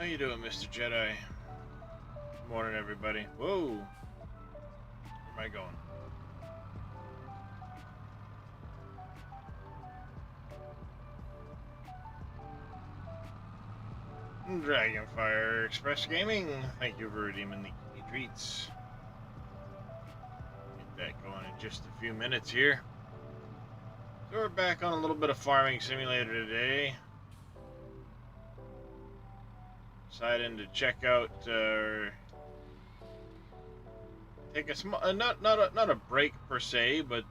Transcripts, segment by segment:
How you doing, Mr. Jedi? Good morning, everybody. Whoa! Where am I going? Dragonfire Express Gaming. Thank you for redeeming the key treats. Get that going in just a few minutes here. So we're back on a little bit of Farming Simulator today. Deciding to check out, take a small, not a break per se, but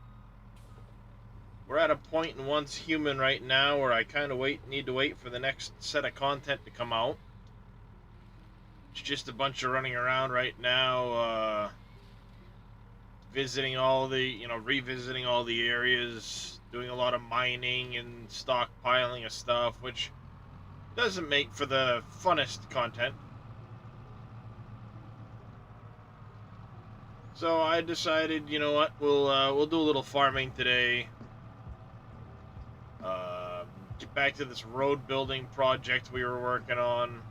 we're at a point in Once Human right now where I kind of need to wait for the next set of content to come out. It's just a bunch of running around right now, visiting all the, revisiting all the areas, doing a lot of mining and stockpiling of stuff, which doesn't make for the funnest content. So I decided, you know what, we'll do a little farming today. Get back to this road building project we were working on.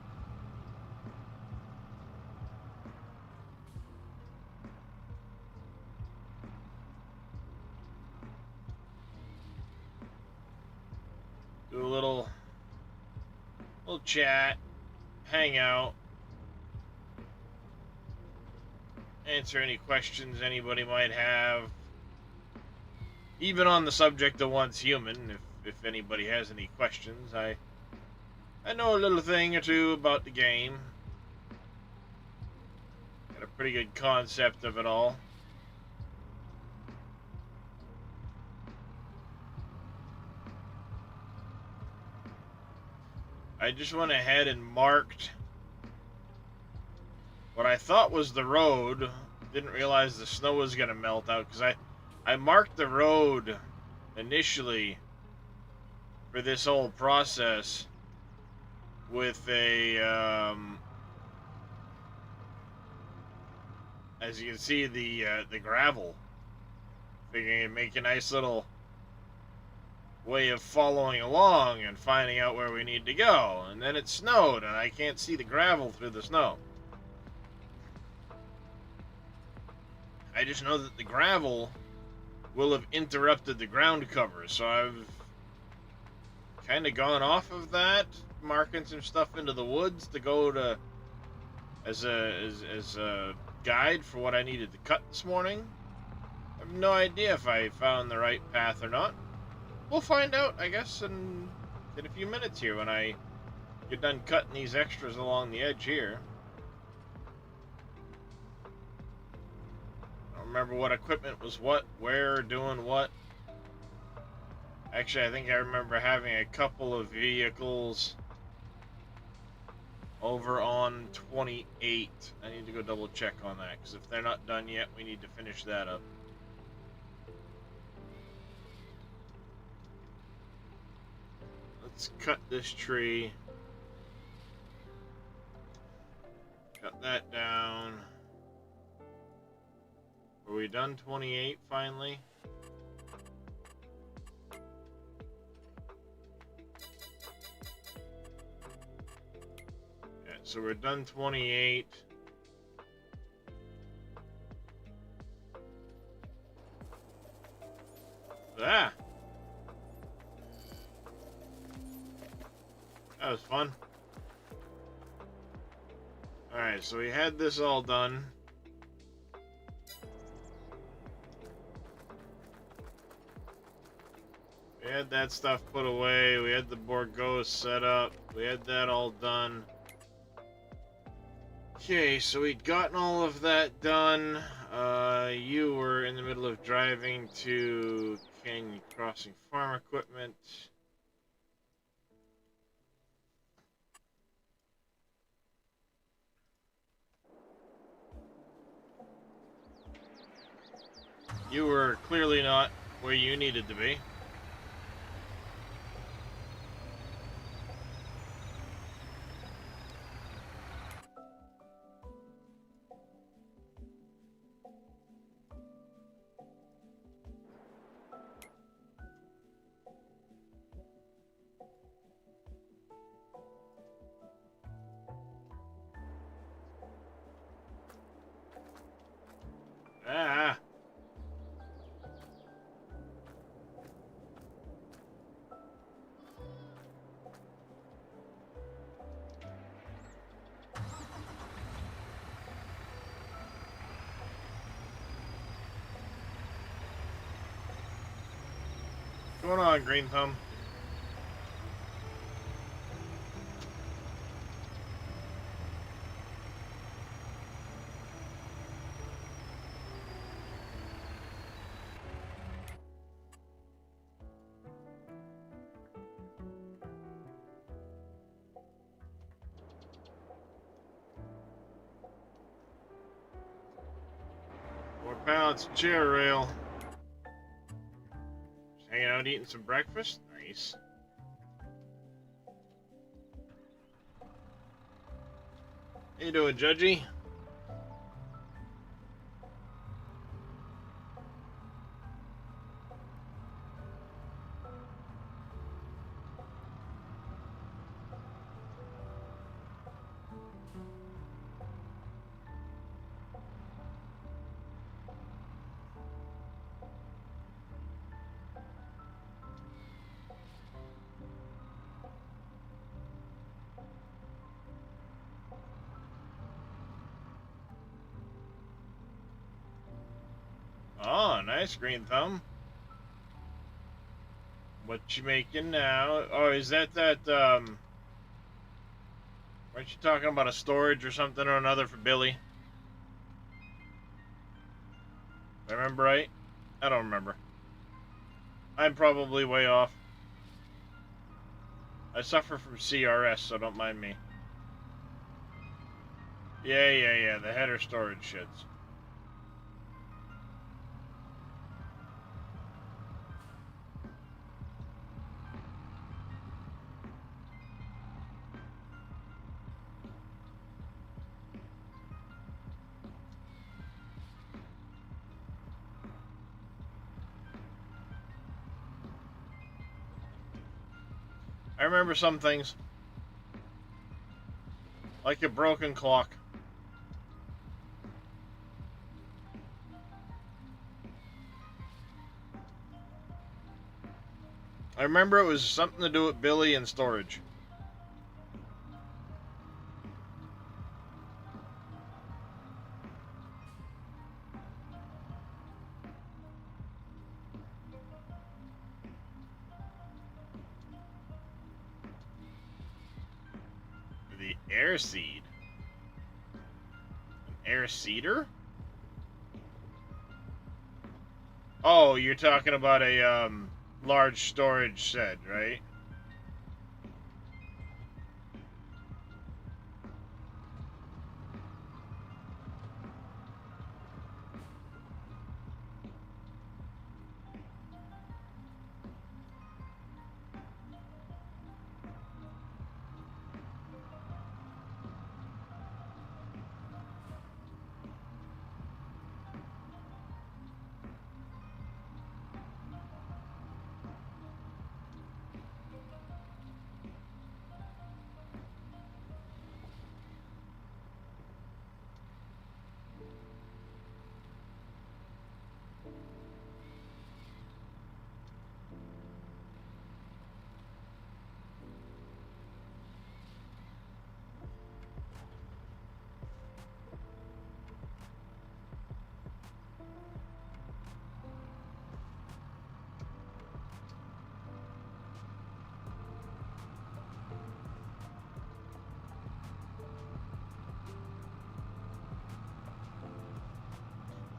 Do a little chat, hang out, answer any questions anybody might have, even on the subject of Once Human. If anybody has any questions, I know a little thing or two about the game. Got a pretty good concept of it all. I just went ahead and marked what I thought was the road. Didn't realize the snow was going to melt out, because I marked the road initially for this whole process with a, as you can see, the gravel. Figuring it'd make a nice little way of following along and finding out where we need to go. And then it snowed, and I can't see the gravel through the snow. I just know that the gravel will have interrupted the ground cover, so I've kind of gone off of that, marking some stuff into the woods to go to as a guide for what I needed to cut this morning. I have no idea if I found the right path or not. We'll find out, I guess, in a few minutes here when I get done cutting these extras along the edge here. I don't remember what equipment was what, where, doing what. Actually, I think I remember having a couple of vehicles over on 28. I need to go double check on that, because if they're not done yet, we need to finish that up. Let's cut this tree. Cut that down. Are we done 28 finally? Yeah, so we're done 28. Ah! That was fun. Alright, so we had this all done. We had that stuff put away. We had the Borgos set up. We had that all done. Okay, so we'd gotten all of that done. You were in the middle of driving to Canyon Crossing Farm Equipment. You were clearly not where you needed to be. going on, Green Thumb? Balance chair rail. Just hanging out eating some breakfast. Nice. How you doing, Judgy? Oh, nice, Green Thumb. What you making now? Oh, is that aren't you talking about a storage or something or another for Billy? If I remember right? I don't remember. I'm probably way off. I suffer from CRS, so don't mind me. Yeah, the header storage shits. I remember some things. Like a broken clock. I remember it was something to do with Billy and storage. The air seed. An air seeder? Oh, you're talking about a large storage shed, right?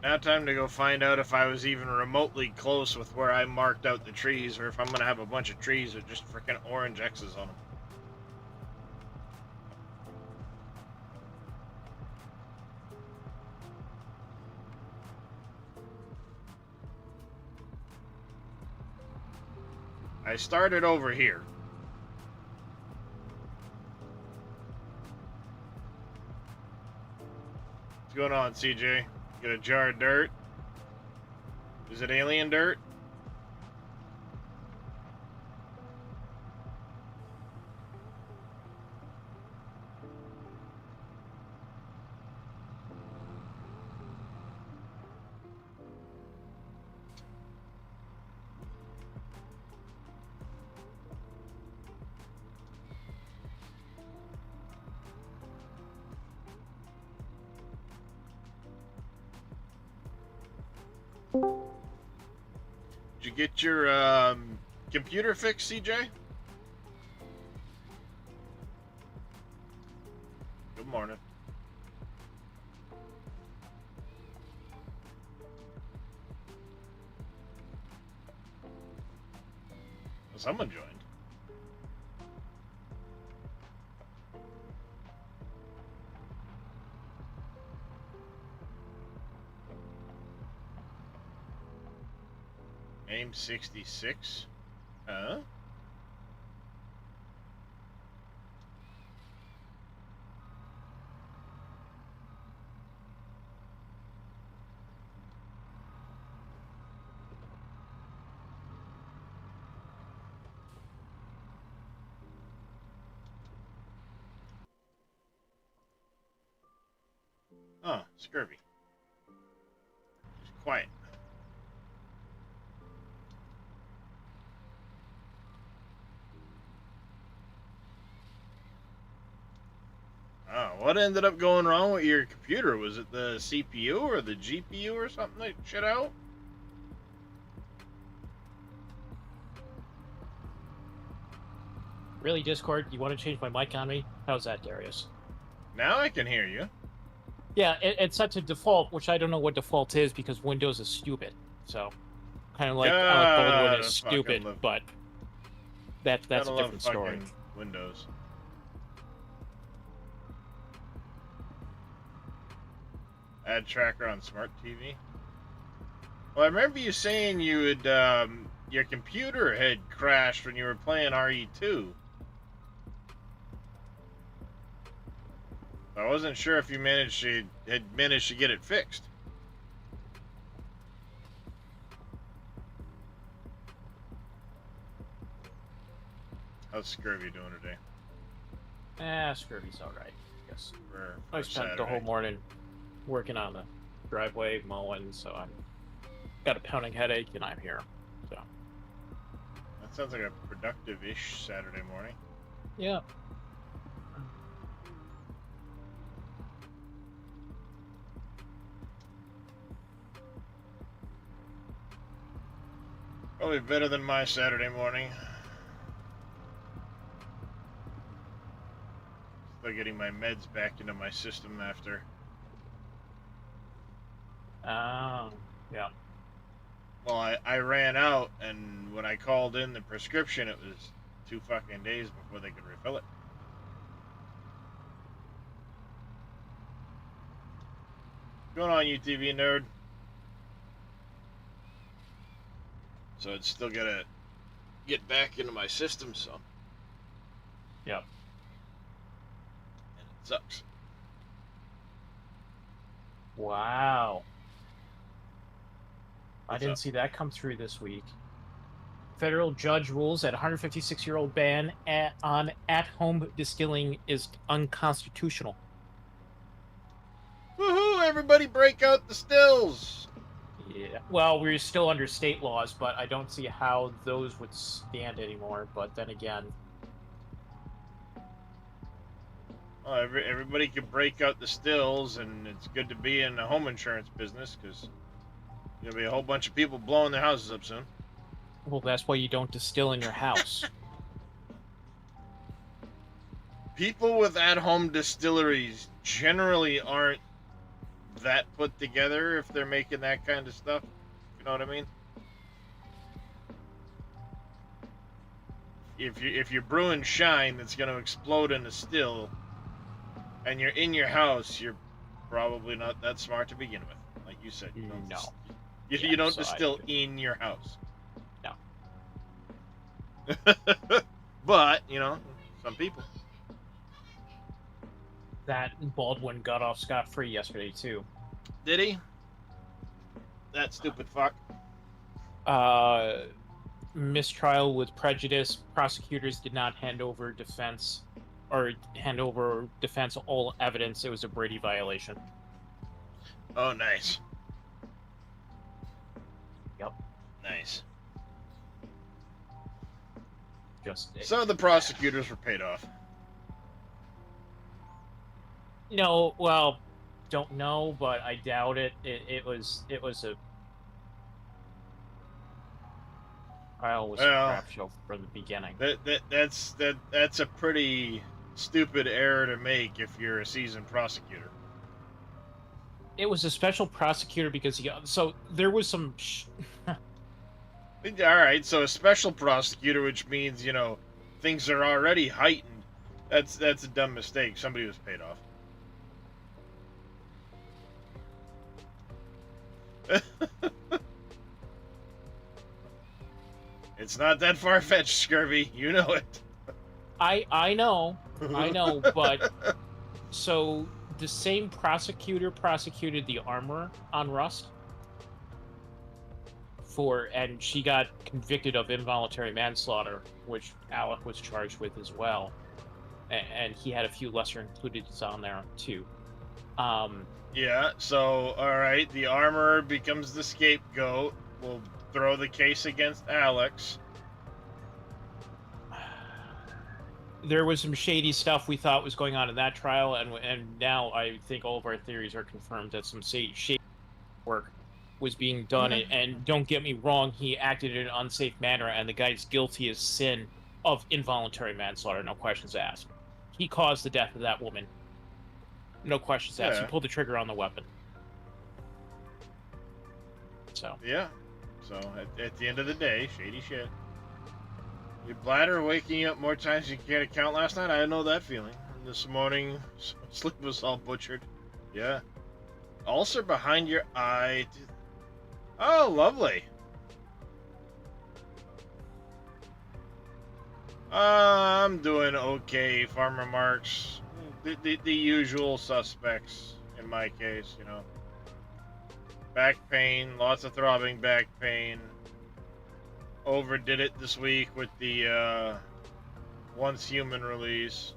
Now time to go find out if I was even remotely close with where I marked out the trees, or if I'm gonna have a bunch of trees with just freaking orange X's on them. I started over here. What's going on, CJ? Get a jar of dirt? Is it alien dirt? Did you get your computer fix, CJ? Good morning. Well, someone joined. Aim 66. Huh? Oh, scurvy. Just quiet. Oh, what ended up going wrong with your computer? Was it the CPU or the GPU or something that shit out? Really, Discord? You want to change my mic on me? How's that, Darius? Now I can hear you. Yeah, it's set to default, which I don't know what default is because Windows is stupid. So, kind of like Alec Baldwin is stupid, but that's a different story. Windows. Ad tracker on smart TV. Well, I remember you saying you had your computer had crashed when you were playing RE2. I wasn't sure if you had managed to get it fixed. How's Scurvy doing today? Scurvy's alright, I guess. For I spent the whole morning working on the driveway, mowing, so I'm got a pounding headache, and I'm here. So that sounds like a productive-ish Saturday morning. Yeah. Probably better than my Saturday morning. Still getting my meds back into my system after. Yeah. Well, I ran out, and when I called in the prescription, it was 2 fucking days before they could refill it. What's going on, UTV nerd? So it's still gotta get back into my system, so. Yep. And it sucks. Wow. I didn't see that come through this week. Federal judge rules that 156-year-old ban on at-home distilling is unconstitutional. Woohoo! Everybody break out the stills! Yeah. Well, we're still under state laws, but I don't see how those would stand anymore. But then again... Well, everybody can break out the stills, and it's good to be in the home insurance business, because there'll be a whole bunch of people blowing their houses up soon. Well, that's why you don't distill in your house. People with at-home distilleries generally aren't that put together if they're making that kind of stuff. You know what I mean? If you're brewing shine that's going to explode in a still, and you're in your house, you're probably not that smart to begin with. Like you said, you don't distill in your house. No. But, some people. That Baldwin got off scot-free yesterday, too. Did he? That stupid fuck. Mistrial with prejudice. Prosecutors did not hand over defense all evidence. It was a Brady violation. Oh, nice. Yep. Nice. So the prosecutors were paid off. Well, don't know, but I doubt it. It was a... trial was a crap show from the beginning. That's a pretty stupid error to make if you're a seasoned prosecutor. It was a special prosecutor because so there was some. All right, so a special prosecutor, which means things are already heightened. That's a dumb mistake. Somebody was paid off. It's not that far-fetched, Scurvy. You know it. I know, but so the same prosecutor prosecuted the armorer on Rust and she got convicted of involuntary manslaughter, which Alec was charged with as well, and he had a few lesser included on there too. Yeah. So all right, the armorer becomes the scapegoat. We'll throw the case against Alex. There was some shady stuff we thought was going on in that trial, and now I think all of our theories are confirmed that some shady work was being done. And don't get me wrong, he acted in an unsafe manner, and the guy's guilty as sin of involuntary manslaughter, no questions asked. He caused the death of that woman. No questions asked. He pulled the trigger on the weapon. So. Yeah. So, at the end of the day, shady shit. Your bladder waking you up more times than you care to count last night? I know that feeling. This morning, sleep was all butchered. Yeah. Ulcer behind your eye. Oh, lovely. I'm doing okay, Farmer Marks. The usual suspects in my case, Back pain, lots of throbbing back pain. Overdid it this week with the Once Human release.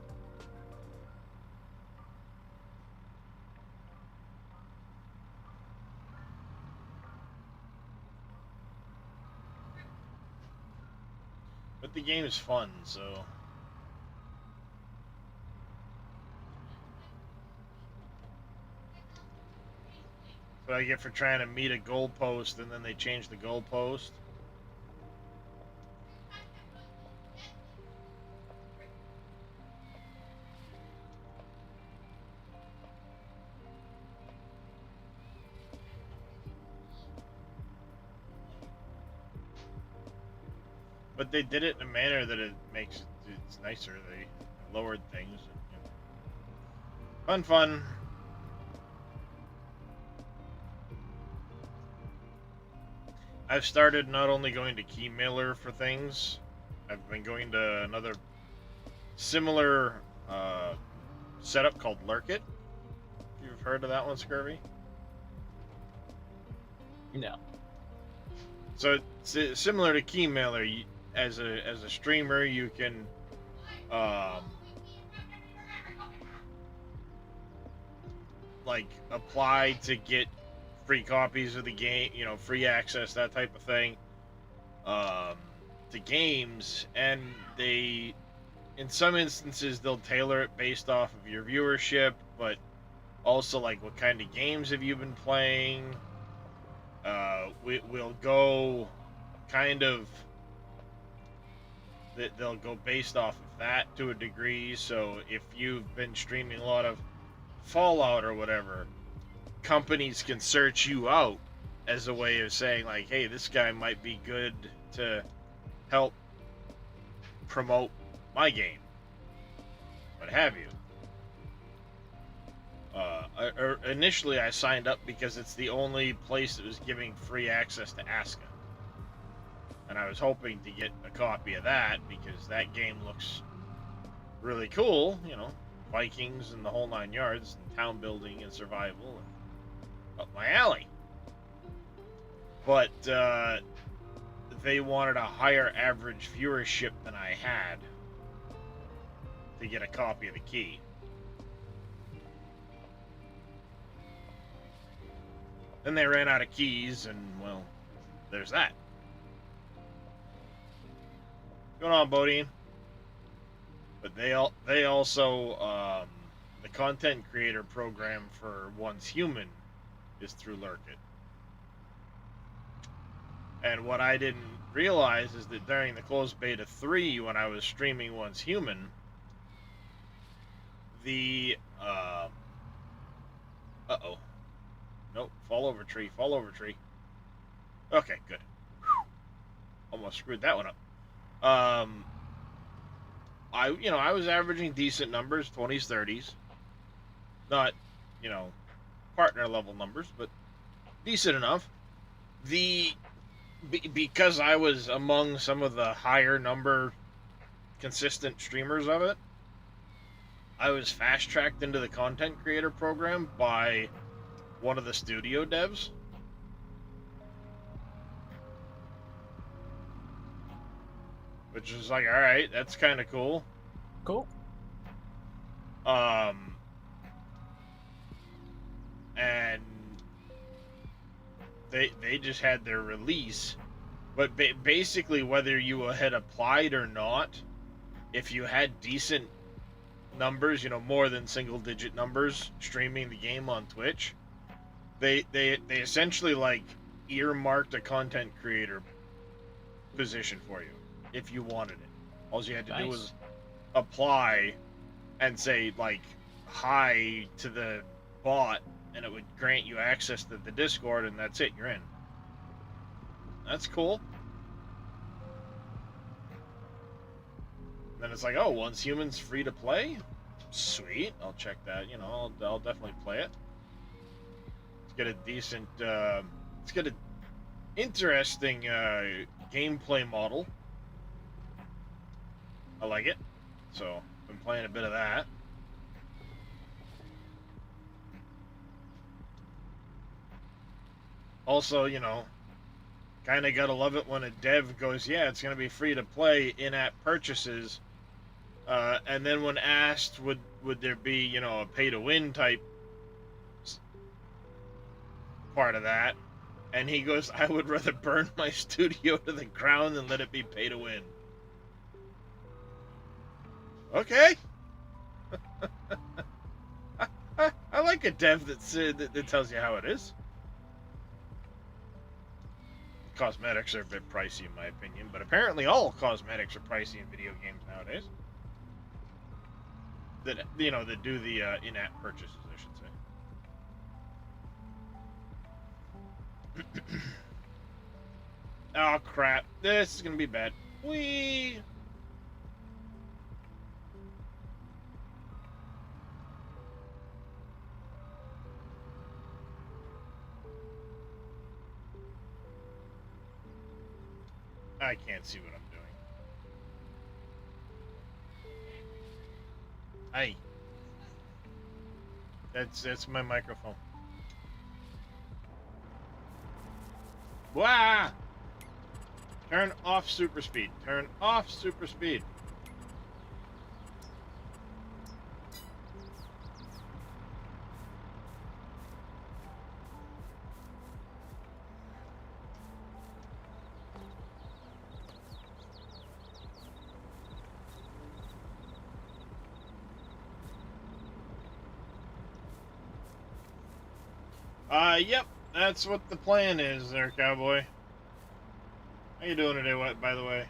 But the game is fun, so... What I get for trying to meet a goalpost and then they change the goalpost. But they did it in a manner that it's nicer. They lowered things. Fun. I've started not only going to Keymailer for things, I've been going to another similar setup called Lurkit. If you've heard of that one, Scurvy? No. So it's similar to Keymailer. As a streamer, you can like apply to get free copies of the game, free access, that type of thing, to games, and they, in some instances, they'll tailor it based off of your viewership, but also like what kind of games have you been playing. We'll go kind of, they'll go based off of that to a degree. So if you've been streaming a lot of Fallout or whatever, companies can search you out as a way of saying like, hey, this guy might be good to help promote my game, what have you. Initially I signed up because it's the only place that was giving free access to Aska, and I was hoping to get a copy of that because that game looks really cool, Vikings and the whole 9 yards, and town building and survival, and up my alley. But they wanted a higher average viewership than I had to get a copy of the key. Then they ran out of keys, and, well, there's that. What's going on, Bodine? But they also, the content creator program for Once Human is through Lurkit. And what I didn't realize is that during the closed beta 3, when I was streaming Once Human, the uh-oh. Nope, fall over tree, fall over tree. Okay, good. Whew. Almost screwed that one up. I was averaging decent numbers, 20s, 30s. Not, partner level numbers, but decent enough. Because I was among some of the higher number consistent streamers of it, I was fast tracked into the content creator program by one of the studio devs. Which is like, all right, that's kind of cool. Cool. And they just had their release, but basically whether you had applied or not, if you had decent numbers, more than single digit numbers streaming the game on Twitch, they essentially like earmarked a content creator position for you if you wanted it. All you had to do was apply and say like hi to the bot, and it would grant you access to the Discord, and that's it, you're in. That's cool. And then it's like, oh, Once Human's free to play? Sweet, I'll check that, I'll definitely play it. Let's get a decent, let's get an interesting gameplay model. I like it. So, been playing a bit of that. Also, kind of gotta love it when a dev goes, yeah, it's gonna be free to play in-app purchases, and then when asked would there be a pay-to-win type part of that, and he goes, I would rather burn my studio to the ground than let it be pay-to-win. Okay. I like a dev that tells you how it is. Cosmetics are a bit pricey in my opinion, but apparently all cosmetics are pricey in video games nowadays. That that do the in-app purchases, I should say. Oh crap! This is gonna be bad. Whee! I can't see what I'm doing. Hey. That's my microphone. Wah! Turn off super speed. Turn off super speed. Yep, that's what the plan is there, cowboy. How you doing today, by the way?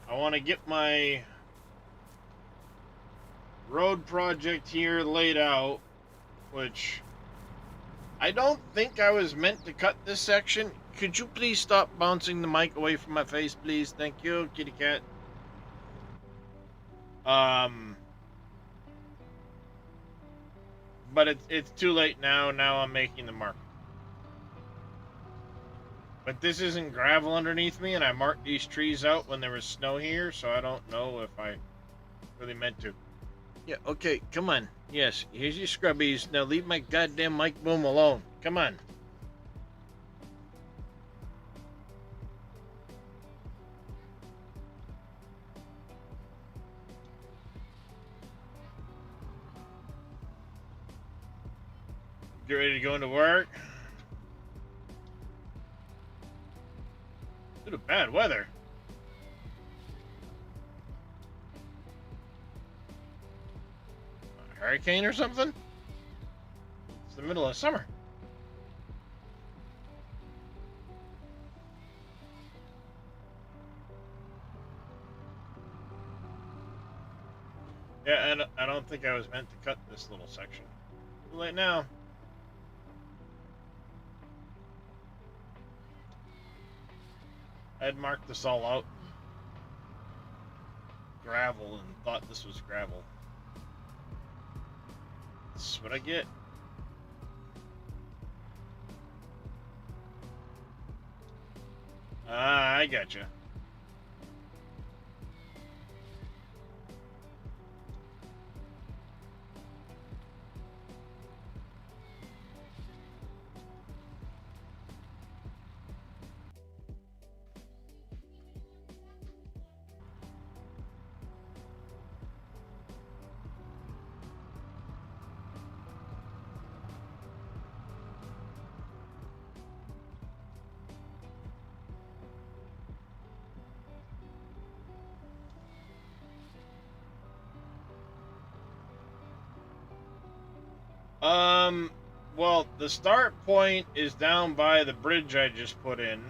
I want to get my road project here laid out, which I don't think I was meant to cut this section. Could you please stop bouncing the mic away from my face, please? Thank you, kitty cat. But it's too late now. Now I'm making the mark. But this isn't gravel underneath me, and I marked these trees out when there was snow here, so I don't know if I really meant to. Yeah, okay, come on. Yes, here's your scrubbies. Now leave my goddamn mic boom alone. Come on. Get ready to go into work. Due to bad weather. A hurricane or something? It's the middle of summer. Yeah, and I don't think I was meant to cut this little section. Too late now. I had marked this all out in gravel and thought this was gravel. This is what I get. Ah, I gotcha. Well, the start point is down by the bridge I just put in.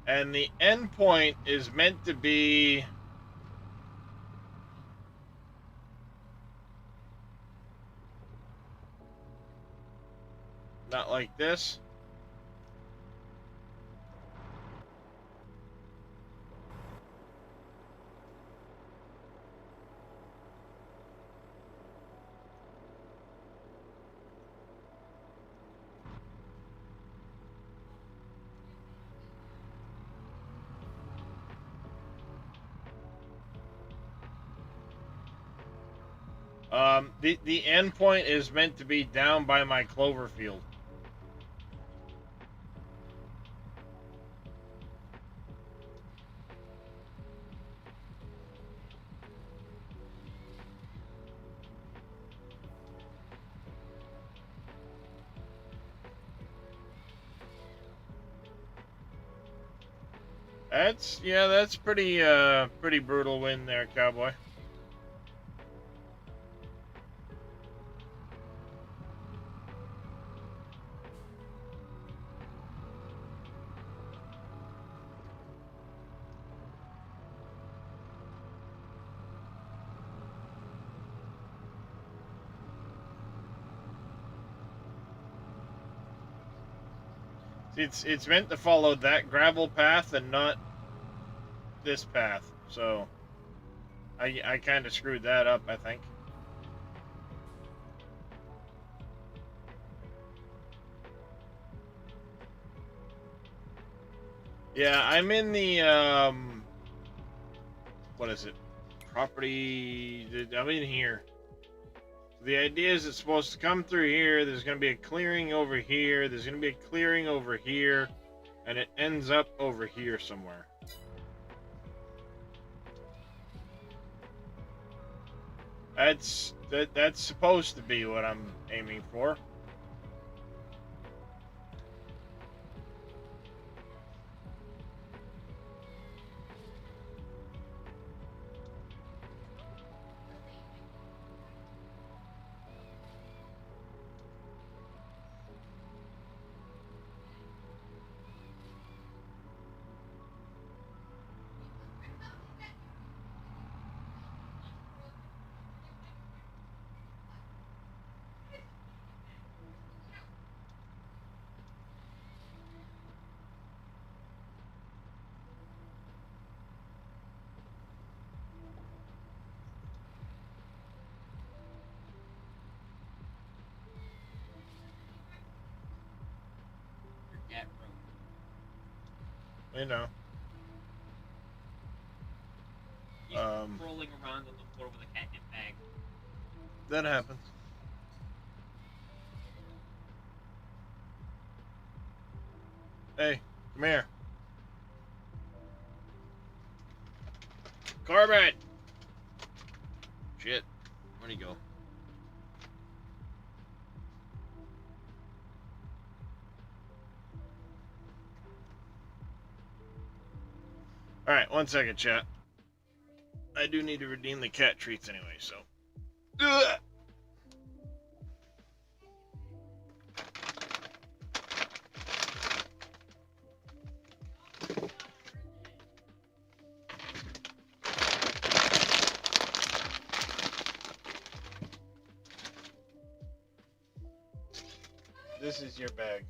And the end point is meant to be not like this. The end point is meant to be down by my clover field. That's pretty brutal win there, cowboy. It's meant to follow that gravel path and not this path. So I kind of screwed that up, I think. Yeah, I'm in the what is it? Property. I'm in here. The idea is it's supposed to come through here. There's going to be a clearing over here. There's going to be a clearing over here, and it ends up over here somewhere. That's supposed to be what I'm aiming for. You know. He's rolling around on the floor with a catnip bag. That happens. Hey, come here. Corbett! Shit. Where'd he go? Alright, 1 second, chat. I do need to redeem the cat treats anyway, so. Ugh. This is your bag.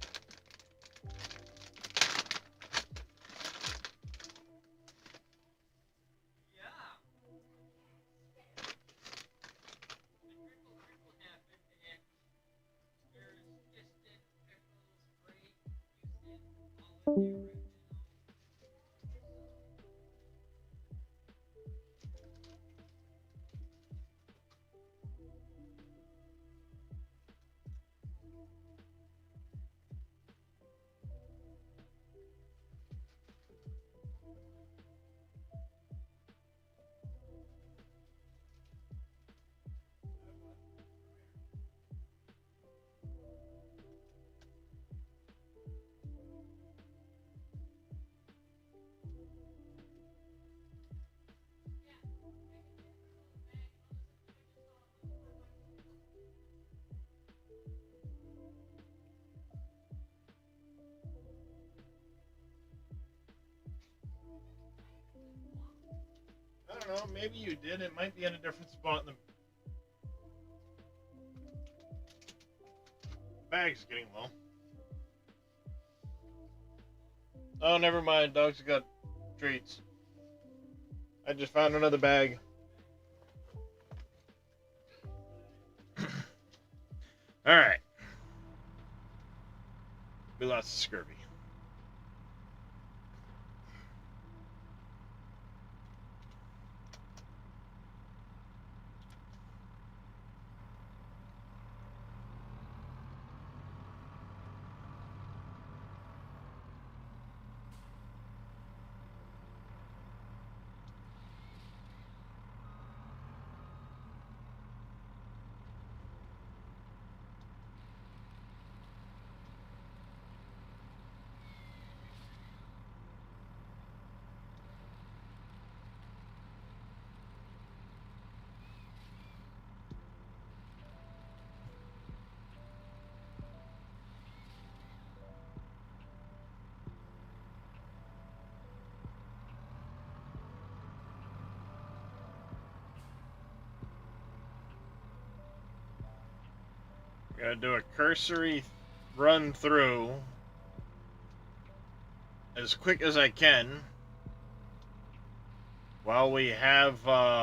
I don't know, maybe you did. It might be in a different spot in the bag's getting low. Oh, never mind. Dogs got treats. I just found another bag. Alright. We lost the scurvy. Gotta do a cursory run through as quick as I can while we have the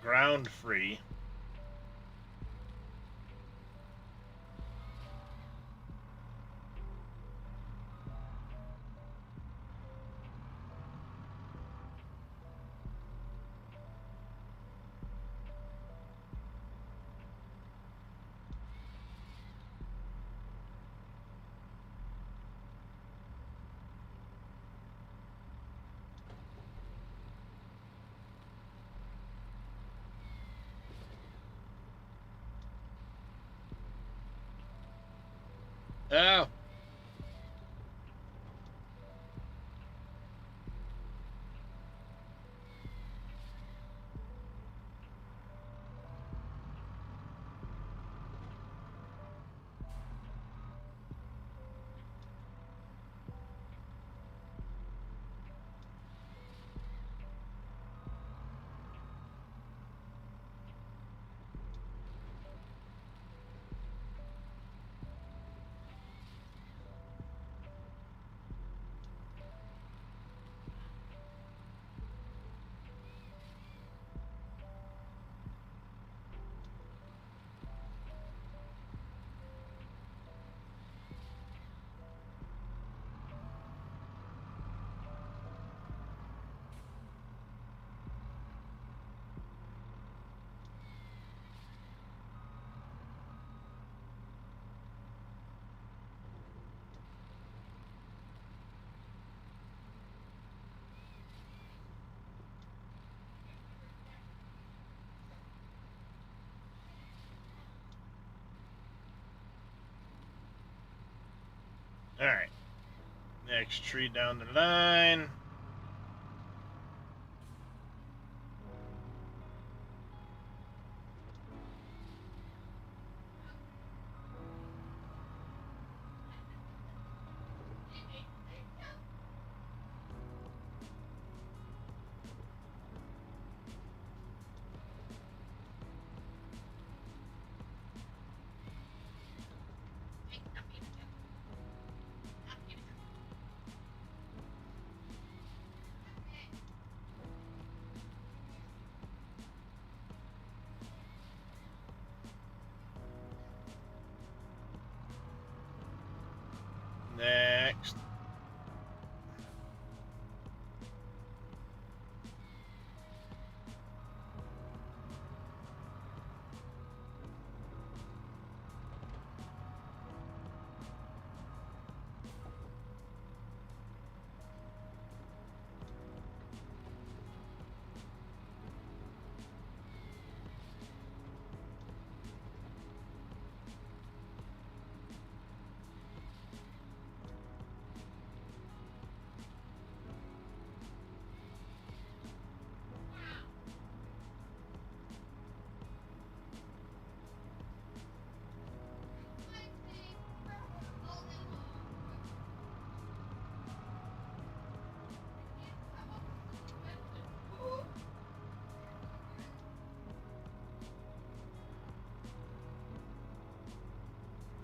ground free. Oh. Alright. Next tree down the line. Next.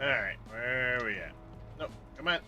Alright, where are we at? Nope, come on.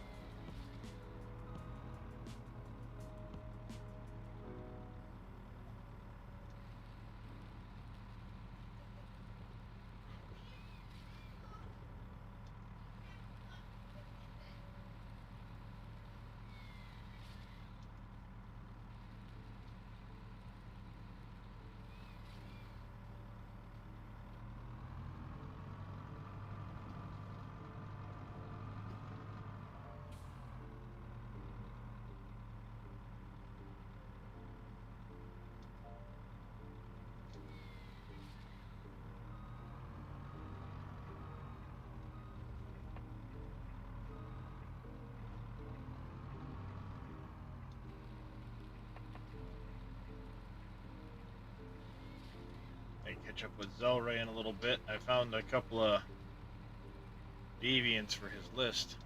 I catch up with Zelray in a little bit. I found a couple of deviants for his list.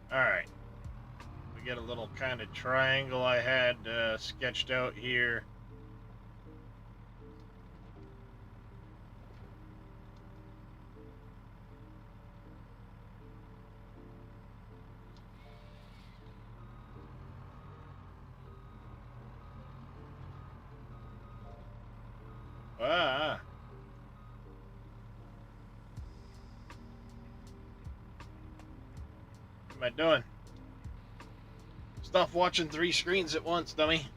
Alright. We get a little kind of triangle I had sketched out here. Ah. What am I doing? Stop watching 3 screens at once, dummy.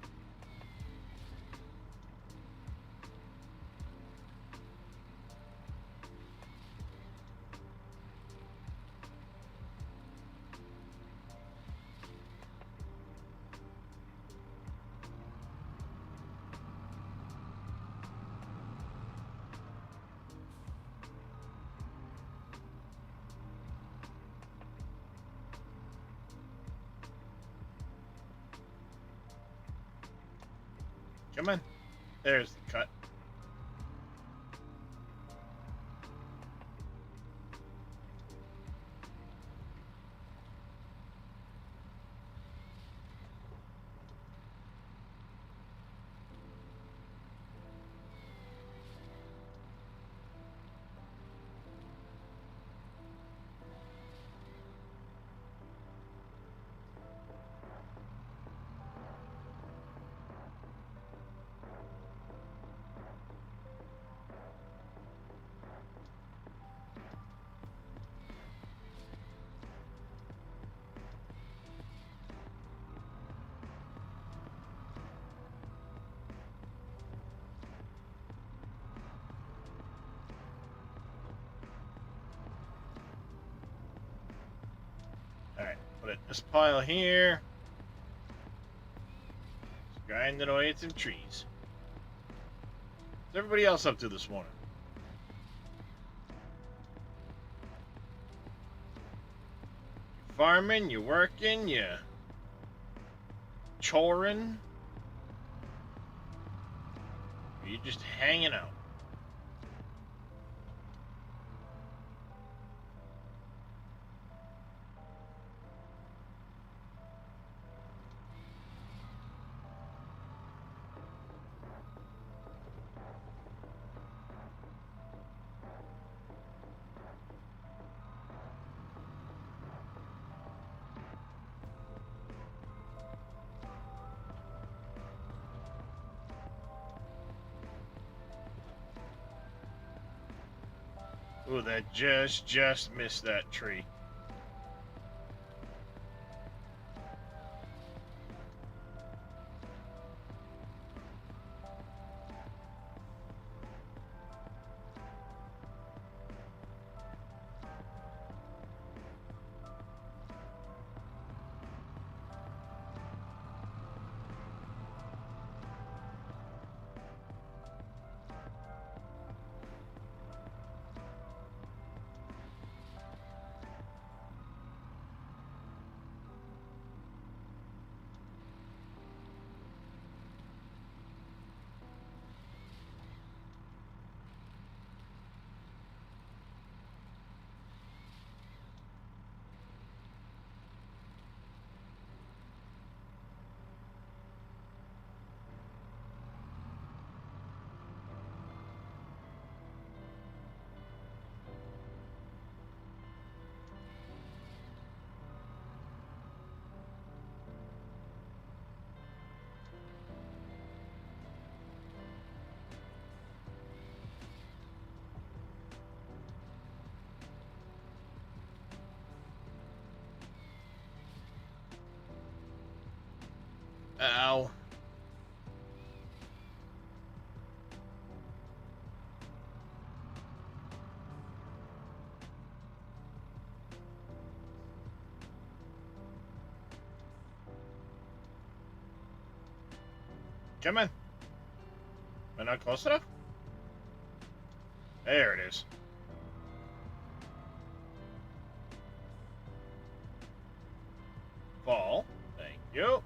Come on. There's the cut. Alright, put it in this pile here. Just grinding away at some trees. What's everybody else up to this morning? farming, you working, you choring, or you just hanging out? Ooh, that just missed that tree. Ow. Come on. Am I not close enough? There it is. Fall. Thank you.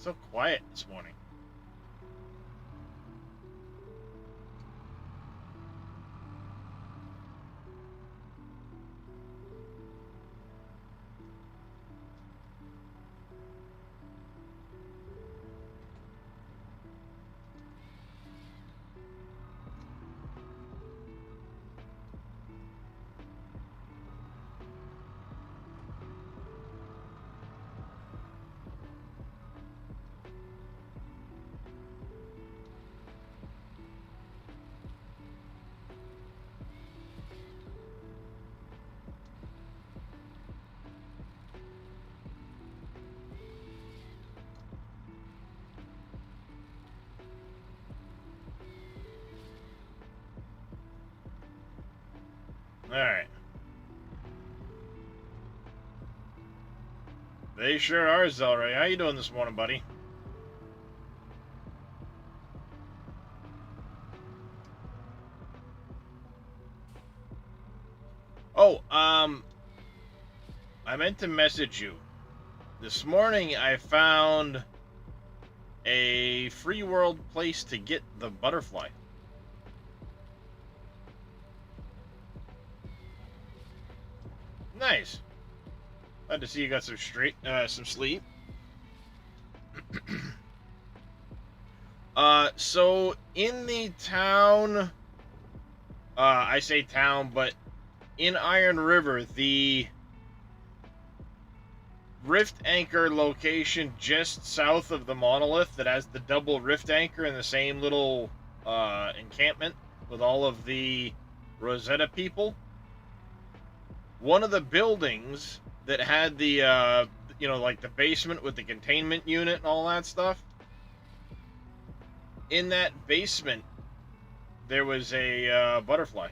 So quiet this morning. Alright. They sure are, Zelray. How you doing this morning, buddy? Oh, I meant to message you. This morning I found a free world place to get the butterfly. Nice. Glad to see you got some some sleep. So in the town, I say town, but in Iron River, the rift anchor location just south of the monolith that has the double rift anchor in the same little encampment with all of the Rosetta people. One of the buildings that had the you know, like the basement with the containment unit and all that stuff, in that basement there was a butterfly.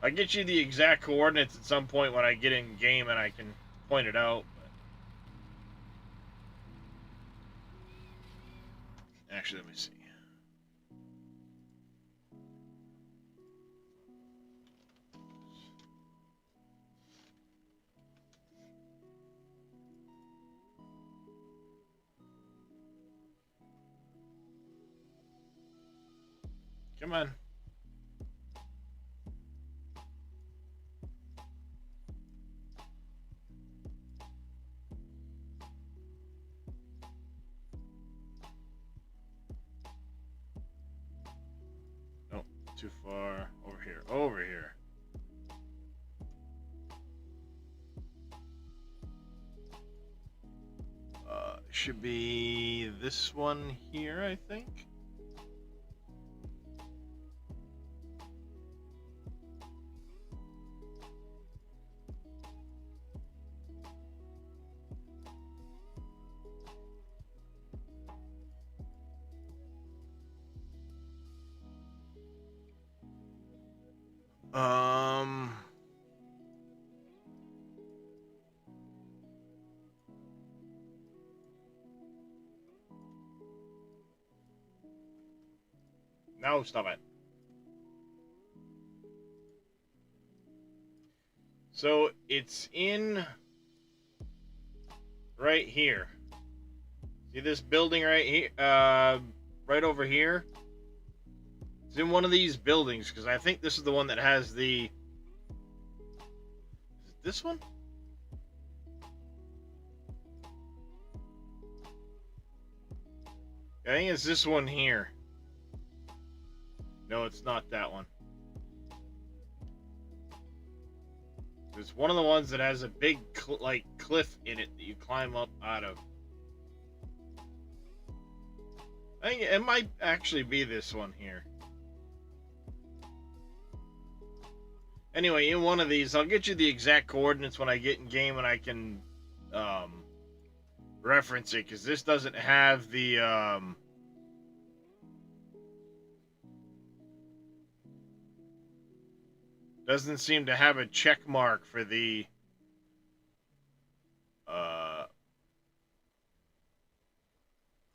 I'll get you the exact coordinates at some point when I get in game and I can point it out. But... Actually, let me see. Come on. Nope, too far. Over here. Over here. Should be this one here, I think. No, stop it. So it's in right here. See this building right here? Right over here? It's in one of these buildings, because I think this is the one that has the... Is it this one? I think it's this one here. No, it's not that one. It's one of the ones that has a big, like, cliff in it that you climb up out of. I think it might actually be this one here. Anyway, in one of these, I'll get you the exact coordinates when I get in game and I can reference it, because this doesn't have the doesn't seem to have a check mark for the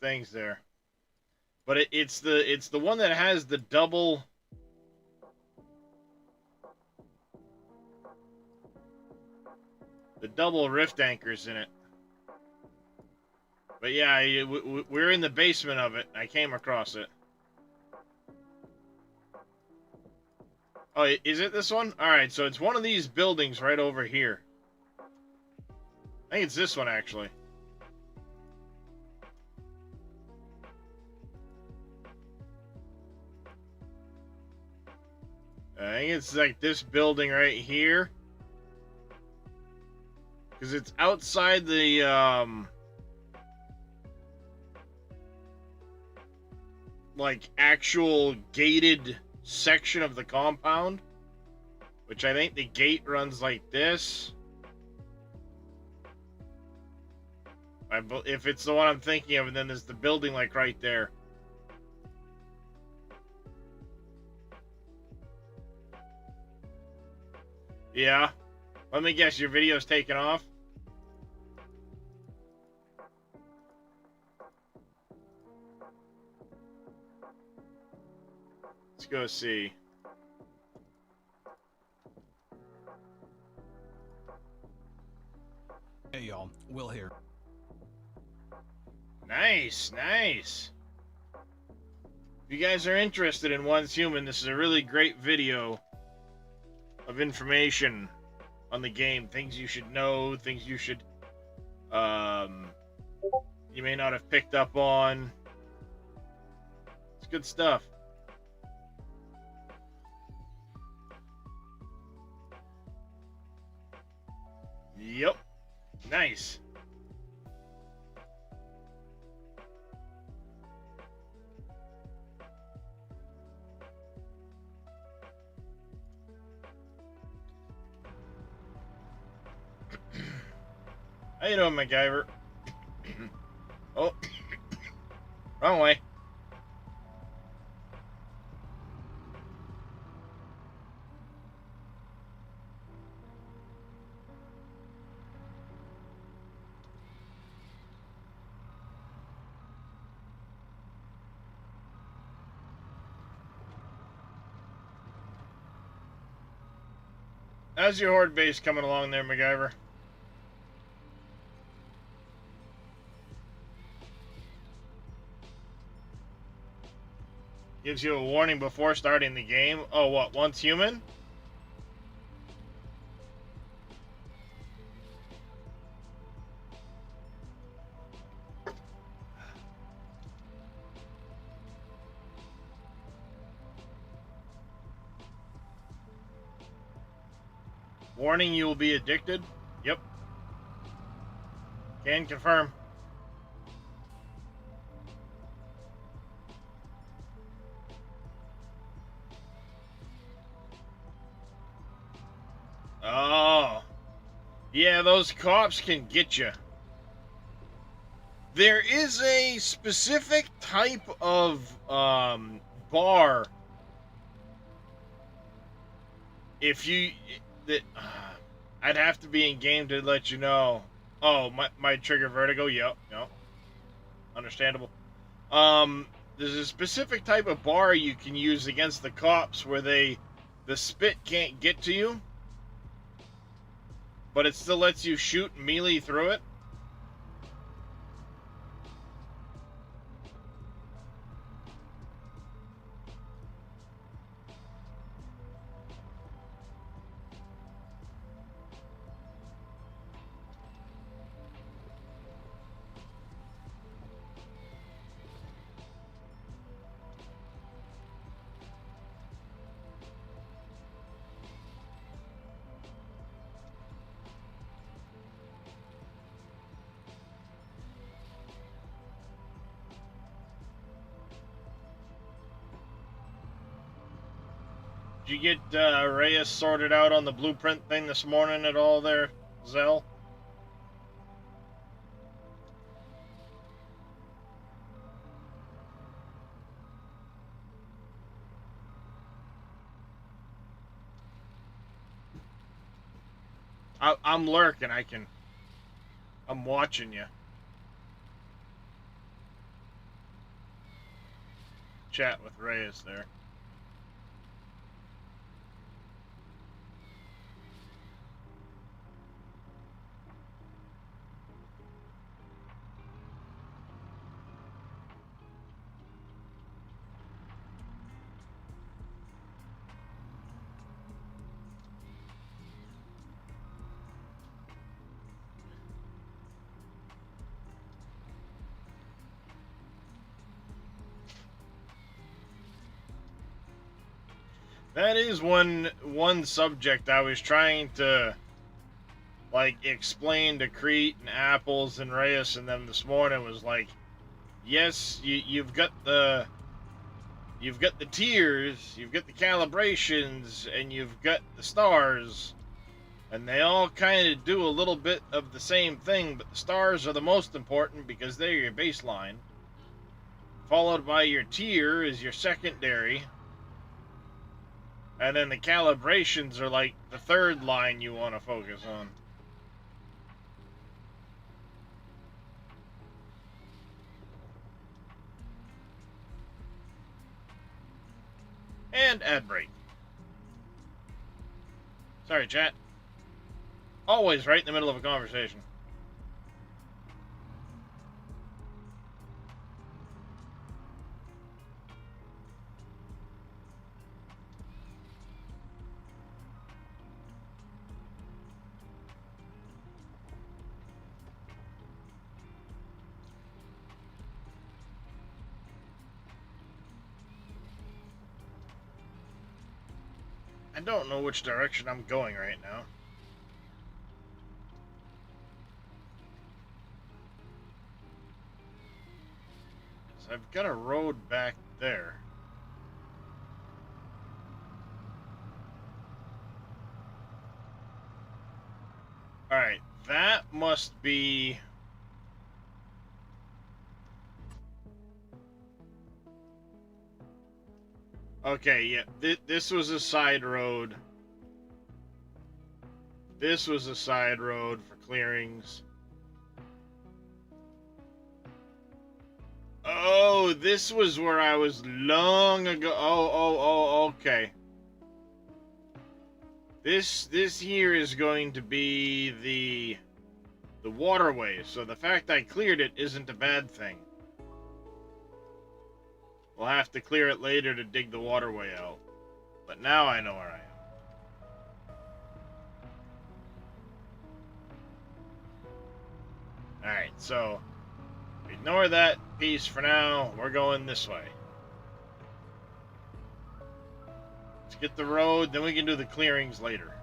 things there. But it's the one that has the double rift anchors in it. But yeah, we're in the basement of it. I came across it. Oh, is it this one? Alright, so it's one of these buildings right over here. I think it's this one, actually. I think it's like this building right here. Because it's outside the, like, actual gated section of the compound, which I think the gate runs like this. If it's the one I'm thinking of, and then there's the building like right there. Yeah. Let me guess, your video's taken off? Let's go see. Hey y'all, Will here. Nice, nice. If you guys are interested in Once Human, this is a really great video of information on the game. Things you should know, things you should, you may not have picked up on. It's good stuff. Yep. Nice. How you doing, MacGyver? Oh. Wrong way. How's your horde base coming along there, MacGyver? Gives you a warning before starting the game. Oh, what? Once Human? Warning, you will be addicted. Yep. Can confirm. Oh. Yeah, those cops can get you. There is a specific type of bar. If you that I'd have to be in game to let you know. Oh, my trigger vertigo. Yep. Understandable. There's a specific type of bar you can use against the cops where the spit can't get to you, but it still lets you shoot melee through it. Did you get Reyes sorted out on the blueprint thing this morning at all there, Zell? I'm lurking. I'm watching you. Chat with Reyes there. That is one subject I was trying to like explain to Crete and Apples and Reyes and them this morning. Was like, yes, you've got the tiers, you've got the calibrations, and you've got the stars, and they all kind of do a little bit of the same thing, but the stars are the most important because they're your baseline, followed by your tier is your secondary. And then the calibrations are like the third line you want to focus on. And ad break. Sorry, chat. Always right in the middle of a conversation. I don't know which direction I'm going right now. So I've got a road back there. Alright, that must be... Okay, yeah, this was a side road. This was a side road for clearings. Oh, this was where I was long ago. Oh, okay. This here is going to be the waterway, so the fact I cleared it isn't a bad thing. We'll have to clear it later to dig the waterway out. But now I know where I am. Alright, so ignore that piece for now. We're going this way. Let's get the road, then we can do the clearings later.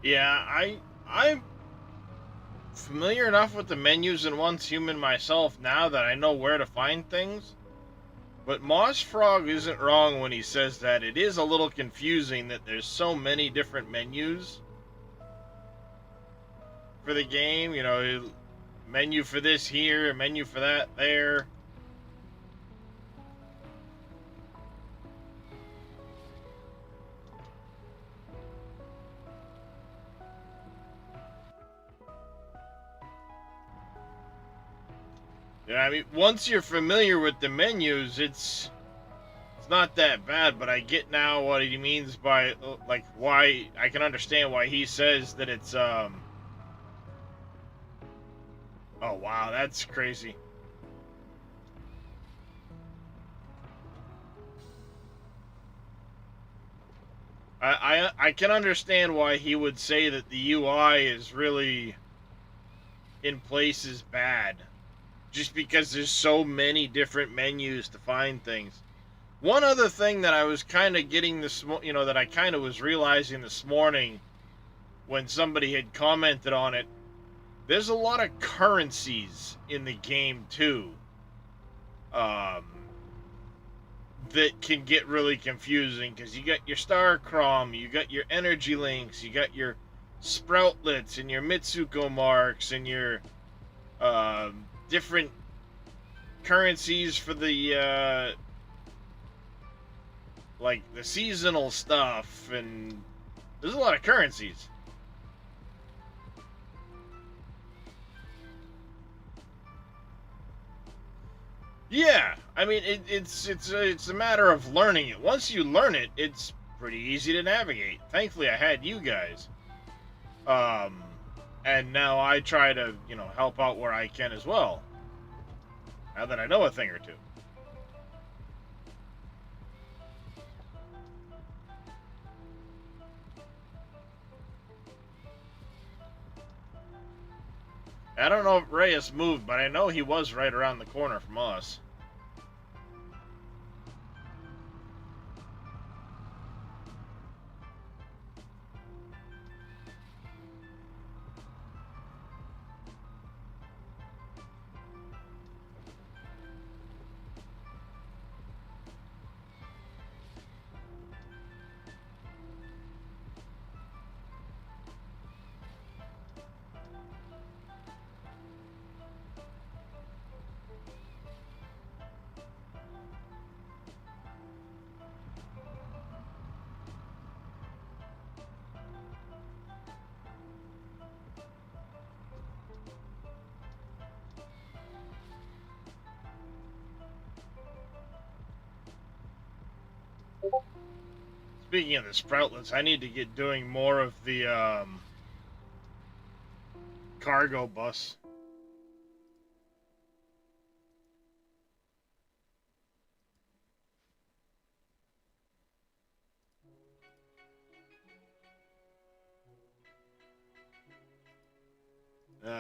Yeah, I'm familiar enough with the menus in Once Human myself now that I know where to find things. But Moss Frog isn't wrong when he says that it is a little confusing that there's so many different menus for the game. You know, menu for this here, a menu for that there. Yeah, I mean, once you're familiar with the menus, it's not that bad, but I get now what he means by, like, why, I can understand why he says that it's, oh, wow, that's crazy. I can understand why he would say that the UI is really, in places, bad. Just because there's so many different menus to find things. One other thing that I was kind of getting that I kind of was realizing this morning when somebody had commented on it, there's a lot of currencies in the game too. That can get really confusing because you got your Star Crom, you got your Energy Links, you got your Sproutlets and your Mitsuko marks and your different currencies for the like the seasonal stuff, and there's a lot of currencies. Yeah, I mean it's a matter of learning it. Once you learn it, it's pretty easy to navigate. Thankfully, I had you guys. And now I try to, help out where I can as well. Now that I know a thing or two. I don't know if Reyes moved, but I know he was right around the corner from us. Speaking of the sproutlets, I need to get doing more of the cargo bus.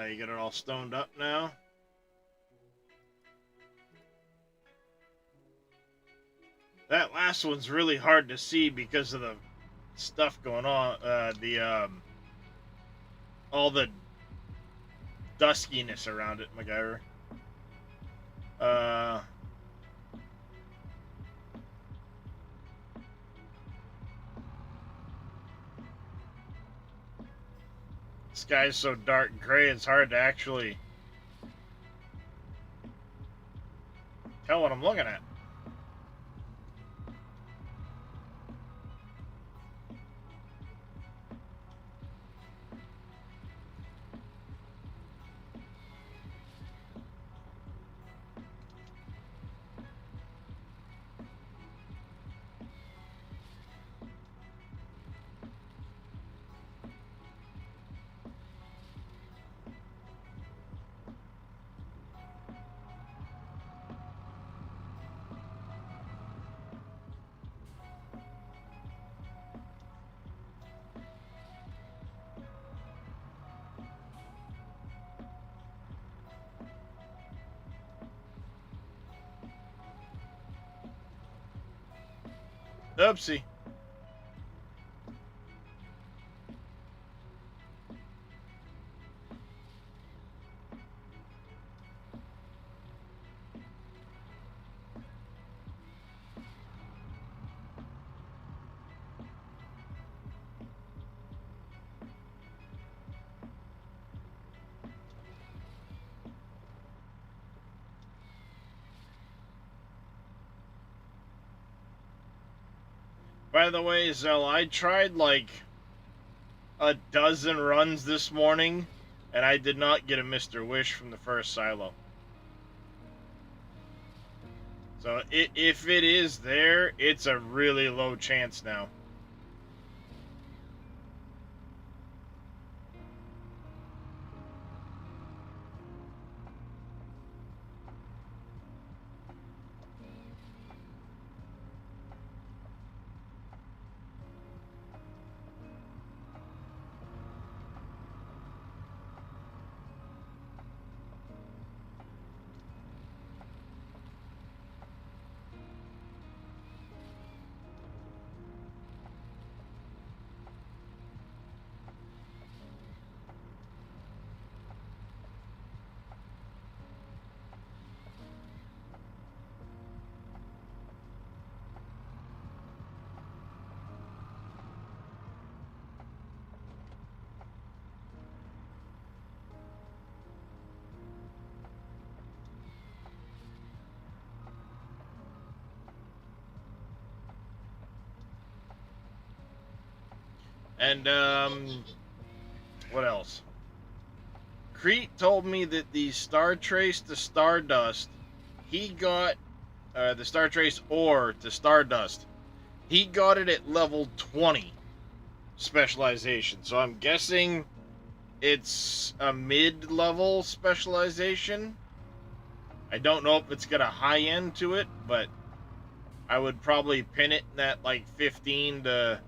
You get it all stoned up now. That last one's really hard to see because of the stuff going on. All the duskiness around it, MacGyver. The sky's so dark and gray, it's hard to actually tell what I'm looking at. Oopsie. By the way, Zell, I tried like a dozen runs this morning, and I did not get a Mr. Wish from the first silo. So if it is there, it's a really low chance now. And, what else? Crete told me that the Star Trace to Stardust, he got, the Star Trace ore to Stardust, he got it at level 20 specialization. So I'm guessing it's a mid-level specialization. I don't know if it's got a high end to it, but I would probably pin it in that, like, 15 to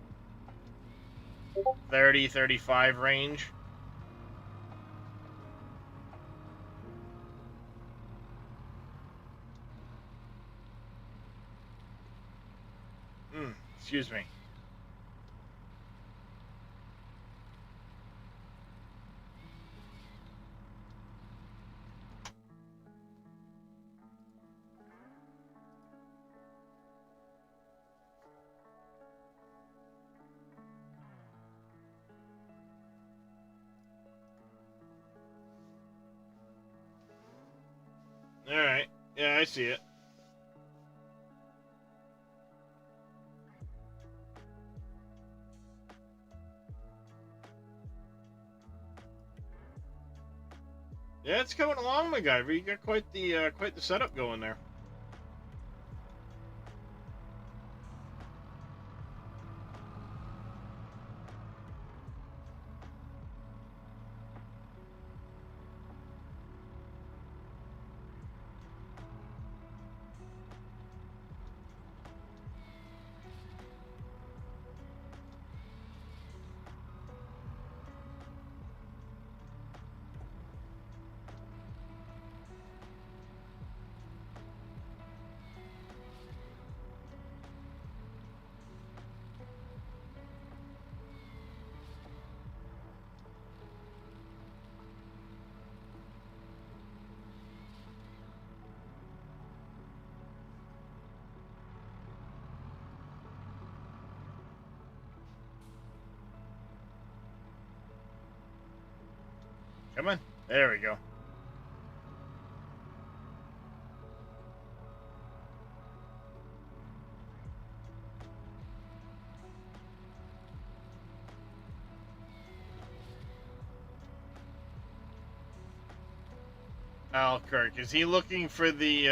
30, 35 range. Excuse me. Alright. Yeah, I see it. Yeah, it's coming along, MacGyver. You got quite the setup going there. Come on. There we go. Alkirk, is he looking for the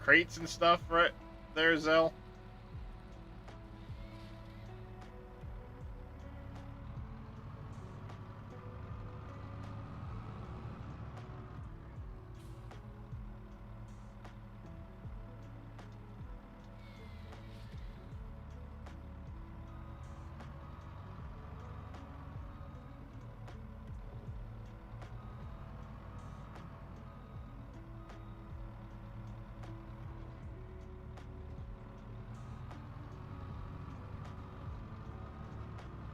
crates and stuff right there, Zell?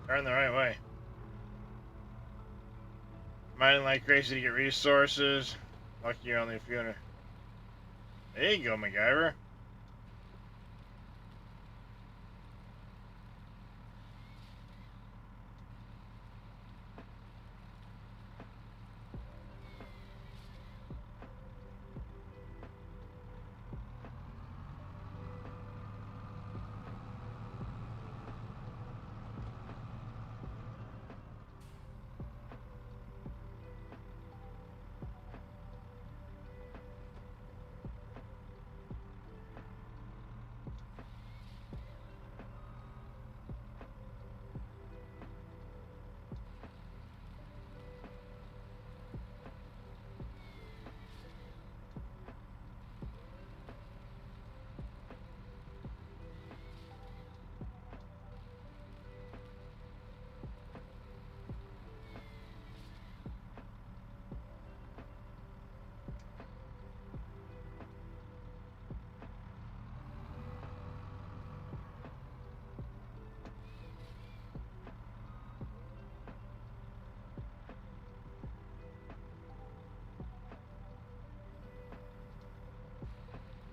Turn the right way. Mining like crazy to get resources. Lucky you're only a few hundred. There you go, MacGyver.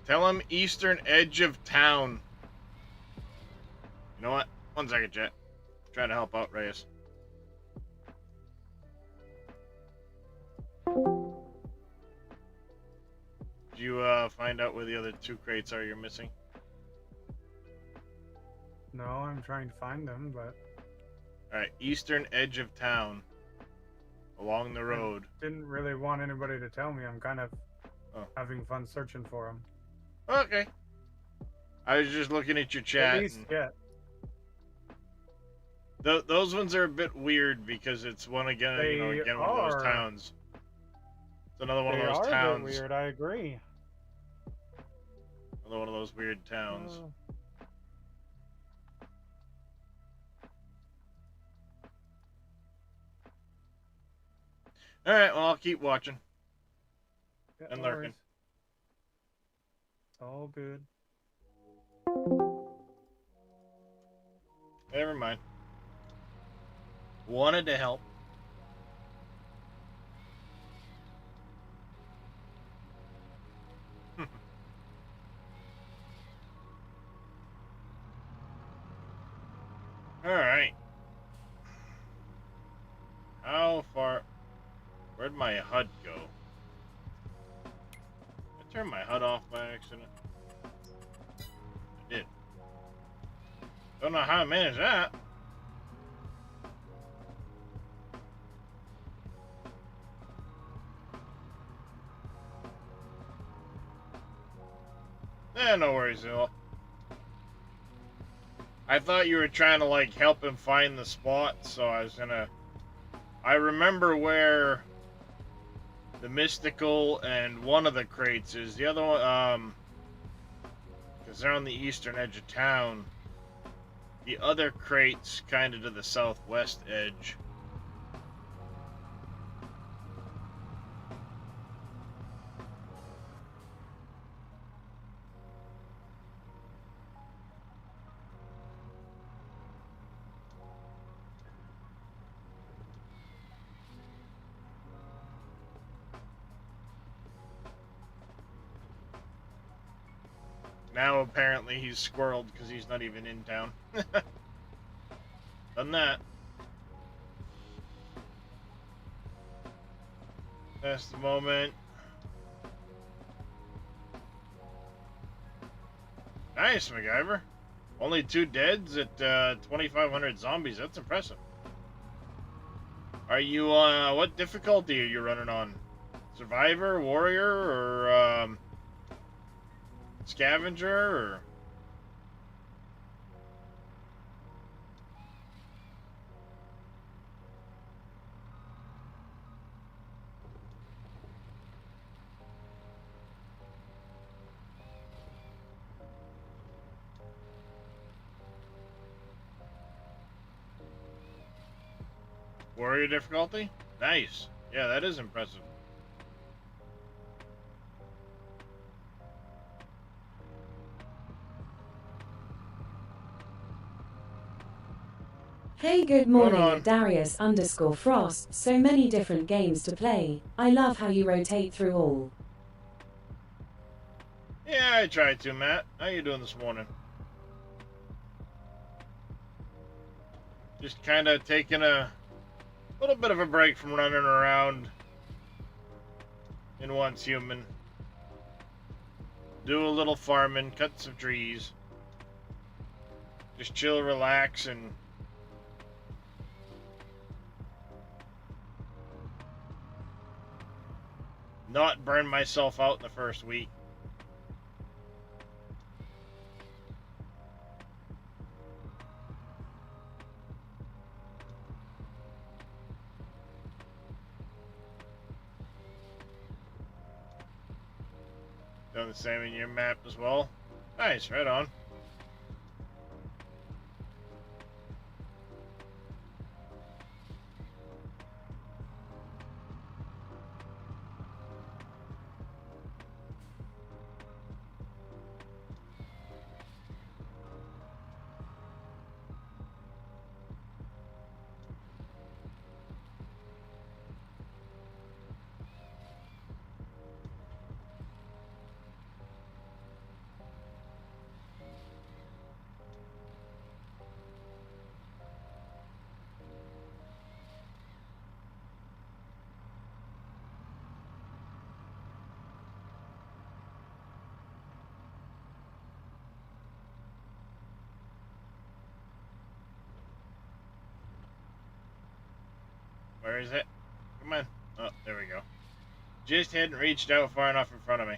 Tell him eastern edge of town. You know what? 1 second, Jet. Trying to help out Reyes. Did you find out where the other 2 crates are you're missing? No, I'm trying to find them, but Alright, eastern edge of town. Along the road. didn't really want anybody to tell me. I'm kind of having fun searching for them. Okay. I was just looking at your chat. At least, yeah. Those ones are a bit weird because it's one again, again one of those towns. It's another one They of those are towns. a bit weird, I agree. Another one of those weird towns. Alright, well, I'll keep watching. Yeah, And no lurking. worries. It's all good. Never mind. Wanted to help. Alright. How far... Where'd my HUD go? I turned my HUD off by accident. I did. Don't know how I managed that. No worries, Zilla. I thought you were trying to, like, help him find the spot, so I was gonna... I remember where the mystical and one of the crates is. The other one, because they're on the eastern edge of town. The other crate's kind of to the southwest edge. Now apparently he's squirreled because he's not even in town. Done that. That's the moment. Nice, MacGyver. Only 2 deads at 2,500 zombies. That's impressive. Are you, what difficulty are you running on? Survivor, Warrior, or, Scavenger, or... Warrior difficulty? Nice. Yeah, that is impressive. Hey, good morning, Darius_Frost. So many different games to play. I love how you rotate through all. Yeah, I tried to, Matt. How you doing this morning? Just kind of taking a little bit of a break from running around in Once Human. Do a little farming, cut some trees. Just chill, relax, and not burn myself out in the first week. Doing the same in your map as well. Nice, right on. Where is it? Come on. Oh, there we go. Just hadn't reached out far enough in front of me.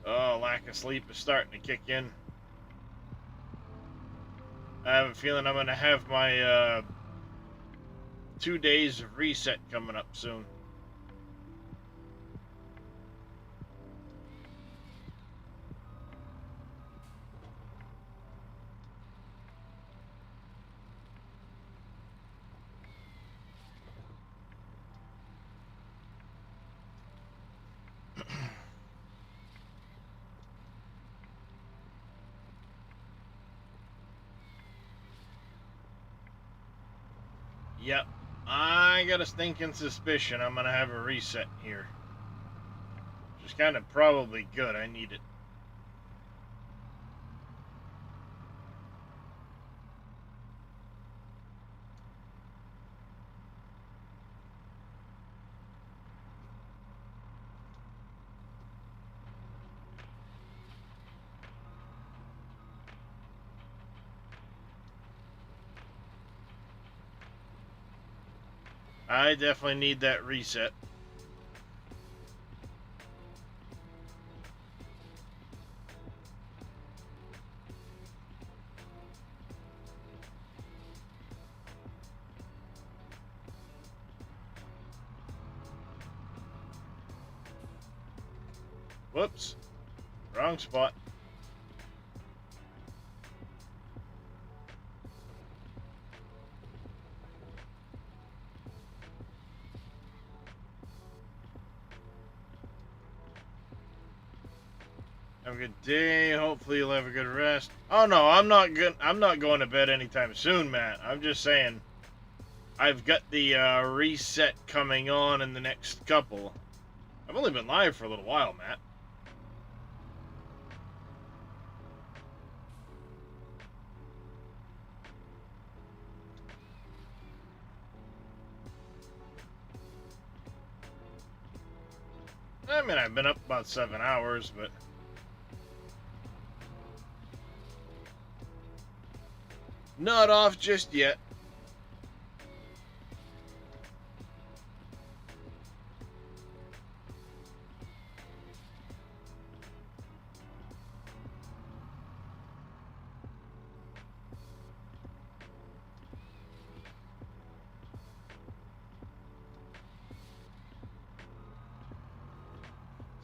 Oh, lack of sleep is starting to kick in. I have a feeling I'm going to have my 2 days of reset coming up soon. Yep, I got a stinking suspicion I'm gonna have a reset here. Which is kind of probably good, I need it. I definitely need that reset. Whoops. Wrong spot. Have a good day. Hopefully you'll have a good rest. Oh no, I'm not going to bed anytime soon, Matt. I'm just saying I've got the reset coming on in the next couple. I've only been live for a little while, Matt. I mean, I've been up about 7 hours, but not off just yet.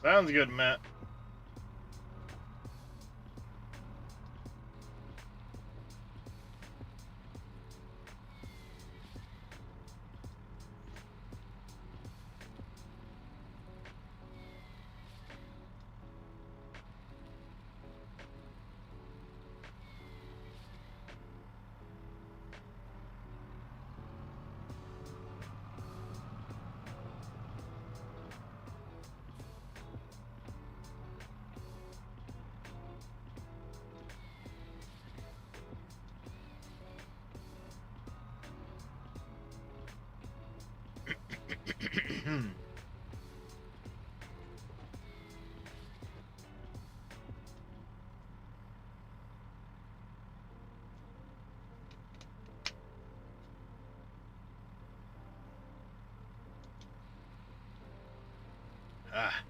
Sounds good, Matt. Ah.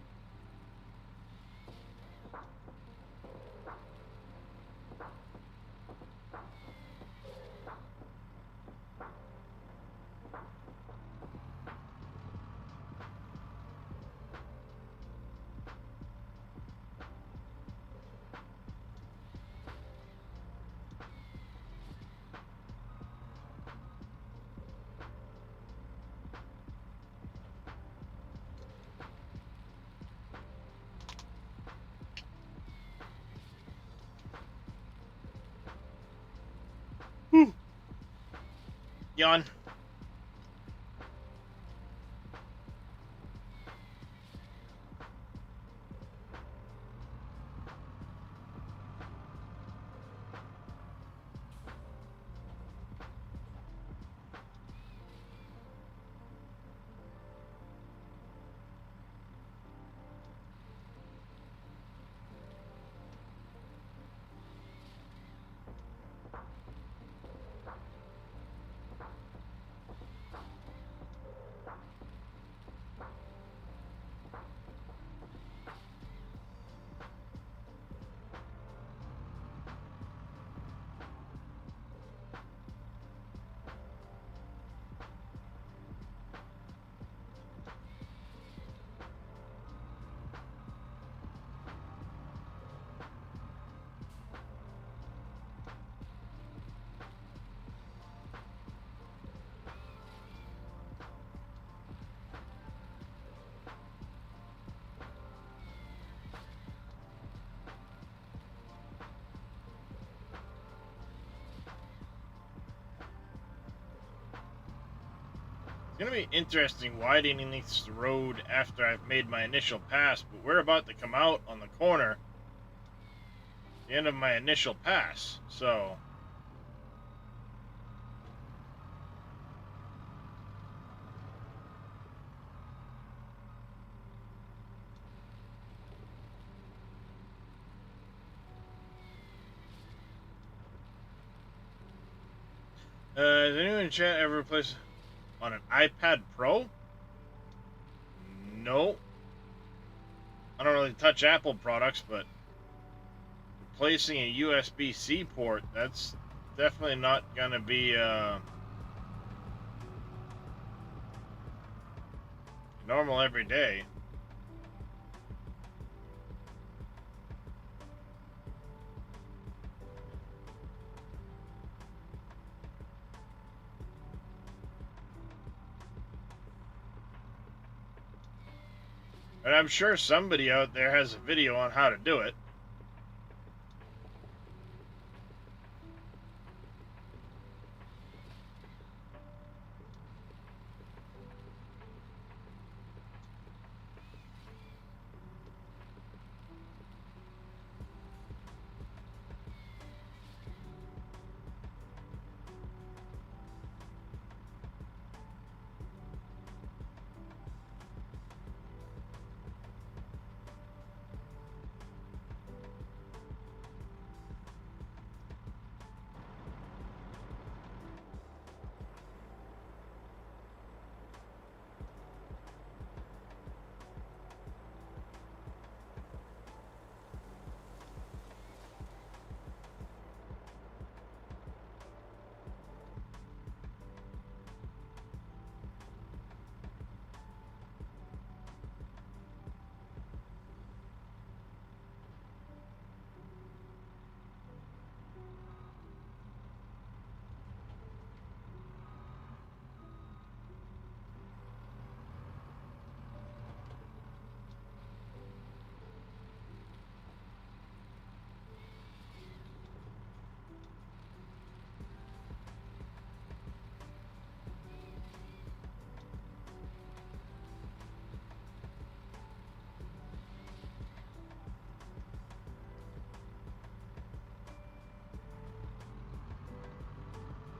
Yawn. It's gonna be interesting widening this road after I've made my initial pass, but we're about to come out on the corner, the end of my initial pass, so has anyone in chat ever replaced on an iPad Pro? No. I don't really touch Apple products, but replacing a USB-C port, that's definitely not gonna be normal every day. And I'm sure somebody out there has a video on how to do it.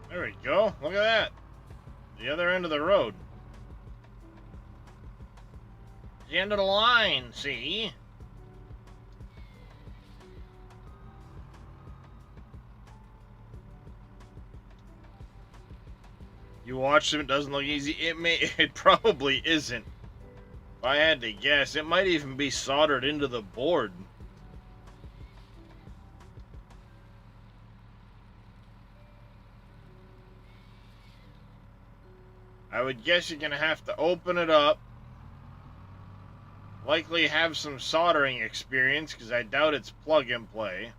There we go. Look at that. The other end of the road. The end of the line, see? You watch them, it doesn't look easy. It probably isn't. If I had to guess, it might even be soldered into the board. I would guess you're going to have to open it up. Likely have some soldering experience, because I doubt it's plug and play.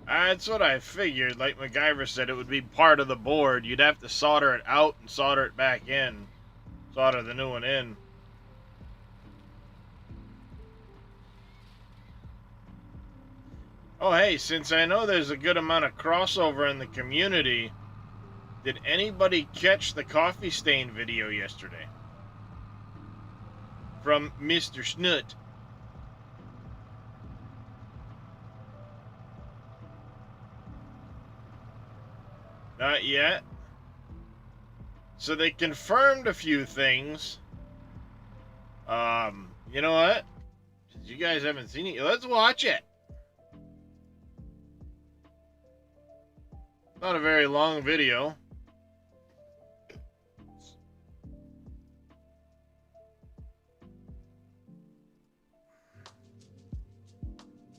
That's what I figured. Like MacGyver said, it would be part of the board. You'd have to solder it out and solder it back in. Solder the new one in. Oh, hey, since I know there's a good amount of crossover in the community, did anybody catch the coffee stain video yesterday? From Mr. Snut. Not yet. So they confirmed a few things. You know what? Since you guys haven't seen it, let's watch it. Not a very long video.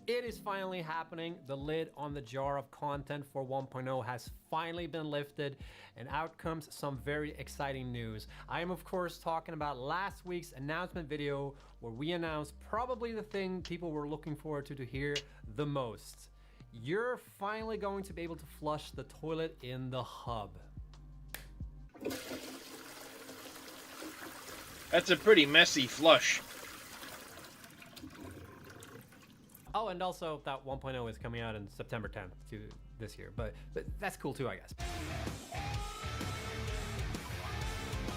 It is finally happening. The lid on the jar of content for 1.0 has finally been lifted, and out comes some very exciting news. I am of course talking about last week's announcement video where we announced probably the thing people were looking forward to hear the most. You're finally going to be able to flush the toilet in the hub. That's a pretty messy flush. Oh, and also that 1.0 is coming out in September 10th this year, but that's cool too, I guess.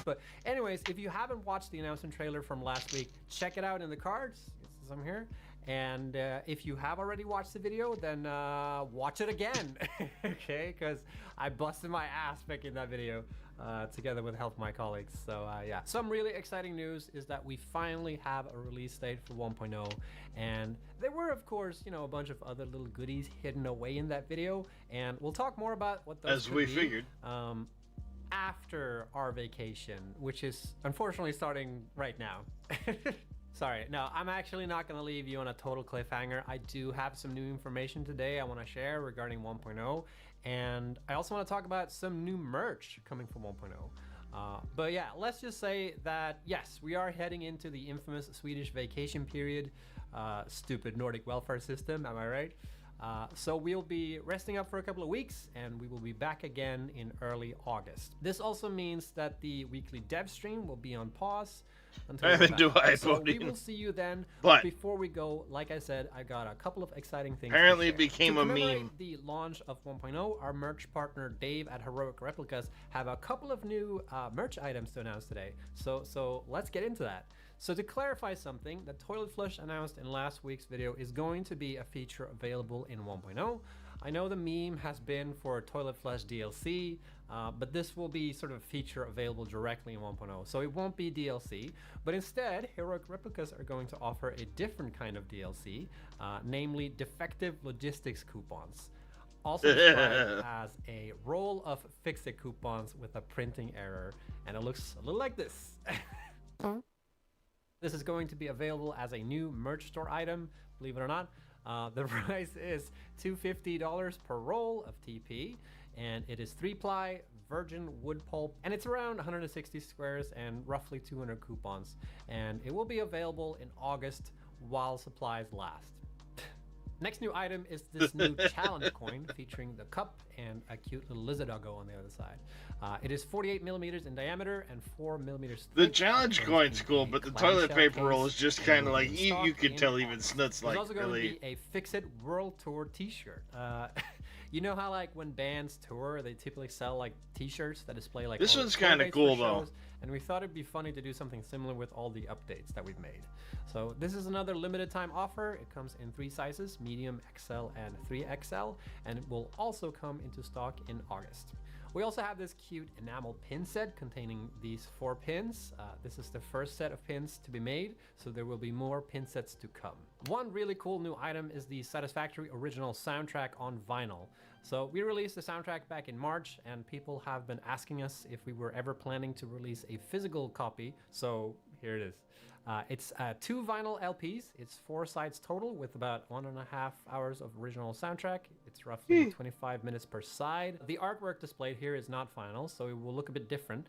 But anyways, if you haven't watched the announcement trailer from last week, check it out in the cards. It's I'm here. And if you have already watched the video, then watch it again, okay? Because I busted my ass making that video together with help of my colleagues. So yeah, some really exciting news is that we finally have a release date for 1.0, and there were, of course, you know, a bunch of other little goodies hidden away in that video, and we'll talk more about what those as we figured after our vacation, which is unfortunately starting right now. Sorry, no, I'm actually not going to leave you on a total cliffhanger. I do have some new information today I want to share regarding 1.0, and I also want to talk about some new merch coming from 1.0. But yeah, let's just say that yes, we are heading into the infamous Swedish vacation period. Stupid Nordic welfare system, am I right? So we'll be resting up for a couple of weeks, and we will be back again in early August. This also means that the weekly dev stream will be on pause until we're back. So we will see you then. But before we go, like I said, I got a couple of exciting things. Apparently to it became to a commemorate meme. The launch of 1.0, our merch partner Dave at Heroic Replicas have a couple of new merch items to announce today. So let's get into that. So to clarify something, the Toilet Flush announced in last week's video is going to be a feature available in 1.0. I know the meme has been for Toilet Flush DLC, but this will be sort of a feature available directly in 1.0. So it won't be DLC, but instead, Heroic Replicas are going to offer a different kind of DLC, namely defective logistics coupons. Also described as a roll of fix-it coupons with a printing error, and it looks a little like this. This is going to be available as a new merch store item, believe it or not. The price is $250 per roll of TP, and it is 3-ply virgin wood pulp, and it's around 160 squares and roughly 200 coupons, and it will be available in August while supplies last. Next new item is this new challenge coin featuring the cup and a cute little lizard doggo on the other side. It is 48 millimeters in diameter and 4 millimeters thick. The challenge coin's cool, but the toilet paper roll is just kind of like, you could tell even Snuts like, There's also really. going to be a Fix-It World Tour t-shirt. You know how like when bands tour, they typically sell like t-shirts that display like This all the one's tour kinda dates cool, for though. shows, and we thought it'd be funny to do something similar with all the updates that we've made. So this is another limited time offer. It comes in 3 sizes, medium, XL, and 3XL, and it will also come into stock in August. We also have this cute enamel pin set containing these 4 pins. This is the first set of pins to be made, so there will be more pin sets to come. One really cool new item is the Satisfactory original soundtrack on vinyl. So we released the soundtrack back in March, and people have been asking us if we were ever planning to release a physical copy, so here it is. It's 2 vinyl LPs. It's 4 sides total with about 1.5 hours of original soundtrack. It's roughly 25 minutes per side. The artwork displayed here is not vinyl, so it will look a bit different,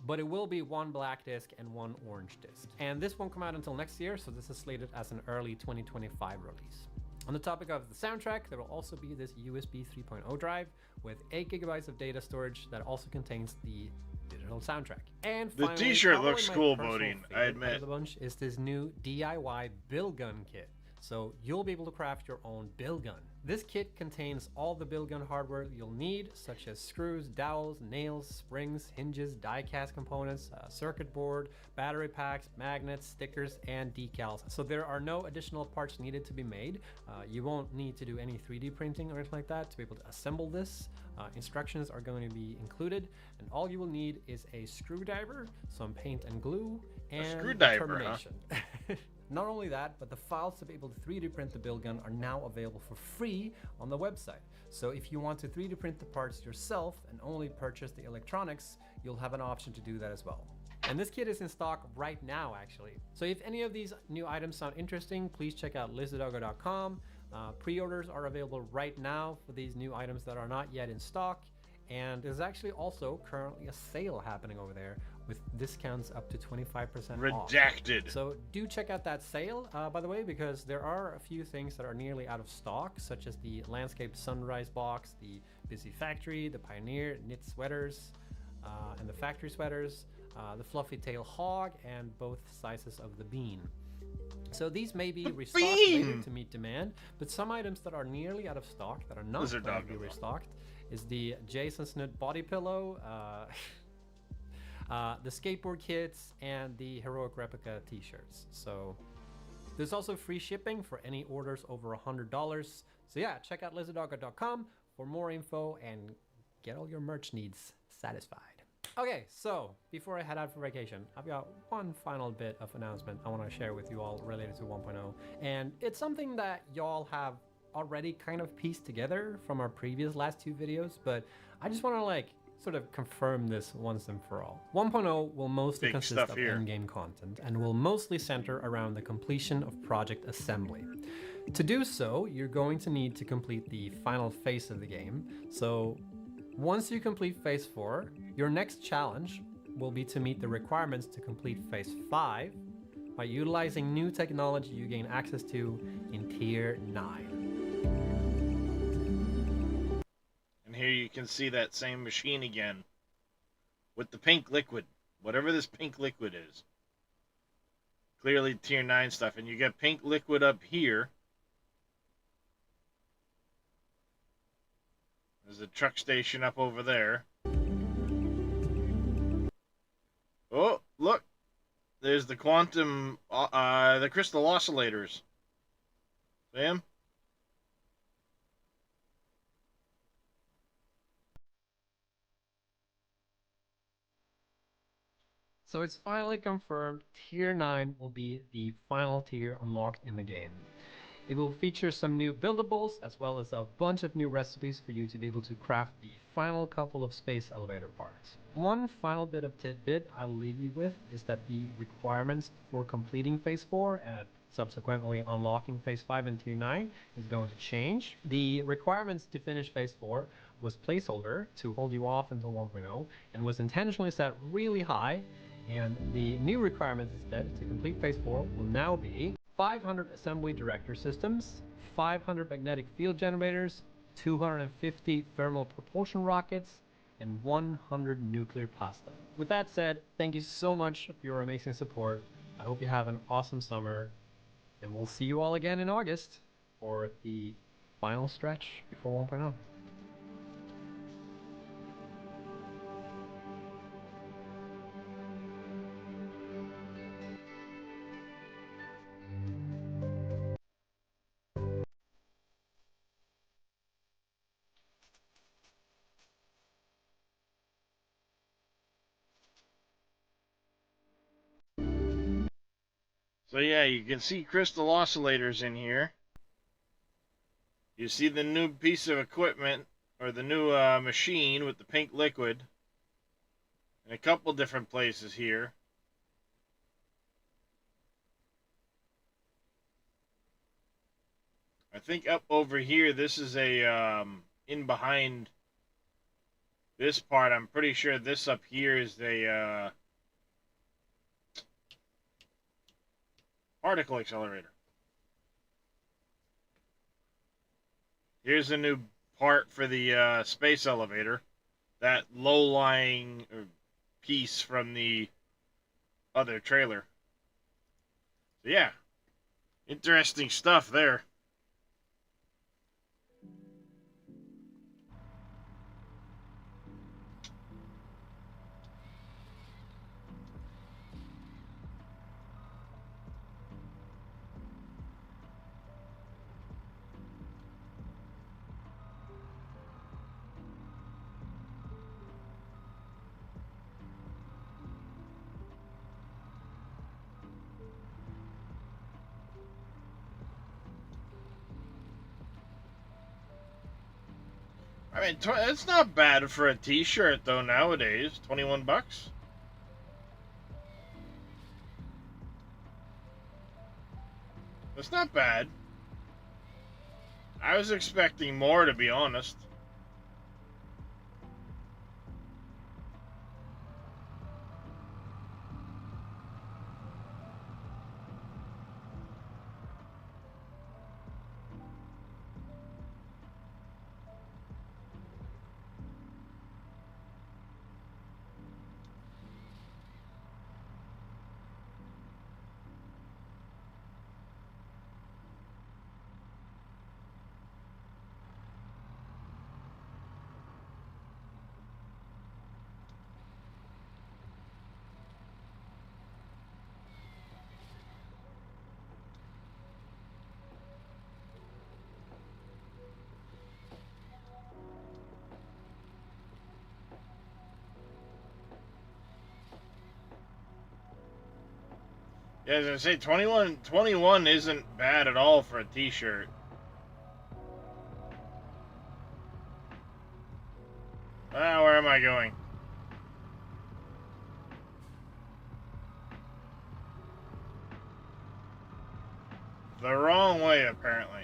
but it will be 1 black disc and 1 orange disc. And this won't come out until next year, so this is slated as an early 2025 release. On the topic of the soundtrack, there will also be this USB 3.0 drive with 8 gigabytes of data storage that also contains the digital soundtrack. And finally, The t-shirt probably looks my cool, personal Bodine, I favorite admit. of the bunch is this new DIY bill gun kit. So you'll be able to craft your own bill gun. This kit contains all the bill gun hardware you'll need, such as screws, dowels, nails, springs, hinges, die-cast components, circuit board, battery packs, magnets, stickers, and decals. So there are no additional parts needed to be made. You won't need to do any 3D printing or anything like that to be able to assemble this. Instructions are going to be included, and all you will need is a screwdriver, some paint and glue, and screwdriver, determination. Not only that, but the files to be able to 3D print the bill gun are now available for free on the website. So if you want to 3D print the parts yourself and only purchase the electronics, you'll have an option to do that as well. And this kit is in stock right now, actually. So if any of these new items sound interesting, please check out lizarddoggo.com. Pre-orders are available right now for these new items that are not yet in stock. And there's actually also currently a sale happening over there with discounts up to 25% off. Redacted. So do check out that sale, by the way, because there are a few things that are nearly out of stock, such as the Landscape Sunrise box, the Busy Factory, the Pioneer knit sweaters, and the factory sweaters, the Fluffy Tail Hog, and both sizes of the Bean. So these may be restocked later to meet demand, but some items that are nearly out of stock that are not Lizard planned to be doggo. restocked is the Jason Snoot body pillow, the skateboard kits, and the Heroic Replica t-shirts. So there's also free shipping for any orders over $100. So yeah, check out lizarddoggo.com for more info and get all your merch needs satisfied. Okay, so before I head out for vacation, I've got one final bit of announcement I want to share with you all related to 1.0. And it's something that y'all have already kind of pieced together from our previous last 2 videos, but I just want to sort of confirm this once and for all. 1.0 will mostly Big consist stuff of here. endgame content and will mostly center around the completion of Project Assembly. To do so, you're going to need to complete the final phase of the game. So once you complete phase 4, your next challenge will be to meet the requirements to complete phase 5, by utilizing new technology you gain access to in Tier 9. And here you can see that same machine again with the pink liquid, whatever this pink liquid is. Clearly Tier 9 stuff, and you get pink liquid up here. There's a truck station up over there. Oh, look! There's the quantum, the crystal oscillators. See 'em? So it's finally confirmed Tier 9 will be the final tier unlocked in the game. It will feature some new buildables as well as a bunch of new recipes for you to be able to craft the final couple of space elevator parts. One final bit of tidbit I'll leave you with is that the requirements for completing Phase 4 and subsequently unlocking Phase 5 and Tier 9 is going to change. The requirements to finish Phase 4 was placeholder to hold you off until 1.0 and was intentionally set really high, and the new requirements instead to complete Phase 4 will now be 500 assembly director systems, 500 magnetic field generators, 250 thermal propulsion rockets, and 100 nuclear pasta. With that said, thank you so much for your amazing support. I hope you have an awesome summer, and we'll see you all again in August for the final stretch before 1.0. So yeah, you can see crystal oscillators in here. You see the new piece of equipment, or the new machine with the pink liquid, in a couple different places here. I think up over here, this is a, in behind this part, I'm pretty sure this up here is a, particle accelerator. Here's a new part for the space elevator. That low-lying piece from the other trailer. So yeah, interesting stuff there. I mean, it's not bad for a t-shirt, though, nowadays. 21 bucks. That's not bad. I was expecting more, to be honest. Yeah, as I say, 21 isn't bad at all for a t-shirt. Ah, where am I going? The wrong way, apparently.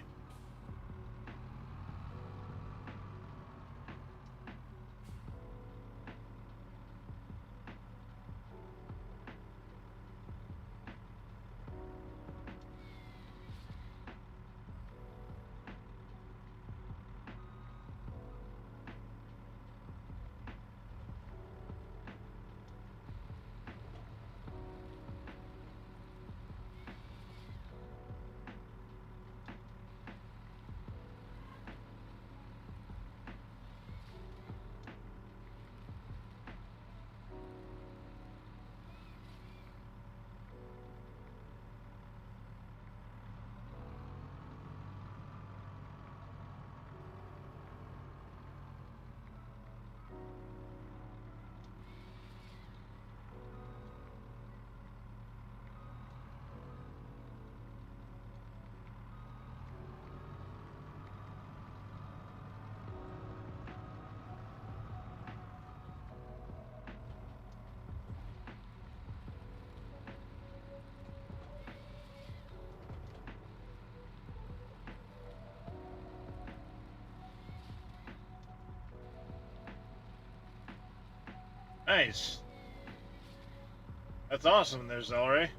Nice. That's awesome there, Zelray.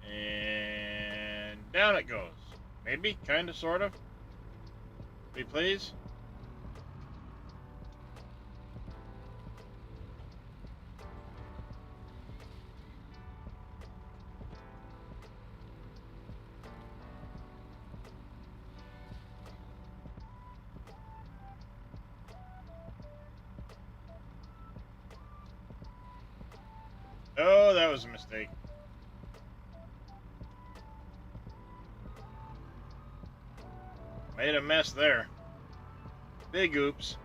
And down it goes. Maybe, kind of, sort of. Please. Oh, that was a mistake. Made a mess there. Big oops.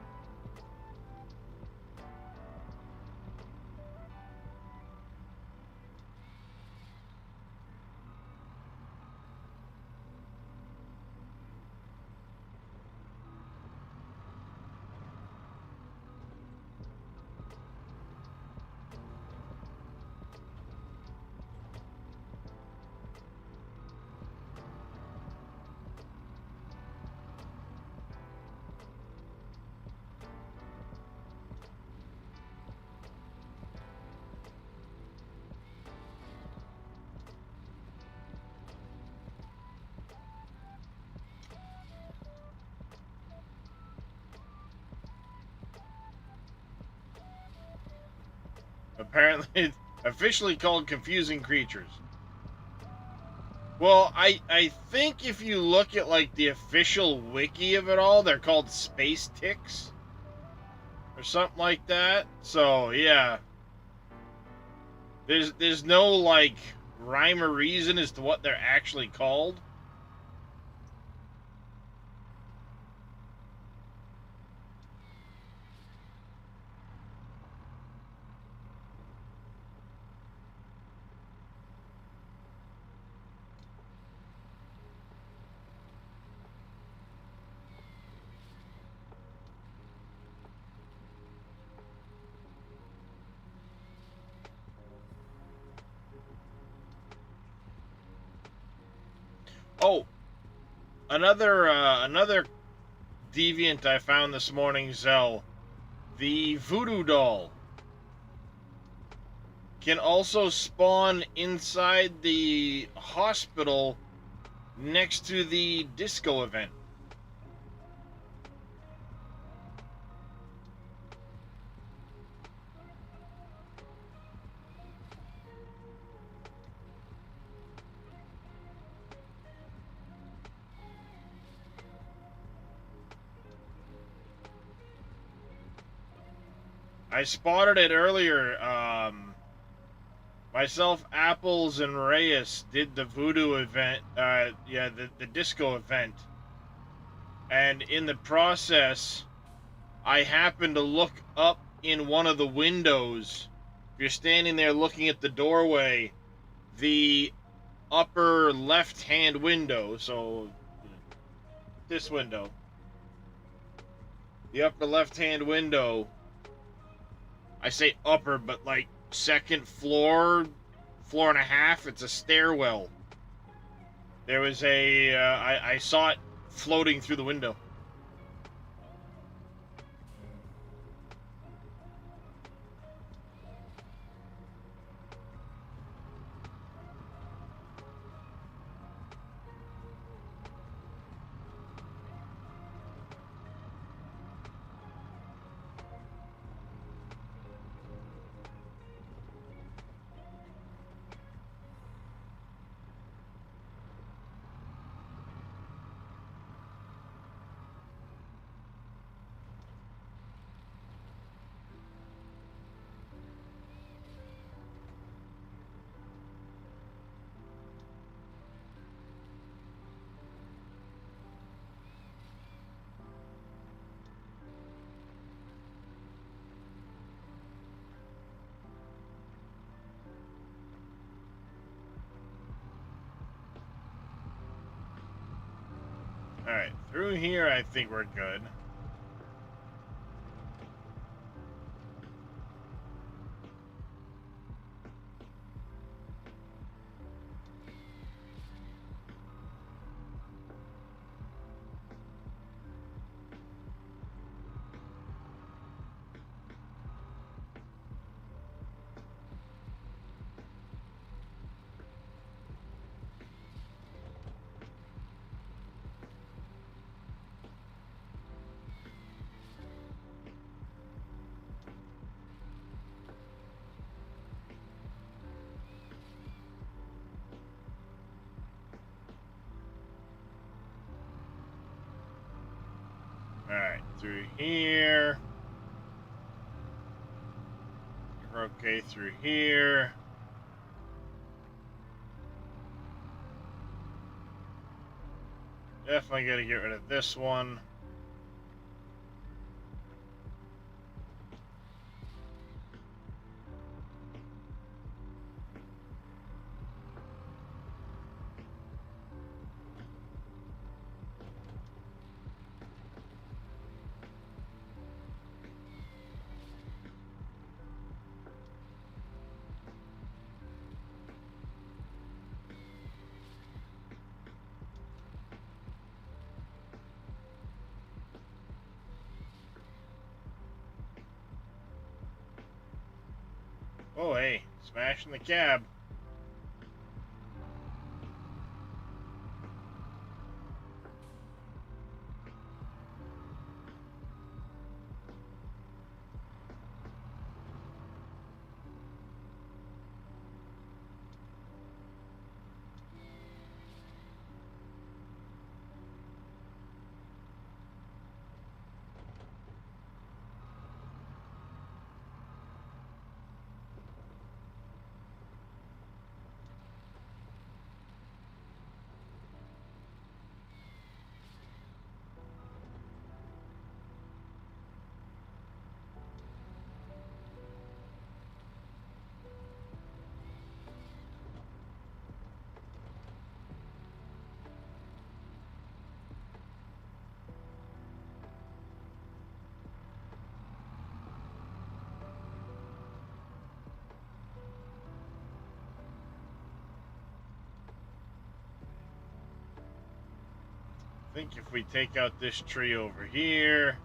Apparently, officially called confusing creatures. Well, I think if you look at like the official wiki of it all, they're called space ticks or something like that. So yeah, there's no like rhyme or reason as to what they're actually called. Oh, another deviant I found this morning, Zell. The voodoo doll can also spawn inside the hospital next to the disco event. I spotted it earlier. Myself, Apples, and Reyes did the voodoo event. The disco event. And in the process, I happened to look up in one of the windows. If you're standing there looking at the doorway, the upper left-hand window, so this window, the upper left-hand window, I say upper, but like second floor, floor and a half, it's a stairwell. There was I saw it floating through the window. Alright, through here I think we're good. Alright, through here. We're okay through here. Definitely gotta get rid of this one. Oh, hey, smashing the cab. I think if we take out this tree over here.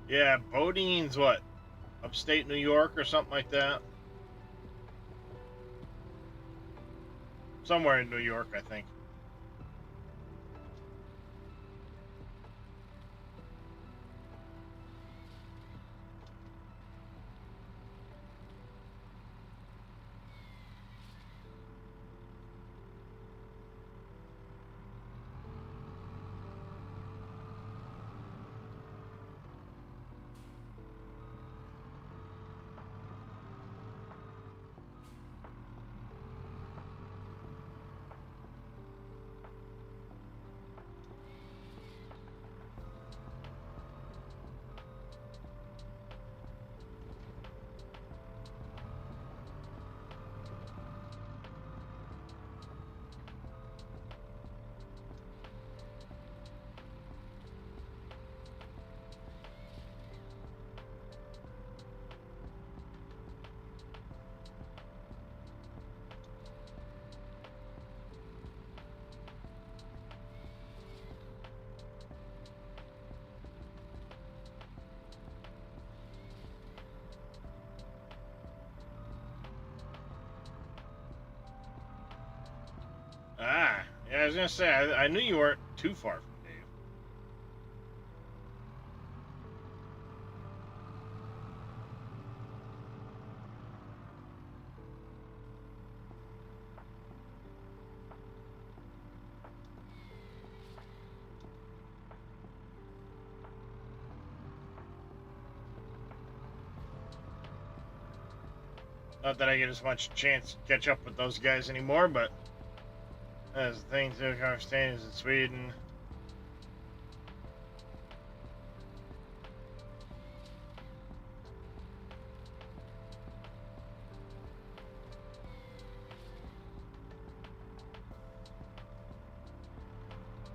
Yeah, Bodine's what? Upstate New York or something like that? Somewhere in New York, I think. Yeah, I was gonna say, I knew you weren't too far from Dave. Not that I get as much chance to catch up with those guys anymore, but as the thing to understand is in Sweden.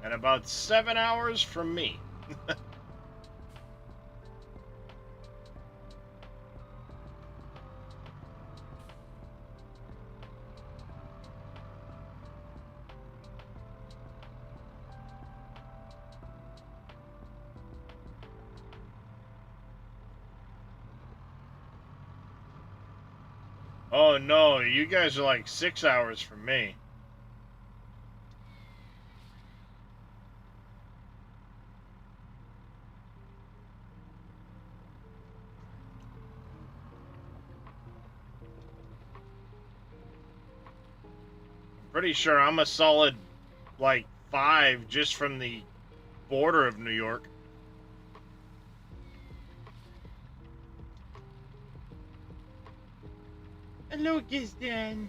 And about 7 hours from me. Oh no, you guys are like 6 hours from me. Pretty sure I'm a solid, like, 5 just from the border of New York. Hello, Gizdan.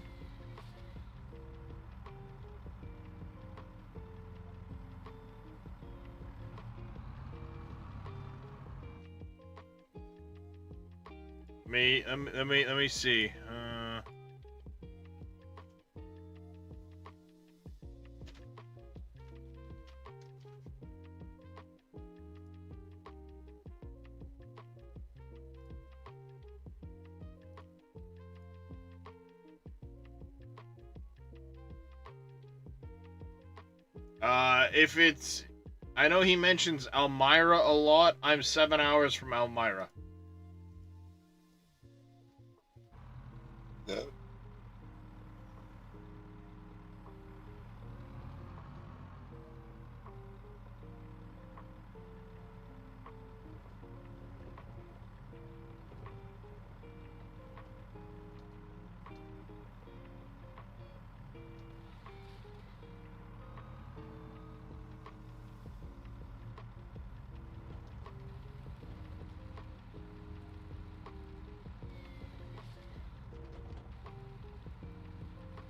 Let me see. If it's, I know he mentions Elmira a lot. I'm 7 hours from Elmira.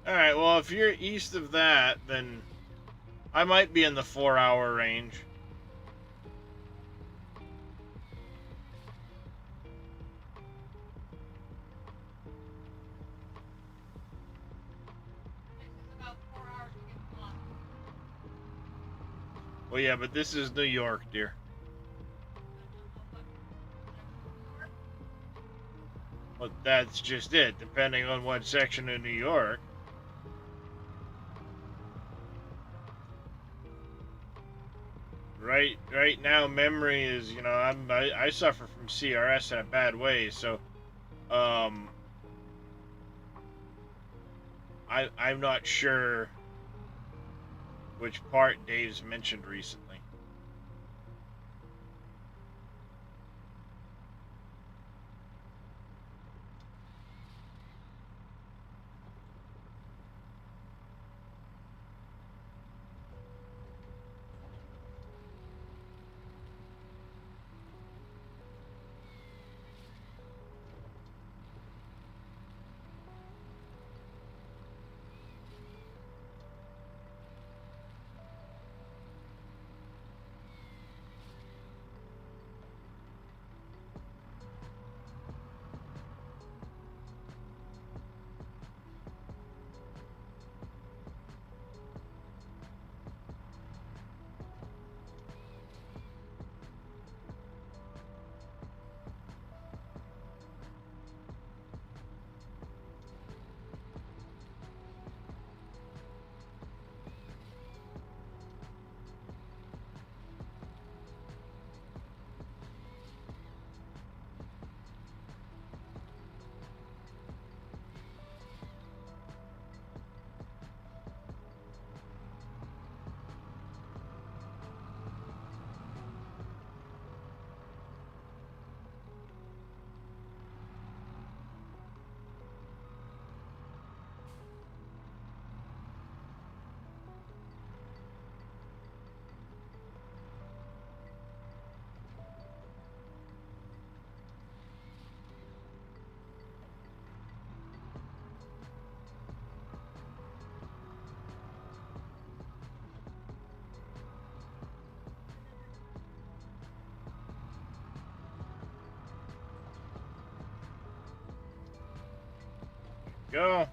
Alright, well, if you're east of that, then I might be in the 4-hour range. Well, yeah, but this is New York, dear. Well, that's just it, depending on what section of New York. Right now, memory is, you know, I suffer from CRS in a bad way, so, I'm not sure which part Dave's mentioned recently. go.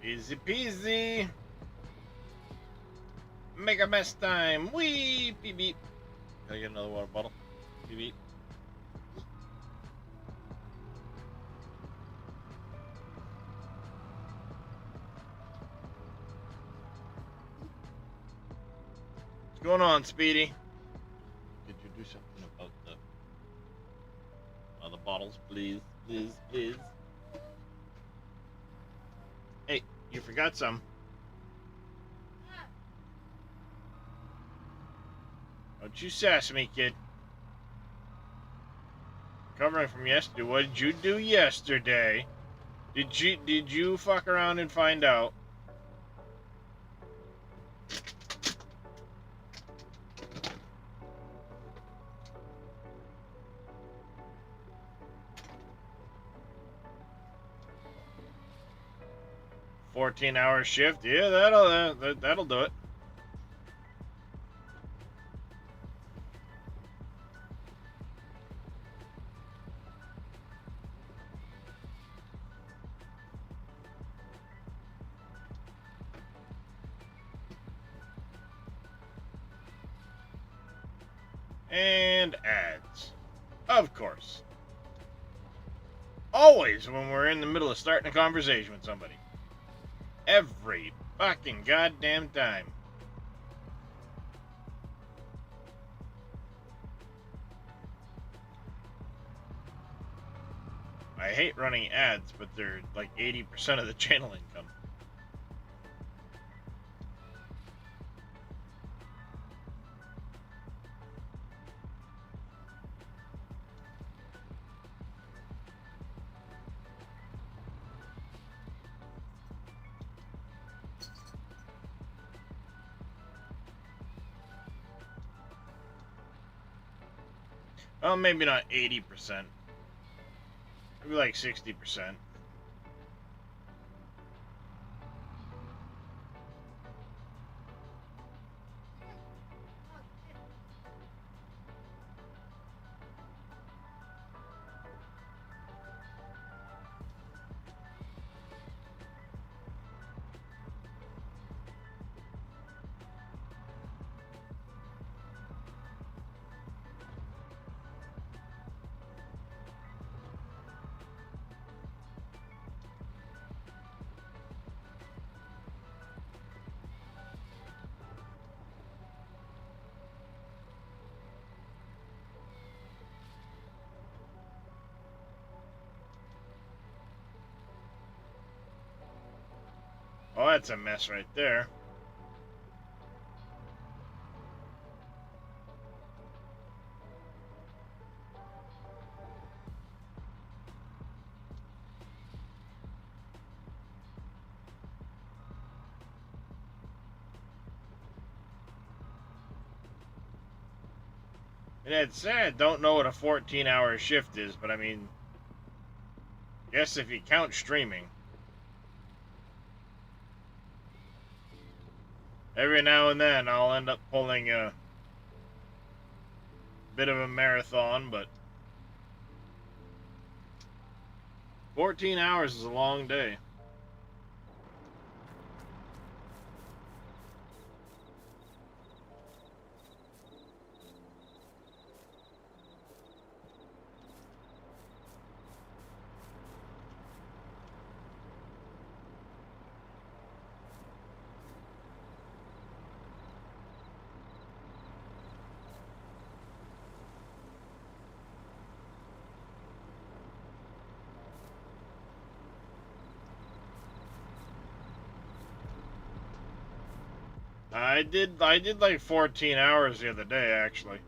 Easy peasy. Make a best time. Wee beep beep. Can I get another water bottle? Beep beep. What's going on, Speedy? Did you do something about the bottles, please, please, please? Hey, you forgot some. Don't you sass me, kid. Covering from yesterday. What did you do yesterday? Did you fuck around and find out? $14-hour shift. Yeah, that'll do it. And ads. Of course. Always when we're in the middle of starting a conversation with somebody. Every fucking goddamn time. I hate running ads, but they're like 80% of the channel income. Well, maybe not 80%. Maybe like 60%. Oh, that's a mess right there. And it's sad, don't know what a 14-hour shift is, but I mean, guess if you count streaming. Every now and then I'll end up pulling a bit of a marathon, but 14 hours is a long day. I did like 14 hours the other day, actually.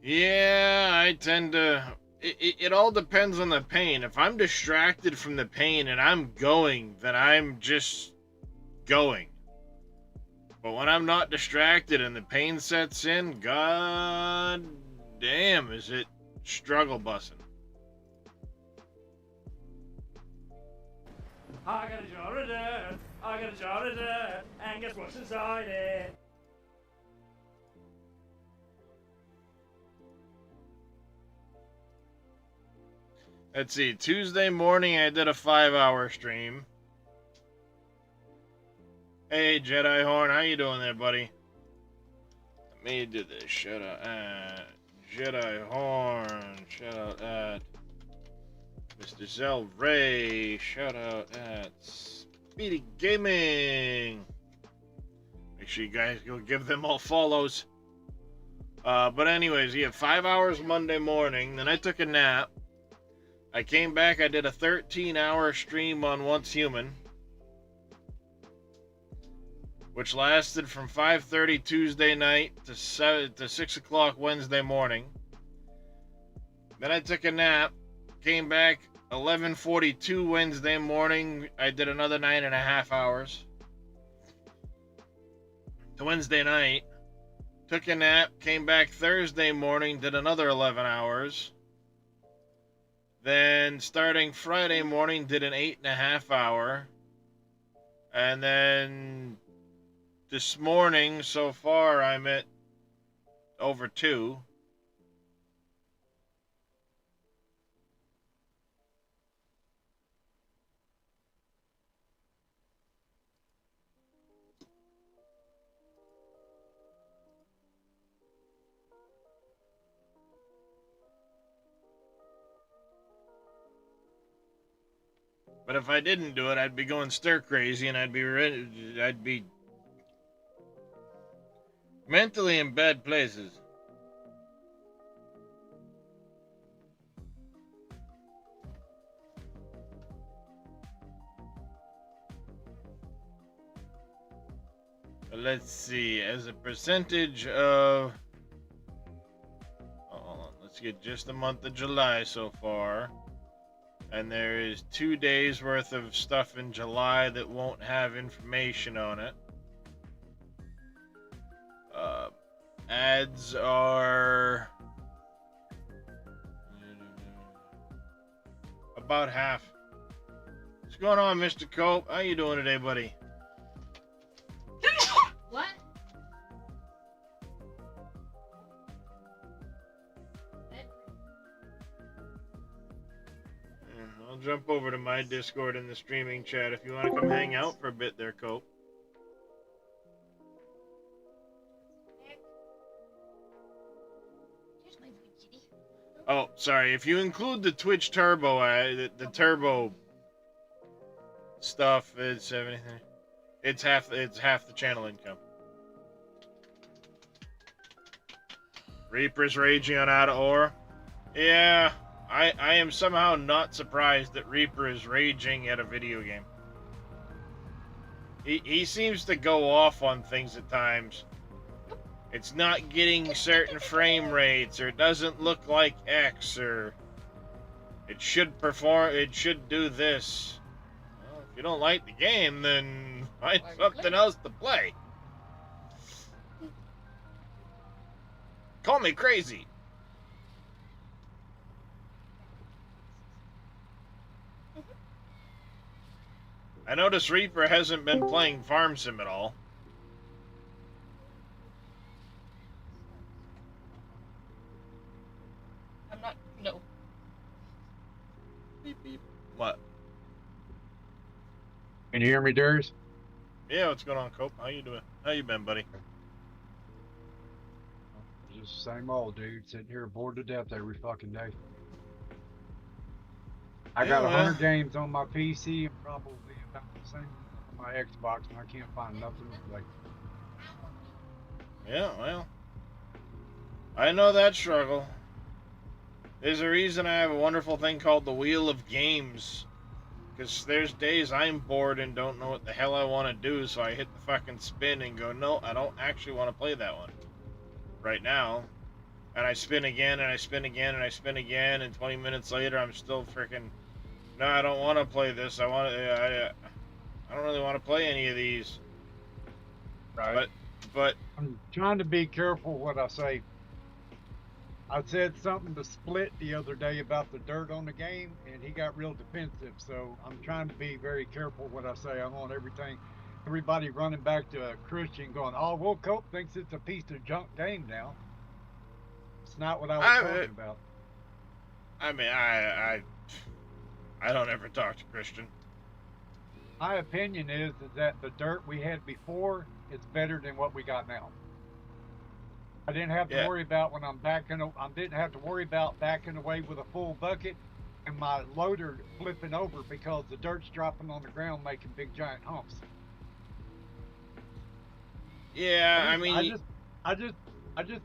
Yeah, I tend to... It all depends on the pain. If I'm distracted from the pain and I'm going, then I'm just going. But when I'm not distracted and the pain sets in, god damn, is it struggle bussing. I got a jar of dirt. I got a jar of dirt. And guess what's inside it? Let's see. Tuesday morning, I did a 5-hour stream. Hey, Jedi Horn, how you doing there, buddy? Let me do this. Shout out at Jedi Horn. Shout out at Mr. Zell Ray. Shout out at Speedy Gaming. Make sure you guys go give them all follows. But anyways, yeah, 5 hours Monday morning. Then I took a nap. I came back. I did a 13-hour stream on Once Human, which lasted from 5:30 Tuesday night to 6 o'clock Wednesday morning. Then I took a nap, came back 11:42 Wednesday morning. I did another 9.5 hours. To Wednesday night, took a nap, came back Thursday morning, did another 11 hours. Then starting Friday morning, did an 8.5 hour. And then this morning, so far, I'm at over 2. But if I didn't do it, I'd be going stir crazy, and I'd be mentally in bad places. Let's see, as a percentage of, hold on, let's get just the month of July so far. And there is 2 days worth of stuff in July that won't have information on it. Ads are about half. What's going on, Mr. Cope? How you doing today, buddy? What? I'll jump over to my Discord in the streaming chat if you want to come hang out for a bit there, Cope. Oh, sorry. If you include the Twitch Turbo, the Turbo stuff, it's everything. It's half the channel income. Reaper's raging on Out of Ore. Yeah, I am somehow not surprised that Reaper is raging at a video game. He seems to go off on things at times. It's not getting certain frame rates, or it doesn't look like X, or it should do this. Well, if you don't like the game, then find something else to play. Call me crazy. I notice Reaper hasn't been playing Farm Sim at all. I'm not. No. Beep, beep. What? Can you hear me, Darius? Yeah, what's going on, Cope? How you doing? How you been, buddy? Just the same old, dude. Sitting here bored to death every fucking day. I got 100 games on my PC and probably about the same on my Xbox, and I can't find nothing like. Yeah, well, I know that struggle. There's a reason I have a wonderful thing called the Wheel of Games. Because there's days I'm bored and don't know what the hell I want to do, so I hit the fucking spin and go, no, I don't actually want to play that one right now. And I spin again, and I spin again, and I spin again, and 20 minutes later I'm still freaking, no, I don't want to play this. I don't really want to play any of these. Right. But I'm trying to be careful what I say. I said something to Split the other day about the dirt on the game, and he got real defensive. So I'm trying to be very careful what I say. I want everybody running back to Christian going, "Oh, well, Cope thinks it's a piece of junk game now." It's not what I was talking about. I mean, I don't ever talk to Christian. My opinion is that the dirt we had before is better than what we got now. I didn't have to worry about when I'm backing. I didn't have to worry about backing away with a full bucket and my loader flipping over because the dirt's dropping on the ground, making big giant humps. Yeah, I mean, I just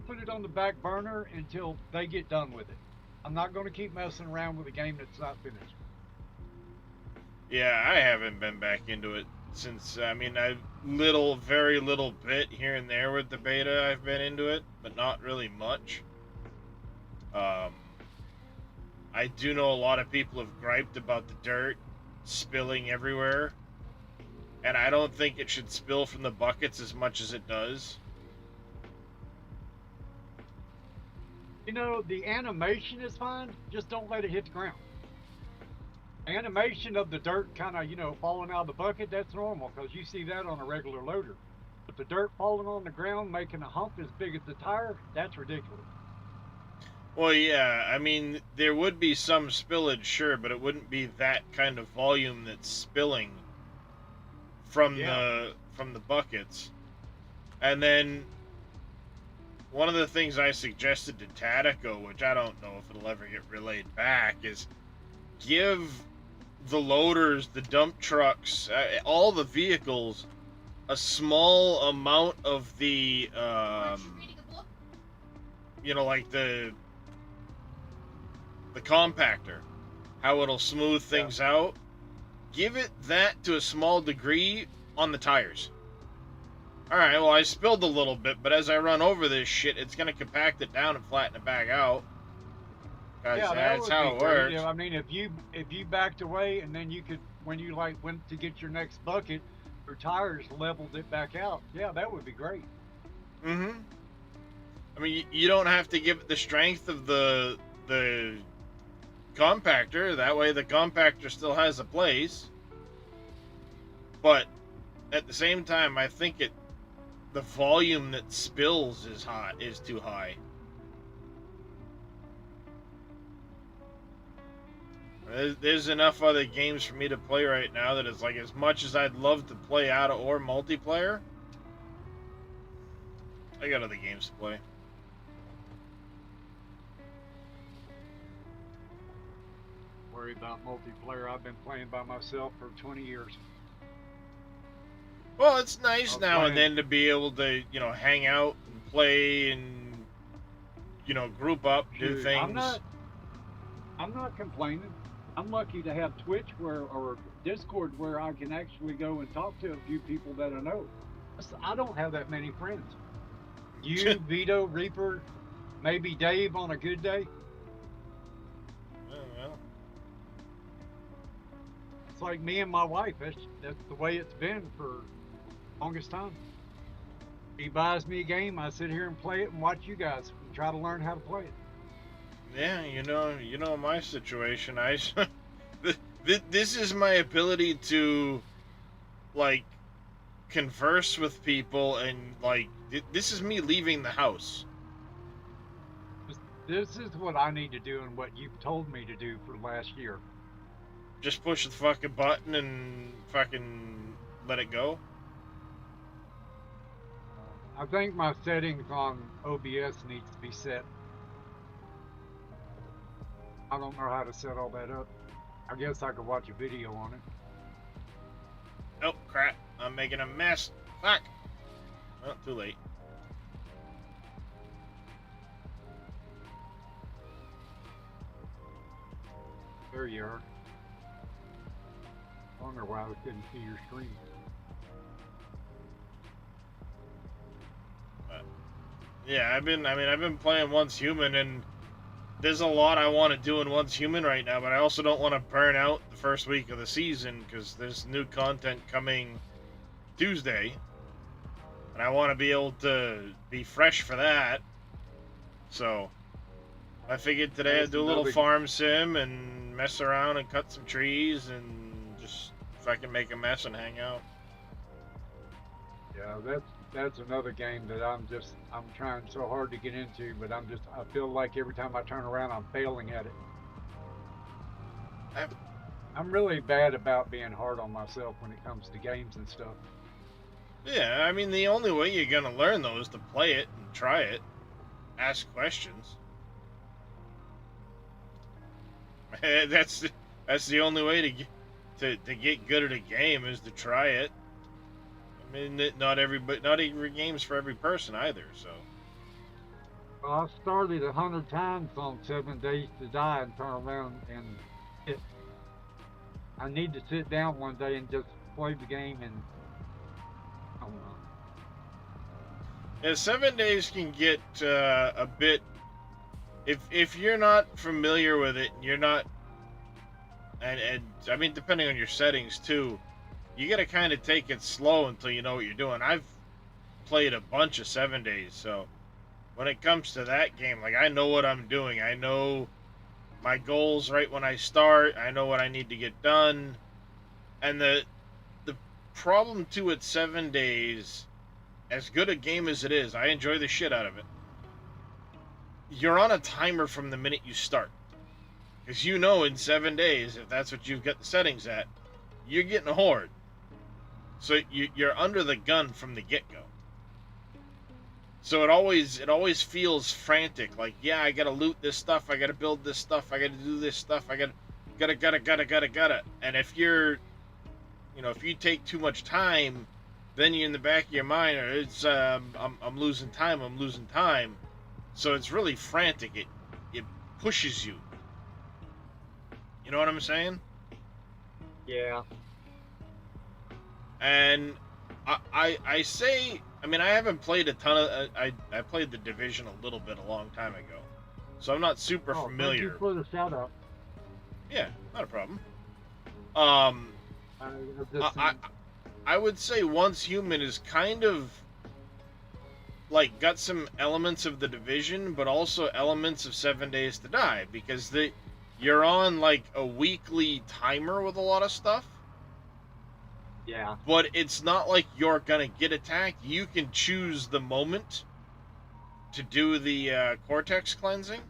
put it on the back burner until they get done with it. I'm not going to keep messing around with a game that's not finished. Yeah, I haven't been back into it since, I mean, very little bit here and there with the beta I've been into it, but not really much. I do know a lot of people have griped about the dirt spilling everywhere, and I don't think it should spill from the buckets as much as it does. You know, the animation is fine, just don't let it hit the ground. Animation of the dirt kind of, falling out of the bucket, that's normal because you see that on a regular loader. But the dirt falling on the ground, making a hump as big as the tire, that's ridiculous. Well, yeah, I mean, there would be some spillage, sure, but it wouldn't be that kind of volume that's spilling from the buckets. And then one of the things I suggested to Tatico, which I don't know if it'll ever get relayed back, is give the loaders, the dump trucks, all the vehicles a small amount of the like the compactor, how it'll smooth things out. Give it that to a small degree on the tires. Alright, well, I spilled a little bit, but as I run over this shit, it's going to compact it down and flatten it back out. Yeah, that's how it works. Yeah, I mean, if you backed away and then you could, when you went to get your next bucket, your tires leveled it back out. Yeah, that would be great. Mm-hmm. I mean, you don't have to give it the strength of the compactor. That way, the compactor still has a place. But at the same time, I think the volume that spills is too high. There's enough other games for me to play right now that it's like, as much as I'd love to play out or multiplayer, I got other games to play. Worry about multiplayer. I've been playing by myself for 20 years. Well, it's nice now and then to be able to, hang out and play and, group up, do things. I'm not complaining. I'm lucky to have Twitch or Discord where I can actually go and talk to a few people that I know. I don't have that many friends. You, Vito, Reaper, maybe Dave on a good day. Well. It's like me and my wife. That's the way it's been for longest time. He buys me a game, I sit here and play it and watch you guys and try to learn how to play it. Yeah, you know my situation. This is my ability to, converse with people, and this is me leaving the house. This is what I need to do and what you've told me to do for last year. Just push the fucking button and fucking let it go. I think my settings on OBS needs to be set. I don't know how to set all that up. I guess I could watch a video on it. Oh, crap. I'm making a mess. Fuck. Well, too late. There you are. I wonder why I couldn't see your screen. Yeah, I've been playing Once Human, and there's a lot I want to do in Once Human right now, but I also don't want to burn out the first week of the season because there's new content coming Tuesday, and I want to be able to be fresh for that. So, I figured today I'd do a little farm sim and mess around and cut some trees and just fucking make a mess and hang out. Yeah, that's another game that I'm trying so hard to get into, but I feel like every time I turn around, I'm failing at it. I'm really bad about being hard on myself when it comes to games and stuff. Yeah, I mean, the only way you're gonna learn though is to play it and try it, ask questions. That's the only way to get good at a game is to try it. I mean, not every game's for every person either. So. Well, I've started 100 times on 7 Days to Die and turn around and I need to sit down one day and just play the game and. I don't know. Yeah, 7 days can get a bit. If you're not familiar with it, and you're not, and I mean, depending on your settings too, you gotta kind of take it slow until you know what you're doing. I've played a bunch of 7 days, so when it comes to that game, like I know what I'm doing. I know my goals right when I start. I know what I need to get done, and the problem too at 7 days, as good a game as it is, I enjoy the shit out of it. You're on a timer from the minute you start. Because you know in 7 days, if that's what you've got the settings at, you're getting a horde. So you're under the gun from the get-go. So it always feels frantic. Like, yeah, I gotta loot this stuff, I gotta build this stuff, I gotta do this stuff, I gotta. And if you're, if you take too much time, then you're in the back of your mind, or it's, I'm losing time. So it's really frantic. It pushes you. You know what I'm saying? Yeah. And I say, I mean, I haven't played a ton of. I played The Division a little bit a long time ago, so I'm not super familiar. Thank you for the shout out. Yeah, not a problem. I would say Once Human is kind of like got some elements of The Division, but also elements of 7 Days to Die, because you're on like a weekly timer with a lot of stuff. Yeah. But it's not like you're gonna get attacked. You can choose the moment to do the cortex cleansing,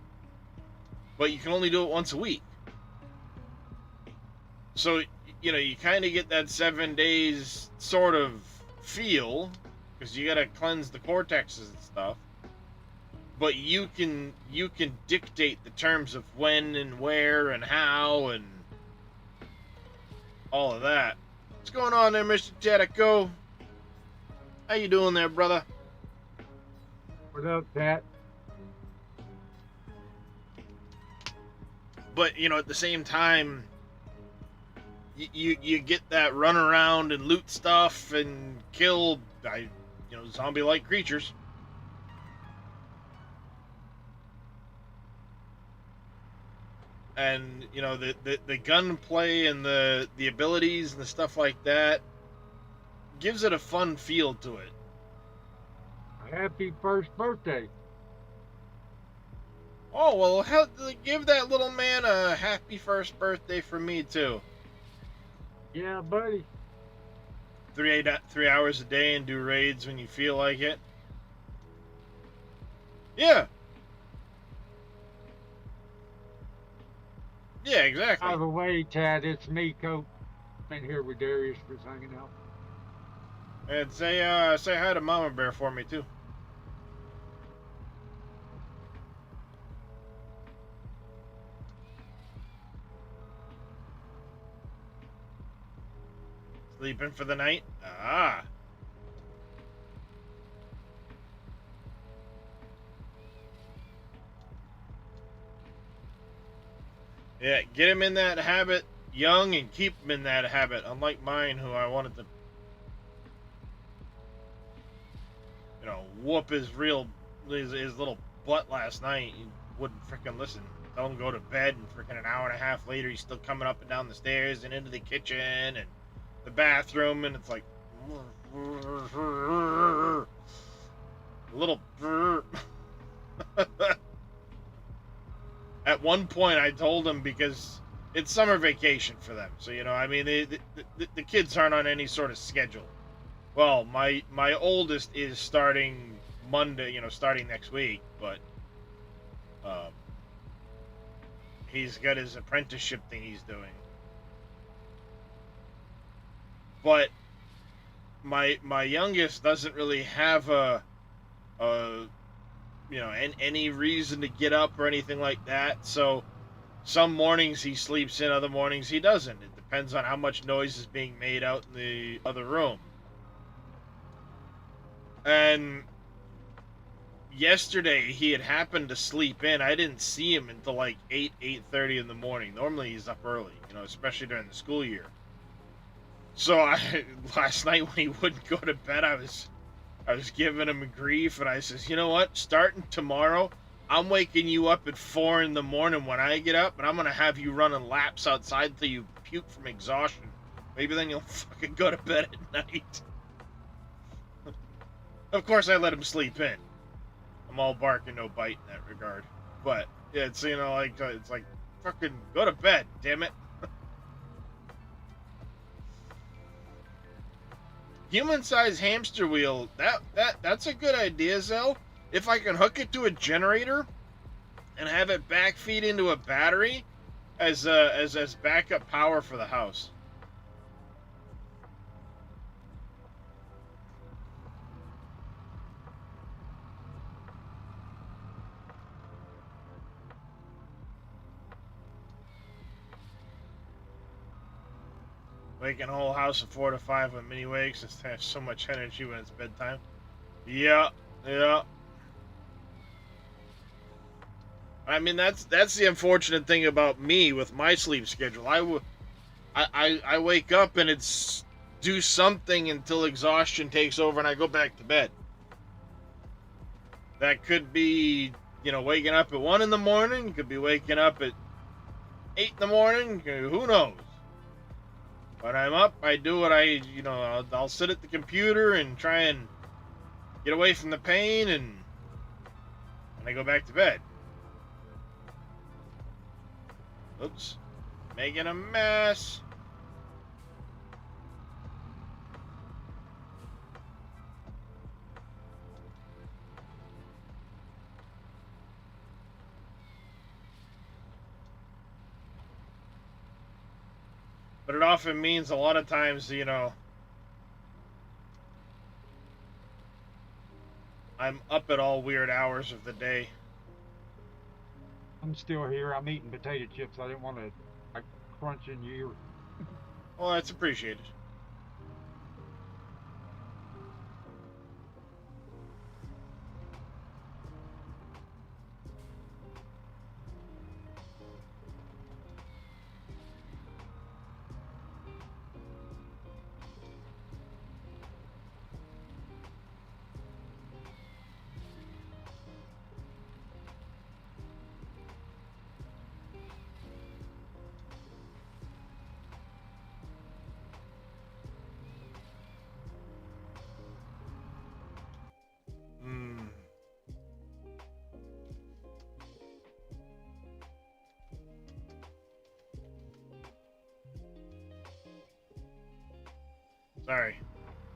but you can only do it once a week. So, you kind of get that 7 days sort of feel, because you gotta cleanse the cortexes and stuff. But you can dictate the terms of when and where and how and all of that. What's going on there, Mr. Tedico? How you doing there, brother? What up, Pat? But, at the same time, you get that run around and loot stuff and kill, zombie-like creatures. And, the gunplay and the abilities and the stuff like that gives it a fun feel to it. Happy first birthday. Oh, well, give that little man a happy first birthday from me, too. Yeah, buddy. 3 hours a day and do raids when you feel like it. Yeah. Yeah, exactly. By the way, Chad, it's me, Cope. Been here with Darius for hanging out. And say hi to Mama Bear for me too. Sleeping for the night? Ah. Yeah, get him in that habit young and keep him in that habit, unlike mine, who I wanted to, whoop his little butt last night. He wouldn't freaking listen. Tell him to go to bed, and freaking an hour and a half later, he's still coming up and down the stairs and into the kitchen and the bathroom, and it's like, a little at one point I told him, because it's summer vacation for them, so you know, I mean, the kids aren't on any sort of schedule. Well, my oldest is starting Monday, you know, starting next week, but he's got his apprenticeship thing he's doing. But my youngest doesn't really have a you know, any reason to get up or anything like that. So some mornings he sleeps in, other mornings he doesn't. It depends on how much noise is being made out in the other room. And yesterday he had happened to sleep in. I didn't see him until like 8:30 in the morning. Normally he's up early, you know, especially during the school year. So last night when he wouldn't go to bed, I was giving him grief, and I says, you know what? Starting tomorrow, I'm waking you up at 4 in the morning when I get up, and I'm gonna have you running laps outside until you puke from exhaustion. Maybe then you'll fucking go to bed at night. Of course, I let him sleep in. I'm all bark and no bite in that regard. But yeah, it's, you know, like, it's like, fucking go to bed, damn it. Human-sized hamster wheel. That's a good idea, Zell. If I can hook it to a generator and have it backfeed into a battery as backup power for the house. Waking a whole house of 4 to 5 on mini wakes, it has so much energy when it's bedtime. Yeah. I mean, that's the unfortunate thing about me with my sleep schedule. I wake up and it's do something until exhaustion takes over and I go back to bed. That could be, you know, waking up at 1 in the morning. You could be waking up at 8 in the morning. Who knows? When I'm up, I do what I'll sit at the computer and try and get away from the pain, and I go back to bed. Oops. Making a mess. But it often means a lot of times, you know, I'm up at all weird hours of the day. I'm still here. I'm eating potato chips. I didn't want to crunch in your ear. Well, that's appreciated. Sorry.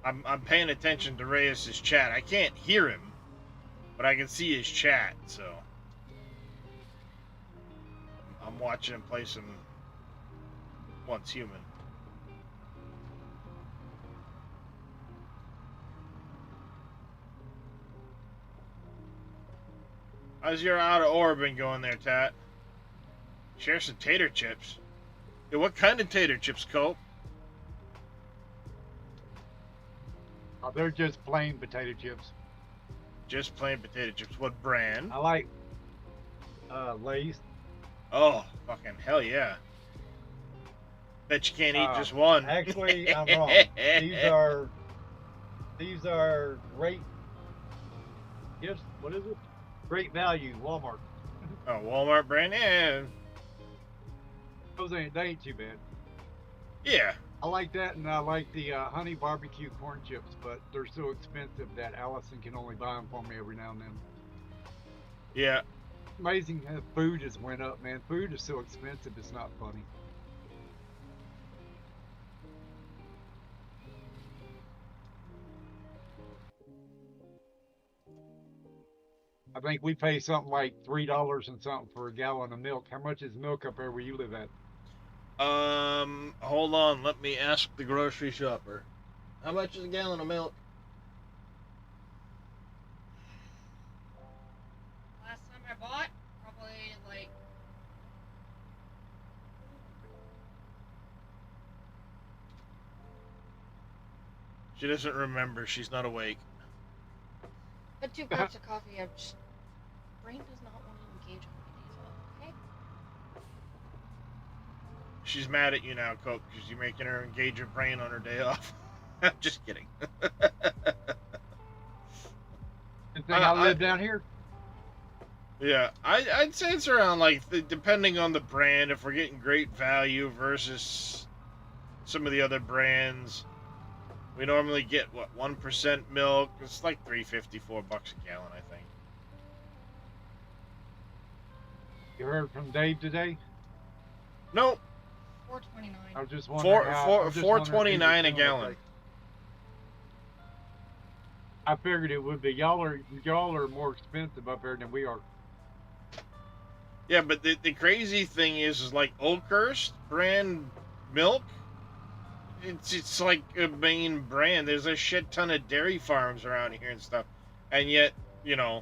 I'm paying attention to Reyes' chat. I can't hear him, but I can see his chat, so I'm watching him play some Once Human. How's your out of orb going there, Tat? Share some tater chips. Yeah, what kind of tater chips, Cope? Oh, they're just plain potato chips. Just plain potato chips. What brand? I like Lay's. Oh, fucking hell yeah. Bet you can't eat just one. Actually, I'm wrong. These are great. Yes, what is it? Great value, Walmart. Oh, Walmart brand? Yeah. They ain't too bad. Yeah. I like that, and I like the honey barbecue corn chips, but they're so expensive that Allison can only buy them for me every now and then. Yeah. amazing how food has went up, man. Food is so expensive, it's not funny. I think we pay something like $3 and something for a gallon of milk. How much is milk up there where you live at? Hold on. Let me ask the grocery shopper. How much is a gallon of milk? Last time I bought, probably like... She doesn't remember. She's not awake. But 2 cups of coffee, I'm just... Brain does not want to engage on my days off, okay? She's mad at you now, Coke, because you're making her engage her brain on her day off. I'm just kidding. Good thing I live down here. Yeah, I'd say it's around, like, depending on the brand, if we're getting great value versus some of the other brands. We normally get, what, 1% milk? It's like $3.54 a gallon, I think. You heard from Dave today? Nope. $4.29. I was just wondering $4.29 a gallon. I figured it would be. Y'all are more expensive up here than we are. Yeah, but the crazy thing is like Oakhurst brand milk. It's like a main brand. There's a shit ton of dairy farms around here and stuff, and yet, you know.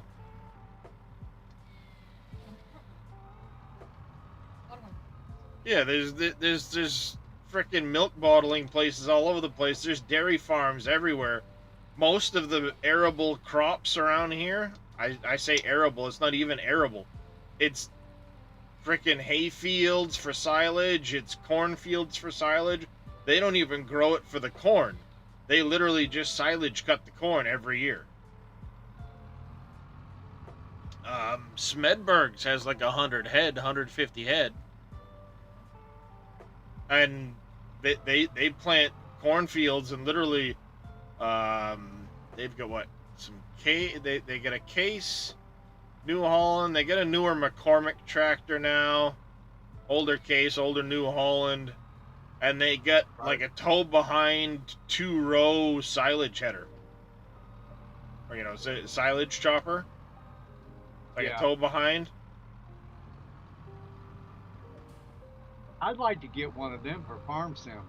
Yeah, there's freaking milk bottling places all over the place. There's dairy farms everywhere. Most of the arable crops around here, I say arable, it's not even arable. It's freaking hay fields for silage. It's cornfields for silage. They don't even grow it for the corn. They literally just silage cut the corn every year. Smedberg's has like 100 head, 150 head. And they plant cornfields and literally, they've got what? They get a Case, New Holland. They get a newer McCormick tractor now. Older Case, older New Holland. And they get like a tow behind 2-row silage header. Or, you know, silage chopper. Like a tow behind. I'd like to get one of them for farm sim.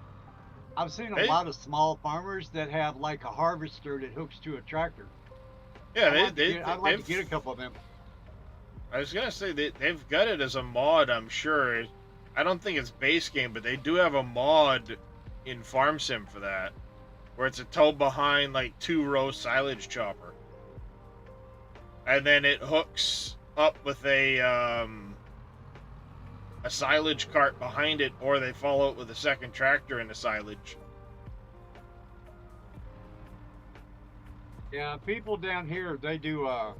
I've seen a lot of small farmers that have like a harvester that hooks to a tractor. Yeah, I'd like to get a couple of them. I was gonna say they've got it as a mod, I'm sure. I don't think it's base game, but they do have a mod in Farm Sim for that, where it's a tow behind like 2-row silage chopper, and then it hooks up with a silage cart behind it, or they follow it with a second tractor and the silage. Yeah, people down here, they do. I'm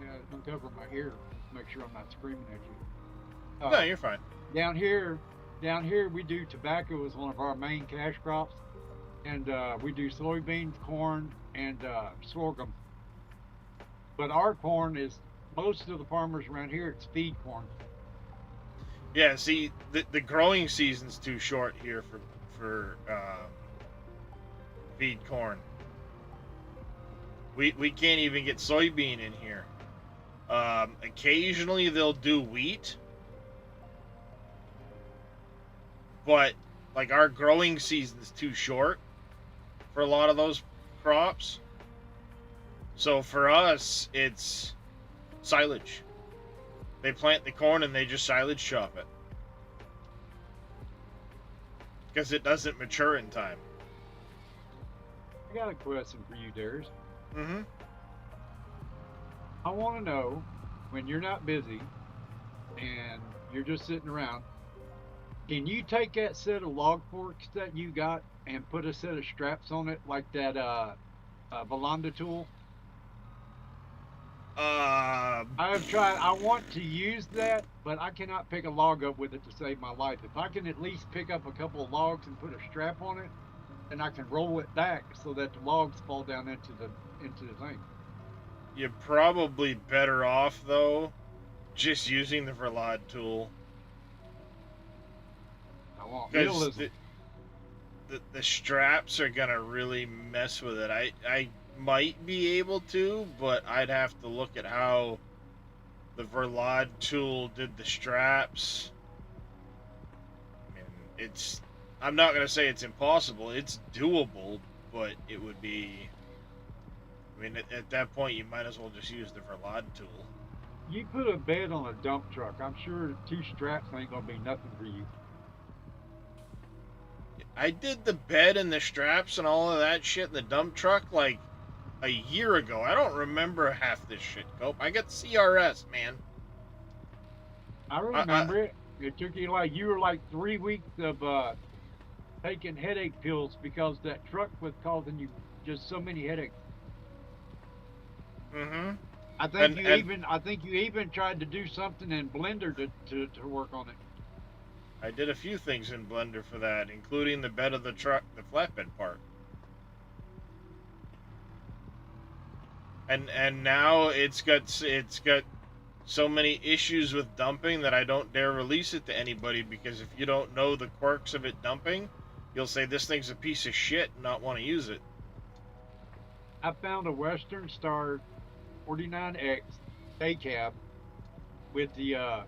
gonna uncover my ear, make sure I'm not screaming at you. No, you're fine. Down here, we do tobacco as one of our main cash crops, and we do soybeans, corn, and sorghum. But our corn is, most of the farmers around here, it's feed corn. Yeah, see, the growing season's too short here for feed corn. We can't even get soybean in here. Occasionally they'll do wheat, but like our growing season's too short for a lot of those crops. So for us, it's silage. They plant the corn and they just silage chop it because it doesn't mature in time. I got a question for you, Darius. Mm-hmm. I want to know, when you're not busy and you're just sitting around, can you take that set of log forks that you got and put a set of straps on it like that Volanda tool? I've tried. I want to use that, but I cannot pick a log up with it to save my life. If I can at least pick up a couple of logs and put a strap on it, then I can roll it back so that the logs fall down into the thing. You're probably better off though just using the Verlad tool. I want Because realism. the straps are gonna really mess with it. I might be able to, but I'd have to look at how the Verlad tool did the straps. And I'm not gonna say it's impossible. It's doable, but it would be. I mean, at that point, you might as well just use the Verlad tool. You put a bed on a dump truck. I'm sure 2 straps ain't gonna be nothing for you. I did the bed and the straps and all of that shit in the dump truck like a year ago. I don't remember half this shit, Cope. I got CRS, man. I remember it. It took you you were like 3 weeks of taking headache pills because that truck was causing you just so many headaches. Mm-hmm. I think you even tried to do something in Blender to work on it. I did a few things in Blender for that, including the bed of the truck, the flatbed part. And now it's got so many issues with dumping that I don't dare release it to anybody, because if you don't know the quirks of it dumping, you'll say this thing's a piece of shit and not want to use it. I found a Western Star 49X day cab with the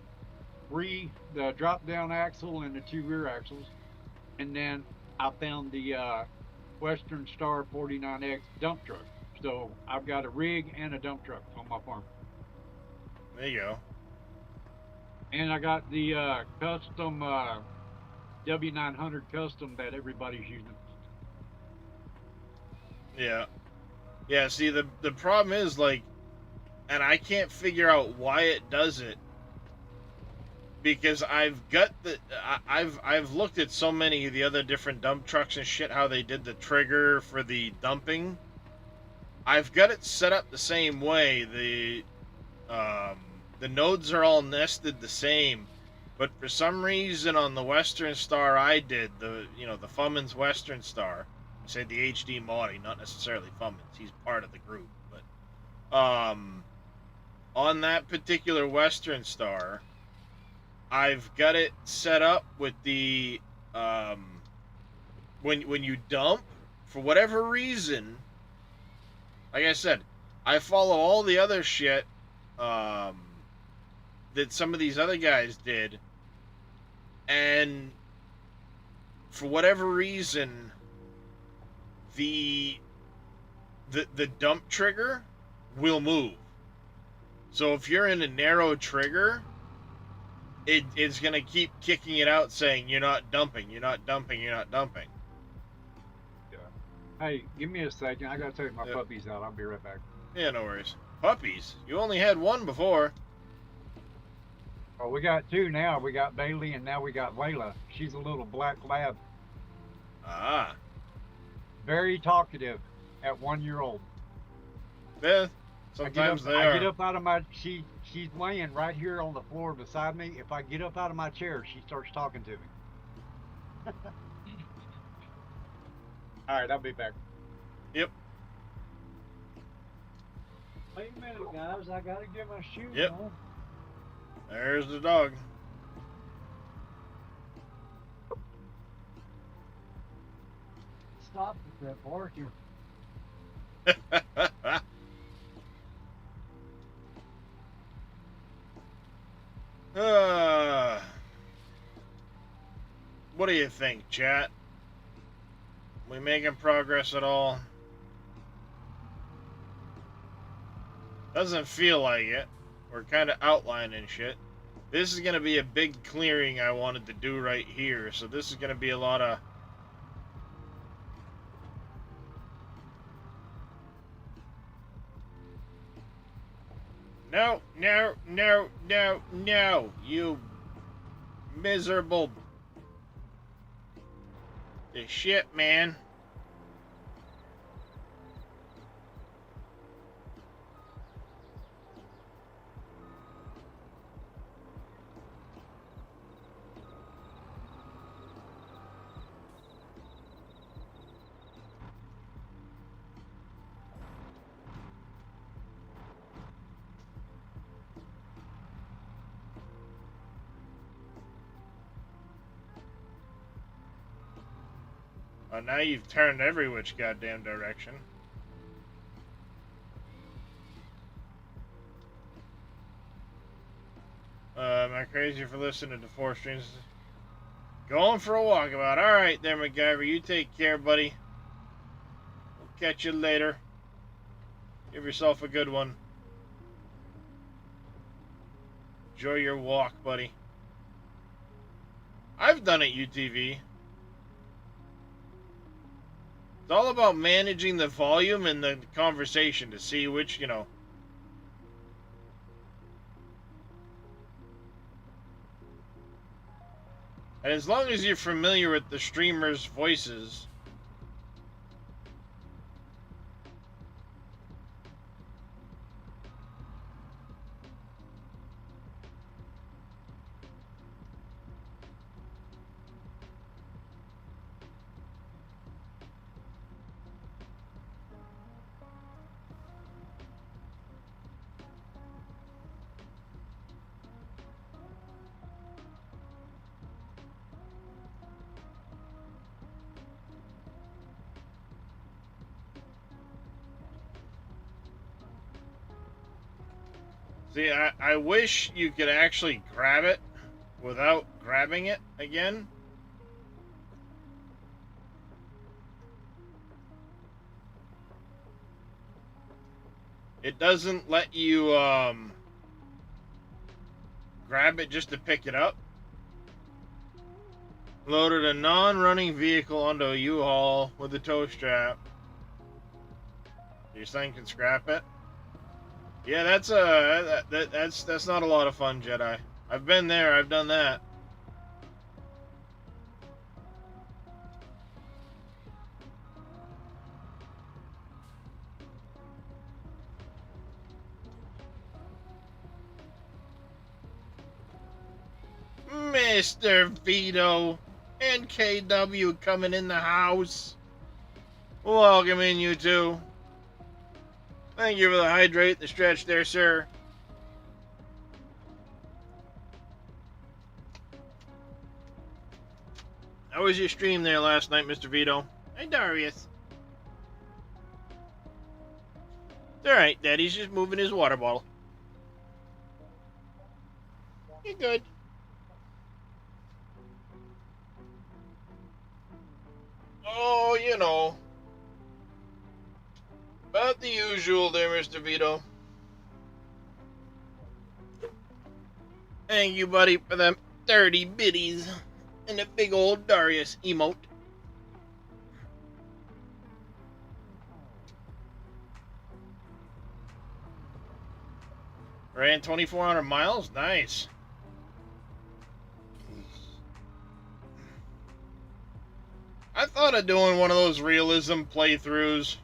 drop down axle and the 2 rear axles, and then I found the Western Star 49X dump truck. So I've got a rig and a dump truck on my farm. There you go. And I got the custom W900 custom that everybody's using. Yeah. Yeah, see, the problem is, like, and I can't figure out why it does it, because I've looked at so many of the other different dump trucks and shit, how they did the trigger for the dumping. I've got it set up the same way. The nodes are all nested the same, but for some reason on the Western Star I did, the Fummins Western Star, I say the HD Maudie, not necessarily Fummins, he's part of the group, but on that particular Western Star, I've got it set up with the when you dump, for whatever reason, like I said, I follow all the other shit that some of these other guys did, and for whatever reason, the dump trigger will move. So if you're in a narrow trigger, it's gonna keep kicking it out, saying you're not dumping, you're not dumping, you're not dumping. Yeah. Hey, give me a second. I gotta take my puppies out. I'll be right back. Yeah, no worries. Puppies? You only had one before. Oh, we got 2 now. We got Bailey and now we got Layla. She's a little black lab. Ah. Very talkative at 1 year old. Yeah, sometimes they are. I get up out of my she's laying right here on the floor beside me. If I get up out of my chair, she starts talking to me. All right, I'll be back. Yep. Wait a minute, guys. I gotta get my shoes Yep. on. There's the dog. Stop with that barking. What do you think, chat? We making progress at all? Doesn't feel like it. We're kind of outlining shit. This is going to be a big clearing I wanted to do right here, so this is going to be a lot of... No, no, no, no, no, you miserable shit, man. Now you've turned every which goddamn direction. Am I crazy for listening to 4 Streams? Going for a walkabout. Alright there, MacGyver. You take care, buddy. We'll catch you later. Give yourself a good one. Enjoy your walk, buddy. I've done it, UTV. It's all about managing the volume and the conversation to see which, you know. And as long as you're familiar with the streamers' voices, see, I wish you could actually grab it without grabbing it again. It doesn't let you grab it just to pick it up. Loaded a non-running vehicle onto a U-Haul with a tow strap. Your son can scrap it. Yeah, that's not a lot of fun, Jedi. I've been there. I've done that. Mr. Vito and KW coming in the house. Welcome in, you two. Thank you for the hydrate, the stretch there, sir. How was your stream there last night, Mr. Vito? Hey, Darius. It's alright, Daddy's just moving his water bottle. You're good. Oh, you know. About the usual there, Mr. Vito. Thank you, buddy, for them 30 biddies and the big old Darius emote. Ran 2,400 miles? Nice. I thought of doing one of those realism playthroughs,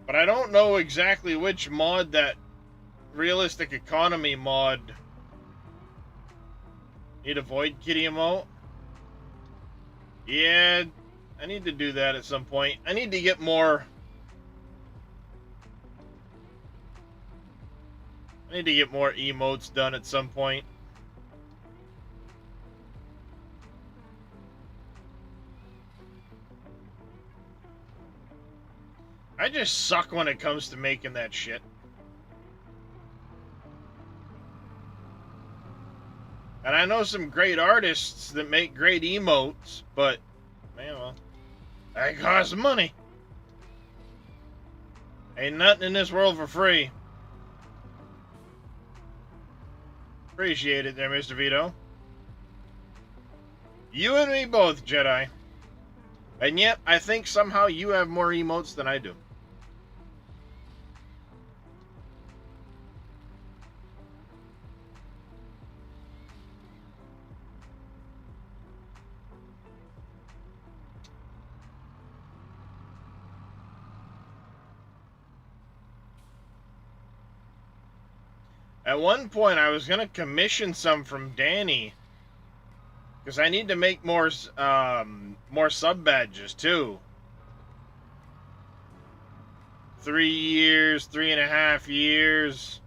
but I don't know exactly which mod, that realistic economy mod. Need a Void Kitty emote? Yeah, I need to do that at some point. I need to get more... I need to get more emotes done at some point. I just suck when it comes to making that shit. And I know some great artists that make great emotes, but, man, well, that costs money. Ain't nothing in this world for free. Appreciate it there, Mr. Vito. You and me both, Jedi. And yet, I think somehow you have more emotes than I do. At one point, I was going to commission some from Danny, because I need to make more sub badges, too. 3 years, 3.5 years,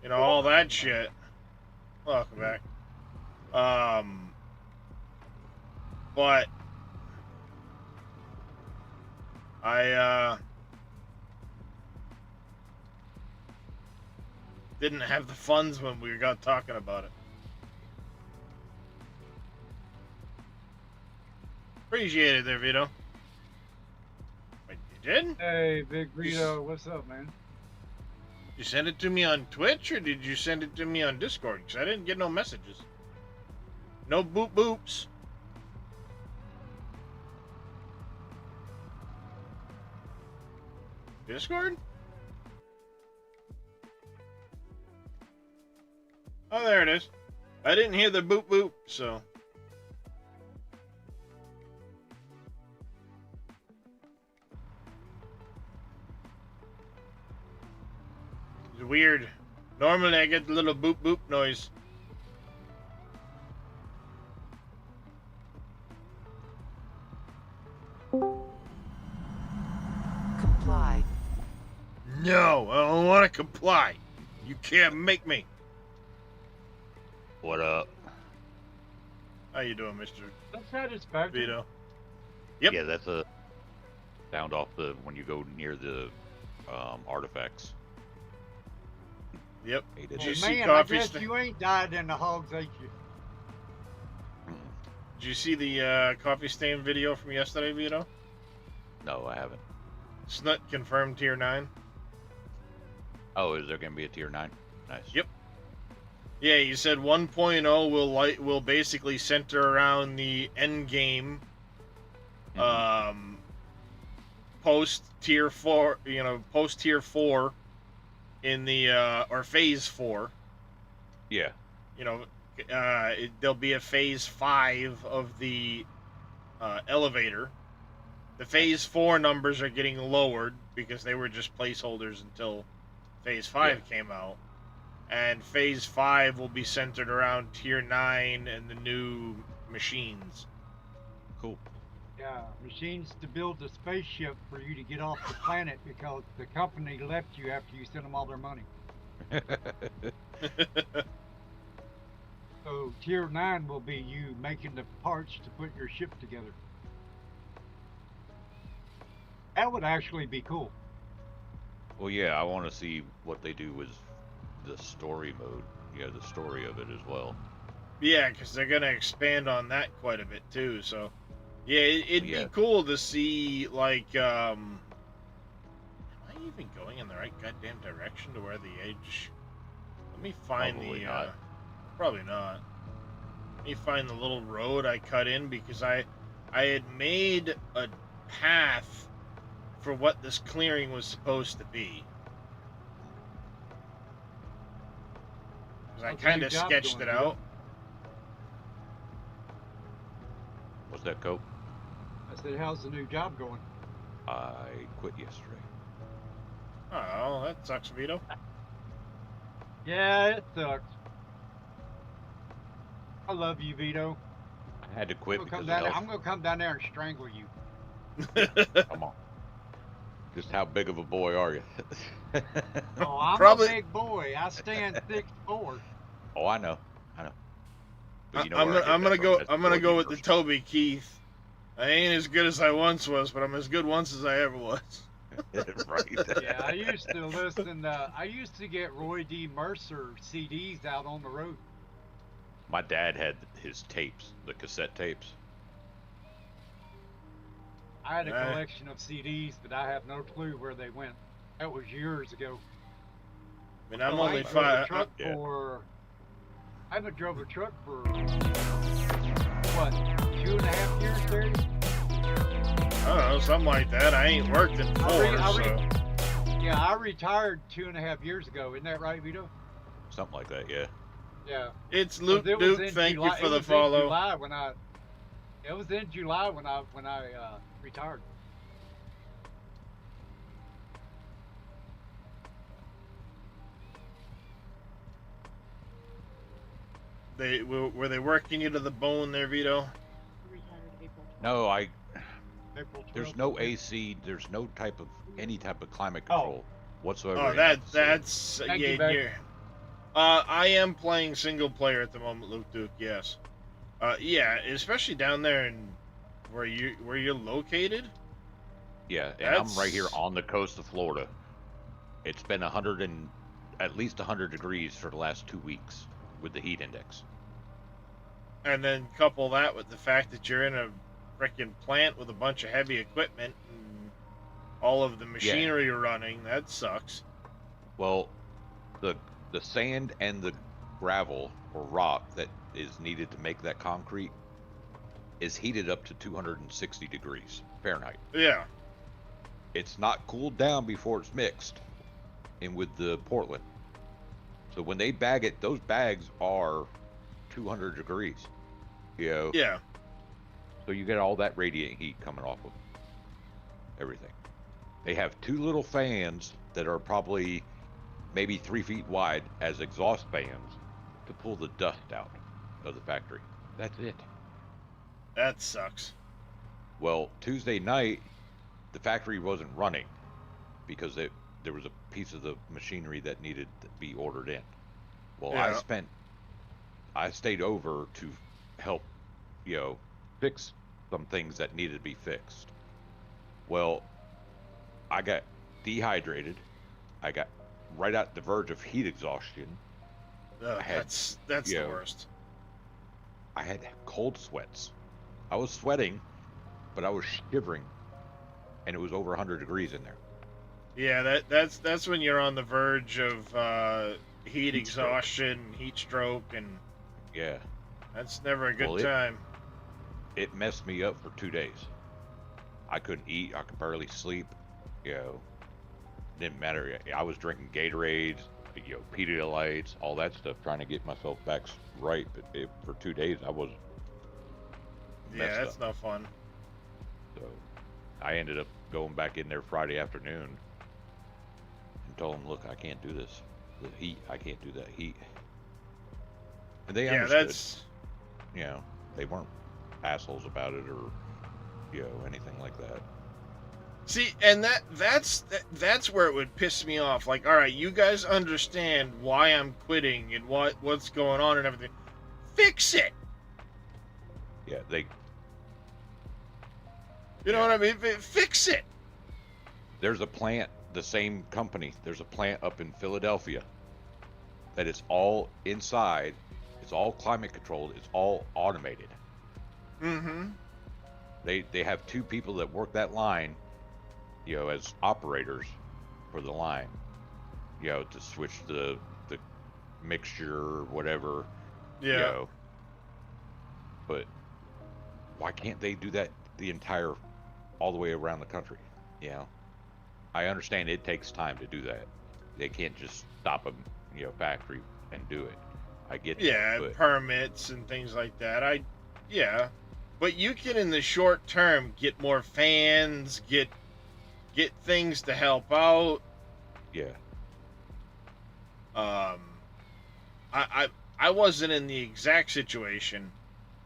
you know, all that shit. Welcome back. but I didn't have the funds when we got talking about it. Appreciate it there, Vito. Wait, you did? Hey, Big Vito, what's up, man? You sent it to me on Twitch, or did you send it to me on Discord? Because I didn't get no messages. No boop boops. Discord? Oh, there it is. I didn't hear the boop boop, so. It's weird. Normally I get the little boop boop noise. Comply. No, I don't want to comply. You can't make me. What up? How you doing, Mr. That's satisfactory. Vito? Yep. Yeah, that's a sound off the when you go near the artifacts. Yep. Hey, Did Well, you see man, I Coffee guess Sta- you ain't died in the hogs, ate you. Did you see the Coffee Stain video from yesterday, Vito? No, I haven't. Snut confirmed tier 9. Oh, is there gonna be a tier 9? Nice. Yep. Yeah, you said 1.0 will basically center around the end game. Post tier 4, post tier 4 in the or phase 4. Yeah. There'll be a phase 5 of the elevator. The phase 4 numbers are getting lowered because they were just placeholders until phase 5 came out. And phase 5 will be centered around tier 9 and the new machines. Cool. Yeah, machines to build a spaceship for you to get off the planet because the company left you after you sent them all their money. So tier 9 will be you making the parts to put your ship together. That would actually be cool. Well, yeah, I want to see what they do with the story mode. Yeah, the story of it as well. Yeah, because they're going to expand on that quite a bit too. So, yeah, it'd be cool to see, like, am I even going in the right goddamn direction to where the edge... Let me find Probably not. Probably not. Let me find the little road I cut in because I had made a path for what this clearing was supposed to be. I kind of sketched it out. What's that, Cope? I said, how's the new job going? I quit yesterday. Oh, that sucks, Vito. Yeah, it sucks. I love you, Vito. I had to quit because of I'm health. gonna come down there and strangle you. Come on. Just how big of a boy are you? Oh, I'm Probably- a big boy. I stand 6'4". Oh, I know. But you know I'm where I get gonna that go. from. That's I'm gonna the go with the universe. Toby Keith. I ain't as good as I once was, but I'm as good once as I ever was. Right. Yeah, I used to listen. I used to get Roy D. Mercer CDs out on the road. My dad had his tapes, the cassette tapes. I had a Right. collection of CDs, but I have no clue where they went. That was years ago. I mean, I'm Oh, only I drove a 5. truck Yeah. for. I haven't drove a truck for what, 2.5 years, Terry? I don't know, something like that. I ain't worked in 4, so. Yeah, I retired 2.5 years ago. Isn't that right, Vito? Something like that, yeah. Yeah. It's Luke It was Duke. in Thank July- you for it the was in follow. July when I. It was in July when I retired. Were they working you to the bone there, Vito? No, April there's 12th. no AC, there's no type of any type of climate Oh. control whatsoever. Oh, in that facility. that's Thank yeah. you, Beck. You're, I am playing single player at the moment, Luke Duke. Yes. Yeah, especially down there in where you're located? Yeah, and I'm right here on the coast of Florida. It's been at least 100 degrees for the last 2 weeks with the heat index. And then couple that with the fact that you're in a freaking plant with a bunch of heavy equipment and all of the machinery running. That sucks. Well, the sand and the gravel or rock that is needed to make that concrete is heated up to 260 degrees Fahrenheit. Yeah. It's not cooled down before it's mixed in with the Portland. So when they bag it, those bags are 200 degrees. You know? Yeah. So you get all that radiant heat coming off of everything. They have 2 little fans that are probably maybe 3 feet wide as exhaust fans to pull the dust out of the factory. That's it. That sucks. Well, Tuesday night, the factory wasn't running because there was a piece of the machinery that needed to be ordered in. Well, Yeah. I stayed over to help, fix some things that needed to be fixed. Well, I got dehydrated. I got right at the verge of heat exhaustion. That's the worst. I had cold sweats. I was sweating, but I was shivering, and it was over 100 degrees in there. Yeah, that's when you're on the verge of heat exhaustion, heat stroke, and yeah, that's never a good time. It messed me up for 2 days. I couldn't eat. I could barely sleep. Didn't matter. I was drinking Gatorades, Pedialytes, all that stuff, trying to get myself back right. But for 2 days, I was messed that's up. no fun. So I ended up going back in there Friday afternoon and told them, look, I can't do this. The heat, I can't do that heat. And they understood. They weren't assholes about it or, anything like that. See, and that's where it would piss me off. Like, all right, you guys understand why I'm quitting and what's going on and everything. Fix it. Yeah, You know what I mean? Fix it. There's a plant, the same company. There's a plant up in Philadelphia that is all inside. It's all climate controlled. It's all automated. Mm-hmm. They have 2 people that work that line, as operators for the line, to switch the mixture or whatever. Yeah. But why can't they do that all the way around the country? I understand it takes time to do that. They can't just stop a factory and do it. I get that. But permits and things like that. But you can, in the short term, get more fans, get things to help out. Yeah. I wasn't in the exact situation,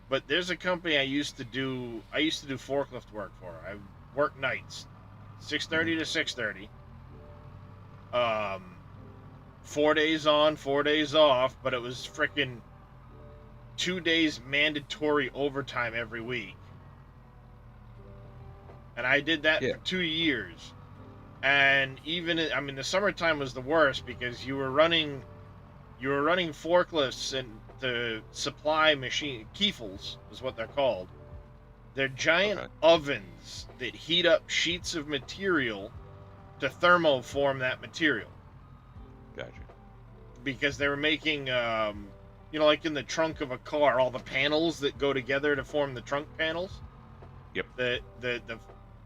but there's a company I used to do forklift work for. I worked nights, 6:30 to 6:30. 4 days on, 4 days off, but it was freaking 2 days mandatory overtime every week. And I did that for 2 years. And the summertime was the worst because you were running forklifts and the supply machine, Kiefels is what they're called. They're giant ovens that heat up sheets of material to thermoform that material. Gotcha. Because they were making, like in the trunk of a car, all the panels that go together to form the trunk panels. Yep. The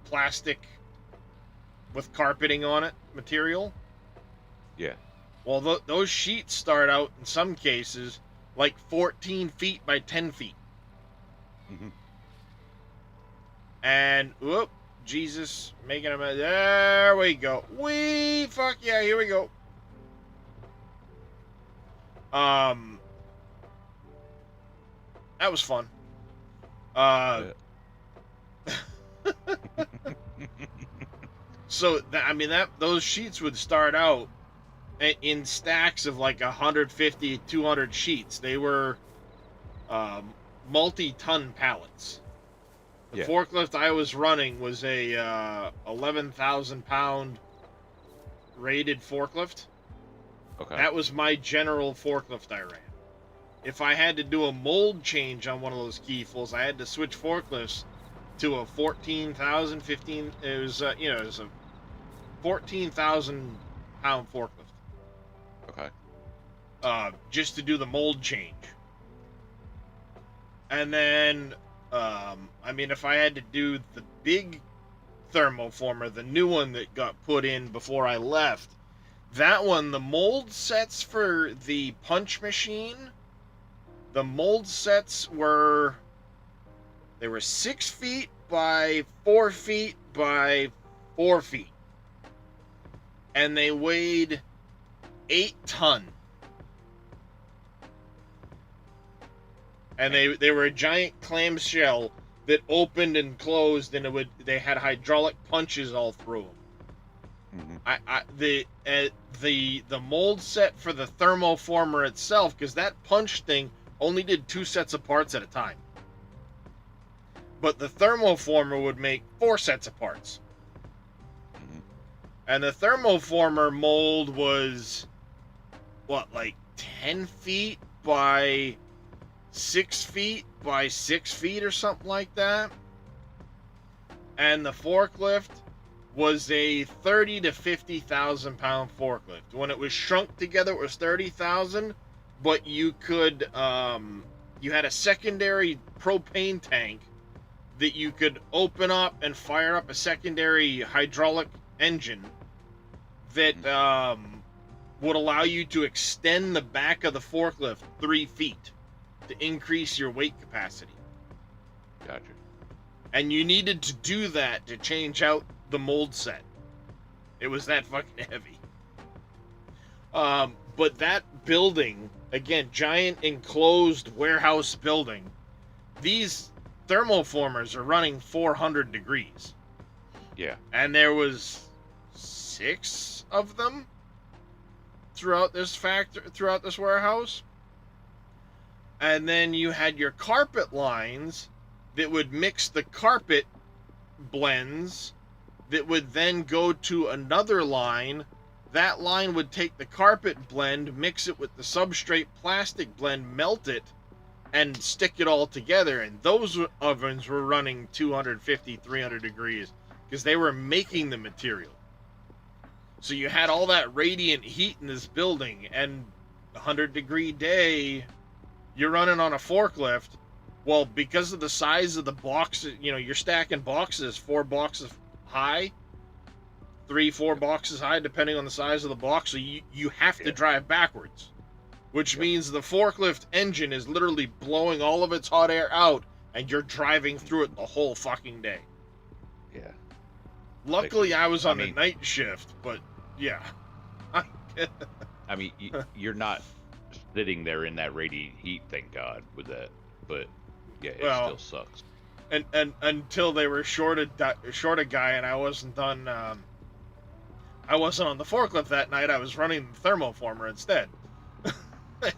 plastic with carpeting on it material. Yeah. Well, those sheets start out in some cases like 14 feet by 10 feet. Mm-hmm. And whoop, Jesus, making them. There we go. Fuck yeah, here we go. That was fun. So those sheets would start out in stacks of like 150, 200 sheets. They were multi-ton pallets. The forklift I was running was a 11,000 pound rated forklift. Okay. That was my general forklift I ran. If I had to do a mold change on one of those Kiefel's, I had to switch forklifts to a 14,000, 15. It was it was a 14,000 pound forklift. Okay. Just to do the mold change. And then, I mean, if I had to do the big thermoformer, the new one that got put in before I left, that one, the mold sets for the punch machine, the mold sets were 6 feet by 4 feet by 4 feet. And they weighed 8 tons. And they were a giant clamshell that opened and closed, and they had hydraulic punches all through them. The mold set for the thermoformer itself, because that punch thing only did 2 sets of parts at a time. But the thermoformer would make 4 sets of parts. And the thermoformer mold was, like 10 feet by 6 feet by 6 feet or something like that. And the forklift was a 30 to 50,000 pound forklift. When it was shrunk together, it was 30,000, but you could, you had a secondary propane tank that you could open up and fire up a secondary hydraulic engine that would allow you to extend the back of the forklift 3 feet to increase your weight capacity. Gotcha. And you needed to do that to change out the mold set. It was that fucking heavy. But that building, again, giant enclosed warehouse building, these thermoformers are running 400 degrees. Yeah. And there was 6 of them throughout this warehouse. And then you had your carpet lines that would mix the carpet blends that would then go to another line. That line would take the carpet blend, mix it with the substrate plastic blend, melt it, and stick it all together. And those ovens were running 250, 300 degrees because they were making the material. So you had all that radiant heat in this building, and 100-degree day, you're running on a forklift. Well, because of the size of the boxes, you're stacking boxes, 4 boxes high, 3-4 boxes high, depending on the size of the box. So you have to drive backwards, which means the forklift engine is literally blowing all of its hot air out, and you're driving through it the whole fucking day. Yeah. Luckily, I was on the night shift, but yeah. I mean, you're not sitting there in that radiant heat, thank God, with that. But yeah, it still sucks. And until they were short a guy, and I wasn't on. I wasn't on the forklift that night. I was running the thermoformer instead.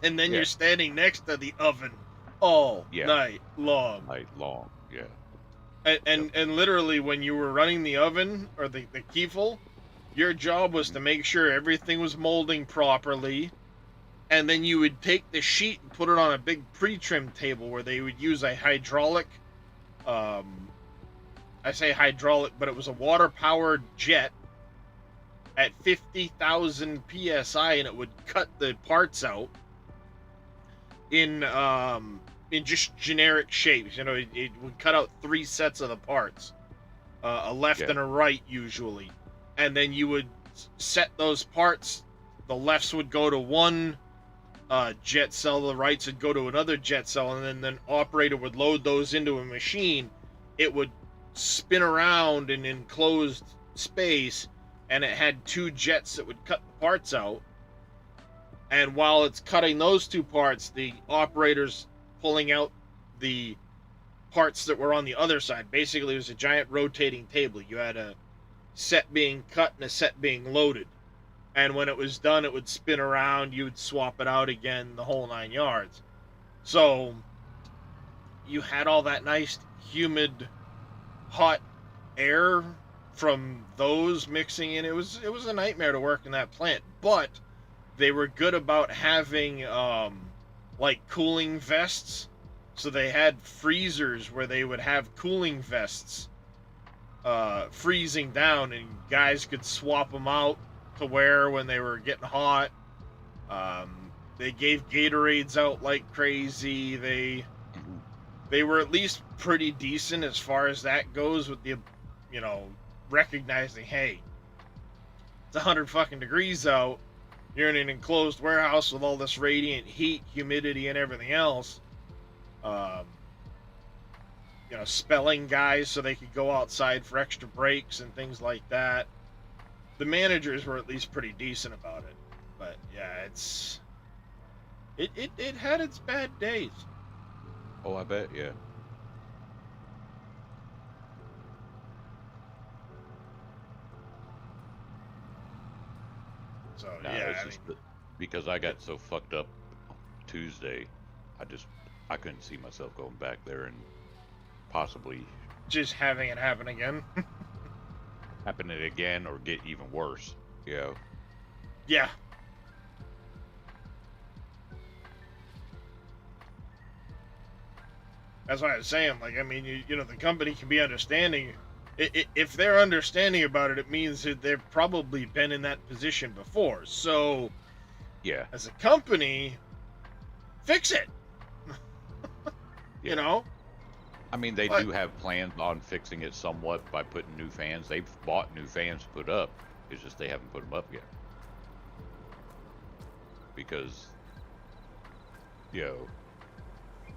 And then you're standing next to the oven all night long. Yeah. And literally, when you were running the oven or the Kiefel, your job was to make sure everything was molding properly. And then you would take the sheet and put it on a big pre-trim table where they would use a hydraulic, I say hydraulic, but it was a water-powered jet at 50,000 PSI, and it would cut the parts out in just generic shapes. It would cut out 3 sets of the parts, a left and a right usually. And then you would set those parts. The lefts would go to one jet cell, the rights would go to another jet cell, and then the operator would load those into a machine. It would spin around in enclosed space, and it had 2 jets that would cut the parts out. And while it's cutting those 2 parts, the operator's pulling out the parts that were on the other side. Basically, it was a giant rotating table. You had a set being cut and a set being loaded. And when it was done, it would spin around, you would swap it out again, the whole 9 yards. So you had all that nice, humid hot air from those mixing in. It was a nightmare to work in that plant, but they were good about having like cooling vests. So they had freezers where they would have cooling vests freezing down, and guys could swap them out to wear when they were getting hot. They gave Gatorades out like crazy. They were at least pretty decent as far as that goes, with the, you know, recognizing, hey, it's 100 fucking degrees out. You're in an enclosed warehouse with all this radiant heat, humidity, and everything else. You know, spelling guys so they could go outside for extra breaks and things like that. The managers were at least pretty decent about it. But yeah, it had its bad days. Oh, I bet, yeah. So No, yeah, it's just because I got so fucked up Tuesday, I couldn't see myself going back there and possibly just having it happen again. happen it again or get even worse, you know. Yeah. That's why I was saying, like, I mean, you know, the company can be understanding. If they're understanding about it, it means that they've probably been in that position before. So, yeah, as a company, fix it. You know? I mean, they do have plans on fixing it somewhat by putting new fans. They've bought new fans to put up. It's just they haven't put them up yet. Because, you know,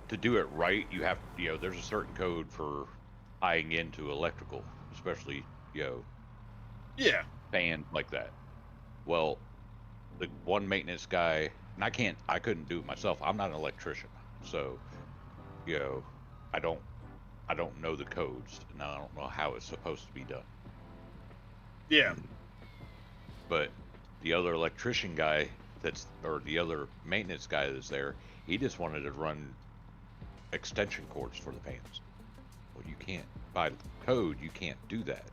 to do it right, you have, you know, there's a certain code for eyeing into electrical, especially, you know, yeah, fans like that. Well, the one maintenance guy, and I couldn't do it myself. I'm not an electrician, so, you know, I don't know the codes, and I don't know how it's supposed to be done. Yeah. But the other electrician guy or the other maintenance guy that's there, he just wanted to run extension cords for the fans. Well, you can't, by code, you can't do that.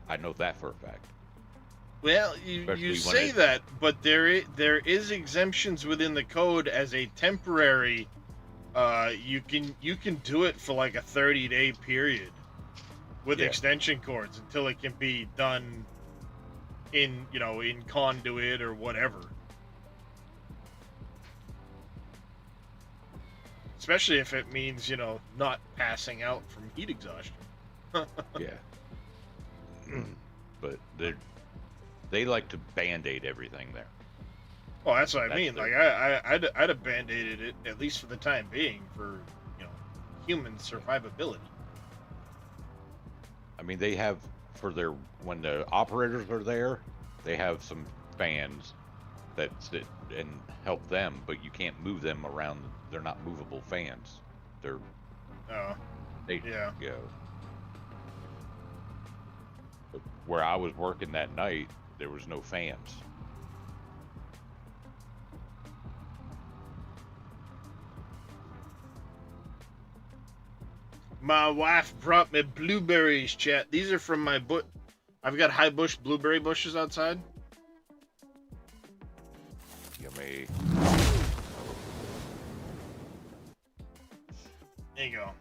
I know that for a fact. Well, you say that, but there is exemptions within the code as a temporary. You can do it for like a 30-day period with extension cords until it can be done in, you know, in conduit or whatever. Especially if it means, you know, not passing out from heat exhaustion. Yeah. But they like to band-aid everything there. Well, that's what I mean. Like, I'd have band-aided it, at least for the time being, for, you know, human survivability. I mean, they have, when the operators are there, they have some fans that sit and help them, but you can't move them around. They're not movable fans. They're... Oh. Yeah. You know, but where I was working that night, there was no fans. My wife brought me blueberries, chat. These are from my I've got high bush blueberry bushes outside. Yummy. There you go.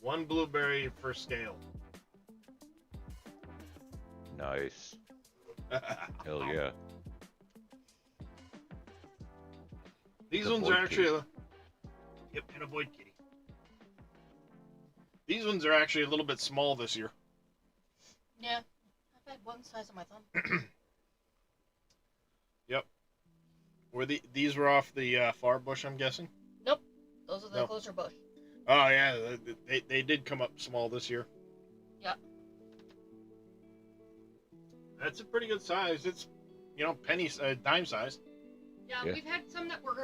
One blueberry per scale. Nice. Hell yeah. These ones are actually... Yep, and a boy kitty. These ones are actually a little bit small this year. Yeah, I've had one size of my thumb. Yep. These were off the far bush, I'm guessing? Nope. Those are the closer bush. Oh, yeah. They did come up small this year. Yeah. That's a pretty good size. It's, you know, dime size. Yeah, we've had some that were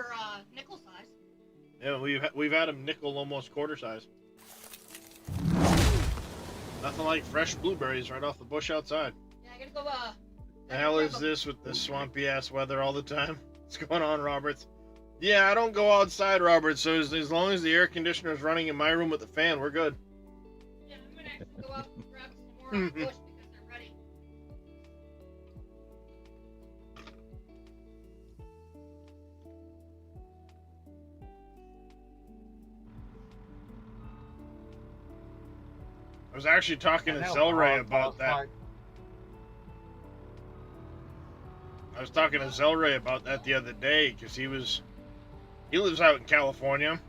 nickel size. Yeah, we've had them nickel, almost quarter size. Nothing like fresh blueberries right off the bush outside. Yeah, I gotta go, The hell is this with this swampy ass weather all the time? What's going on, Roberts? Yeah, I don't go outside, Robert, so as long as the air conditioner is running in my room with the fan, we're good. Yeah, I'm gonna actually go out and grab some more on the bush because they're ready. I was actually talking to Zelray about that. I was talking to Zelray about that the other day because he lives out in California,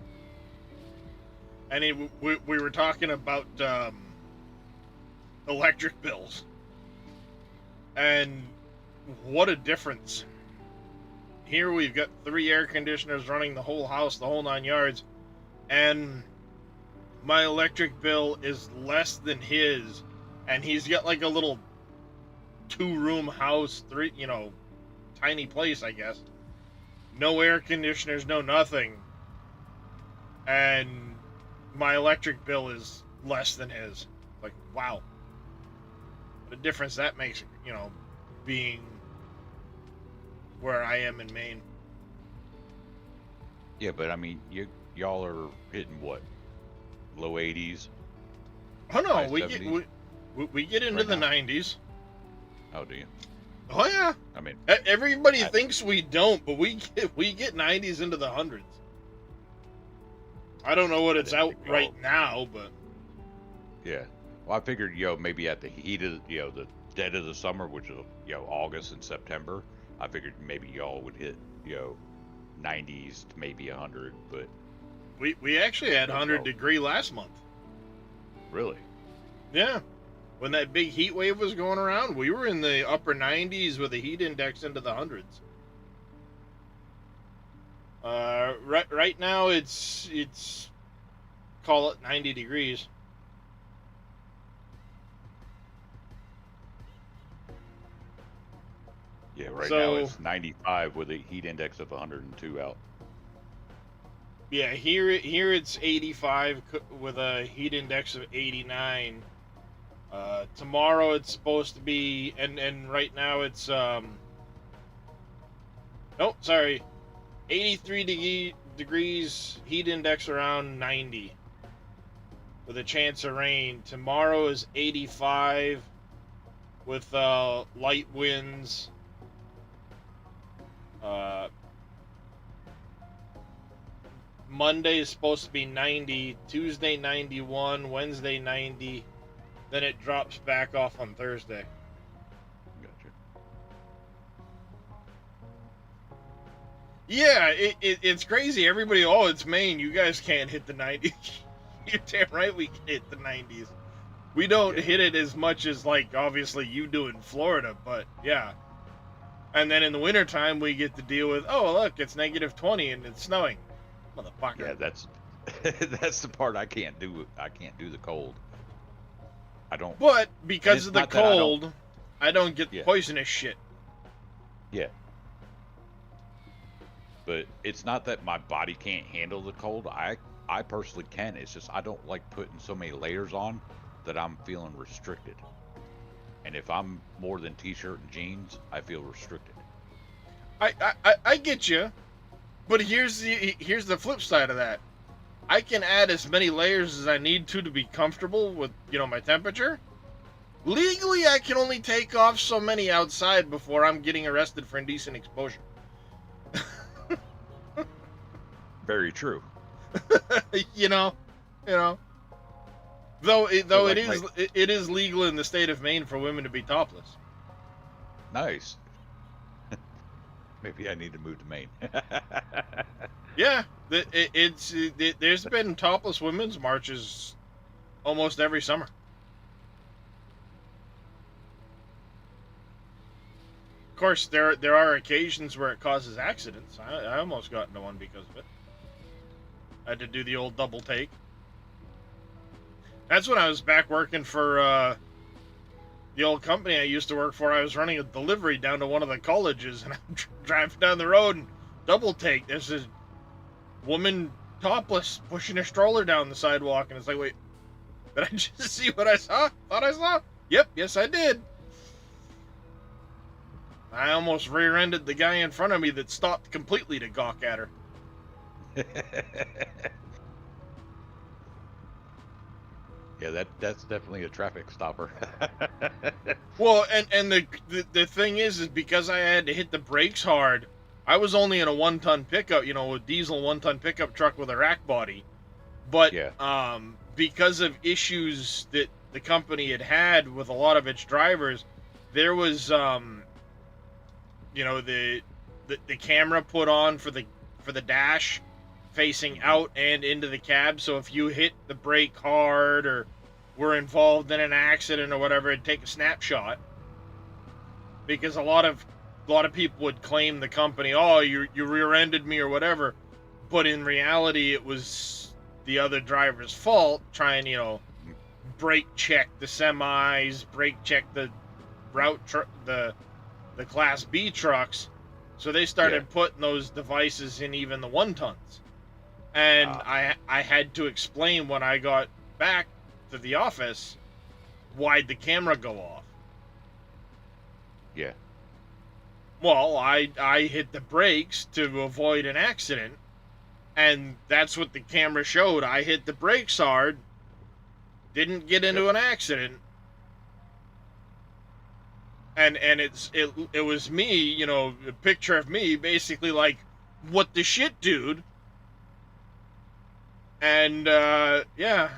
and we were talking about electric bills, and what a difference. Here we've got 3 air conditioners running the whole house, the whole 9 yards, and my electric bill is less than his, and he's got like a little 2-room house, tiny place, I guess. No air conditioners, no nothing. And my electric bill is less than his. Like, wow. What a difference that makes, being where I am in Maine. Yeah, but I mean, y'all are hitting what? Low 80s? Oh no, we get into the 90s. Oh, do you? Oh yeah. I mean, everybody thinks we don't, but we get 90s into the hundreds. I don't know what it's out right now, but yeah. Well, I figured, maybe at the heat of, the dead of the summer, which is, August and September, I figured maybe y'all would hit, 90s to maybe 100, but we actually had 100-degree last month. Really? Yeah. When that big heat wave was going around, we were in the upper 90s with a heat index into the hundreds. Right now it's call it 90 degrees. Yeah, right now it's 95 with a heat index of 102 out. Yeah, here it's 85 with a heat index of 89. Tomorrow it's supposed to be, and right now it's 83 degrees, heat index around 90 with a chance of rain. Tomorrow is 85 with light winds. Monday is supposed to be 90, Tuesday 91, Wednesday 90, then it drops back off on Thursday. Gotcha. Yeah, it's crazy. Everybody, it's Maine. You guys can't hit the 90s. You're damn right we can hit the 90s. We don't hit it as much as, obviously you do in Florida, but yeah. And then in the wintertime, we get to deal with, look, it's -20 and it's snowing. Motherfucker. Yeah, that's the part I can't do. I can't do the cold. I don't. But because of the cold, I don't get the poisonous shit. Yeah. But it's not that my body can't handle the cold. I personally can. It's just I don't like putting so many layers on that I'm feeling restricted. And if I'm more than t-shirt and jeans, I feel restricted. I get you. But here's the flip side of that. I can add as many layers as I need to be comfortable with, my temperature. Legally, I can only take off so many outside before I'm getting arrested for indecent exposure. Very true. Though it is legal in the state of Maine for women to be topless. Nice. Maybe I need to move to Maine. Yeah, there's been topless women's marches almost every summer. Of course, there are occasions where it causes accidents. I almost got into one because of it. I had to do the old double take. That's when I was back working for the old company I used to work for. I was running a delivery down to one of the colleges, and I'm driving down the road and double take. There's this woman topless pushing a stroller down the sidewalk, and it's like, wait, did I just see what I saw? Thought I saw? Yep, yes I did. I almost rear-ended the guy in front of me that stopped completely to gawk at her. Yeah, that's definitely a traffic stopper. Well, and the thing is because I had to hit the brakes hard, I was only in a 1-ton pickup, you know, a diesel 1-ton pickup truck with a rack body. But yeah. Because of issues that the company had with a lot of its drivers, there was you know, the camera put on for the dash facing out and into the cab, so if you hit the brake hard or were involved in an accident or whatever, it'd take a snapshot. Because a lot of people would claim the company, oh, you rear-ended me or whatever, but in reality it was the other driver's fault, trying, you know, brake check the semis, brake check the the Class B trucks. So they started putting those devices in even the 1-tons. And I had to explain when I got back to the office why'd the camera go off. Yeah. Well, I hit the brakes to avoid an accident, and that's what the camera showed. I hit the brakes hard, didn't get into an accident, and it was me, you know, a picture of me basically like, what the shit, dude? And yeah.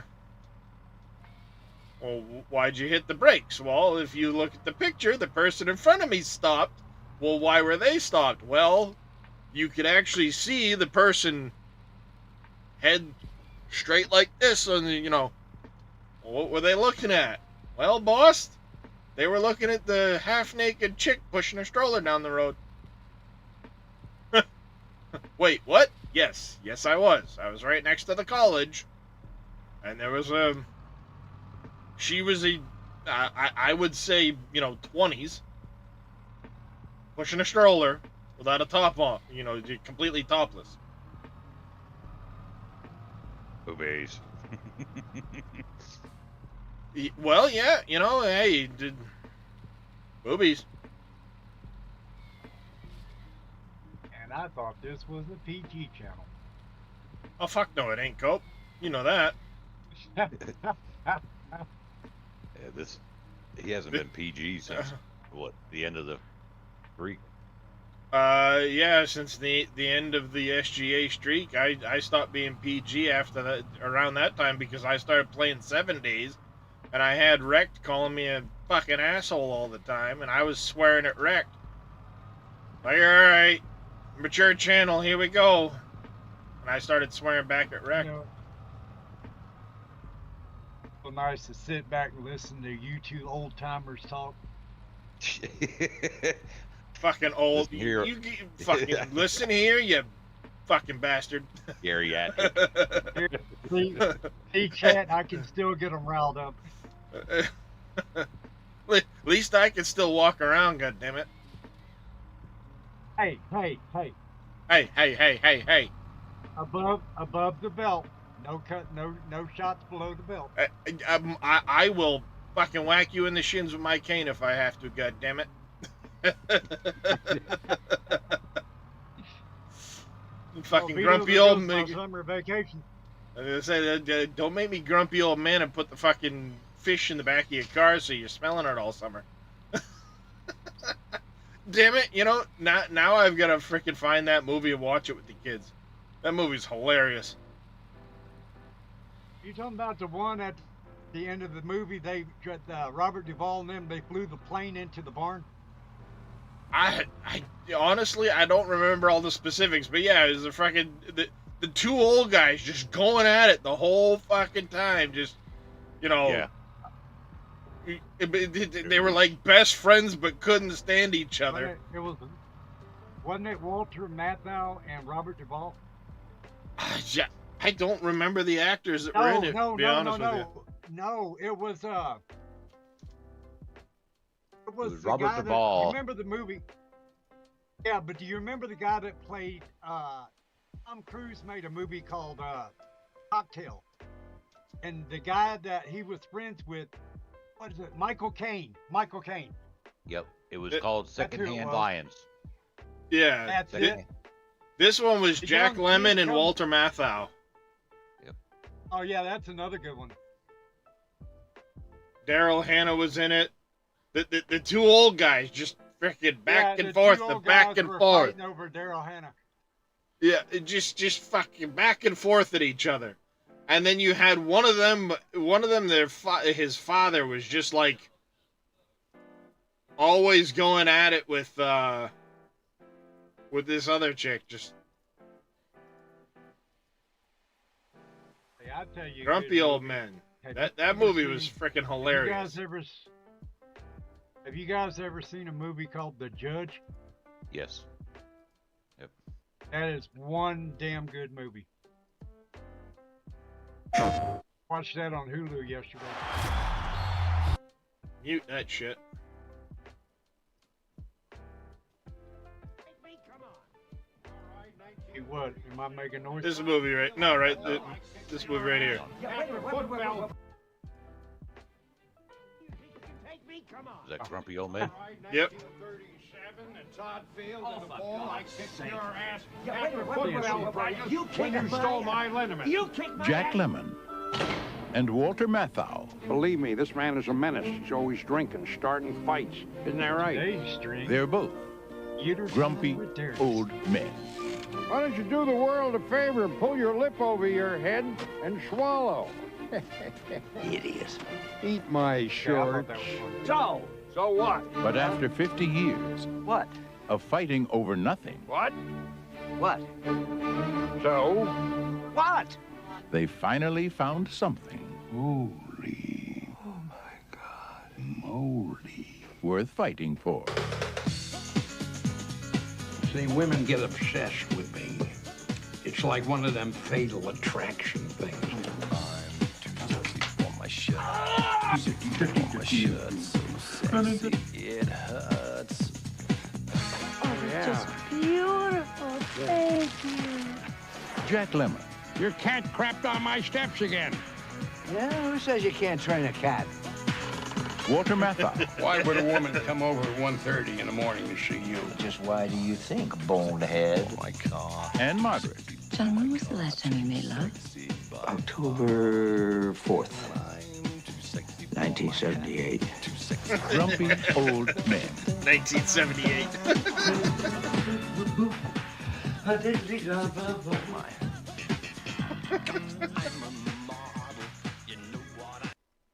Well, why'd you hit the brakes? Well, if you look at the picture, the person in front of me stopped. Well, why were they stopped? Well, you could actually see the person head straight like this, and, you know, what were they looking at? Well, boss, they were looking at the half-naked chick pushing a stroller down the road. Wait, what? Yes, I was. I was right next to the college, and there was she was I would say, you know, 20s, pushing a stroller without a top on, you know, completely topless. Boobies. Well, yeah, you know, hey, did boobies. And I thought this was a PG channel. Oh, fuck no, it ain't, Cope. You know that. Yeah, he hasn't been PG since what, the end of the streak? Yeah, since the end of the SGA streak, I stopped being PG after that, around that time, because I started playing 7 days, and I had Rect calling me a fucking asshole all the time, and I was swearing at Rect. Like, alright, mature channel, here we go. And I started swearing back at Rect. You know, so nice to sit back and listen to you two old timers talk. Fucking old. You fucking listen here, you fucking bastard. Geriatric. See, chat, I can still get them riled up. At least I can still walk around, goddammit. Hey. Hey. Above the belt. No cut, no shots below the belt. I will fucking whack you in the shins with my cane if I have to, goddammit. Fucking grumpy old man. Summer vacation. I say, don't make me grumpy old man and put the fucking fish in the back of your car so you're smelling it all summer. Damn it, you know, now I've got to freaking find that movie and watch it with the kids. That movie's hilarious. You talking about the one at the end of the movie? They Robert Duvall and them, they flew the plane into the barn. I honestly, I don't remember all the specifics, but yeah, it was the fucking the two old guys just going at it the whole fucking time, just, you know. Yeah. They were like best friends, but couldn't stand each other. Wasn't it Walter Matthau and Robert Duvall? Yeah, I don't remember the actors that were in it. To be honest with you. No, it was Robert Duvall. You remember the movie? Yeah, but do you remember the guy that played Tom Cruise made a movie called Cocktail, and the guy that he was friends with, what is it? Michael Caine. Yep, it was called Secondhand Lions. Yeah, that's it. This one was Jack Lemmon and Walter Matthau. Yep. Oh yeah, that's another good one. Daryl Hannah was in it. The two old guys just freaking back and forth, the back and forth. Over Daryl Hannah. Yeah, just fucking back and forth at each other. And then you had one of them, his father was just like always going at it with this other chick. Just Hey, I tell you, grumpy old men. That movie was freaking hilarious. Have you guys ever seen a movie called The Judge? Yes. Yep. That is one damn good movie. Watched that on Hulu yesterday. Mute that shit. Hey, what? Am I making noise? This movie right? No, right. This movie right here. Is that grumpy old man? Yep. Jack Lemmon and Walter Matthau. Believe me, this man is a menace. He's always drinking, starting fights. Isn't that right? They're both grumpy old men. Why don't you do the world a favor and pull your lip over your head and swallow? Idiot. Eat my shorts. So what? But after 50 years What? of fighting over nothing, What? what? So? What? They finally found something. Holy. Oh my God. Moly. Worth fighting for. See, women get obsessed with me. It's like one of them fatal attraction things. My shirt, so sexy, it hurts. Oh, it's just beautiful. Thank you. Jack Lemmon. Your cat crapped on my steps again. Yeah, who says you can't train a cat? Walter Matthau. Why would a woman come over at 1:30 in the morning to see you? Just why do you think, bonehead? Oh, my God. And Margaret. John, when was the last time you made love? October 4th, 1978. Grumpy old men. 1978.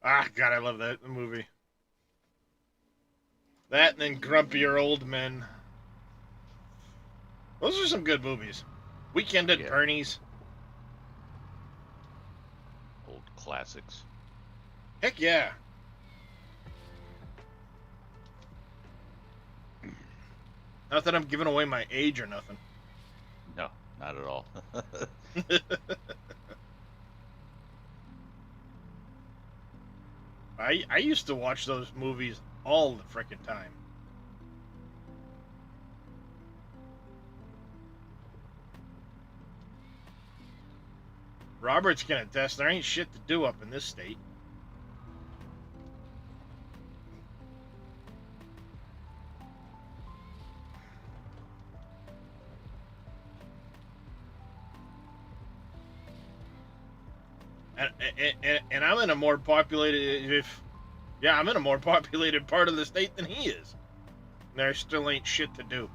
Ah, God, I love that movie. That and then Grumpier Old Men. Those are some good movies. Weekend at Bernie's. Old classics. Heck yeah. Not that I'm giving away my age or nothing. No, not at all. I used to watch those movies all the frickin' time. Robert's gonna attest there ain't shit to do up in this state. And I'm in a more populated, I'm in a more populated part of the state than he is. There still ain't shit to do.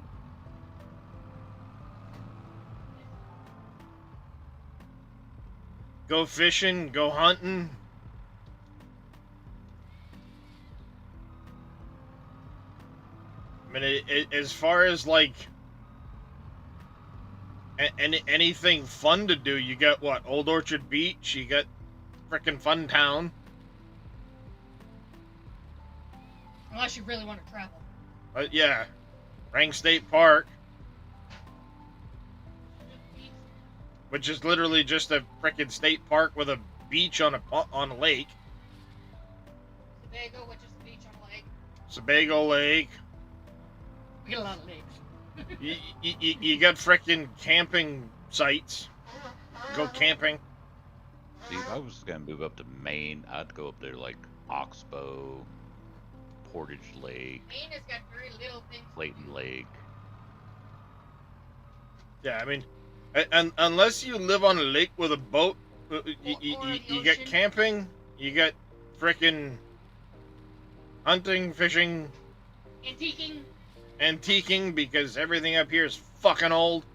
Go fishing, go hunting. I mean, as far as like anything fun to do, you got what? Old Orchard Beach, you got frickin' Fun Town. Unless you really want to travel. Yeah, Rang State Park, which is literally just a frickin' state park with a beach on a lake. Sebago, which is a beach on a lake. Sebago Lake. We get a lot of lakes. you got frickin' camping sites. Go camping. See, if I was gonna move up to Maine, I'd go up there like Oxbow, Portage Lake, Maine has got very little things. Clayton Lake. Yeah, I mean, unless you live on a lake with a boat, you got camping, you got frickin' hunting, fishing, antiquing, because everything up here is fucking old.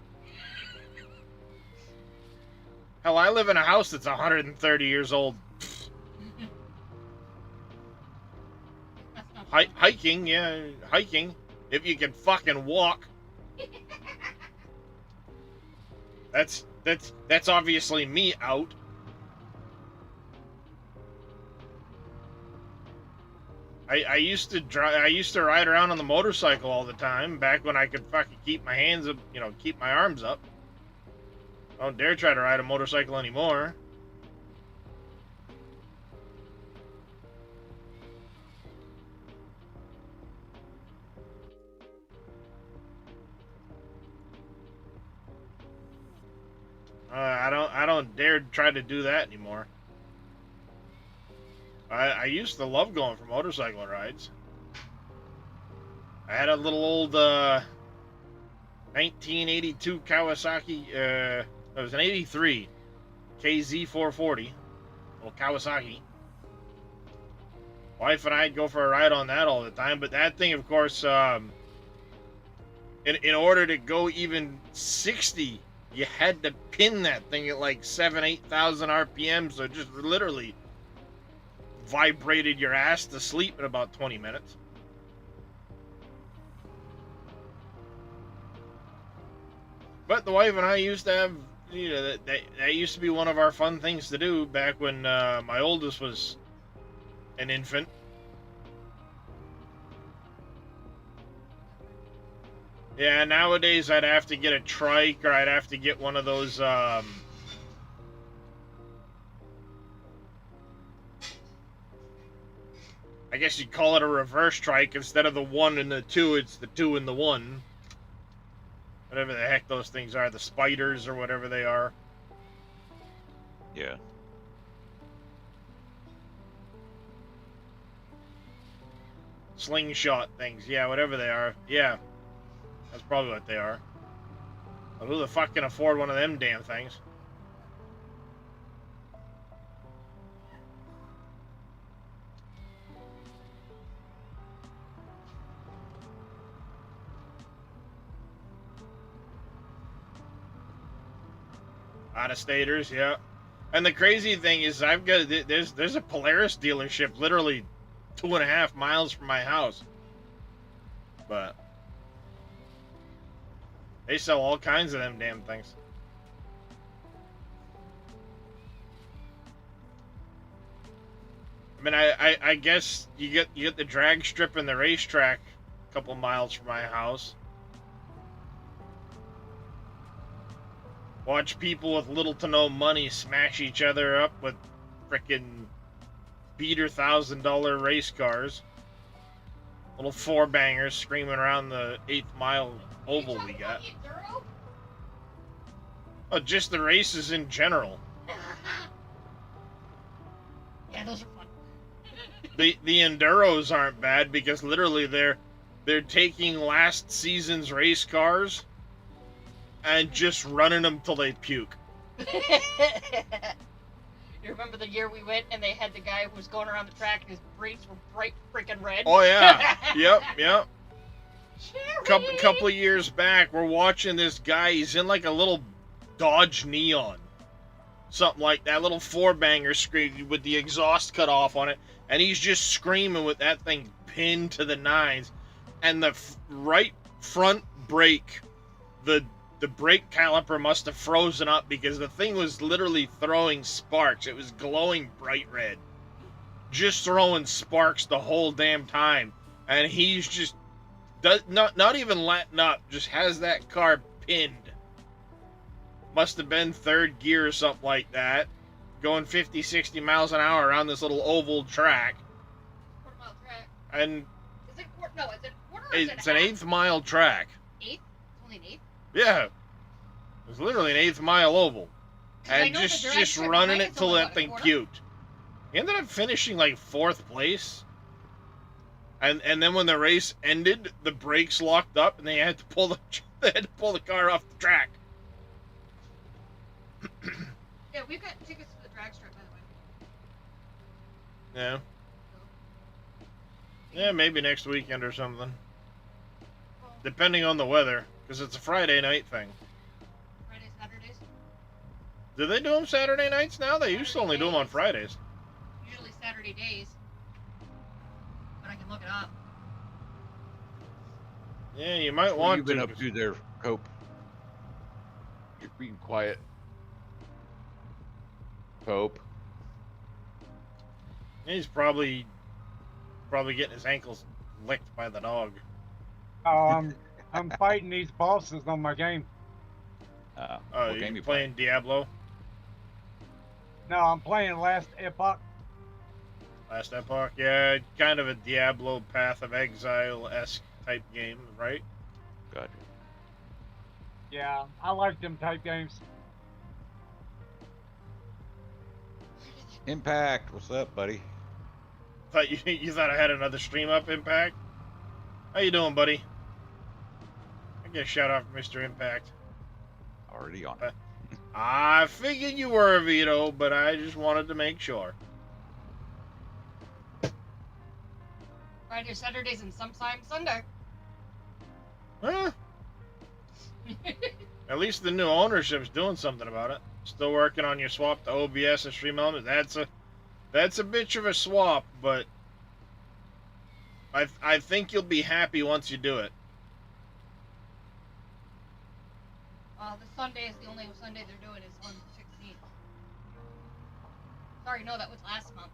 Hell, I live in a house that's 130 years old. Hiking, yeah, hiking. If you can fucking walk. That's obviously me out. I used to ride around on the motorcycle all the time back when I could fucking keep my hands up, you know, keep my arms up. I don't dare try to ride a motorcycle anymore. I don't dare try to do that anymore. I used to love going for motorcycle rides. I had a little old 1982 Kawasaki. It was an 83 KZ440, little Kawasaki. Wife and I'd go for a ride on that all the time, but that thing, of course, in order to go even 60, you had to pin that thing at like 8,000 RPM, so it just literally vibrated your ass to sleep in about 20 minutes. But the wife and I used to have, you know, that used to be one of our fun things to do back when my oldest was an infant. Yeah, nowadays I'd have to get a trike, or I'd have to get one of those, I guess you'd call it a reverse trike. Instead of the 1 and the 2, it's the 2 and the 1. Whatever the heck those things are, the spiders or whatever they are. Yeah. Slingshot things, yeah, whatever they are. Yeah. That's probably what they are. Well, who the fuck can afford one of them damn things? Out-of-staters, yeah. And the crazy thing is, I've got there's a Polaris dealership literally 2.5 miles from my house, but they sell all kinds of them damn things. I mean, I guess you get the drag strip and the racetrack a couple miles from my house. Watch people with little to no money smash each other up with frickin' beater $1,000 race cars. Little 4-bangers screaming around the 8th mile oval we got. Oh, just the races in general. Yeah, those are fun. The Enduros aren't bad because literally they're taking last season's race cars and just running them till they puke. You remember the year we went and they had the guy who was going around the track and his brakes were bright freaking red? Oh yeah, yep. Couple of years back, we're watching this guy. He's in like a little Dodge Neon, something like that, little 4-banger scream with the exhaust cut off on it, and he's just screaming with that thing pinned to the nines, and the right front brake, the brake caliper must have frozen up because the thing was literally throwing sparks. It was glowing bright red, just throwing sparks the whole damn time, and he's just not even letting up, just has that car pinned. Must have been 3rd gear or something like that, going 50-60 miles an hour around this little oval track. Quarter-mile track. And is it quarter? No, is it quarter? Or is it's it an half? 1/8 mile track. 1/8? Only an 1/8? Yeah, it's literally an 1/8 mile oval, and just running it till that thing puked. He ended up finishing like 4th place, and then when the race ended, the brakes locked up, and they had to pull the car off the track. Yeah, we've got tickets to the drag strip, by the way. Yeah. Yeah, maybe next weekend or something. Depending on the weather, because it's a Friday night thing. Fridays, Saturdays? Do they do them Saturday nights now? They used to only do them on Fridays. Usually Saturday days. But I can look it up. Yeah, you might What want you been to. up to there, Cope? You're being quiet. Cope. He's probably getting his ankles licked by the dog. I'm fighting these bosses on my game. Oh, what game you you playing Diablo? No, I'm playing Last Epoch. Last Epoch, yeah, kind of a Diablo Path of Exile-esque type game, right? Gotcha. Yeah, I like them type games. Impact, what's up, buddy? Thought you thought I had another stream up, Impact? How you doing, buddy? I get a shout out from Mr. Impact. Already on. I figured you were, Vito, but I just wanted to make sure. Fridays, Saturdays, and sometimes Sunday. Huh? At least the new ownership's doing something about it. Still working on your swap to OBS and Stream Elements. That's a bitch of a swap, but I think you'll be happy once you do it. This Sunday is the only Sunday they're doing is on the 16th. Sorry, no, that was last month.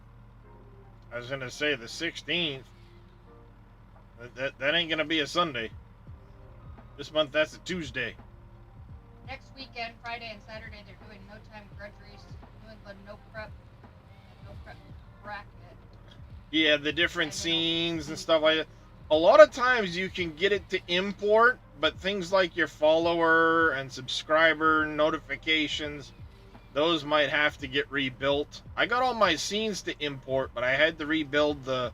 I was gonna say the 16th. That ain't gonna be a Sunday. This month that's a Tuesday. Next weekend, Friday and Saturday, they're doing No Time Grudge Race, New England No Prep bracket. Yeah, the different scenes and stuff like that. A lot of times you can get it to import, but things like your follower and subscriber notifications, those might have to get rebuilt. I got all my scenes to import, but I had to rebuild the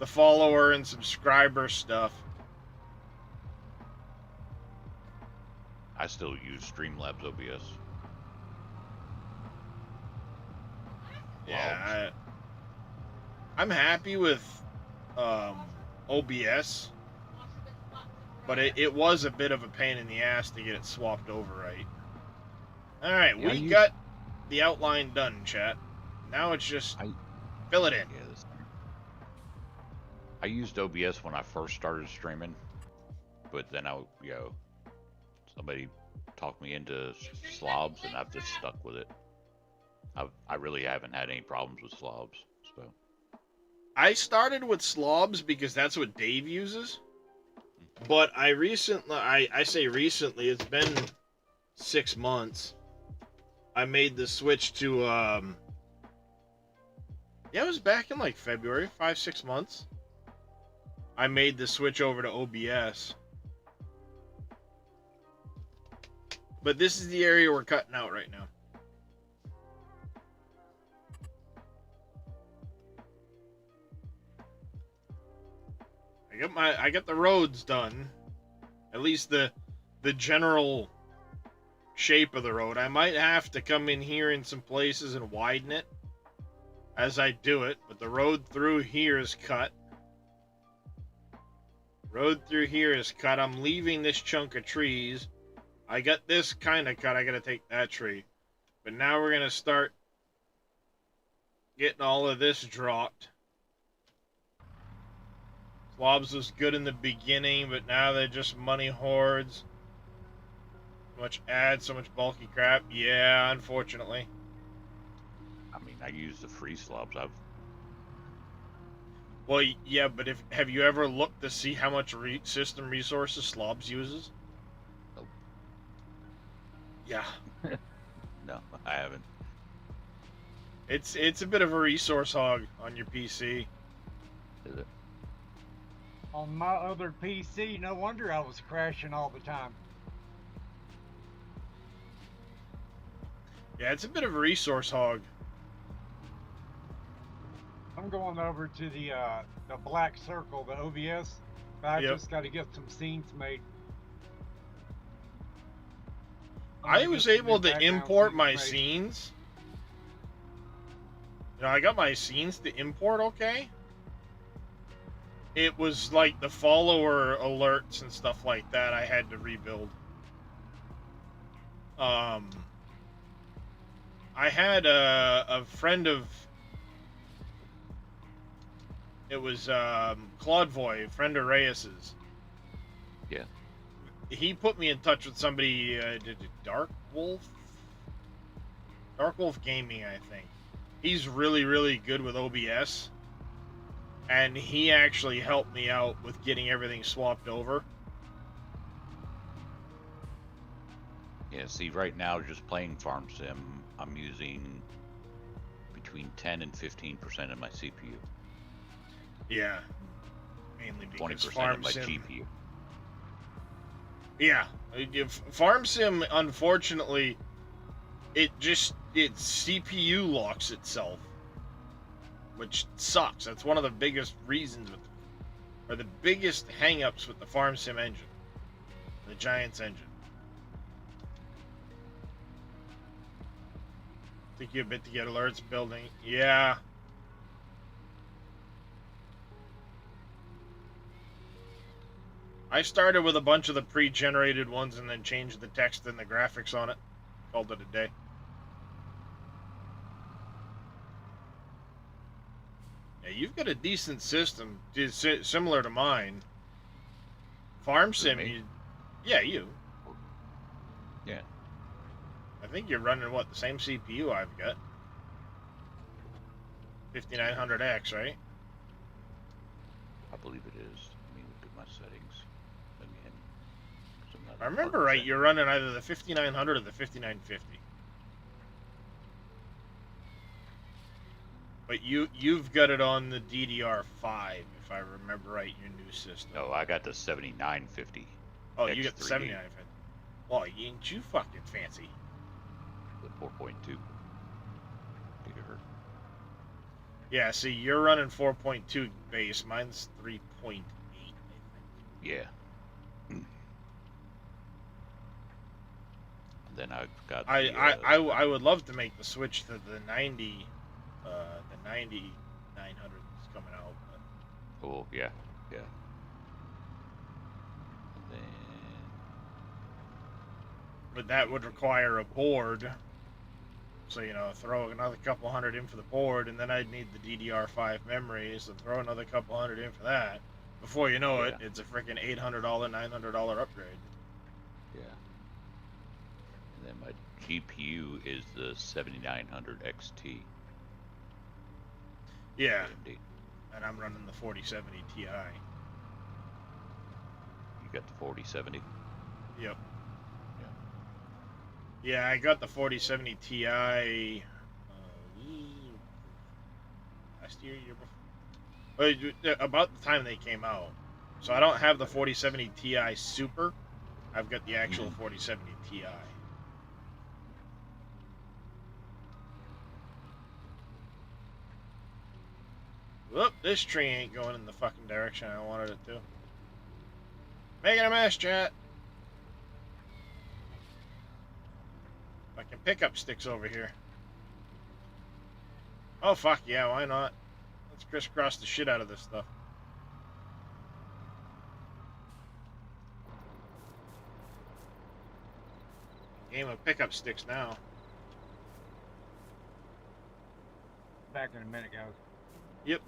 follower and subscriber stuff. I still use Streamlabs OBS. Yeah, I'm happy with OBS, but it was a bit of a pain in the ass to get it swapped over right. All right, Yeah, we got the outline done, chat. Now it's just fill it in. I used OBS when I first started streaming, but then somebody talked me into slobs, and I've just stuck with it. I really haven't had any problems with slobs, so. I started with slobs because that's what Dave uses, but I say recently, it's been 6 months. I made the switch to, it was back in like February, 5-6 months. I made the switch over to OBS. But this is the area we're cutting out right now. I got the roads done. At least the general shape of the road. I might have to come in here in some places and widen it as I do it, but the road through here is cut. Road through here is cut. I'm leaving this chunk of trees. I got this kind of cut. I got to take that tree. But now we're going to start getting all of this dropped. Slobs was good in the beginning, but now they're just money hordes. So much ads, so much bulky crap. Yeah, unfortunately. I mean, I use the free slobs. Well, yeah, but have you ever looked to see how much system resources Slobs uses? Nope. Yeah. No, I haven't. It's a bit of a resource hog on your PC. Is it? On my other PC, no wonder I was crashing all the time. Yeah, it's a bit of a resource hog. I'm going over to the black circle, the OBS. I just got to get some scenes made. I was able to import my scenes. You know, I got my scenes to import okay. it was like the follower alerts and stuff like that I had to rebuild. I had a friend of... It was Claude Voy, friend of Reyes's. Yeah. He put me in touch with somebody, Dark Wolf Gaming, I think. He's really, really good with OBS. And he actually helped me out with getting everything swapped over. Yeah, see, right now, just playing Farm Sim, I'm using between 10 and 15% of my CPU. Yeah. Mainly because 20% Farm of my Sim... GPU. Yeah. Farm Sim, unfortunately, it CPU locks itself. Which sucks. That's one of the biggest reasons or the biggest hang-ups with the Farm Sim engine. The Giants engine. Take you a bit to get alerts building. Yeah. I started with a bunch of the pre-generated ones and then changed the text and the graphics on it. Called it a day. Yeah, you've got a decent system, similar to mine. Farm Sim, yeah, you. Yeah. I think you're running, what, the same CPU I've got? 5900X, right? I believe it is. Let me look at my settings again. If I remember right, you're running either the 5900 or the 5950. But you've got it on the DDR5, if I remember right, your new system. No, I got the 7950. Oh, you got the 7950. Well, ain't you fucking fancy? The 4.2 gigahertz. Yeah, see, you're running 4.2 base. Mine's 3.8, I think. Yeah. Then I've got. I would love to make the switch to the 90. The 9900 is coming out. But... Oh yeah, yeah. And then... But that would require a board. So, you know, throw another couple hundred in for the board, and then I'd need the DDR5 memory, so throw another couple hundred in for that. Before you know it, it's a freaking $800, $900 upgrade. Yeah. And then my GPU is the 7900 XT. Yeah. AMD. And I'm running the 4070 Ti. You got the 4070? Yep. Yeah, I got the 4070 Ti last year before. About the time they came out. So I don't have the 4070 Ti Super. I've got the actual 4070 Ti. Whoop, this tree ain't going in the fucking direction I wanted it to. Making a mess, chat. Fucking pickup sticks over here. Oh, fuck yeah, why not? Let's crisscross the shit out of this stuff. Game of pickup sticks now. Back in a minute, guys. Yep.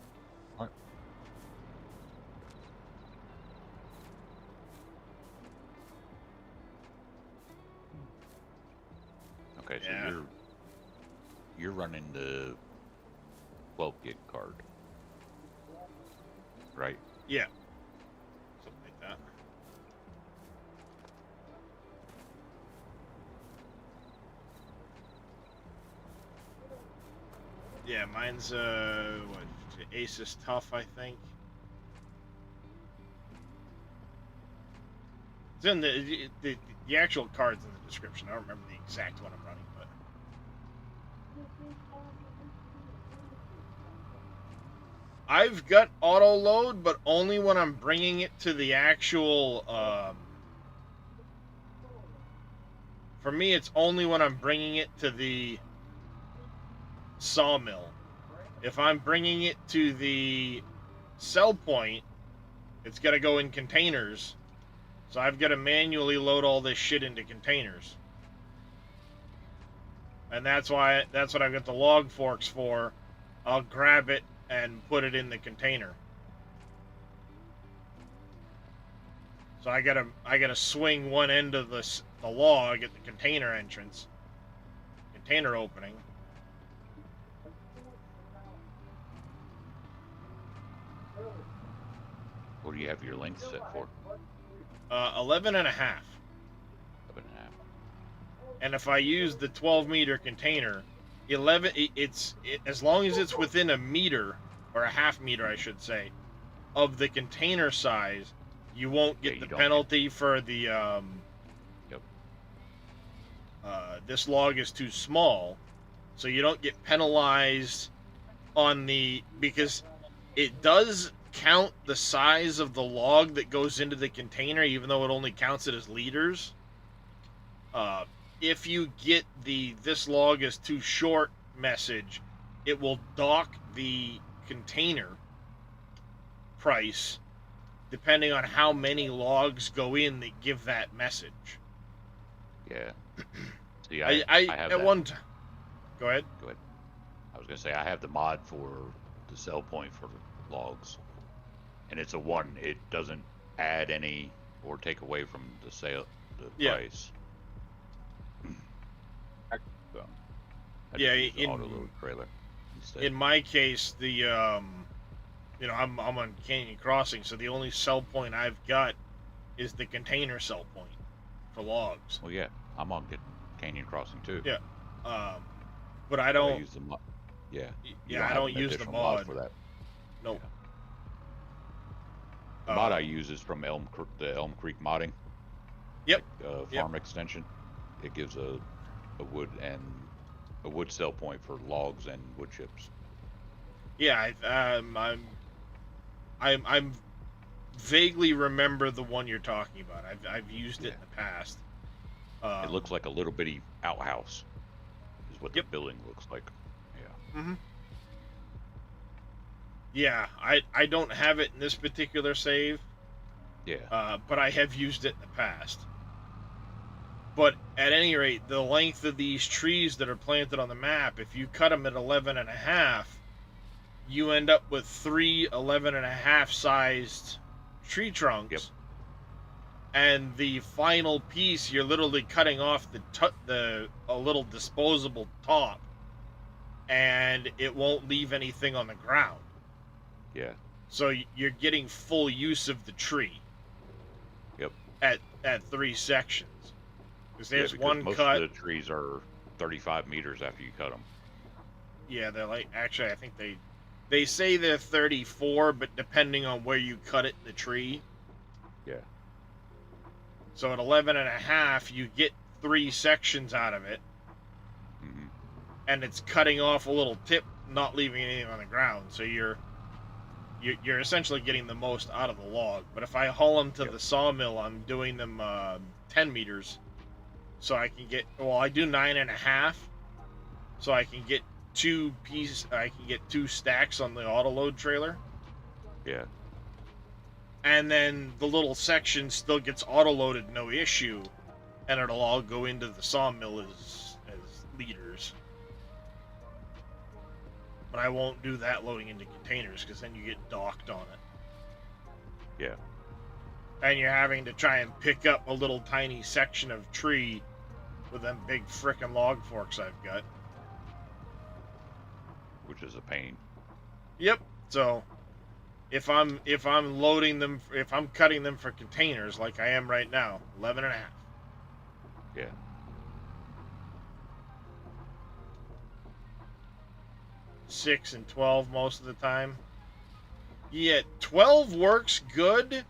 Okay, so you're running the 12 gig card, right? Yeah. Something like that. Yeah, mine's what, Asus Tough, I think. It's in the actual card's in the description. I don't remember the exact one I'm running, but I've got auto load, but only when I'm bringing it to the actual. For me, it's only when I'm bringing it to the sawmill. If I'm bringing it to the sell point, It's got to go in containers. So I've got to manually load all this shit into containers. And that's what I've got the log forks for. I'll grab it and put it in the container. So I gotta swing one end of the log at the container entrance, container opening. What do you have your length set for? 11 and a half. 11 and a half. And if I use the 12-meter container, 11, as long as it's within a meter, or a half meter, I should say, of the container size, you won't get the penalty for the, this log is too small, so you don't get penalized on because it does count the size of the log that goes into the container, even though it only counts it as liters. If you get this log is too short message, it will dock the container price depending on how many logs go in that give that message. Yeah. See, I have at that. one time. Go ahead. Go ahead. I was gonna say I have the mod for the sell point for logs, and it's a 1. It doesn't add any or take away from the price. So, I just use the auto-load trailer instead. In my case, I'm on Canyon Crossing, so the only sell point I've got is the container sell point for logs. Well, yeah, I'm on Canyon Crossing too. Yeah, but I don't use the mod. Yeah. Yeah, I don't use the mod for that. Nope. Yeah. The mod I use is from the Elm Creek modding. Yep. Farm extension. It gives a wood sell point for logs and wood chips. Yeah, I'm vaguely remember the one you're talking about. I've used it in the past. It looks like a little bitty outhouse, is what the building looks like. Yeah. Mm-hmm. Yeah, I don't have it in this particular save. Yeah. But I have used it in the past. But at any rate, the length of these trees that are planted on the map, if you cut them at 11 and a half, you end up with 3 11 and a half sized tree trunks. Yep. And the final piece, you're literally cutting off a little disposable top, and it won't leave anything on the ground. Yeah. So you're getting full use of the tree. Yep. At 3 sections. Because there's one most cut. Most of the trees are 35 meters after you cut them. Yeah, they're actually, I think they say they're 34, but depending on where you cut it in the tree. Yeah. So at 11 and a half, you get 3 sections out of it. Mm-hmm. And it's cutting off a little tip, not leaving anything on the ground. So you're essentially getting the most out of the log. But if I haul them to the sawmill, I'm doing them 10 meters. So I can get, I do 9 and a half. So I can get 2 stacks on the auto load trailer. Yeah. And then the little section still gets auto loaded, no issue, and it'll all go into the sawmill as liters. But I won't do that loading into containers because then you get docked on it. Yeah. And you're having to try and pick up a little tiny section of tree with them big frickin' log forks I've got. Which is a pain. Yep. So if I'm loading them, if I'm cutting them for containers like I am right now, 11 and a half. Yeah. Six and 12 most of the time. Yeah, 12 works good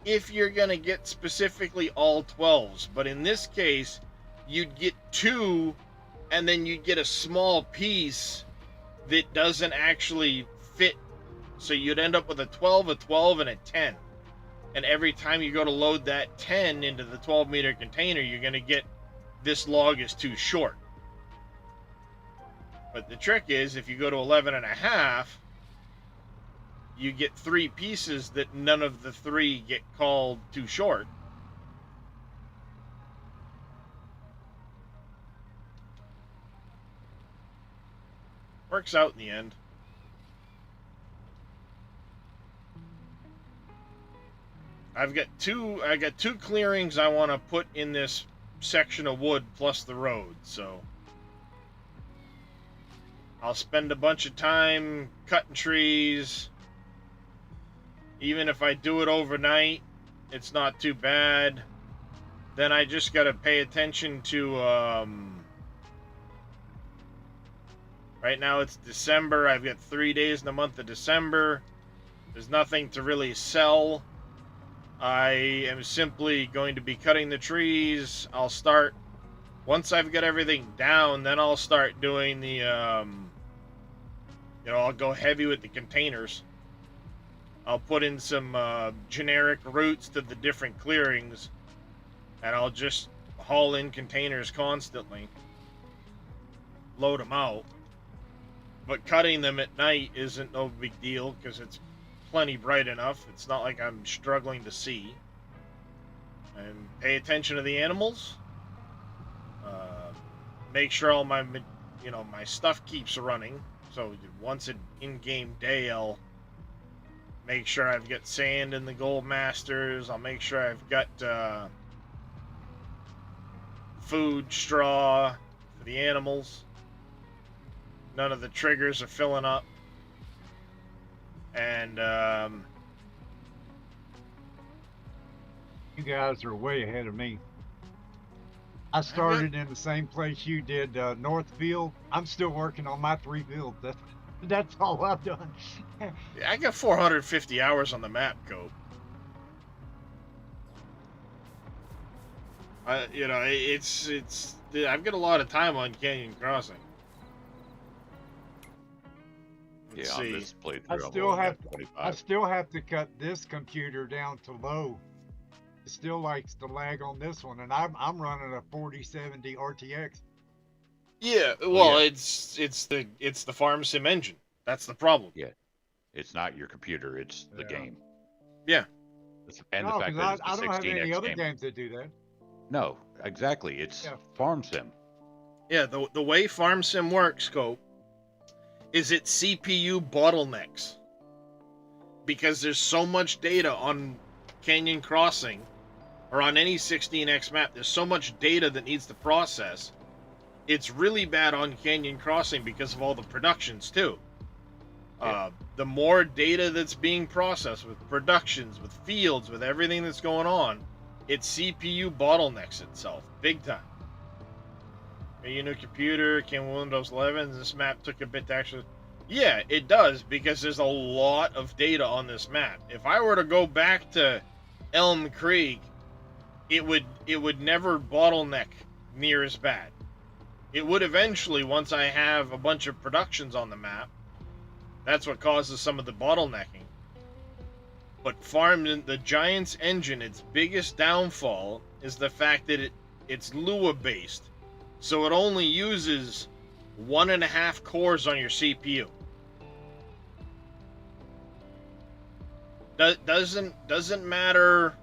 if you're gonna get specifically all 12s, but in this case, you'd get 2, and then you'd get a small piece that doesn't actually fit. So you'd end up with a 12, a 12, and a 10. And every time you go to load that 10 into the 12-meter container, you're gonna get this log is too short. But the trick is, if you go to 11 and a half, you get 3 pieces that none of the 3 get called too short. Works out in the end. I got two clearings I want to put in this section of wood plus the road, so I'll spend a bunch of time cutting trees. Even if I do it overnight, it's not too bad. Then I just got to pay attention to right now it's December. I've got 3 days in the month of December. There's nothing to really sell. I am simply going to be cutting the trees. I'll start, once I've got everything down, then I'll start doing the, I'll go heavy with the containers. I'll put in some generic routes to the different clearings, and I'll just haul in containers constantly. Load them out. But cutting them at night isn't no big deal, because it's plenty bright enough. It's not like I'm struggling to see. And pay attention to the animals. Make sure all my, my stuff keeps running. So once an in-game day, I'll make sure I've got sand in the Gold Masters. I'll make sure I've got food, straw for the animals. None of the triggers are filling up. And you guys are way ahead of me. I started in the same place you did, Northfield. I'm still working on my 3 builds. That's all I've done. Yeah, I got 450 hours on the map, Cope. It's I've got a lot of time on Canyon Crossing. Yeah, on this playthrough, I still have to cut this computer down to low. It still likes to lag on this one, and I'm running a 4070 RTX. Yeah, well, it's the farm sim engine. That's the problem. Yeah, it's not your computer; it's the game. Yeah, and the fact that it's I the don't have 16X any other game. games that do that. No, exactly. It's farm sim. Yeah, the way farm sim works, Cope, is it CPU bottlenecks. Because there's so much data on Canyon Crossing, or on any 16X map, there's so much data that needs to process. It's really bad on Canyon Crossing because of all the productions, too. The more data that's being processed with productions, with fields, with everything that's going on, its CPU bottlenecks itself, big time. Your new computer came with Windows 11. This map took a bit to actually... Yeah, it does, because there's a lot of data on this map. If I were to go back to Elm Creek, it would never bottleneck near as bad. It would eventually, once I have a bunch of productions on the map. That's what causes some of the bottlenecking. But the Giants engine, its biggest downfall is the fact that it's Lua based. So it only uses 1.5 cores on your CPU. Doesn't matter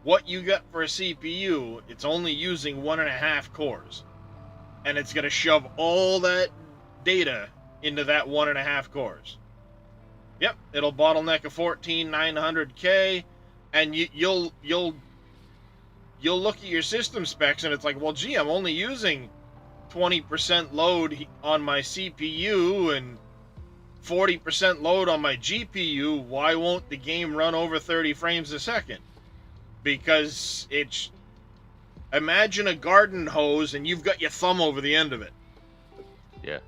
what you got for a CPU, it's only using 1.5 cores. And it's going to shove all that data into that 1.5 cores. Yep, it'll bottleneck a 14900K, and you'll look at your system specs and it's like, well, gee, I'm only using 20% load on my CPU and 40% load on my GPU. Why won't the game run over 30 frames a second? Because imagine a garden hose and you've got your thumb over the end of it. Yeah.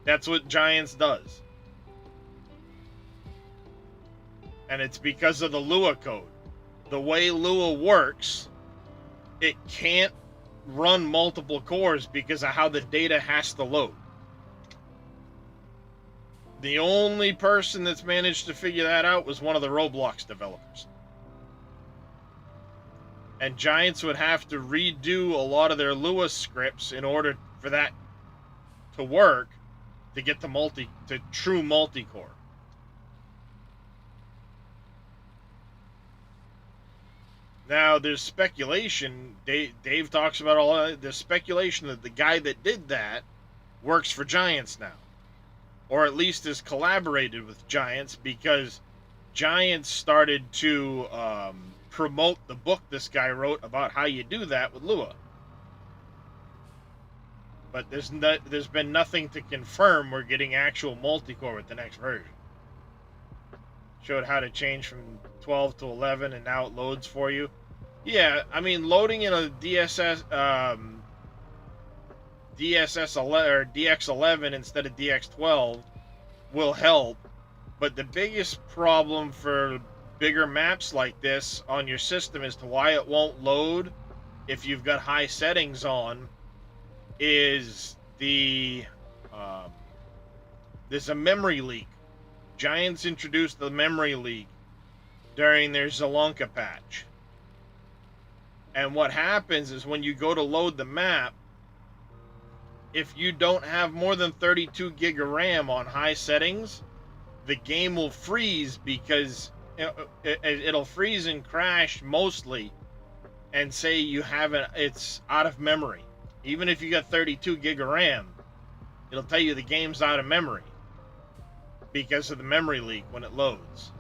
That's what Giants does. And it's because of the Lua code. The way Lua works, it can't run multiple cores because of how the data has to load. The only person that's managed to figure that out was one of the Roblox developers. And Giants would have to redo a lot of their Lua scripts in order for that to work, to get to true multi-core. Now, there's speculation. Dave talks about all that. There's speculation that the guy that did that works for Giants now, or at least has collaborated with Giants, because Giants started to promote the book this guy wrote about how you do that with Lua. But there's been nothing to confirm we're getting actual multi-core with the next version. Showed how to change from 12 to 11, and now it loads for you. Yeah, I mean, loading in a DSS 11 or DX11 instead of DX12 will help, but the biggest problem for bigger maps like this on your system as to why it won't load if you've got high settings on is there's a memory leak. Giants introduced the memory leak during their Zelonka patch. And what happens is when you go to load the map, if you don't have more than 32 gig of RAM on high settings, the game will freeze, because it'll freeze and crash mostly and say it's out of memory. Even if you got 32 gig of RAM, it'll tell you the game's out of memory because of the memory leak when it loads.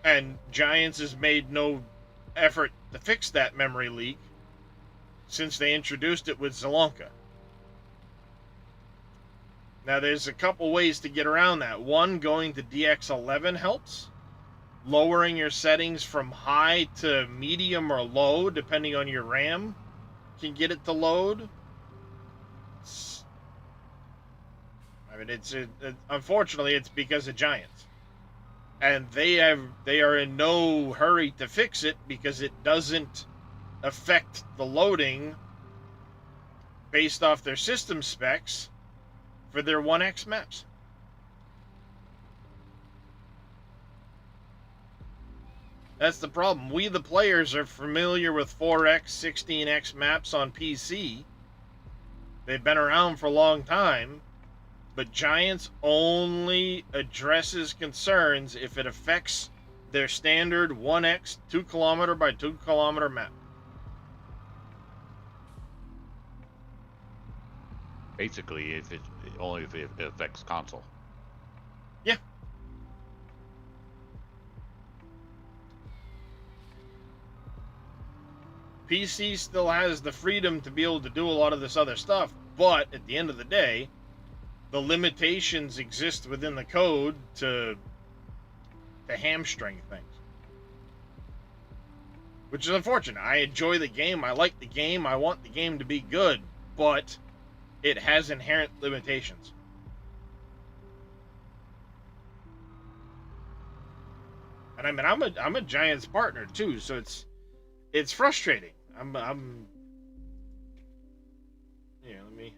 And Giants has made no effort to fix that memory leak since they introduced it with Zelonka. Now, there's a couple ways to get around that. One, going to DX11 helps. Lowering your settings from high to medium or low, depending on your RAM, can get it to load. I mean, unfortunately, it's because of Giants. And they are in no hurry to fix it because it doesn't affect the loading based off their system specs for their 1X maps. That's the problem. We, the players, are familiar with 4X, 16X maps on PC. They've been around for a long time. But Giants only addresses concerns if it affects their standard 1X 2 kilometer by 2 kilometer map. Basically, if it affects console. Yeah. PC still has the freedom to be able to do a lot of this other stuff, but at the end of the day, the limitations exist within the code to hamstring things. Which is unfortunate. I enjoy the game, I like the game, I want the game to be good, but it has inherent limitations. And I mean, I'm a Giants partner too, so it's frustrating. Let me,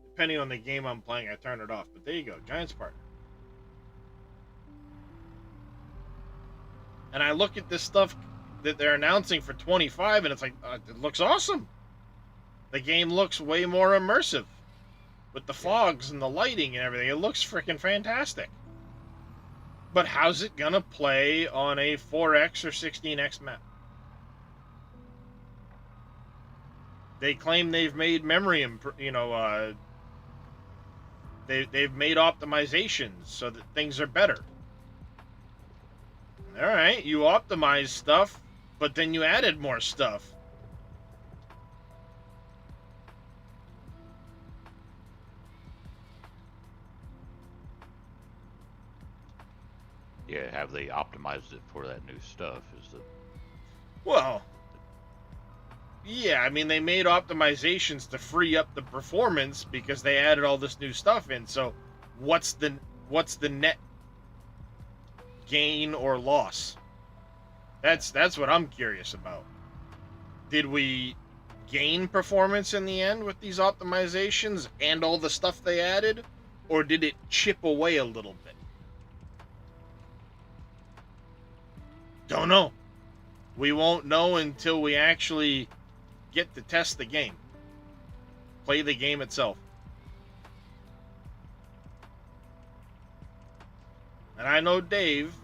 depending on the game I'm playing, I turn it off. But there you go, Giants partner. And I look at this stuff that they're announcing for 25, and it's like, it looks awesome. The game looks way more immersive with the fogs and the lighting and everything. It looks freaking fantastic. But how's it gonna play on a 4X or 16X map? They claim they've made memory, they've made optimizations so that things are better. All right, you optimized stuff, but then you added more stuff. Yeah, have they optimized it for that new stuff? Well, yeah, I mean, they made optimizations to free up the performance because they added all this new stuff in. So what's the net gain or loss? That's what I'm curious about. Did we gain performance in the end with these optimizations and all the stuff they added, or did it chip away a little bit? Don't know. We won't know until we actually get to test the game. Play the game itself. and I know Dave.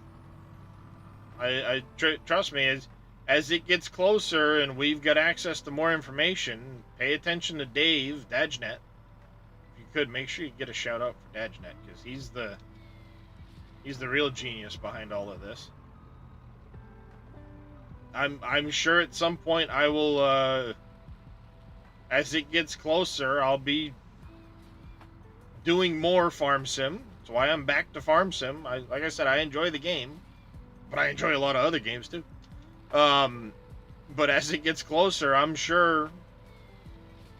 Trust me, as it gets closer and we've got access to more information, pay attention to Dave Dajnet. If you could, make sure you get a shout out for Dajnet, because he's the real genius behind all of this. I'm sure at some point I will, as it gets closer, I'll be doing more Farm Sim. That's why I'm back to Farm Sim. Like I said, I enjoy the game, but I enjoy a lot of other games too. But as it gets closer, I'm sure.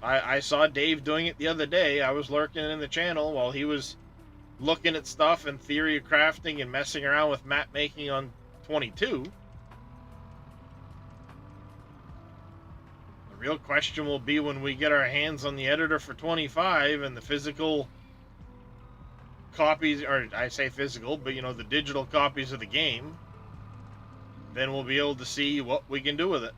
I saw Dave doing it the other day. I was lurking in the channel while he was looking at stuff and theory of crafting and messing around with map making on 22. The real question will be when we get our hands on the editor for 25 and the physical copies, or I say physical, but you know, the digital copies of the game. Then we'll be able to see what we can do with it.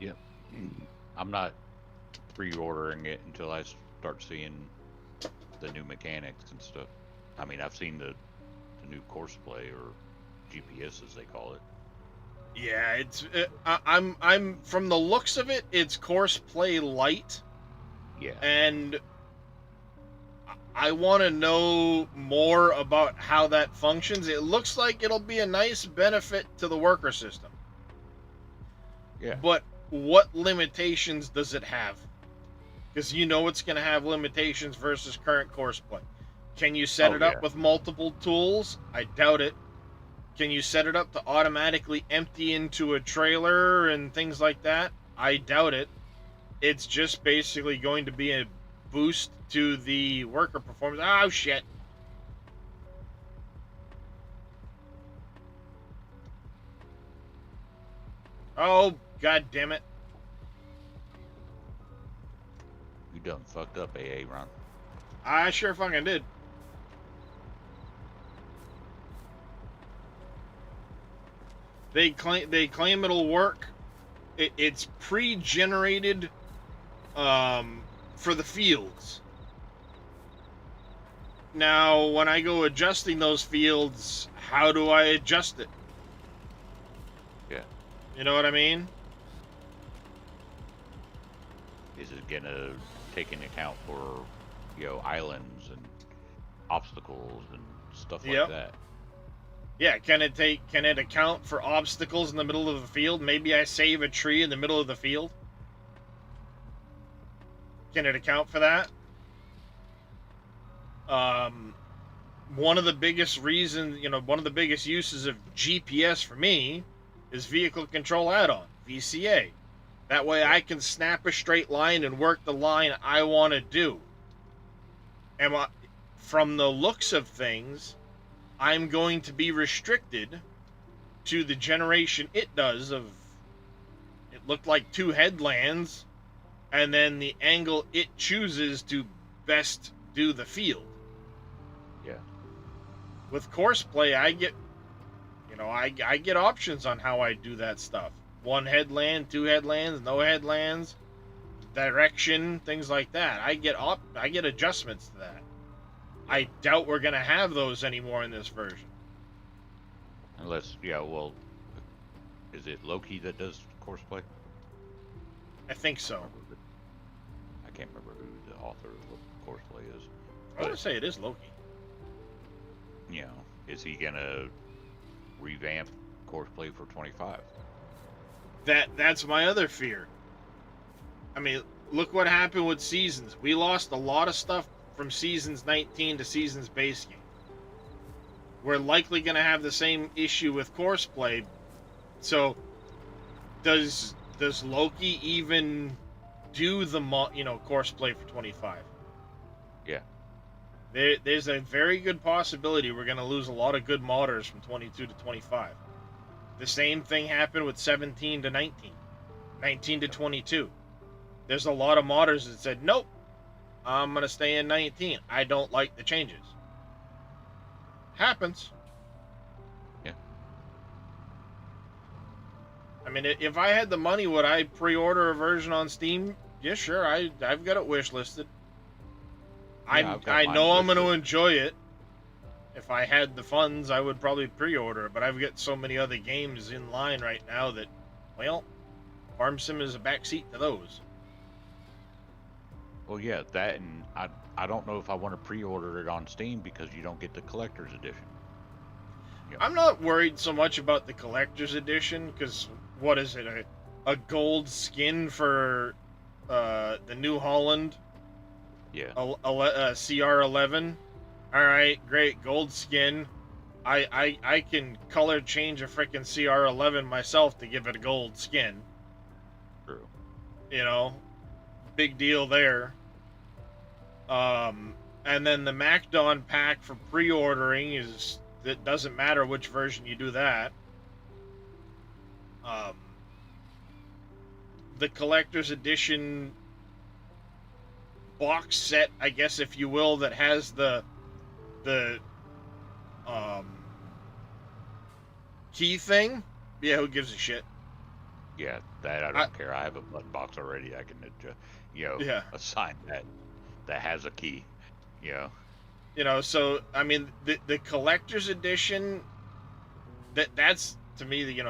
Yep. I'm not pre-ordering it until I start seeing the new mechanics and stuff. I mean, I've seen the new courseplay, or GPS as they call it. Yeah, it's I'm from the looks of it, it's Courseplay Lite. Yeah. And I want to know more about how that functions. It looks like it'll be a nice benefit to the worker system. Yeah. But what limitations does it have? Because you know it's going to have limitations versus current Courseplay. Can you set it up with multiple tools? I doubt it. Can you set it up to automatically empty into a trailer and things like that? I doubt it. It's just basically going to be a boost to the worker performance. Oh, shit. Oh, god damn it. You done fucked up, AA Ron. I sure fucking did. They claim it'll work. It's pre-generated for the fields. Now, when I go adjusting those fields, how do I adjust it? Yeah. You know what I mean? Is it gonna take into account for, you know, islands and obstacles and stuff like that? Yeah, can it account for obstacles in the middle of the field? Maybe I save a tree in the middle of the field. Can it account for that? One of the biggest reasons, one of the biggest uses of GPS for me is Vehicle Control Add-on, VCA. That way I can snap a straight line and work the line I want to do. And from the looks of things, I'm going to be restricted to the generation it does of, it looked like 2 headlands, and then the angle it chooses to best do the field. Yeah. With Courseplay, I get, I get options on how I do that stuff. 1 headland, 2 headlands, no headlands, direction, things like that. I get adjustments to that. I doubt we're going to have those anymore in this version. Unless, well, is it Loki that does Courseplay? I think so. I can't remember who the author of Courseplay is. I want to say it is Loki. Is he going to revamp Courseplay for 25? That's my other fear. I mean, look what happened with Seasons. We lost a lot of stuff from Seasons 19 to Seasons base game. We're likely going to have the same issue with Courseplay. So, does Loki even do the Courseplay for 25? Yeah. There's a very good possibility we're going to lose a lot of good modders from 22 to 25. The same thing happened with 17 to 19, 19 to 22. There's a lot of modders that said, nope, I'm going to stay in 19. I don't like the changes. Happens. Yeah. I mean, if I had the money, would I pre-order a version on Steam? Yeah, sure. I've got it wish listed. Yeah, I know I'm going to enjoy it. If I had the funds, I would probably pre-order it. But I've got so many other games in line right now that, well, Farm Sim is a backseat to those. Well, yeah, that, and I don't know if I want to pre-order it on Steam because you don't get the collector's edition. Yep. I'm not worried so much about the collector's edition because what is it? A gold skin for the New Holland? Yeah. CR11. All right, great, gold skin. I can color change a freaking CR11 myself to give it a gold skin. True. You know, big deal there. And then the MacDon pack for pre-ordering is, it doesn't matter which version you do that. The collector's edition box set, I guess, if you will, that has the key thing. Yeah, who gives a shit? Yeah, that I don't care. I have a button box already. I can, assign that has a key. You know. So I mean, the collector's edition. That's to me,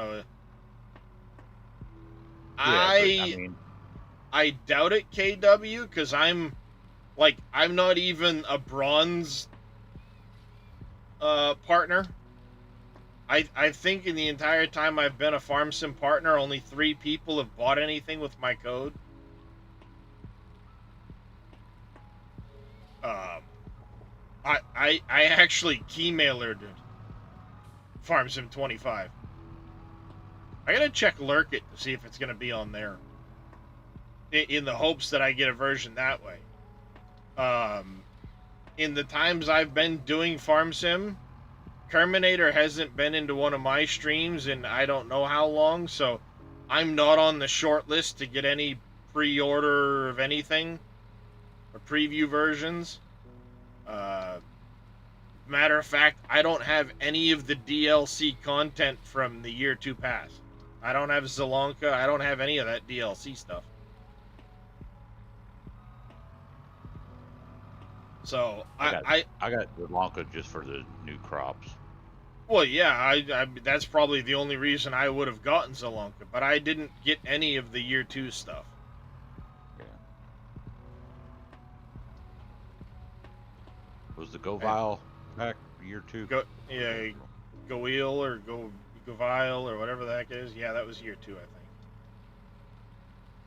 I doubt it, KW, because I'm not even a bronze partner. I think in the entire time I've been a Farm Sim partner, only 3 people have bought anything with my code. I actually keymailered Farm Sim 25. I gotta check Lurk It to see if it's gonna be on there, in the hopes that I get a version that way. In the times I've been doing Farm Sim, Terminator hasn't been into one of my streams in I don't know how long, so I'm not on the short list to get any pre-order of anything or preview versions. Matter of fact, I don't have any of the DLC content from the year 2 pass. I don't have Zelonka. I don't have any of that DLC stuff. So I got Zelonka just for the new crops. Well, yeah, I that's probably the only reason I would have gotten Zelonka, but I didn't get any of the year 2 stuff. Yeah. Was the Govile back year 2? Goil or Govile or whatever the heck it is. Yeah, that was year 2, I think.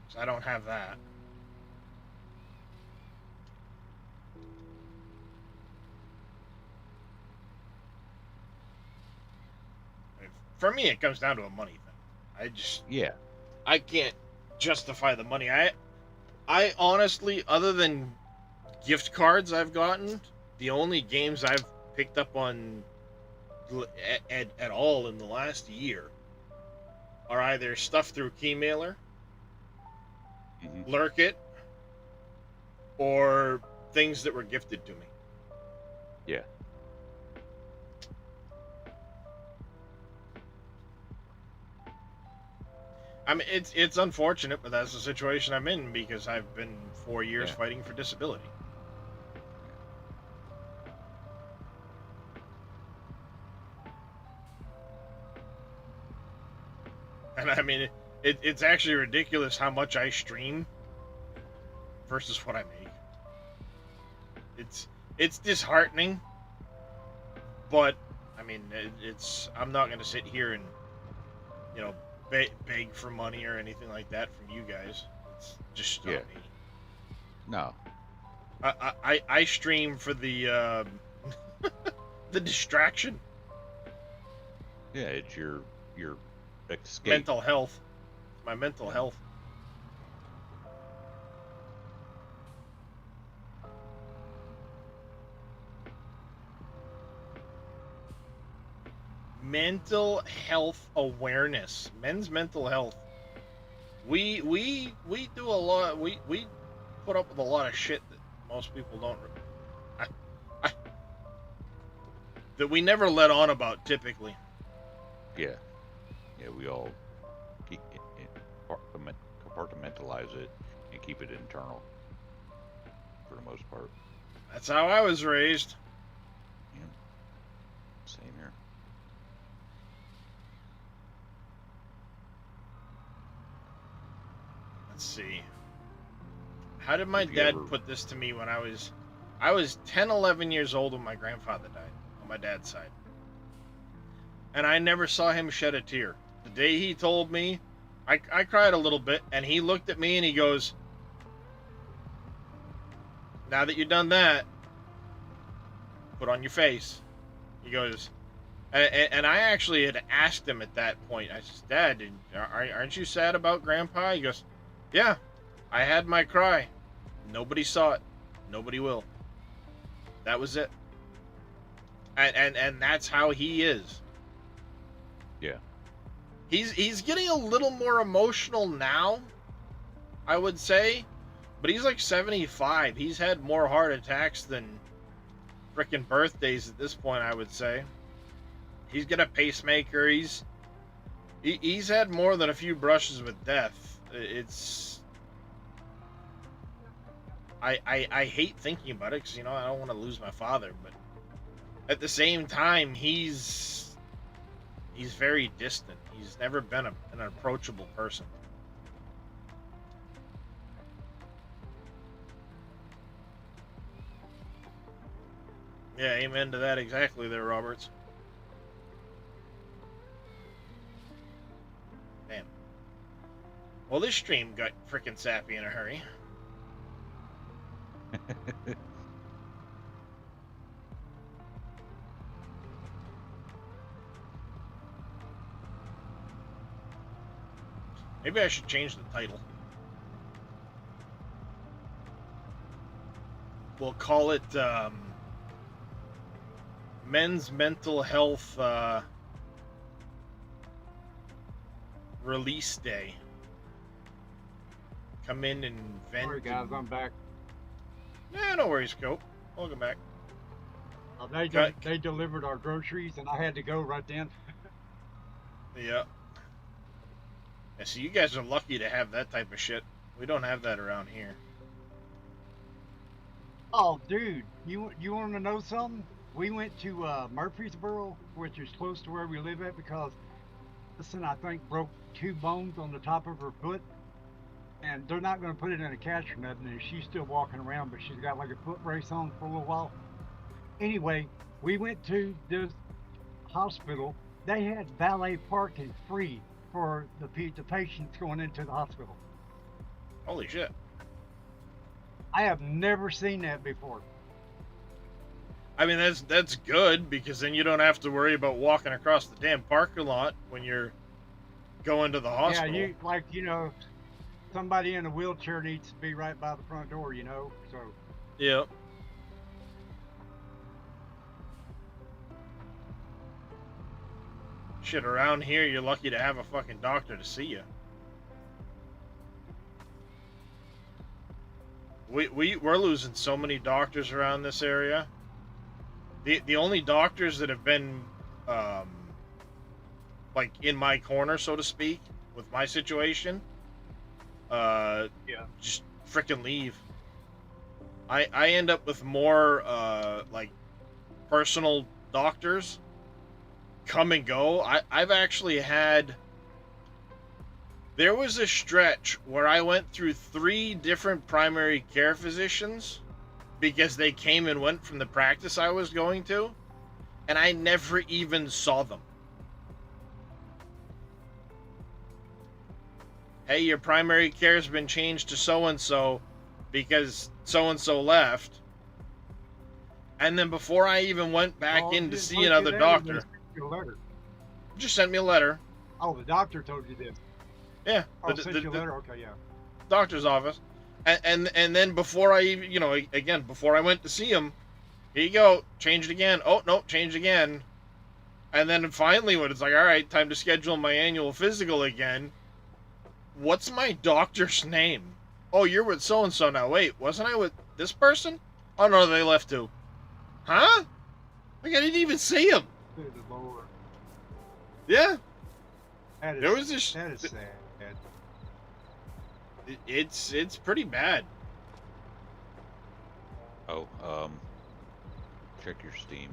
So I don't have that. For me, it comes down to a money thing. I can't justify the money. I honestly, other than gift cards I've gotten, the only games I've picked up on at all in the last year are either stuff through Keymailer, Lurk It, or things that were gifted to me. Yeah. I mean, it's unfortunate, but that's the situation I'm in because I've been 4 years fighting for disability. And I mean, it's actually ridiculous how much I stream versus what I make. It's disheartening, but I mean, I'm not going to sit here and, beg for money or anything like that from you guys. It's just not me. No. I stream for the the distraction. Yeah, it's your escape. Mental health. My mental health. Mental health awareness. Men's mental health. We do a lot. We put up with a lot of shit that most people don't. That we never let on about typically. Yeah. Yeah, we all keep compartmentalize it and keep it internal for the most part. That's how I was raised. Yeah. Same here. Let's see. How did my Have you dad ever- put this to me when I was 10, 11 years old when my grandfather died on my dad's side. And I never saw him shed a tear. The day he told me, I cried a little bit, and he looked at me and he goes, now that you've done that, put on your face. He goes, and I actually had asked him at that point, I said, Dad, aren't you sad about Grandpa? He goes, yeah, I had my cry. Nobody saw it. Nobody will. That was it. And that's how he is. Yeah. He's getting a little more emotional now, I would say. But he's like 75. He's had more heart attacks than frickin' birthdays at this point, I would say. He's got a pacemaker. He's had more than a few brushes with death. It's... I hate thinking about it because, you know, I don't want to lose my father. But at the same time, he's very distant. He's never been an approachable person. Yeah, amen to that exactly there, Roberts. Damn. Well, this stream got frickin' sappy in a hurry. Maybe I should change the title. We'll call it, Men's Mental Health, Release Day. Come in and vent. Sorry guys, I'm back. Yeah, no worries, Cope. Welcome back. They delivered our groceries and I had to go right then. Yeah. Yeah, so you guys are lucky to have that type of shit. We don't have that around here. Oh, dude, you want to know something? We went to Murfreesboro, which is close to where we live at, because listen, I think broke 2 bones on the top of her foot, and they're not going to put it in a cast or nothing. And she's still walking around, but she's got like a foot brace on for a little while. Anyway, we went to this hospital. They had valet parking free for the patients going into the hospital. Holy shit. I have never seen that before. I mean, that's good, because then you don't have to worry about walking across the damn parking lot when you're going to the hospital. Yeah, you know, somebody in a wheelchair needs to be right by the front door, you know, so. Yep. Shit, around here, you're lucky to have a fucking doctor to see you. We're losing so many doctors around this area. The only doctors that have been, like, in my corner, so to speak, with my situation, just frickin' leave. I end up with more, like, personal doctors come and go. I've actually had... There was a stretch where I went through 3 different primary care physicians because they came and went from the practice I was going to, and I never even saw them. Hey, your primary care has been changed to so-and-so because so-and-so left. And then before I even went back in to see another doctor, just sent me a letter. Oh, the doctor told you this. Yeah. Oh, sent you a letter? Okay, yeah. Doctor's office. And then before I even, you know, again, before I went to see him, here you go, changed again. Oh, no, changed again. And then finally when it's like, all right, time to schedule my annual physical again. What's my doctor's name? Oh, you're with so-and-so now. Wait, wasn't I with this person? Oh, no, they left too. Huh? Like, I didn't even see him. Good Lord. Yeah. That is, There was this. that is sad. It's pretty bad. Oh, check your Steam.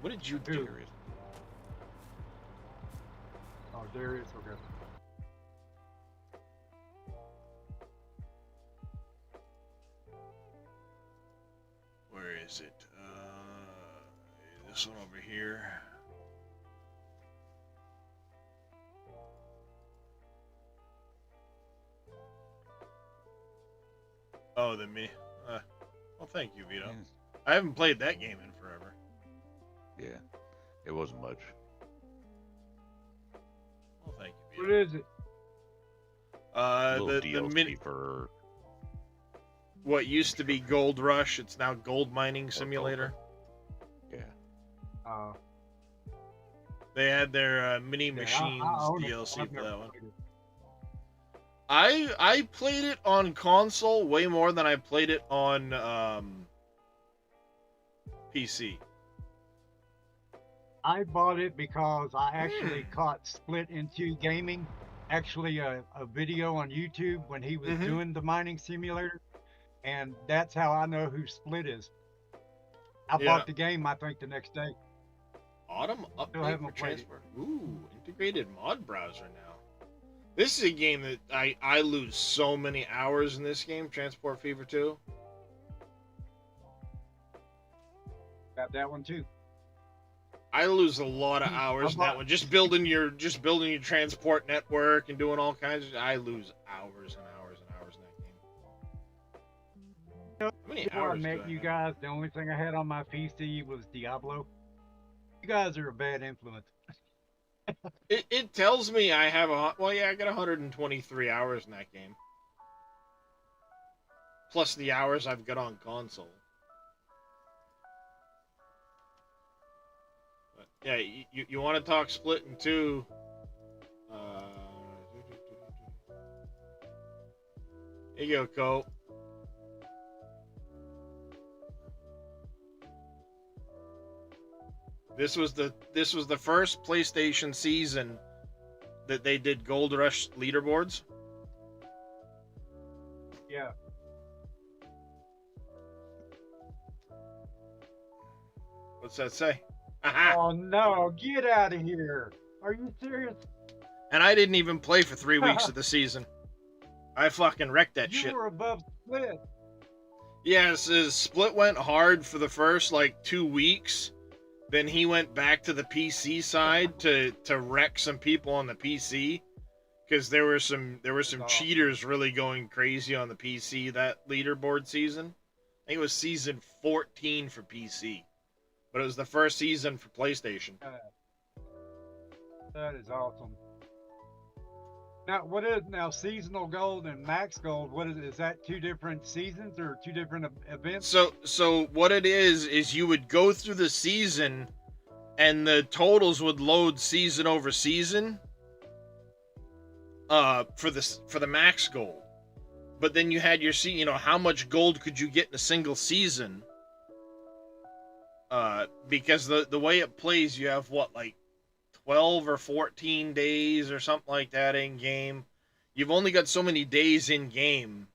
What did you do? Oh, Darius, okay. Where is it? This one over here. Oh, the me. Well, thank you, Vito. I haven't played that game in forever. Yeah, it wasn't much. Well, thank you, What is it? Little the DLC mini. for What used to be Gold Rush, it's now Gold Mining Simulator. Yeah. They had their mini machines I own it. DLC I've for never that one. played it. I played it on console way more than I played it on PC. I bought it because I actually caught Split into gaming, actually a video on YouTube when he was doing the mining simulator, and that's how I know who Split is. I bought the game, I think, the next day. Autumn Still update haven't for played it. Transport. Ooh, integrated mod browser now. This is a game that I lose so many hours in this game, Transport Fever 2. Got that one too. I lose a lot of hours in that one. Just building your transport network and doing all kinds of. I lose hours and hours and hours in that game. How many Before I hours do met you guys, the only thing I had on my PC was Diablo. You guys are a bad influence. It tells me I have I got 123 hours in that game. Plus the hours I've got on console. But yeah, you want to talk Split in 2? Here you go, Cole. This was the first PlayStation season that they did Gold Rush leaderboards. Yeah. What's that say? Oh no, get out of here. Are you serious? And I didn't even play for 3 weeks of the season. I fucking wrecked that You shit. were above Split. Yes, Split went hard for the first 2 weeks. Then he went back to the PC side to wreck some people on the PC, because there were some cheaters really going crazy on the PC that leaderboard season. I think it was season 14 for PC, but it was the first season for PlayStation. That is awesome. Now, what is seasonal gold and max gold? What is that? 2 different seasons or 2 different events? So what it is you would go through the season, and the totals would load season over season. For the max gold, but then you had your how much gold could you get in a single season? Because the way it plays, you have 12 or 14 days or something like that in game. You've only got so many days in game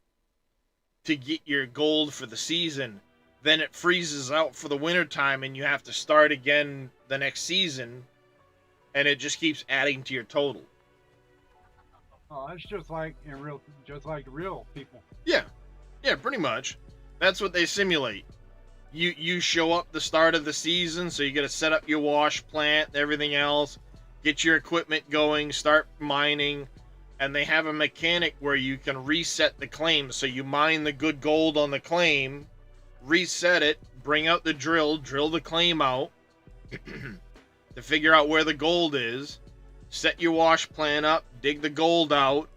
to get your gold for the season. Then it freezes out for the winter time, and you have to start again the next season, and it just keeps adding to your total. Oh, it's just like real people. Yeah, pretty much. That's what they simulate. You show up the start of the season, so you got to set up your wash plant and everything else, get your equipment going, start mining, and they have a mechanic where you can reset the claim. So you mine the good gold on the claim, reset it, bring out the drill the claim out to figure out where the gold is, set your wash plant up, dig the gold out,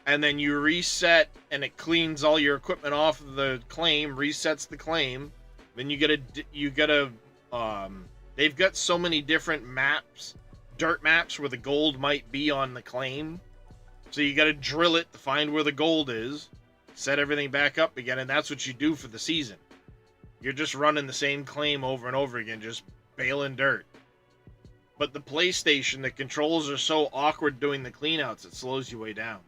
and then you reset, and it cleans all your equipment off of the claim, resets the claim. Then they've got so many different maps, dirt maps where the gold might be on the claim. So you got to drill it to find where the gold is, set everything back up again, and that's what you do for the season. You're just running the same claim over and over again, just baling dirt. But the PlayStation, the controls are so awkward doing the cleanouts, it slows you way down.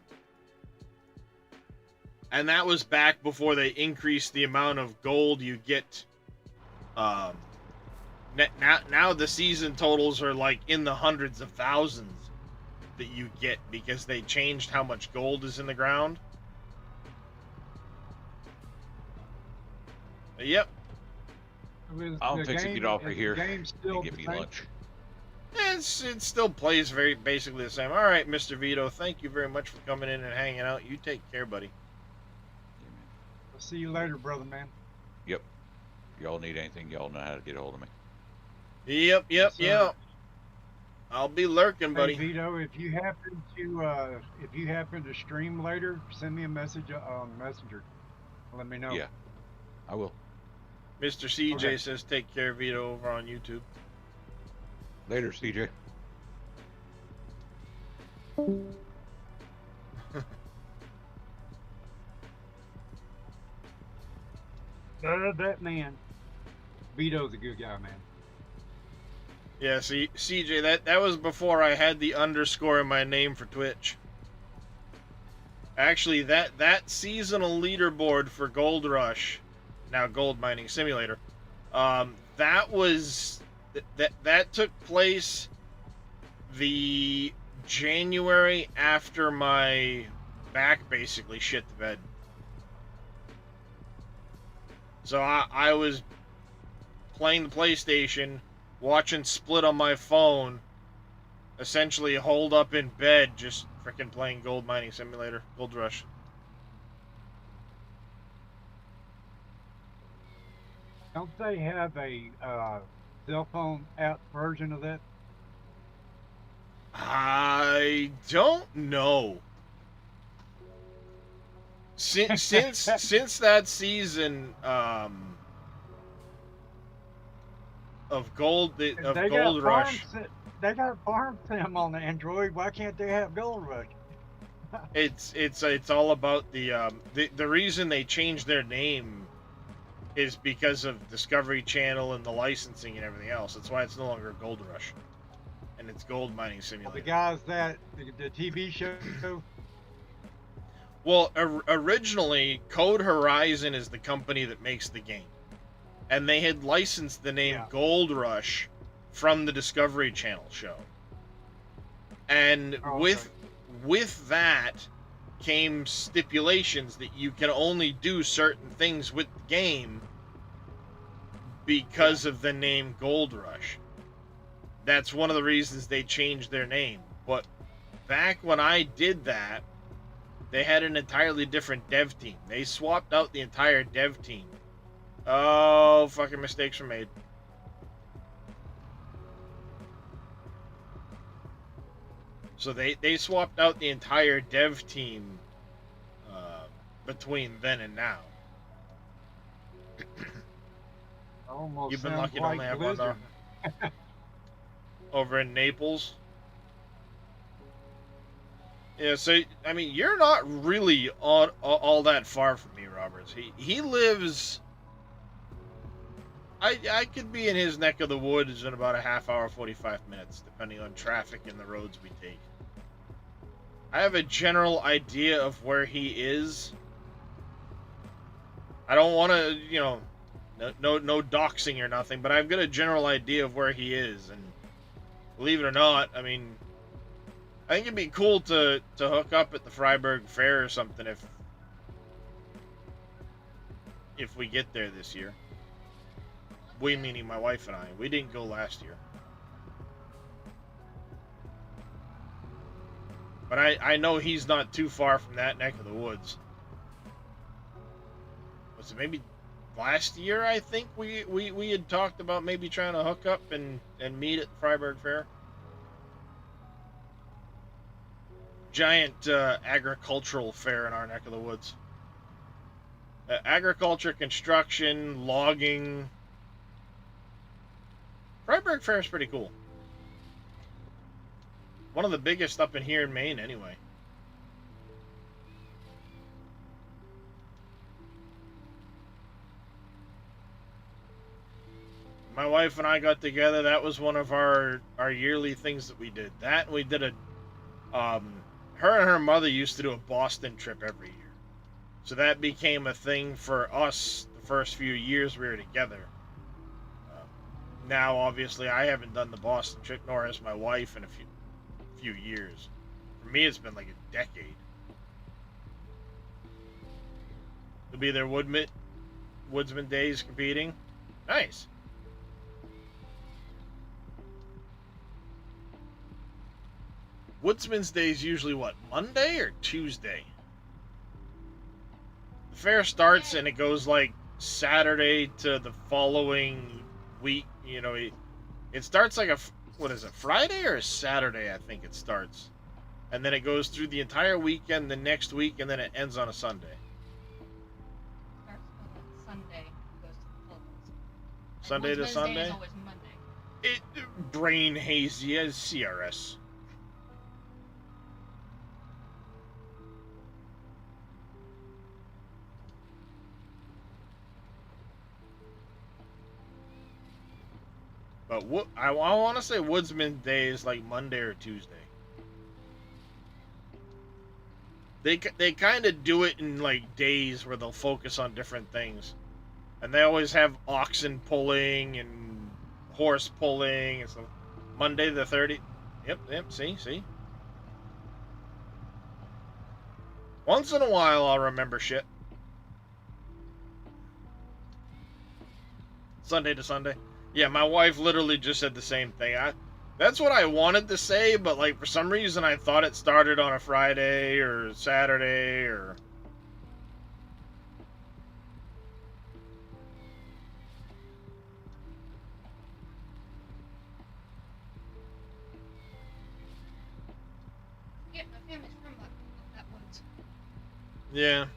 And that was back before they increased the amount of gold you get. Now the season totals are like in the hundreds of thousands that you get because they changed how much gold is in the ground. Yep. I'll fix it. Get off of here and still get me lunch. It still plays very basically the same. All right, Mr. Vito, thank you very much for coming in and hanging out. You take care, buddy. I'll see you later, brother man. Yep. Y'all need anything, y'all know how to get a hold of me. Yep. I'll be lurking, buddy. Hey, Vito, if you happen to stream later, send me a message on Messenger. Let me know. Yeah, I will. Mr. CJ Okay. says take care, Vito, over on YouTube. Later, CJ. That man. Vito's a good guy, man. Yeah, see, CJ, that was before I had the underscore in my name for Twitch. Actually, that seasonal leaderboard for Gold Rush, now Gold Mining Simulator, that took place the January after my back basically shit the bed. So I was playing the PlayStation, watching Split on my phone, essentially holed up in bed, just freaking playing Gold Mining Simulator, Gold Rush. Don't they have a cell phone app version of that? I don't know. Since that season of Gold Rush, they got Farm Sim on the Android. Why can't they have Gold Rush? it's all about the reason they changed their name is because of Discovery Channel and the licensing and everything else. That's why it's no longer Gold Rush, and it's Gold Mining Simulator. The guys that the TV show. Well, originally, Code Horizon is the company that makes the game. And they had licensed the name Gold Rush from the Discovery Channel show. And with that came stipulations that you can only do certain things with the game because of the name Gold Rush. That's one of the reasons they changed their name. But back when I did that, they had an entirely different dev team. They swapped out the entire dev team. Oh, fucking mistakes were made. So they swapped out the entire dev team between then and now. Almost You've been sounds lucky to like only have one Blizzard. though. Over in Naples. Yeah, so I mean, you're not really all that far from me, Roberts. He lives. I could be in his neck of the woods in about a half hour, 45 minutes, depending on traffic and the roads we take. I have a general idea of where he is. I don't want to, no doxing or nothing, but I've got a general idea of where he is, and believe it or not, I mean, I think it'd be cool to hook up at the Freiburg Fair or something if we get there this year. We, meaning my wife and I. We didn't go last year. But I know he's not too far from that neck of the woods. Was it maybe last year, I think, we had talked about maybe trying to hook up and meet at the Freiburg Fair? Giant agricultural fair in our neck of the woods. Agriculture, construction, logging. Freiburg Fair is pretty cool. One of the biggest up in here in Maine, anyway. my wife and I got together. That was one of our yearly things that we did. That, and we did a, her and her mother used to do a Boston trip every year. So that became a thing for us the first few years we were together. Now, obviously, I haven't done the Boston trip, nor has my wife in a few years. For me, it's been like a decade. It'll be their Woodsman Days competing. Nice. Woodsman's Day is usually what, Monday or Tuesday? The fair starts and it goes like Saturday to the following week. You know, it starts like what is it, Friday or Saturday? I think it starts, and then it goes through the entire weekend the next week, and then it ends on a Sunday. Starts on Sunday, goes to the full moon. Sunday to Sunday. Day is always Monday. Brain hazy as CRS. But I want to say Woodsman Day is like Monday or Tuesday. They kind of do it in like days where they'll focus on different things, and they always have oxen pulling and horse pulling and stuff. Monday the 30th. Yep. See. Once in a while, I'll remember shit. Sunday to Sunday. Yeah, my wife literally just said the same thing. That's what I wanted to say, but like for some reason I thought it started on a Friday or Saturday or... Yeah, my family's from that woods. Yeah.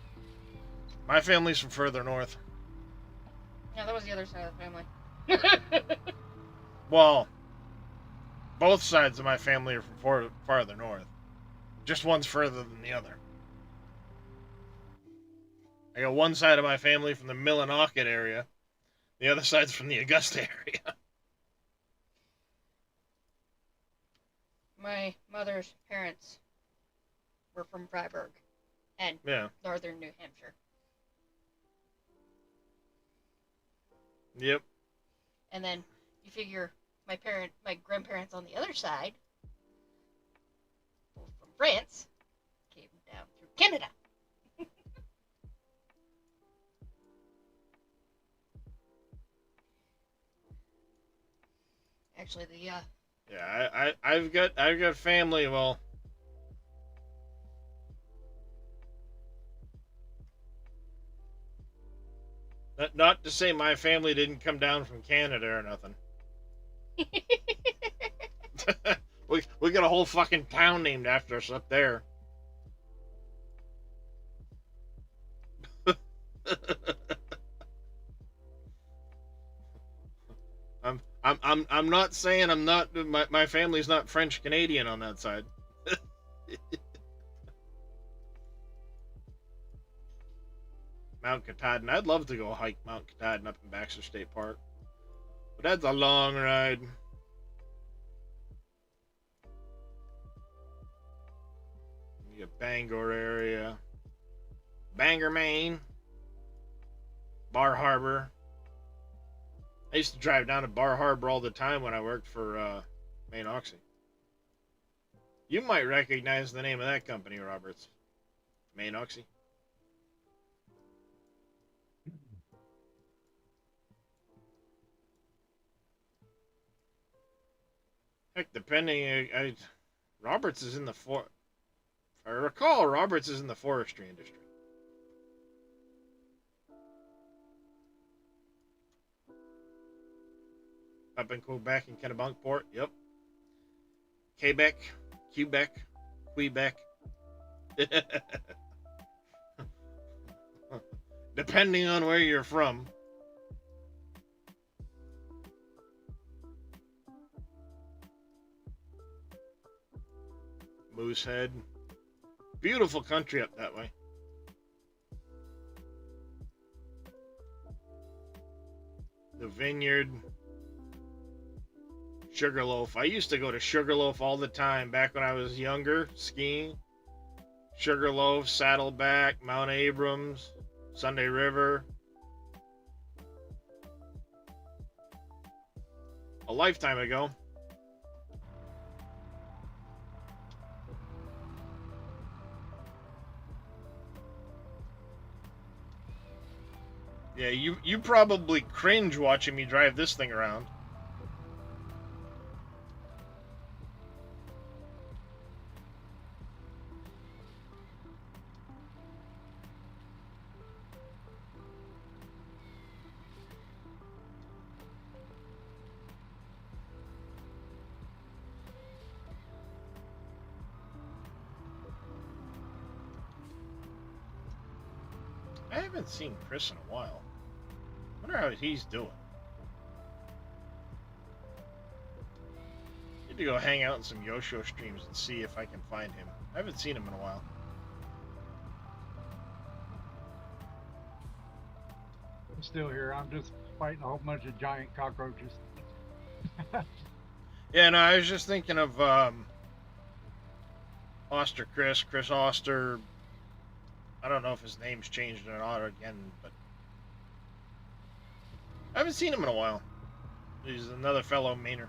My family's from further north. Yeah, that was the other side of the family. Well, both sides of my family are from farther north. Just one's further than the other. I got one side of my family from the Millinocket area. The other side's from the Augusta area. My mother's parents were from Freiburg and northern New Hampshire. Yep. And then you figure my grandparents on the other side, both from France, came down through Canada. Actually, Yeah, I've got family. Well, not to say my family didn't come down from Canada or nothing. we got a whole fucking town named after us up there. I'm not saying I'm not, my family's not French Canadian on that side. Mount Katahdin. I'd love to go hike Mount Katahdin up in Baxter State Park, but that's a long ride. You got Bangor area, Bangor, Maine, Bar Harbor. I used to drive down to Bar Harbor all the time when I worked for Maine Oxy. You might recognize the name of that company, Roberts. Maine Oxy. Heck, depending, Roberts is in the if I recall, Roberts is in the forestry industry. Up in Quebec and Kennebunkport, yep. Quebec. Depending on where you're from. Moosehead. Beautiful country up that way. The Vineyard. Sugarloaf. I used to go to Sugarloaf all the time back when I was younger, skiing. Sugarloaf, Saddleback, Mount Abrams, Sunday River. A lifetime ago. Yeah, you probably cringe watching me drive this thing around. I haven't seen Chris in a while. Wonder how he's doing. Need to go hang out in some Yosho streams and see if I can find him. I haven't seen him in a while. I'm still here. I'm just fighting a whole bunch of giant cockroaches. Yeah, no, I was just thinking of Oster Chris Oster. I don't know if his name's changed or not again, but I haven't seen him in a while. He's another fellow Mainer.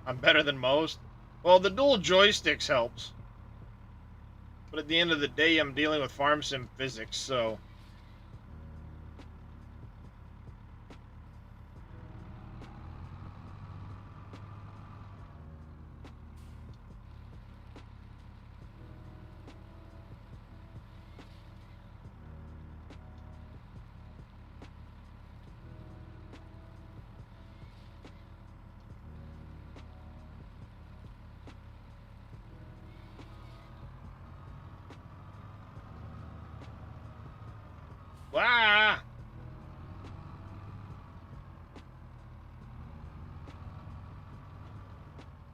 I'm better than most. Well, the dual joysticks helps. But at the end of the day, I'm dealing with farm sim physics, so... Wah!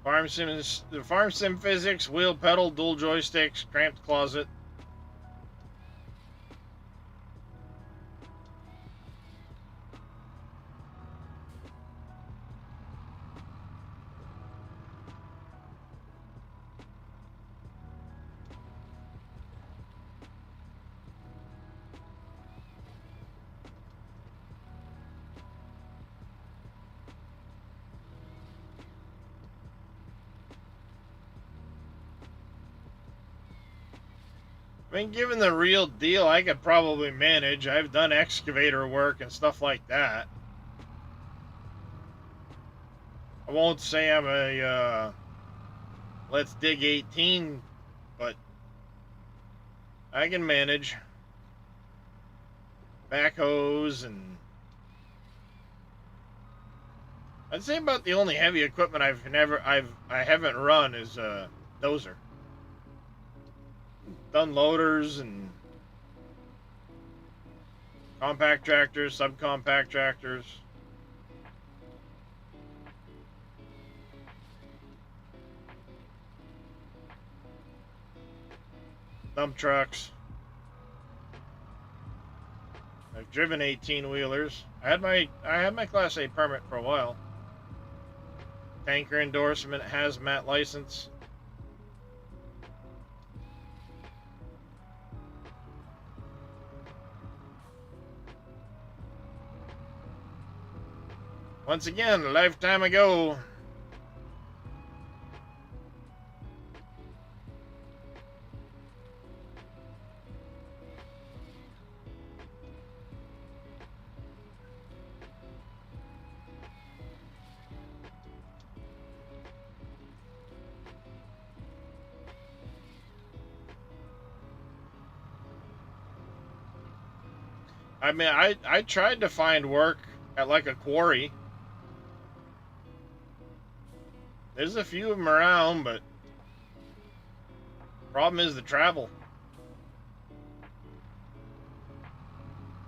The farm sim physics, wheel pedal, dual joysticks, cramped closet. I mean, given the real deal, I could probably manage. I've done excavator work and stuff like that. I won't say I'm a, let's dig 18, but I can manage. Backhoes and... I'd say about the only heavy equipment I haven't run is a dozer. Done loaders and compact tractors, subcompact tractors. Dump trucks. I've driven 18-wheelers. I had my Class A permit for a while. Tanker endorsement, hazmat license. Once again, a lifetime ago. I mean, I tried to find work at like a quarry. There's a few of them around, but problem is the travel.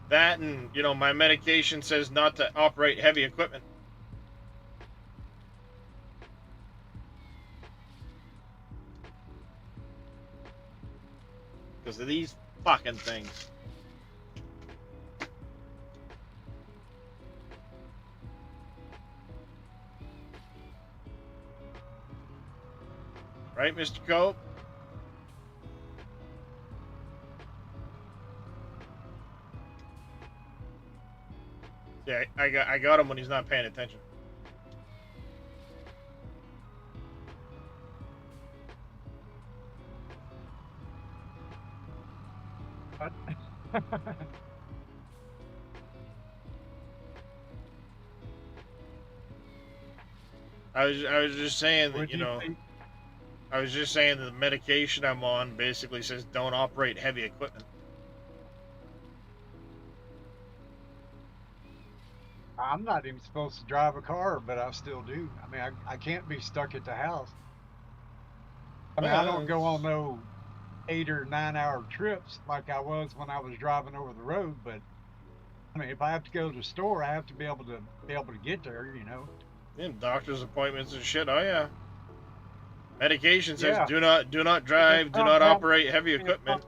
That and, you know, my medication says not to operate heavy equipment. Because of these fucking things. Right, Mr. Cope? Yeah, I got him when he's not paying attention. What? I was just saying that, you know, I was just saying that the medication I'm on basically says don't operate heavy equipment. I'm not even supposed to drive a car, but I still do. I mean, I can't be stuck at the house. I mean, I don't go on no 8 or 9 hour trips like I was when I was driving over the road, but I mean, if I have to go to the store, I have to be able to get there, you know. Yeah, doctor's appointments and shit. Oh yeah. Medication says Yeah. do not drive, do not operate heavy equipment.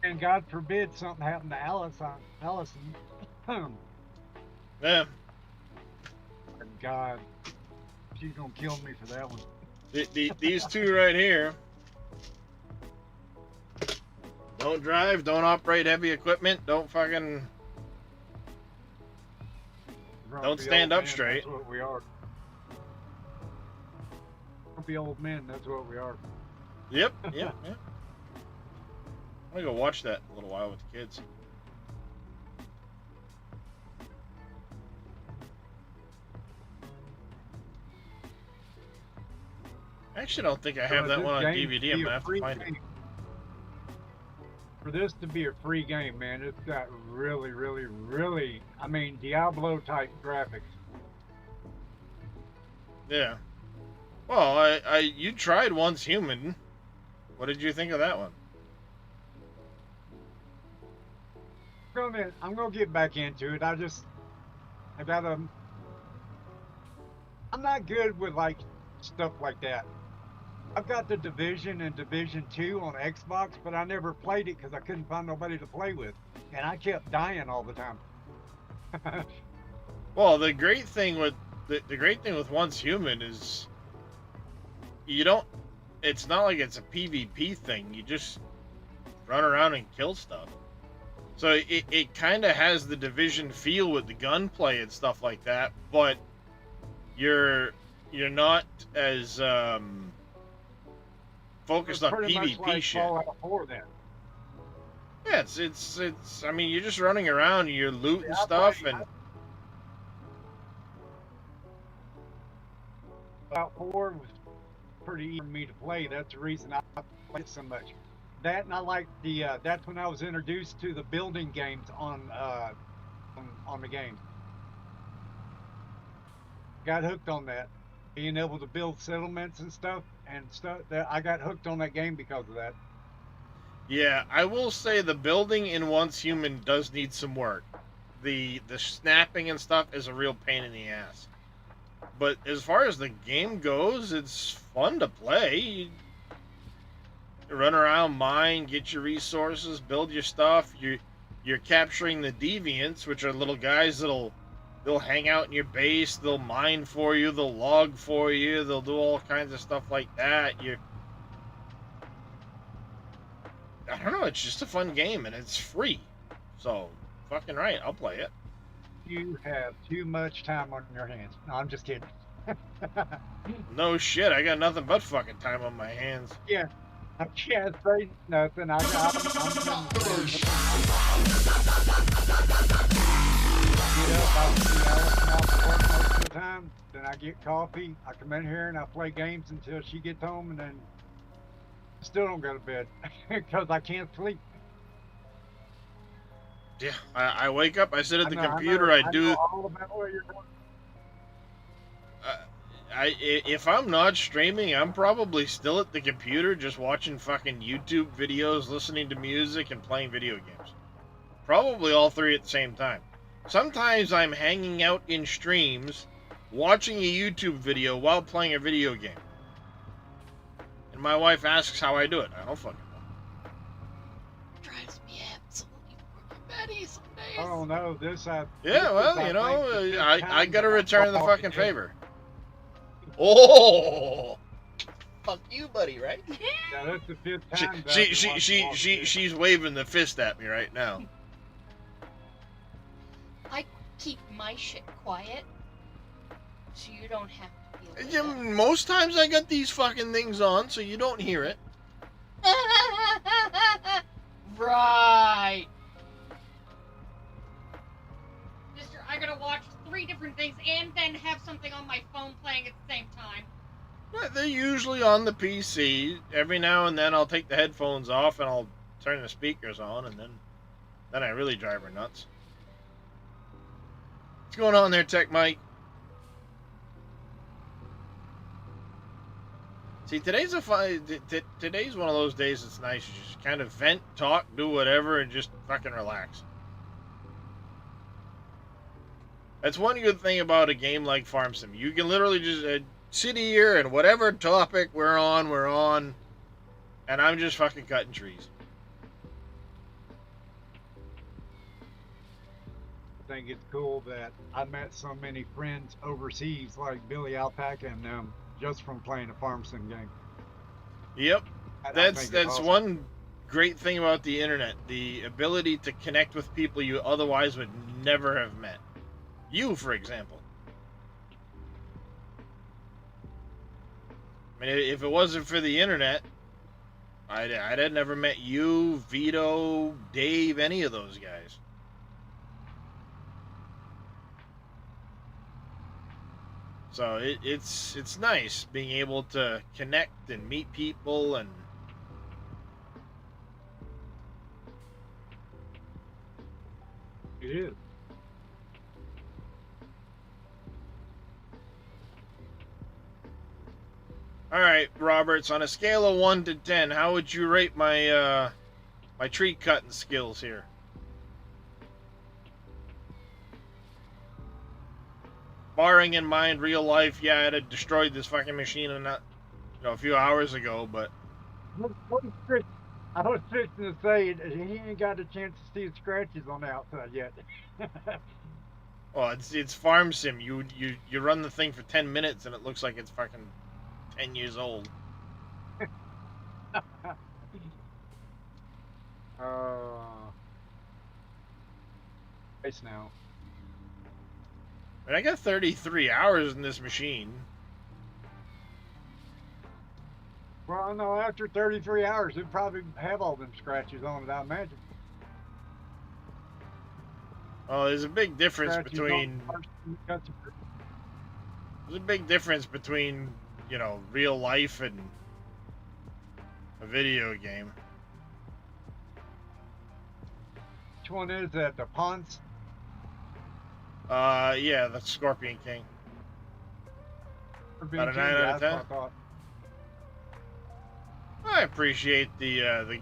And God forbid something happened to Allison. Yeah. God, she's gonna kill me for that one. These two right here. Don't drive, don't operate heavy equipment, don't fucking... Don't stand up straight. That's what we are. Grumpy old men, that's what we are. Yep, yeah. I'm gonna go watch that a little while with the kids. I actually don't think I have that one on DVD. I'm gonna have to find it. For this to be a free game, man, it's got really, I mean, Diablo type graphics. Yeah. Well, you tried Once Human. What did you think of that one? I'm gonna get back into it. I'm not good with like stuff like that. I've got the Division and Division 2 on Xbox, but I never played it because I couldn't find nobody to play with, and I kept dying all the time. Well, the great thing with Once Human is you don't. It's not like it's a PvP thing. You just run around and kill stuff. So it kind of has the Division feel with the gunplay and stuff like that, but you're not as focused on PvP like shit. Fallout 4 then. Yeah, it's. I mean, you're just running around, you're looting stuff, and Fallout 4 was pretty easy for me to play. That's the reason I played so much. That, and I like the. That's when I was introduced to the building games on the game. Got hooked on that, being able to build settlements and stuff. That I got hooked on that game because of that. yeah, I will say the building in Once Human does need some work. The snapping and stuff is a real pain in the ass. But as far as the game goes, it's fun to play. You run around, mine, get your resources, build your stuff. You're capturing the deviants, which are little guys they'll hang out in your base, they'll mine for you, they'll log for you, they'll do all kinds of stuff like that. I don't know, it's just a fun game and it's free. So, fucking right, I'll play it. You have too much time on your hands. No, I'm just kidding. No shit, I got nothing but fucking time on my hands. Yeah, I can't say nothing. I'm get up, I out to work most of the time, then I get coffee, I come in here and I play games until she gets home, and then still don't go to bed because I can't sleep. Yeah, I wake up, I sit at the computer, I do... know all about what you're doing. If I'm not streaming, I'm probably still at the computer just watching fucking YouTube videos, listening to music, and playing video games. Probably all three at the same time. Sometimes I'm hanging out in streams, watching a YouTube video while playing a video game. And my wife asks how I do it. I don't fucking know. Drives me absolutely fucking batty some days. Oh no, Yeah, well, you know, I gotta return the fucking favor. Oh! Fuck you, buddy, right? Yeah, that's the fifth time. She's waving the fist at me right now. I keep my shit quiet, so you don't have to be. Yeah, most times I got these fucking things on, so you don't hear it. Right. Mister, I gotta watch 3 different things and then have something on my phone playing at the same time. They're usually on the PC. Every now and then I'll take the headphones off and I'll turn the speakers on, and then I really drive her nuts. What's going on there, Tech Mike? See, today's today's one of those days that's nice. You just kind of vent, talk, do whatever, and just fucking relax. That's one good thing about a game like Farm Sim. You can literally just sit here and whatever topic we're on, and I'm just fucking cutting trees. I think it's cool that I met so many friends overseas, like Billy Alpaca and them, just from playing a Farm Sim game. Yep, that's awesome. one great thing about the internet: the ability to connect with people you otherwise would never have met. You, for example. I mean, if it wasn't for the internet, I'd have never met you, Vito, Dave, any of those guys. So it's nice being able to connect and meet people and It is. All right, Roberts, on a scale of 1 to 10, how would you rate my my tree cutting skills here? Barring in mind real life, yeah, I'd have destroyed this fucking machine in a few hours ago, but I was fixing to say he ain't got a chance to see the scratches on the outside yet. well, it's Farm Sim. You run the thing for 10 minutes and it looks like it's fucking 10 years old. It's now. I mean, I got 33 hours in this machine. Well, no, after 33 hours, it'd probably have all them scratches on it, I imagine. Oh, there's a big difference Scratches between... on- There's a big difference between, real life and a video game. Which one is that? The Ponce? Yeah, the Scorpion King. About a 9 out of 10. I thought. I appreciate the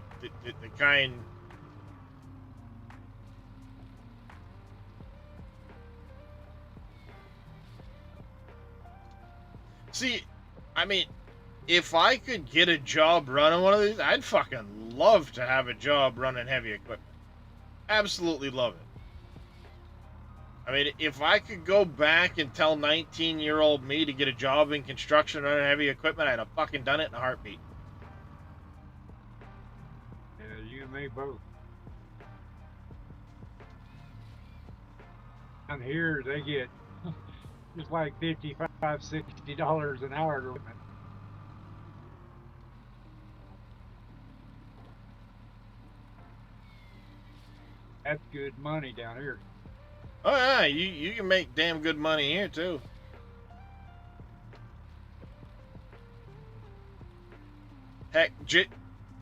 kind. See, I mean, if I could get a job running one of these, I'd fucking love to have a job running heavy equipment. Absolutely love it. I mean, if I could go back and tell 19-year-old me to get a job in construction running heavy equipment, I'd have fucking done it in a heartbeat. Yeah, you and me both. Down here, they get just like $55, $60 an hour to equipment. That's good money down here. Oh yeah, you can make damn good money here too. Heck,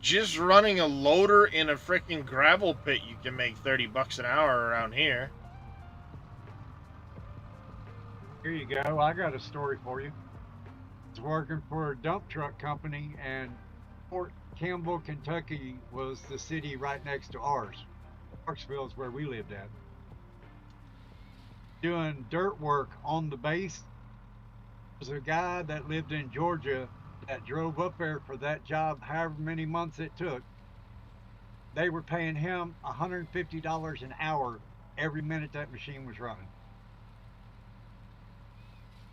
just running a loader in a freaking gravel pit, you can make $30 an hour around here. Here you go. I got a story for you. I was working for a dump truck company, and Fort Campbell, Kentucky was the city right next to ours. Clarksville is where we lived at. Doing dirt work on the base. There's a guy that lived in Georgia that drove up there for that job, however many months it took. They were paying him $150 an hour every minute that machine was running.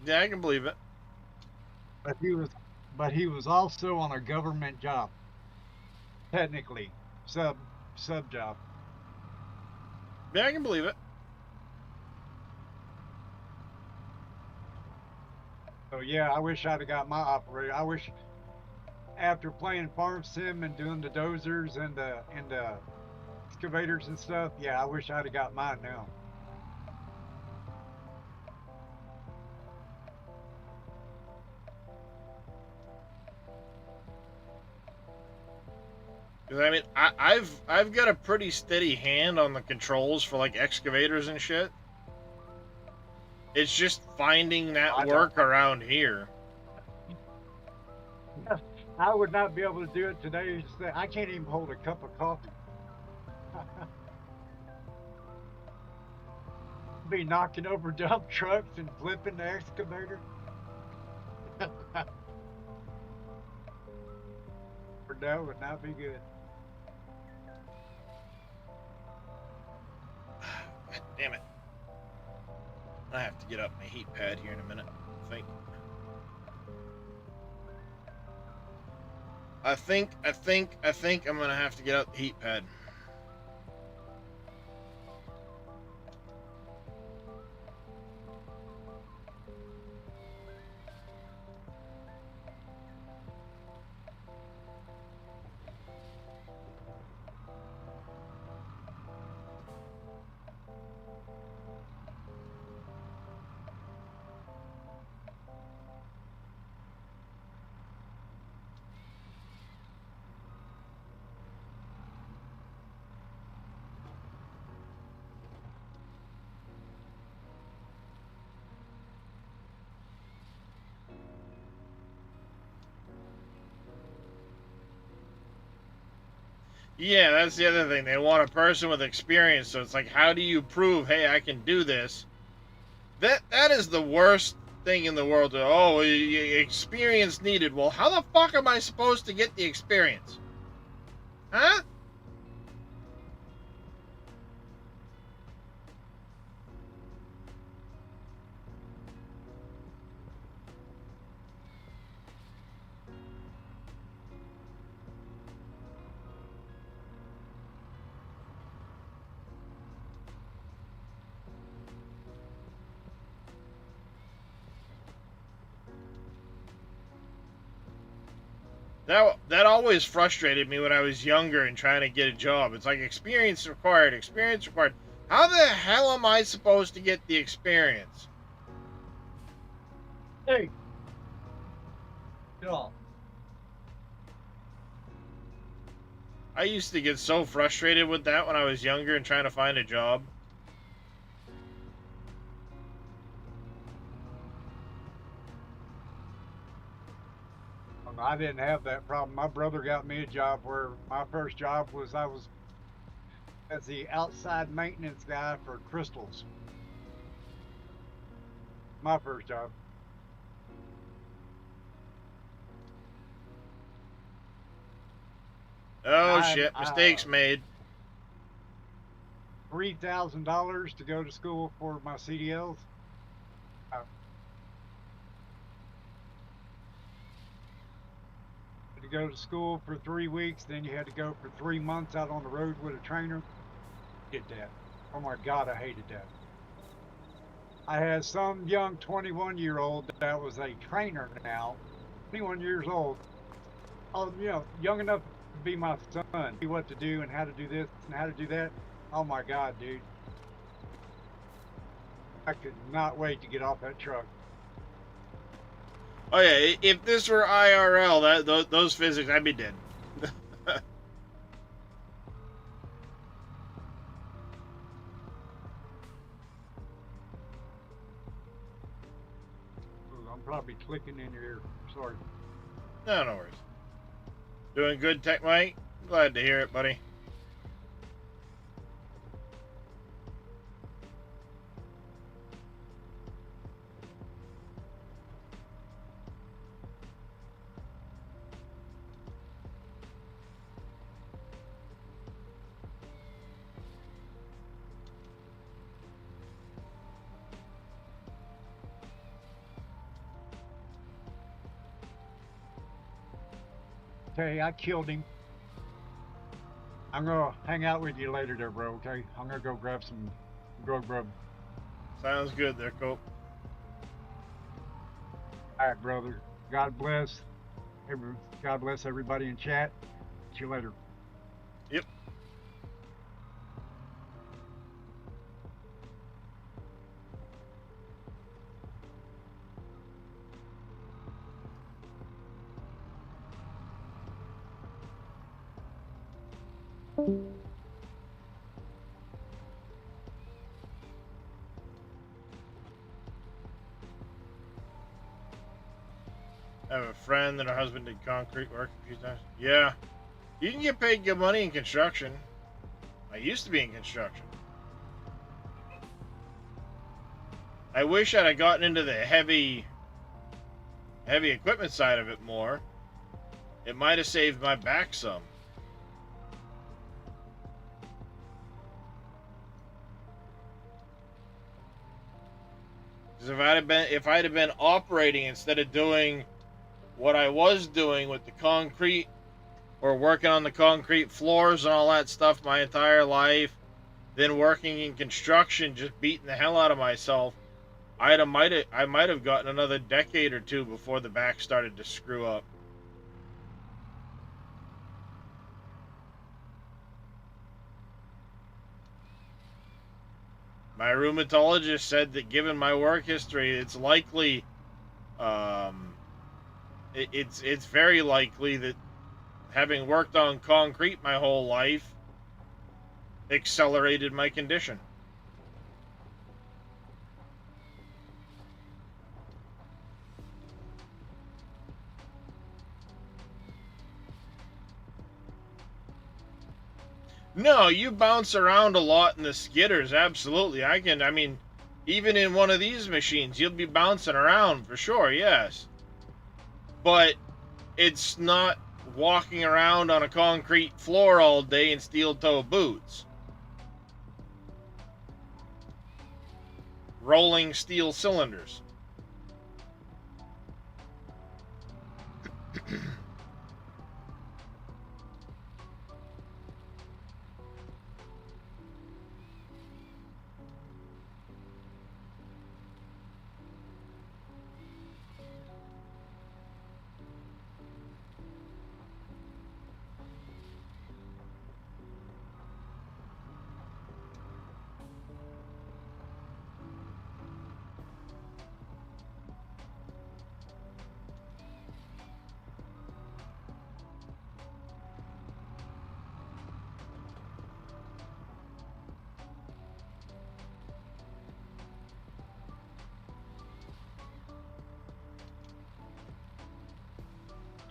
Yeah, I can believe it. But he was but he was also on a government job. Technically, sub job. Yeah, I can believe it. So yeah, I wish I'd have got my operator. I wish after playing Farm Sim and doing the dozers and the excavators and stuff, yeah, I wish I'd have got mine now. Because I mean, I've got a pretty steady hand on the controls for like excavators and shit. It's just finding that work around here. I would not be able to do it today. I can't even hold a cup of coffee. Be knocking over dump trucks and flipping the excavator. That would not be good. God damn it. I have to get up my heat pad here in a minute, I think I'm gonna have to get out the heat pad. Yeah, that's the other thing. They want a person with experience, so it's like, how do you prove, hey, I can do this? That is the worst thing in the world. Oh, experience needed. Well, how the fuck am I supposed to get the experience? Huh? That always frustrated me when I was younger and trying to get a job. It's like experience required, experience required. How the hell am I supposed to get the experience? Hey. Get off. I used to get so frustrated with that when I was younger and trying to find a job. I didn't have that problem. My brother got me a job where my first job was I was as the outside maintenance guy for Crystals. My first job. Oh shit, mistakes made. $3,000 to go to school for my CDLs. To go to school for 3 weeks, then you had to go for 3 months out on the road with a trainer. Get that. Oh my God, I hated that. I had some young 21-year-old that was a trainer now, 21 years old. You know, young enough to be my son, see what to do and how to do this and how to do that. Oh my God, dude. I could not wait to get off that truck. Oh yeah, if this were IRL, those physics, I'd be dead. I'm probably clicking in your ear. Sorry. No worries. Doing good, Tech Mike? Glad to hear it, buddy. Okay, I killed him. I'm gonna hang out with you later there, bro, okay? I'm gonna go grab some grub. Sounds good there, Cope. All right, brother. God bless. God bless everybody in chat. See you later. Yep. I have a friend that her husband did concrete work a few times. Yeah. You can get paid good money in construction. I used to be in construction. I wish I'd have gotten into the heavy equipment side of it more. It might have saved my back some. Because if I'd have been operating instead of doing what I was doing with the concrete or working on the concrete floors and all that stuff my entire life, then working in construction, just beating the hell out of myself, I might have gotten another decade or two before the back started to screw up. My rheumatologist said that given my work history, it's likely, it's very likely that having worked on concrete my whole life accelerated my condition. No, you bounce around a lot in the skidders, absolutely. I mean, even in one of these machines, you'll be bouncing around for sure, yes. But it's not walking around on a concrete floor all day in steel-toe boots. Rolling steel cylinders.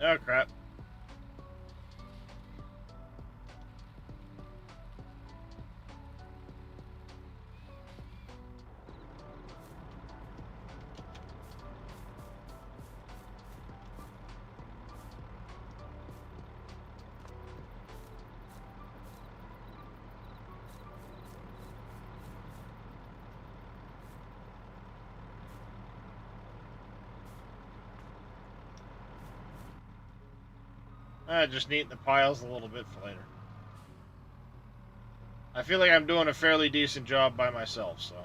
Oh, crap. Just neaten the piles a little bit for later. I feel like I'm doing a fairly decent job by myself, so.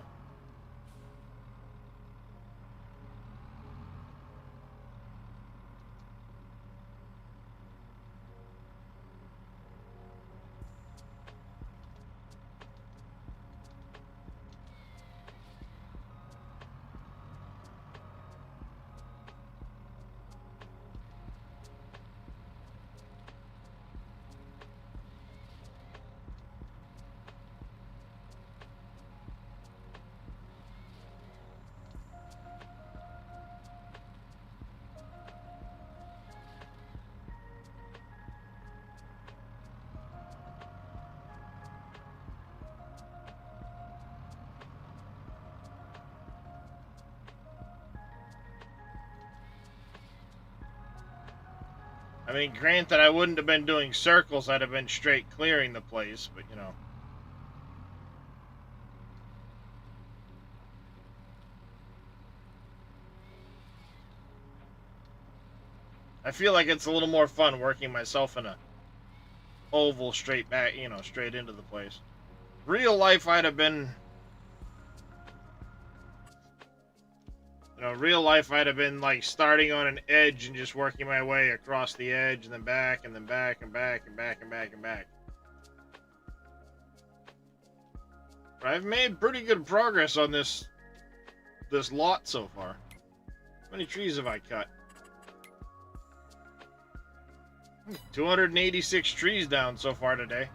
I mean, granted, I wouldn't have been doing circles. I'd have been straight clearing the place, but, you know. I feel like it's a little more fun working myself in a oval straight back, you know, straight into the place. Real life, I'd have been, you know, real life, I'd have been like starting on an edge and just working my way across the edge and then back and then back and back and back and back and back. But I've made pretty good progress on this lot so far. How many trees have I cut? 286 trees down so far today.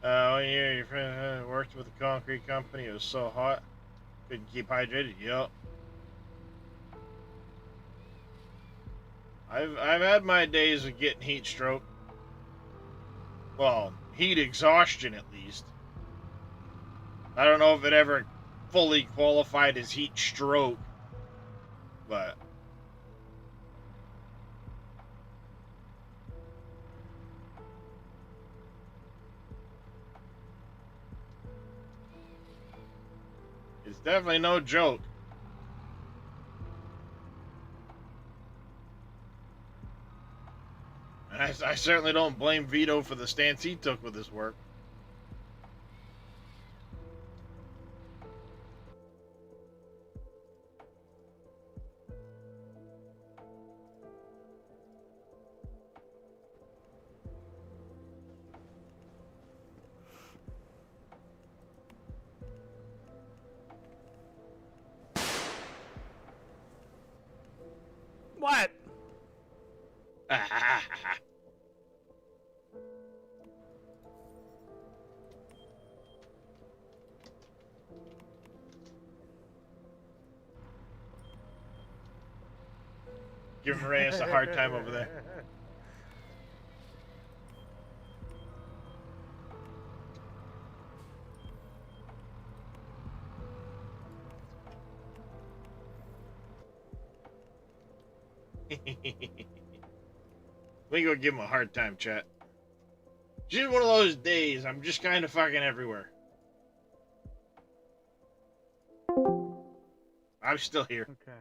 Oh yeah, your friend worked with a concrete company. It was so hot, couldn't keep hydrated. Yup. I've had my days of getting heat stroke. Well, heat exhaustion at least. I don't know if it ever fully qualified as heat stroke, but it's definitely no joke. And I certainly don't blame Vito for the stance he took with his work. What? Give Reyes a hard time over there. We go give him a hard time, chat. Just one of those days. I'm just kind of fucking everywhere. I'm still here. Okay.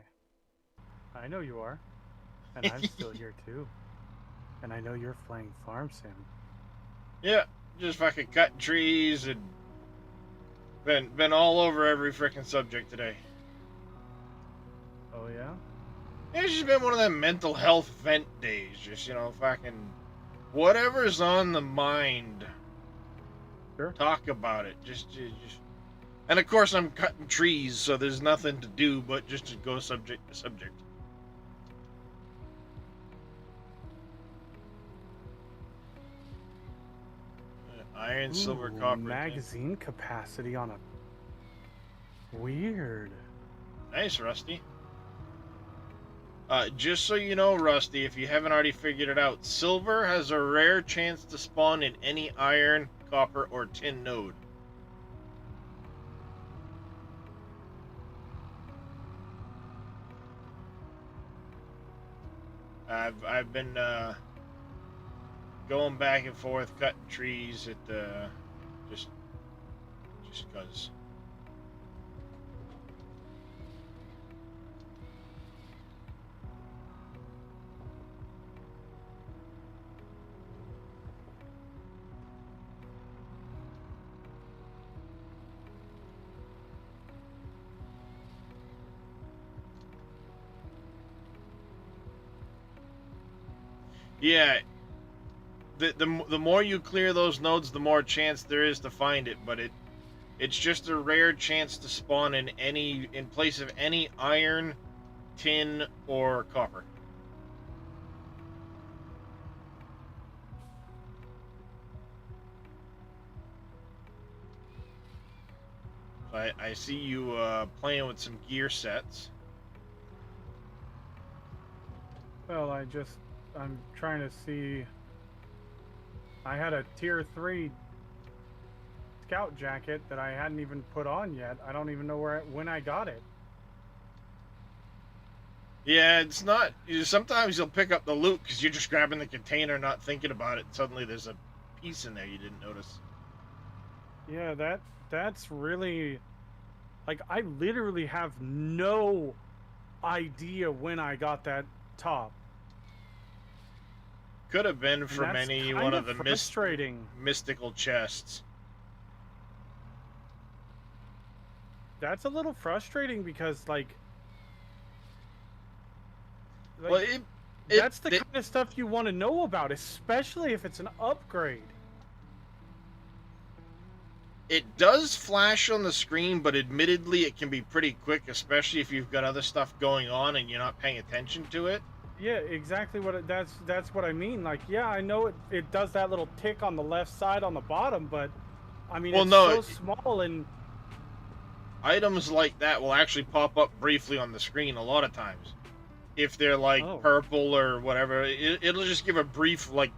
I know you are. And I'm still here too. And I know you're playing Farm Sim. Yeah, just fucking cutting trees and been all over every freaking subject today. Oh yeah? It's just been one of them mental health vent days. Just, you know, fucking whatever's on the mind. Sure. Talk about it. Just. And of course I'm cutting trees, so there's nothing to do but just to go subject to subject. Iron, silver, copper. Magazine capacity on a... Weird. Nice, Rusty. Just so you know, Rusty, if you haven't already figured it out, silver has a rare chance to spawn in any iron, copper, or tin node. I've been going back and forth cutting trees at just cause. Yeah, the more you clear those nodes, the more chance there is to find it. But it's just a rare chance to spawn in place of any iron, tin, or copper. I see you playing with some gear sets. Well, I'm trying to see. I had a tier 3 scout jacket that I hadn't even put on yet. I don't even know when I got it. Yeah, it's not. Sometimes you'll pick up the loot because you're just grabbing the container, not thinking about it. And suddenly there's a piece in there you didn't notice. Yeah, that's really, like, I literally have no idea when I got that top. Could have been from that's any kind one of the frustrating. mystical chests. That's a little frustrating because, like well, that's the kind of stuff you want to know about, especially if it's an upgrade. It does flash on the screen, but admittedly it can be pretty quick, especially if you've got other stuff going on and you're not paying attention to it. Yeah, exactly that's what I mean. Like, yeah, I know it does that little tick on the left side on the bottom, but I mean, it's so small, and items like that will actually pop up briefly on the screen a lot of times. If they're like purple or whatever, it'll just give a brief, like,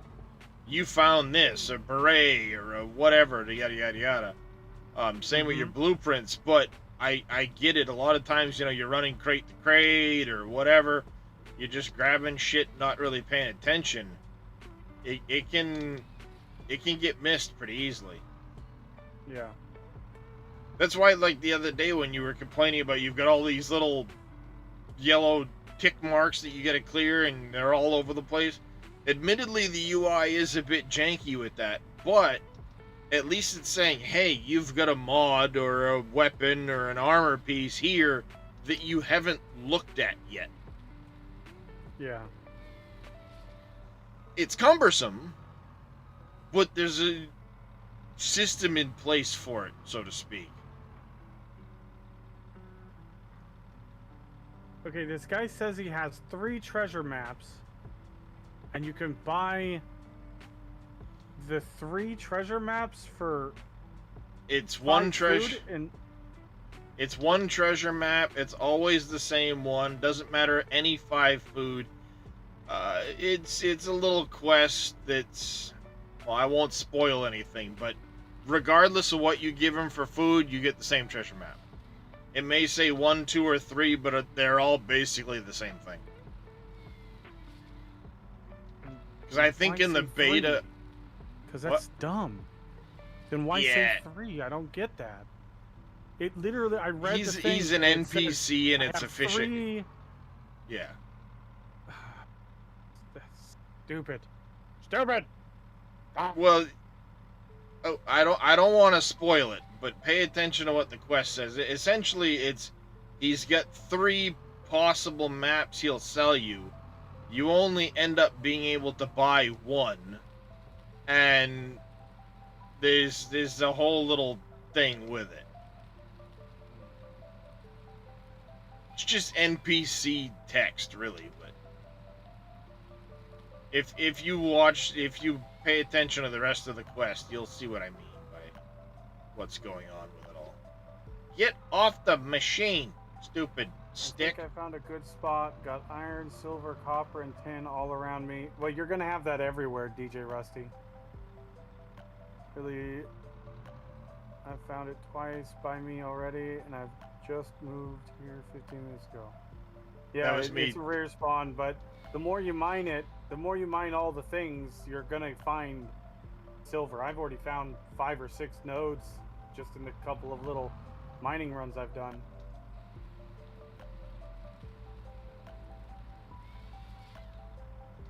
you found this, a beret or a whatever, yada yada yada. Same with your blueprints, but I get it. A lot of times, you're running crate to crate or whatever. You're just grabbing shit, not really paying attention. It can get missed pretty easily. Yeah. That's why, like, the other day when you were complaining about you've got all these little yellow tick marks that you got to clear and they're all over the place. Admittedly, the UI is a bit janky with that, but at least it's saying, hey, you've got a mod or a weapon or an armor piece here that you haven't looked at yet. Yeah. It's cumbersome, but there's a system in place for it, so to speak. Okay, this guy says he has 3 treasure maps, and you can buy the 3 treasure maps for. It's one treasure. It's one treasure map. It's always the same one. Doesn't matter any 5 food. It's a little quest that's. Well, I won't spoil anything, but regardless of what you give him for food, you get the same treasure map. It may say 1, 2, or 3, but they're all basically the same thing. Because I think in the beta... Because that's dumb. Then why say 3? I don't get that. It literally... I read the thing. He's an NPC and it's efficient. 3... Yeah. That's stupid. Stupid! Well... Oh, I don't want to spoil it, but pay attention to what the quest says. Essentially, he's got 3 possible maps he'll sell you. You only end up being able to buy 1, and there's a whole little thing with it. It's just NPC text, really, but if you pay attention to the rest of the quest, you'll see what I mean by what's going on with it all. Get off the machine, stupid stick. I think I found a good spot. Got iron, silver, copper, and tin all around me. Well, you're gonna have that everywhere, DJ Rusty. Really, I've found it twice by me already, and I've just moved here 15 minutes ago. Yeah, it's a rare spawn, but the more you mine it, the more you mine all the things, you're gonna find silver. I've already found 5 or 6 nodes just in the couple of little mining runs I've done.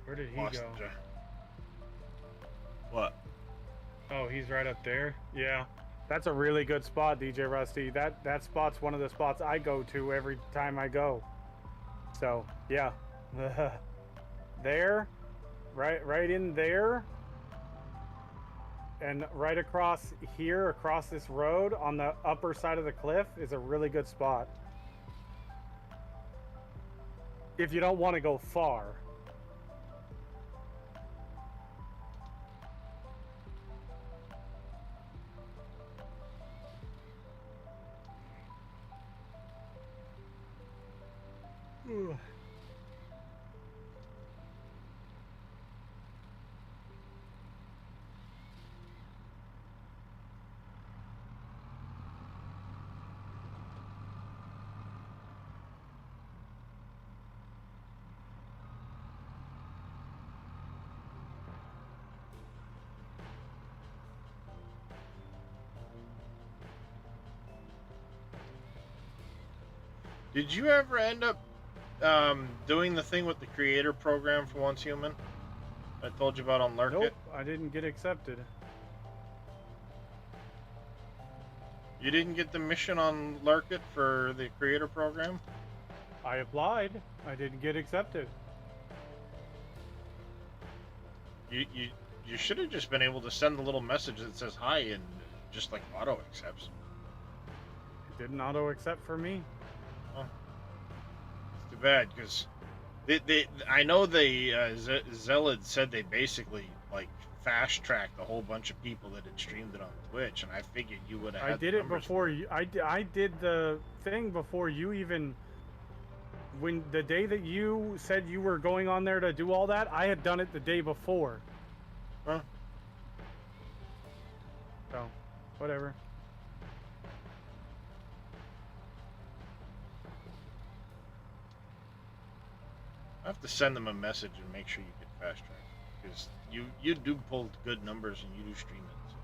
Where did he go? What? Oh, he's right up there? Yeah. That's a really good spot, DJ Rusty. That spot's one of the spots I go to every time I go. So, yeah. There, right in there, and right across here, across this road on the upper side of the cliff is a really good spot. If you don't want to go far. Did you ever end up doing the thing with the creator program for Once Human? I told you about on Lurk It? Nope, I didn't get accepted. You didn't get the mission on Lurk It for the creator program? I applied. I didn't get accepted. You should have just been able to send a little message that says hi and just like auto accepts. It didn't auto accept for me. Oh. It's too bad, because I know they Zelid said they basically like fast tracked a whole bunch of people that had streamed it on Twitch, and I figured you would have. I did it before you. I did the thing before you even. When the day that you said you were going on there to do all that, I had done it the day before. Huh? So, whatever. I have to send them a message and make sure you get fast track, because you do pull good numbers and you do stream it. So.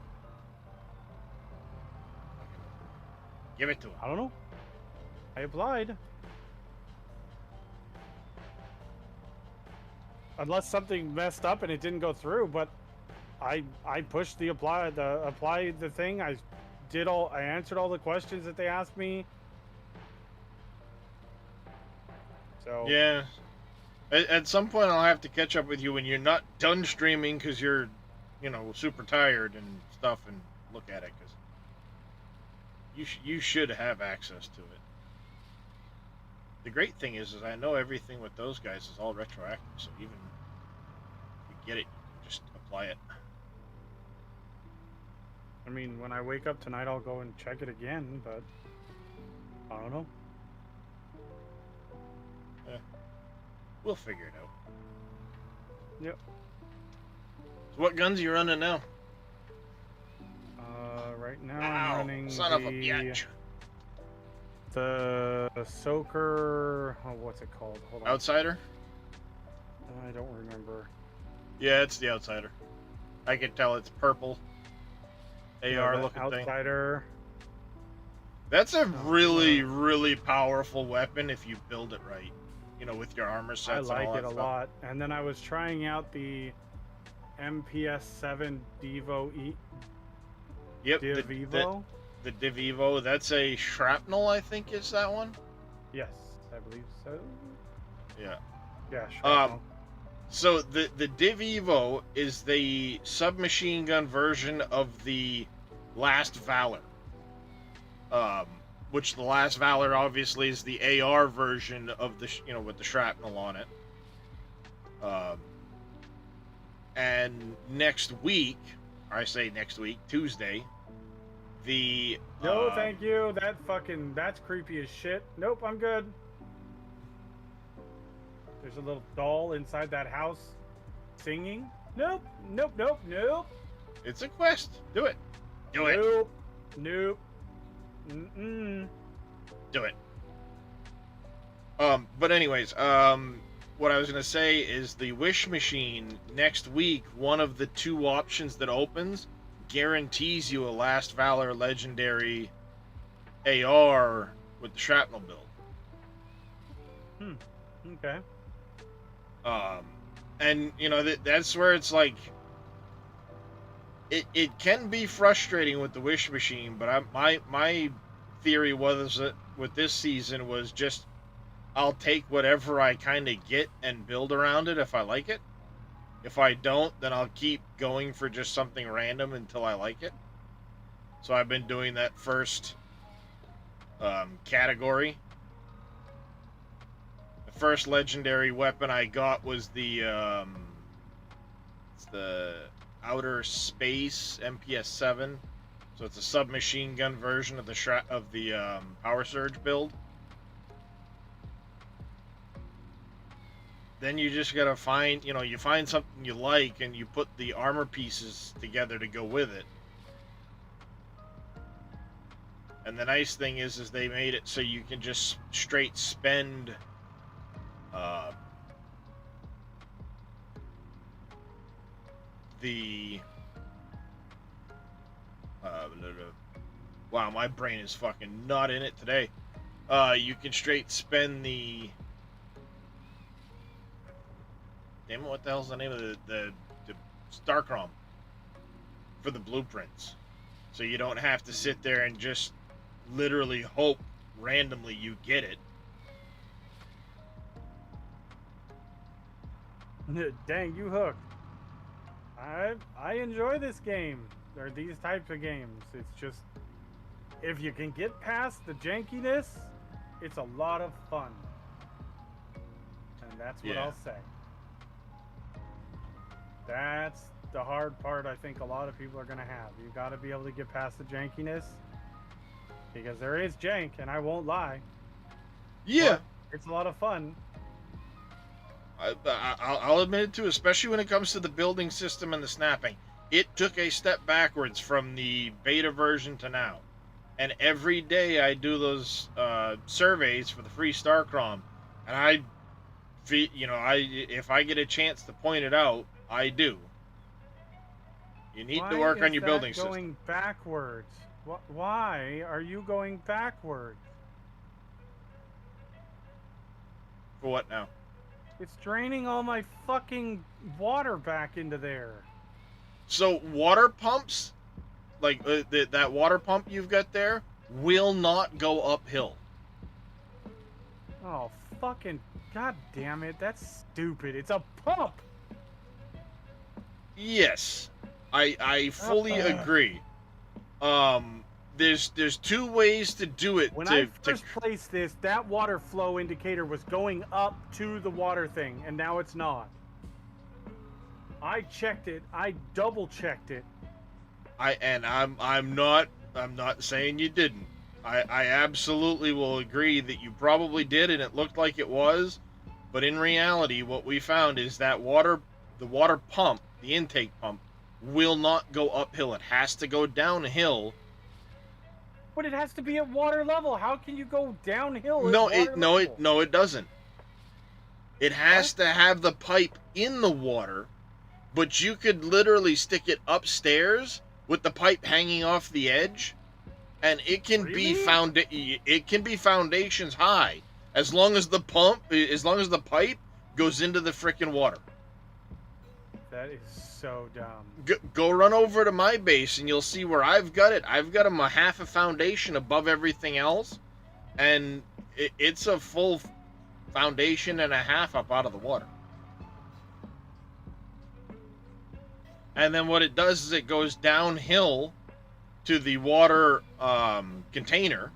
Give it to them. I don't know. I applied. Unless something messed up and it didn't go through, but I pushed the thing. I answered all the questions that they asked me. So yeah, at some point I'll have to catch up with you when you're not done streaming, because you're, super tired and stuff, and look at it, because you should have access to it. The great thing is I know everything with those guys is all retroactive, so even if you get it, you can just apply it. I mean, when I wake up tonight, I'll go and check it again, but I don't know. Yeah. We'll figure it out. Yep. So what guns are you running now? Right now I'm running son of a bitch. The Soaker, what's it called? Hold on. Outsider? I don't remember. Yeah, it's the Outsider. I can tell it's purple. AR looking Outsider. Thing. That's a really powerful weapon if you build it right. With your armor sets. I like it a lot. And then I was trying out the MPS-7 Devo E. Yep. DeVivo. The DeVivo. That's a shrapnel, I think, is that one? Yes, I believe so. Yeah. Yeah, shrapnel. So the DeVivo is the submachine gun version of the Last Valor. Which the Last Valor obviously is the AR version of the, with the shrapnel on it. And next week, I say next week, Tuesday, the... No, thank you. That's creepy as shit. Nope, I'm good. There's a little doll inside that house singing. Nope, nope, nope, nope. It's a quest. Do it. Do it. Nope. Nope. Mm-mm. Do it. But anyways, what I was going to say is the Wish Machine next week, one of the two options that opens guarantees you a Last Valor Legendary AR with the shrapnel build. Okay. And that's where it's like it can be frustrating with the Wish Machine, but my theory was that with this season was just I'll take whatever I kind of get and build around it if I like it. If I don't, then I'll keep going for just something random until I like it. So I've been doing that first category. The first legendary weapon I got was the Outer Space MPS-7. So it's a submachine gun version of the Power Surge build. Then you just gotta find, you find something you like and you put the armor pieces together to go with it. And the nice thing is they made it so you can just straight spend wow, my brain is fucking not in it today. you can straight spend the... Damn it, what the hell's the name of the Starcrom for the blueprints? So you don't have to sit there and just literally hope randomly you get it. Dang, you hooked. I enjoy this game, or these types of games. It's just, if you can get past the jankiness, it's a lot of fun. And that's what I'll say. That's the hard part I think a lot of people are going to have. You got to be able to get past the jankiness, because there is jank, and I won't lie. Yeah. But it's a lot of fun. I'll admit it too, especially when it comes to the building system and the snapping. It took a step backwards from the beta version to now. And every day I do those surveys for the free Starcrom, and if I get a chance to point it out, I do. You need to work on your building system. Going backwards? Why are you going backwards? For what now? It's draining all my fucking water back into there. So water pumps, like that water pump you've got there, will not go uphill. Oh, fucking god damn it. That's stupid. It's a pump. Yes. I fully agree. There's two ways to do it. When I first placed this, that water flow indicator was going up to the water thing, and now it's not. I checked it. I double checked it. I'm not saying you didn't. I absolutely will agree that you probably did, and it looked like it was. But in reality, what we found is that the water pump, the intake pump, will not go uphill. It has to go downhill. But it has to be at water level. How can you go downhill? No, it doesn't. It has to have the pipe in the water, but you could literally stick it upstairs with the pipe hanging off the edge, and it can be foundations high as long as the pipe goes into the frickin' water. That is so dumb. Go run over to my base and you'll see where I've got it. I've got a half a foundation above everything else, and it's a full foundation and a half up out of the water. And then what it does is it goes downhill to the water container,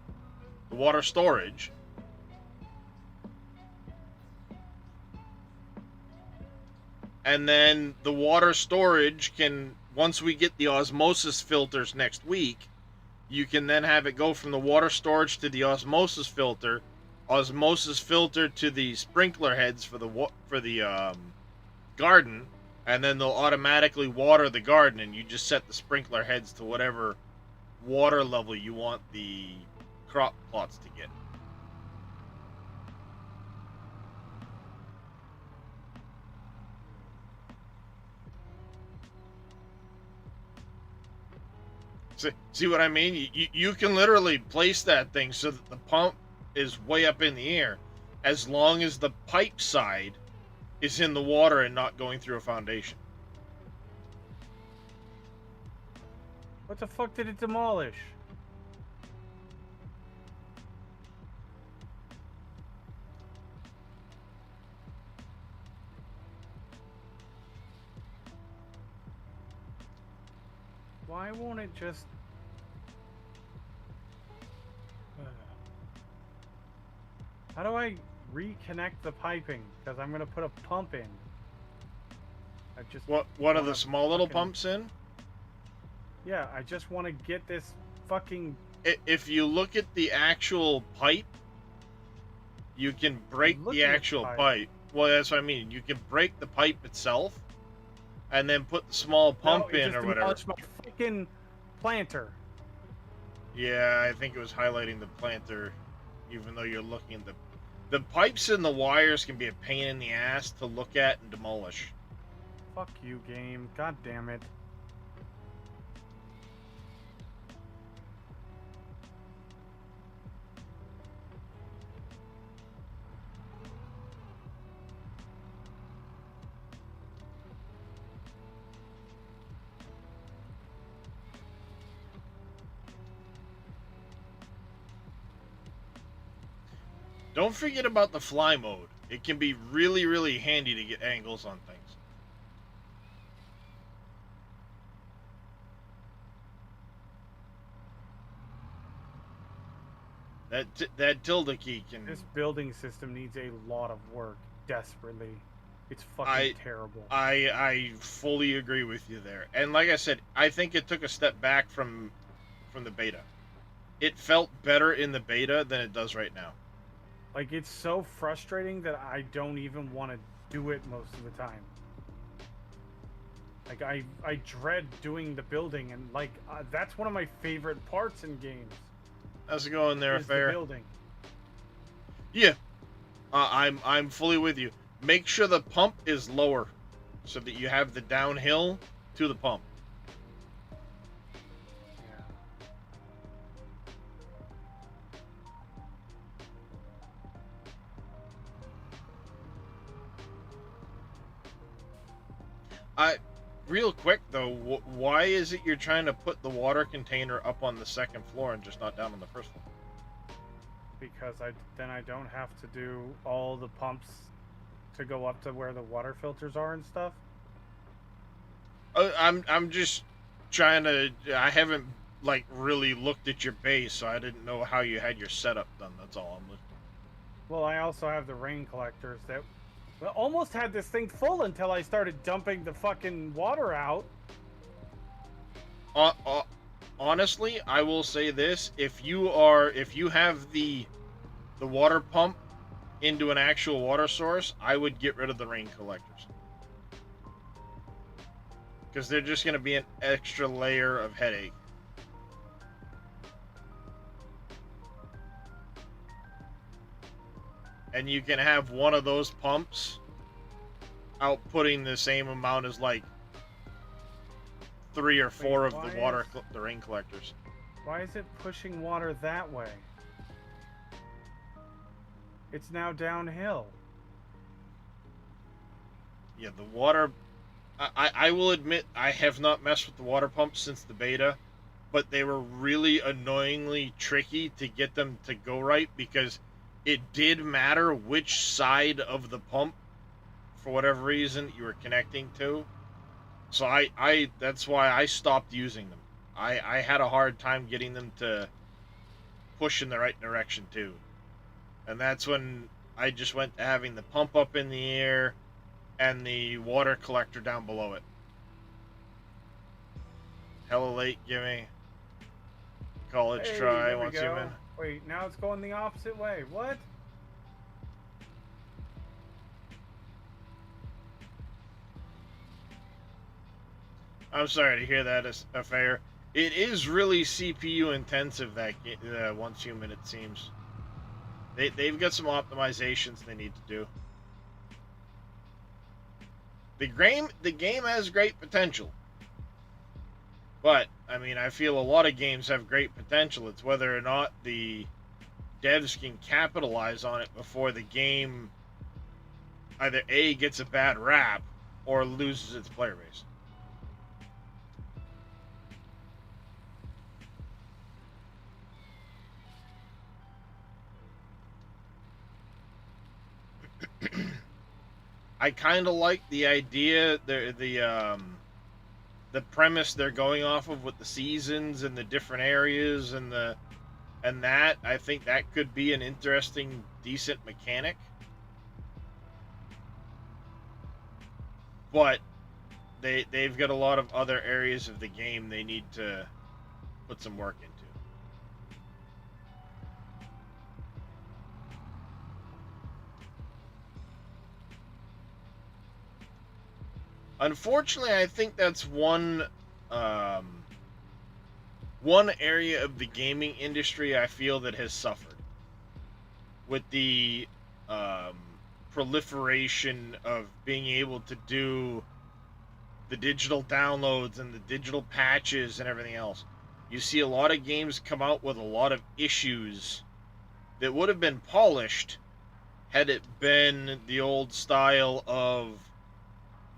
the water storage. And then the water storage can, once we get the osmosis filters next week, you can then have it go from the water storage to the osmosis filter to the sprinkler heads for the garden, and then they'll automatically water the garden, and you just set the sprinkler heads to whatever water level you want the crop plots to get. See what I mean? You can literally place that thing so that the pump is way up in the air, as long as the pipe side is in the water and not going through a foundation. What the fuck did it demolish? Why won't it just... How do I reconnect the piping? Because I'm going to put a pump in. I just one of the small little pumps in? Yeah, I just want to get this fucking... If you look at the actual pipe, you can break the actual pipe. Well, that's what I mean. You can break the pipe itself, and then put the small pump in or whatever. My freaking planter. Yeah, I think it was highlighting the planter, even though you're looking at the pipes and the wires can be a pain in the ass to look at and demolish. Fuck you, game. God damn it. Don't forget about the fly mode. It can be really, really handy to get angles on things. That tilde key can... This building system needs a lot of work, desperately. It's fucking terrible. I fully agree with you there. And like I said, I think it took a step back from the beta. It felt better in the beta than it does right now. Like, it's so frustrating that I don't even want to do it most of the time. Like, I dread doing the building, and like that's one of my favorite parts in games. How's it going there, Fair? The building. Yeah, I'm fully with you. Make sure the pump is lower, so that you have the downhill to the pump. Real quick though, why is it you're trying to put the water container up on the second floor and just not down on the first floor? Because then I don't have to do all the pumps to go up to where the water filters are and stuff. I'm just trying to. I haven't like really looked at your base, so I didn't know how you had your setup done. That's all I'm looking. Well, I also have the rain collectors that. Well, almost had this thing full until I started dumping the fucking water out. Honestly, I will say this: if you have the water pump into an actual water source, I would get rid of the rain collectors, because they're just going to be an extra layer of headache. And you can have one of those pumps outputting the same amount as like 3 or 4 of the rain collectors. Why is it pushing water that way? It's now downhill. Yeah, the water... I will admit I have not messed with the water pumps since the beta, but they were really annoyingly tricky to get them to go right, because it did matter which side of the pump, for whatever reason, you were connecting to. So I that's why I stopped using them. I had a hard time getting them to push in the right direction too. And that's when I just went to having the pump up in the air and the water collector down below it. Hella late, gimme. College try once you in. Wait, now it's going the opposite way. What? I'm sorry to hear that, Affair. It is really CPU intensive, that once human, it seems. They've got some optimizations they need to do. The game has great potential. But, I mean, I feel a lot of games have great potential. It's whether or not the devs can capitalize on it before the game either A, gets a bad rap, or loses its player base. I kind of like the idea, the premise they're going off of with the seasons and the different areas and that. I think that could be an interesting, decent mechanic. But they've got a lot of other areas of the game they need to put some work into. Unfortunately, I think that's one area of the gaming industry I feel that has suffered with the proliferation of being able to do the digital downloads and the digital patches and everything else. You see a lot of games come out with a lot of issues that would have been polished had it been the old style of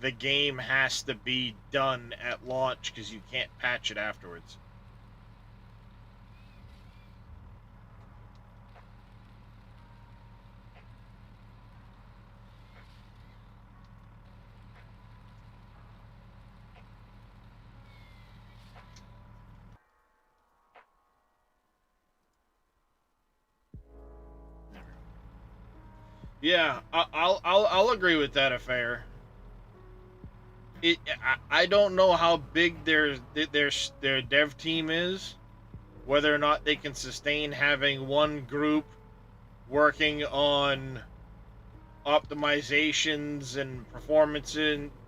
the game has to be done at launch because you can't patch it afterwards. Yeah, I'll agree with that affair. I don't know how big their dev team is, whether or not they can sustain having one group working on optimizations and performance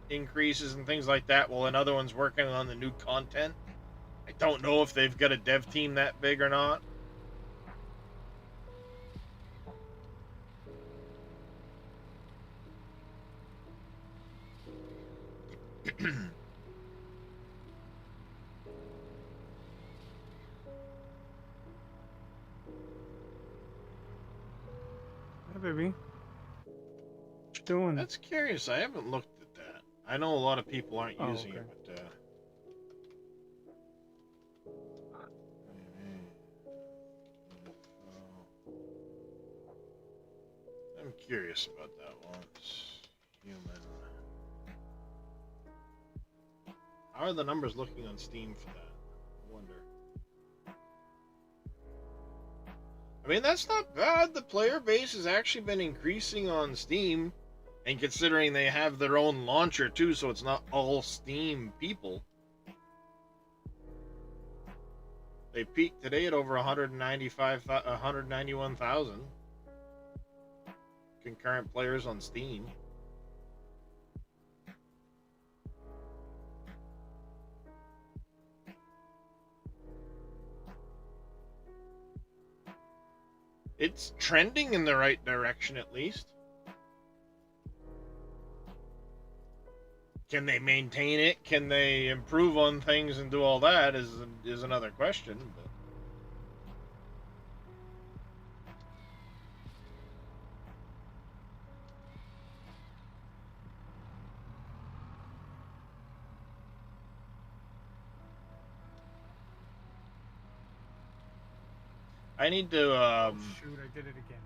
increases and things like that, while another one's working on the new content. I don't know if they've got a dev team that big or not. Hey, baby. What you doing? That's curious. I haven't looked at that. I know a lot of people aren't using it, but I'm curious about that one. It's human. How are the numbers looking on Steam for that? I wonder. I mean, that's not bad. The player base has actually been increasing on Steam, and considering they have their own launcher too, so it's not all Steam people. They peaked today at over 191,000 concurrent players on Steam. It's trending in the right direction, at least. Can they maintain it? Can they improve on things and do all that is another question. But I need to shoot, I did it again.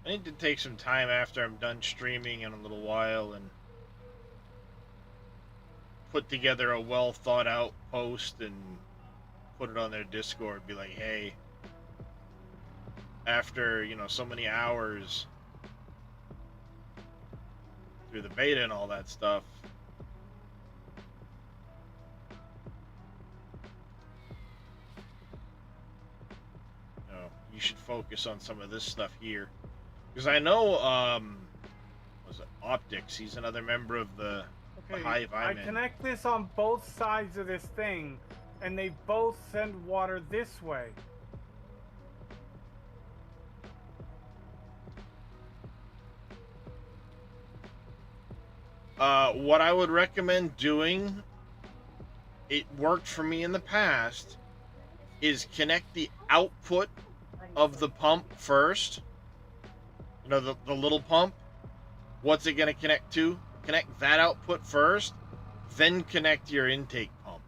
I need to take some time after I'm done streaming in a little while and put together a well thought out post and put it on their Discord. Be like, hey, after, so many hours through the beta and all that stuff, you should focus on some of this stuff here. Because I know, was it Optics? He's another member of the Hive I connect this on both sides of this thing, and they both send water this way. What I would recommend doing, it worked for me in the past, is connect the output of the pump first. The little pump. What's it going to connect to? Connect that output first, then connect your intake pump.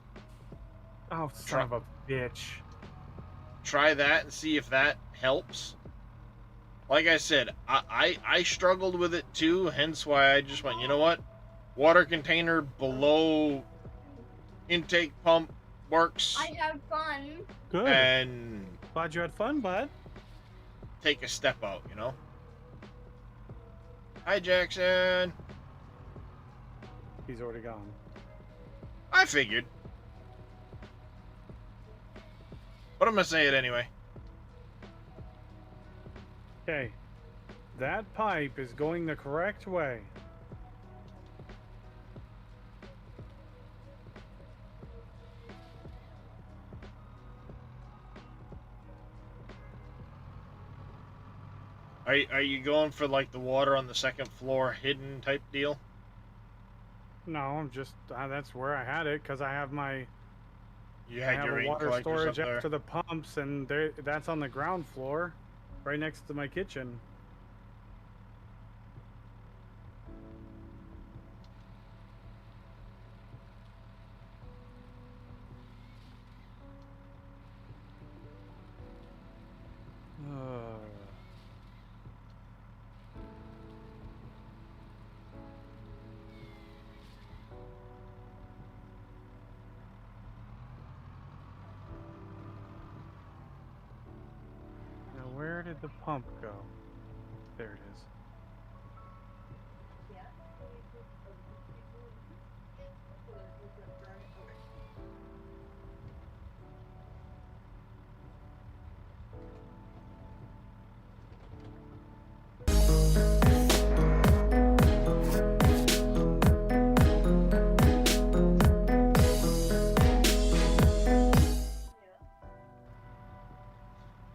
Oh, son of a bitch. Try that and see if that helps. Like I said, I struggled with it too, hence why I just went, you know what? Water container below intake pump works. I had fun. Good. And glad you had fun, bud. Take a step out, Hi, Jackson. He's already gone. I figured. But I'm going to say it anyway. Okay. That pipe is going the correct way. Are you going for like the water on the second floor hidden type deal? No, I'm just that's where I had it because I have my. You had your rain water collectors storage up there? up to the pumps, and that's on the ground floor, right next to my kitchen. Where did the pump go? There it is.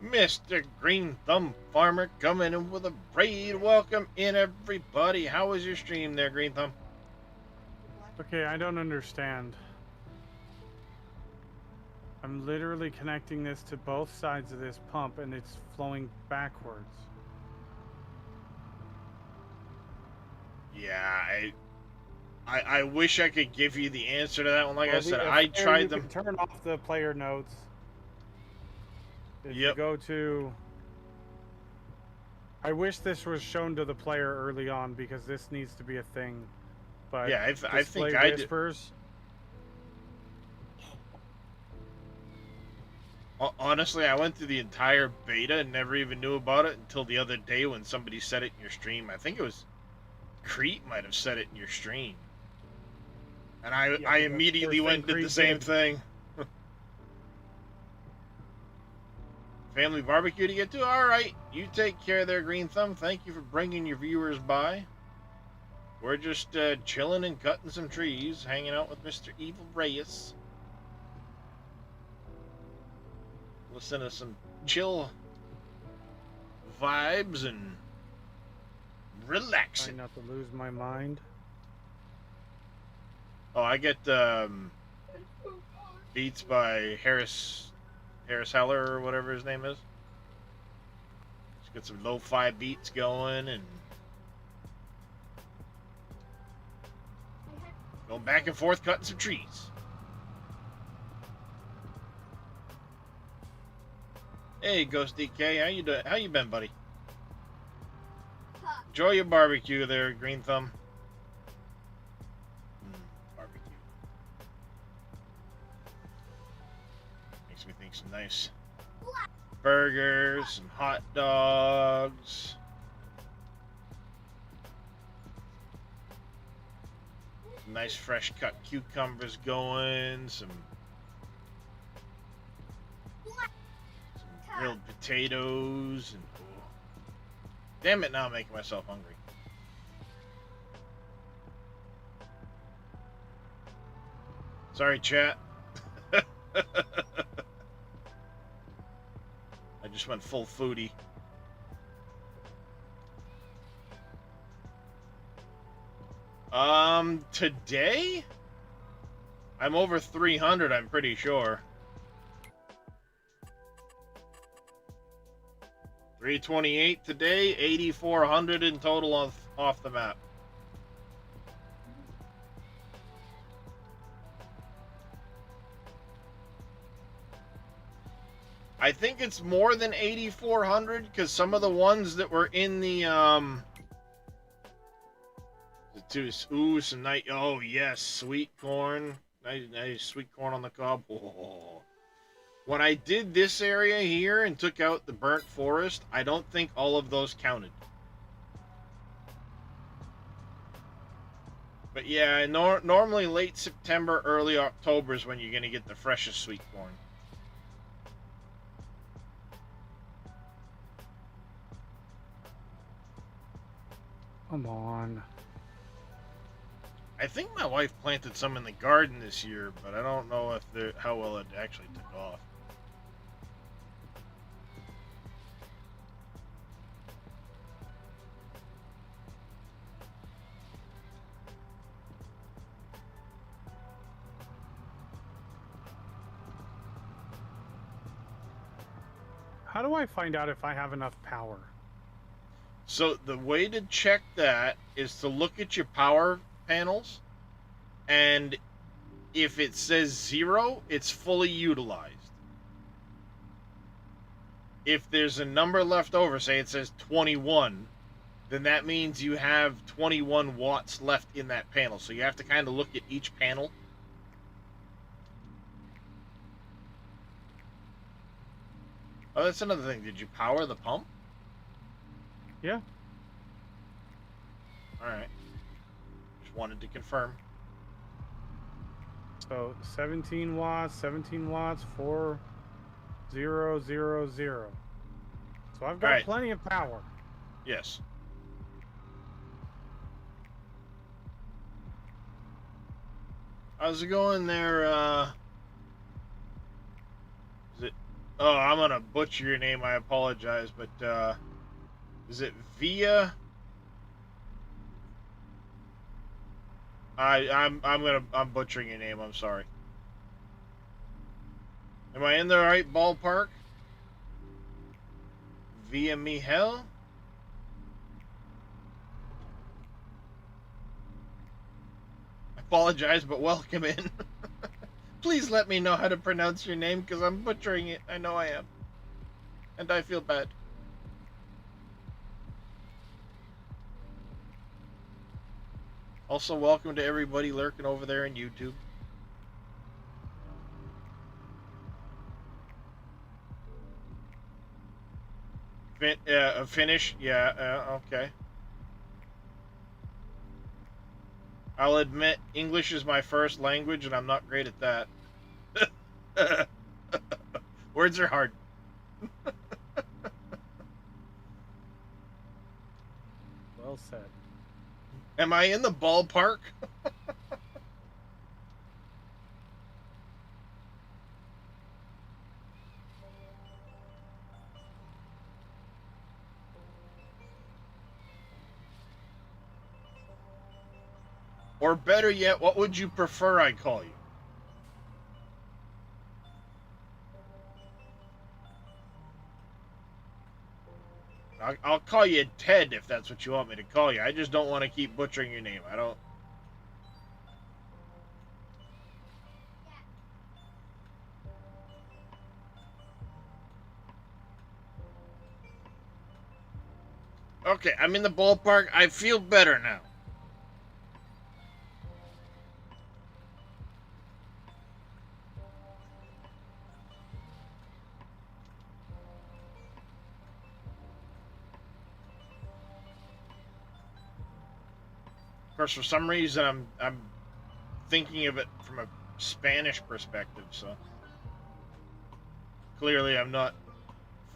Mr. Green Thumb Farmer coming in with a raid. Welcome in, everybody. How was your stream there, Green Thumb? Okay, I don't understand. I'm literally connecting this to both sides of this pump and it's flowing backwards. Yeah, I wish I could give you the answer to that one. Like I said, I I tried them. Turn off the player notes. If you go to... I wish this was shown to the player early on because this needs to be a thing. But yeah, I think I did. Whispers. Honestly, I went through the entire beta and never even knew about it until the other day when somebody said it in your stream. I think it was Crete might have said it in your stream. And I immediately went and did the same thing. Family barbecue to get to? Alright, you take care there, Green Thumb. Thank you for bringing your viewers by. We're just chilling and cutting some trees, hanging out with Mr. Evil Reyes. Listen to some chill vibes and relaxing. Try not to lose my mind. Oh, I get beats by Harris Heller or whatever his name is. Just got some lo-fi beats going and going back and forth cutting some trees. Hey, Ghost DK, how you doing? How you been, buddy? Enjoy your barbecue there, Green Thumb. Barbecue. Makes me think some nice burgers, some hot dogs. Some nice fresh cut cucumbers going, some grilled potatoes, and oh, damn it, now I'm making myself hungry. Sorry, chat. I just went full foodie. Today? I'm over 300, I'm pretty sure. 328 today, 8,400 in total off the map. I think it's more than 8,400 because some of the ones that were in the ooh, some night. Oh yes, sweet corn, nice sweet corn on the cob. Oh. When I did this area here and took out the burnt forest, I don't think all of those counted. But yeah, normally late September, early October is when you're going to get the freshest sweet corn. Come on. I think my wife planted some in the garden this year, but I don't know if how well it actually took off. How do I find out if I have enough power? So the way to check that is to look at your power panels, and if it says 0, it's fully utilized. If there's a number left over, say it says 21, then that means you have 21 watts left in that panel. So you have to kind of look at each panel. Oh, that's another thing. Did you power the pump? Yeah. Alright. Just wanted to confirm. So 17 watts, 4000. So I've got plenty of power. Yes. How's it going there, is it... Oh, I'm gonna butcher your name, I apologize, but, is it Via? I'm butchering your name, I'm sorry. Am I in the right ballpark? Via Mihel? Apologize, but welcome in. Please let me know how to pronounce your name, because I'm butchering it. I know I am. And I feel bad. Also, welcome to everybody lurking over there on YouTube. Finish? Yeah, okay. I'll admit, English is my first language, and I'm not great at that. Words are hard. Well said. Am I in the ballpark? Or better yet, what would you prefer I call you? I'll call you Ted if that's what you want me to call you. I just don't want to keep butchering your name. I don't... Okay, I'm in the ballpark. I feel better now. Of course, for some reason, I'm thinking of it from a Spanish perspective, so clearly I'm not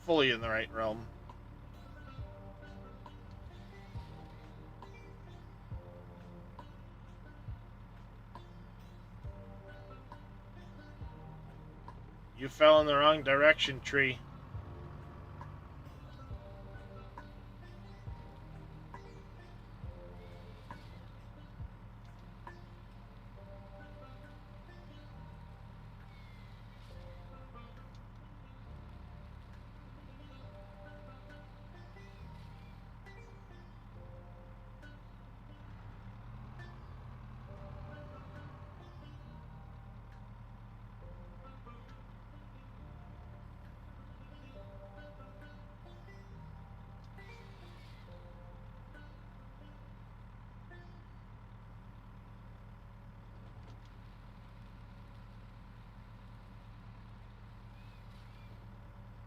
fully in the right realm. You fell in the wrong direction, tree.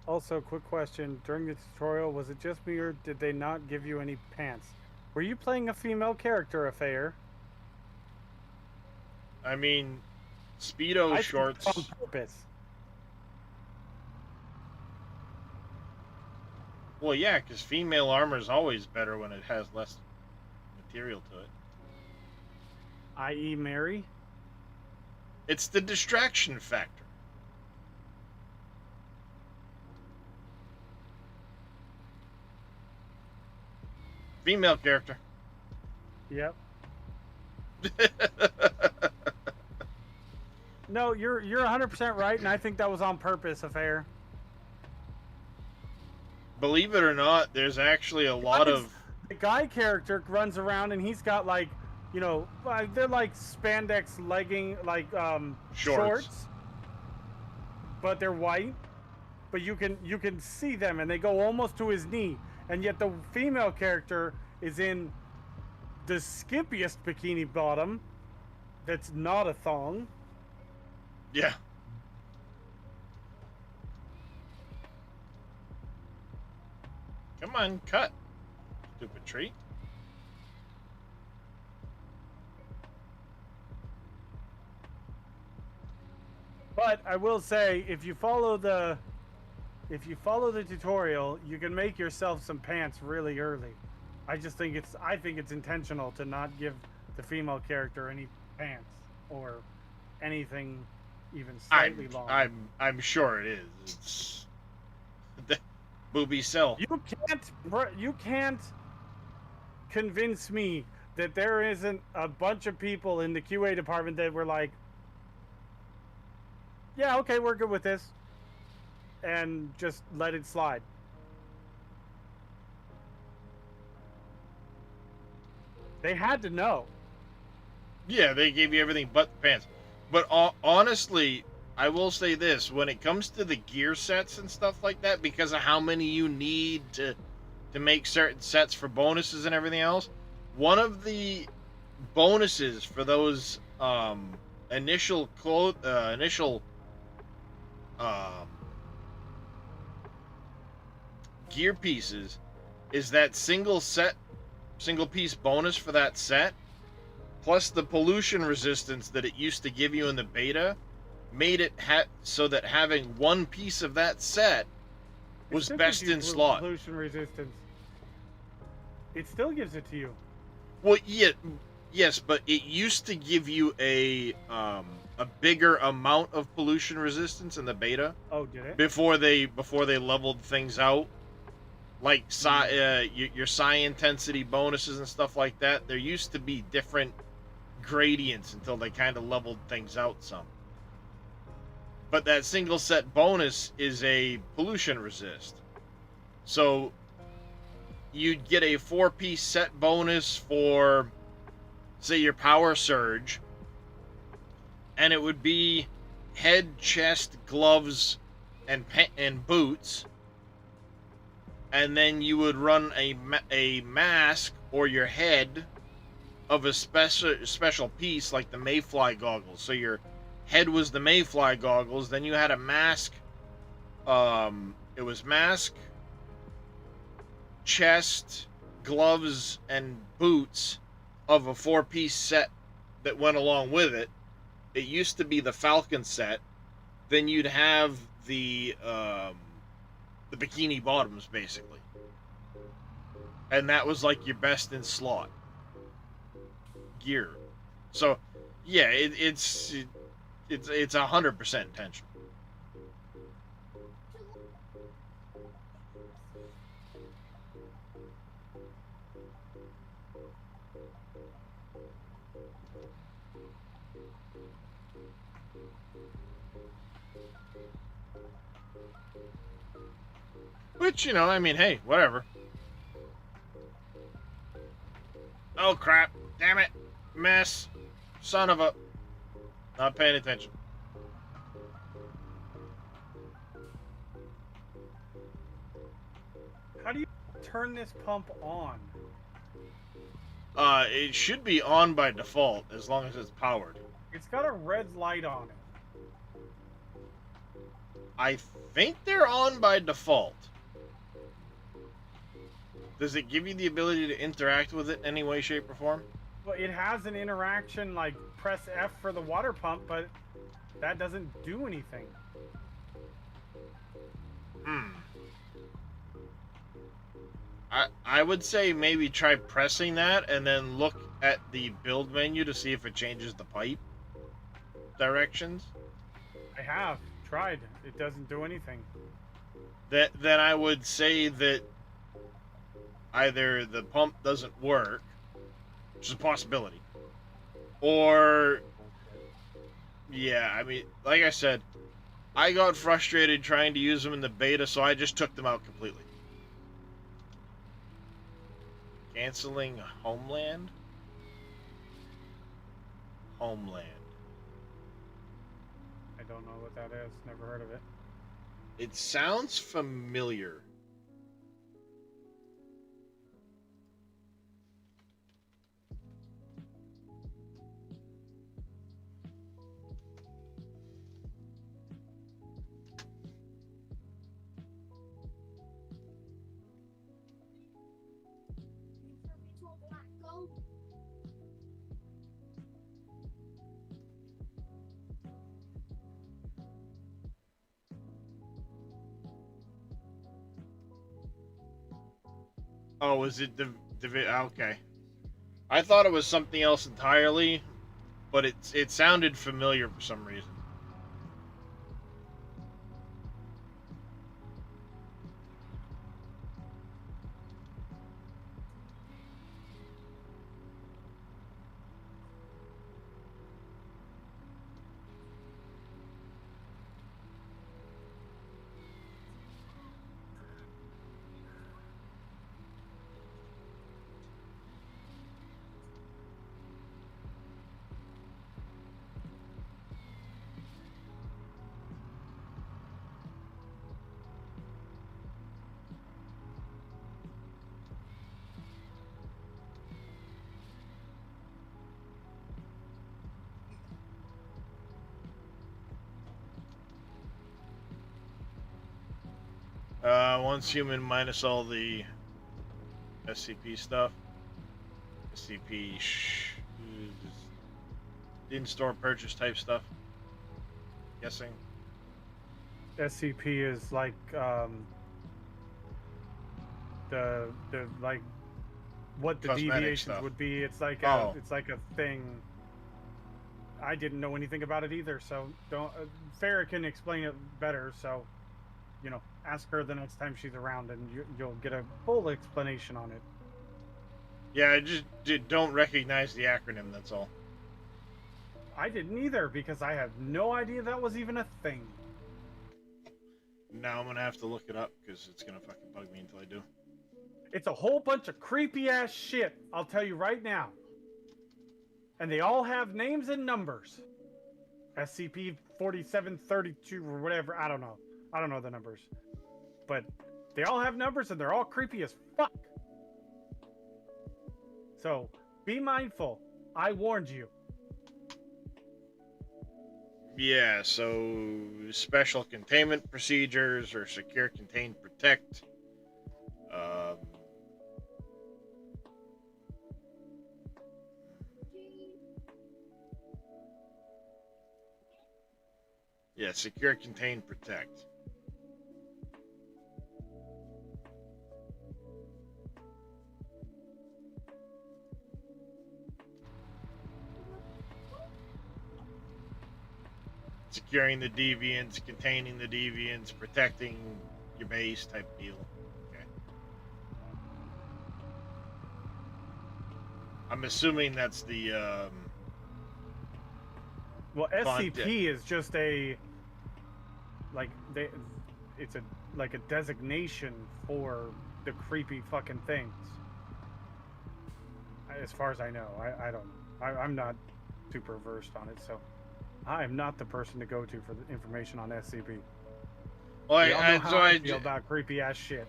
Also, quick question. During the tutorial, was it just me or did they not give you any pants? Were you playing a female character, Affair? I mean, Speedo shorts. On purpose. Well, yeah, because female armor is always better when it has less material to it. I.e. Mary? It's the distraction factor. Female character. Yep. No, you're 100% right, and I think that was on purpose, Affair. Believe it or not, there's actually a lot of... The guy character runs around and he's got like, you know, they're like spandex legging, like shorts, but they're white. But you can see them and they go almost to his knee. And yet the female character is in the skippiest bikini bottom that's not a thong. Yeah. Come on, cut. Stupid tree. But I will say, if you follow the tutorial, you can make yourself some pants really early. I think it's intentional to not give the female character any pants or anything even slightly long. I'm sure it is. It's the booby sell. You can't convince me that there isn't a bunch of people in the QA department that were like, yeah, okay, we're good with this, and just let it slide. They had to know. Yeah, they gave you everything but the pants. But honestly, I will say this: when it comes to the gear sets and stuff like that, because of how many you need to make certain sets for bonuses and everything else, one of the bonuses for those initial gear pieces is that single piece bonus for that set, plus the pollution resistance that it used to give you in the beta, made it so that having one piece of that set was best in slot. Pollution resistance. It still gives it to you. Well, yeah, yes, but it used to give you a bigger amount of pollution resistance in the beta. Oh, did it? Before they leveled things out, like your psi intensity bonuses and stuff like that. There used to be different gradients until they kind of leveled things out some. But that single set bonus is a pollution resist. So you'd get a 4-piece set bonus for, say, your power surge, and it would be head, chest, gloves, and boots, and then you would run a mask or your head of a special piece like the Mayfly goggles. So your head was the Mayfly goggles, then you had a mask. It was mask, chest, gloves, and boots of a 4-piece set that went along with it. It used to be the Falcon set. Then you'd have the bikini bottoms, basically, and that was like your best in slot gear. So yeah, it's 100% intentional. Which, I mean, hey, whatever. Oh, crap. Damn it. Mess. Son of a... Not paying attention. How do you turn this pump on? It should be on by default, as long as it's powered. It's got a red light on it. I think they're on by default. Does it give you the ability to interact with it in any way, shape, or form? Well, it has an interaction like press F for the water pump, but that doesn't do anything. I would say maybe try pressing that and then look at the build menu to see if it changes the pipe directions. I have tried. It doesn't do anything. Then I would say that either the pump doesn't work, which is a possibility, or, yeah, I mean, like I said, I got frustrated trying to use them in the beta, so I just took them out completely. Canceling Homeland? Homeland. I don't know what that is. Never heard of it. It sounds familiar. Oh, is it the okay? I thought it was something else entirely, but it sounded familiar for some reason. Once human minus all the SCP stuff. SCP in-store purchase type stuff. Guessing. SCP is like the like what the Cosmetic deviations stuff. would be. It's like it's like a thing. I didn't know anything about it either, so don't. Farrah can explain it better, so you know, ask her the next time she's around, and you'll get a full explanation on it. Yeah, I just don't recognize the acronym. That's all. I didn't either because I had no idea that was even a thing. Now I'm gonna have to look it up because it's gonna fucking bug me until I do. It's a whole bunch of creepy ass shit. I'll tell you right now. And they all have names and numbers. SCP-4732 or whatever. I don't know. I don't know the numbers. But they all have numbers and they're all creepy as fuck. So be mindful. I warned you. Yeah, so special containment procedures or secure, contain, protect. Yeah, secure, contain, protect. Securing the deviants, containing the deviants, protecting your base type deal. Okay. I'm assuming that's the well, SCP is just a it's a like a designation for the creepy fucking things. As far as I know, I don't know. I'm not super versed on it, so I'm not the person to go to for the information on SCP. Well, I feel about creepy ass shit.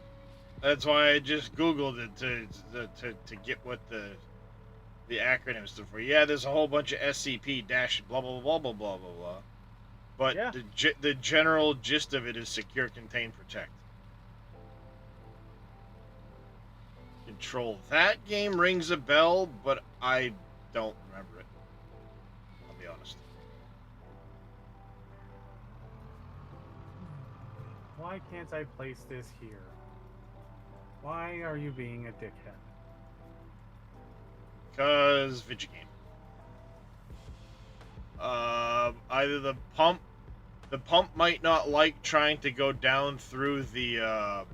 That's why I just Googled it to get what the acronym stood for. Yeah, there's a whole bunch of SCP dash blah blah blah blah blah blah blah. But yeah, the general gist of it is secure, contain, protect. Control. That game rings a bell, but I don't remember it. I'll be honest. Why can't I place this here? Why are you being a dickhead? Because video game. Either the pump might not like trying to go down through the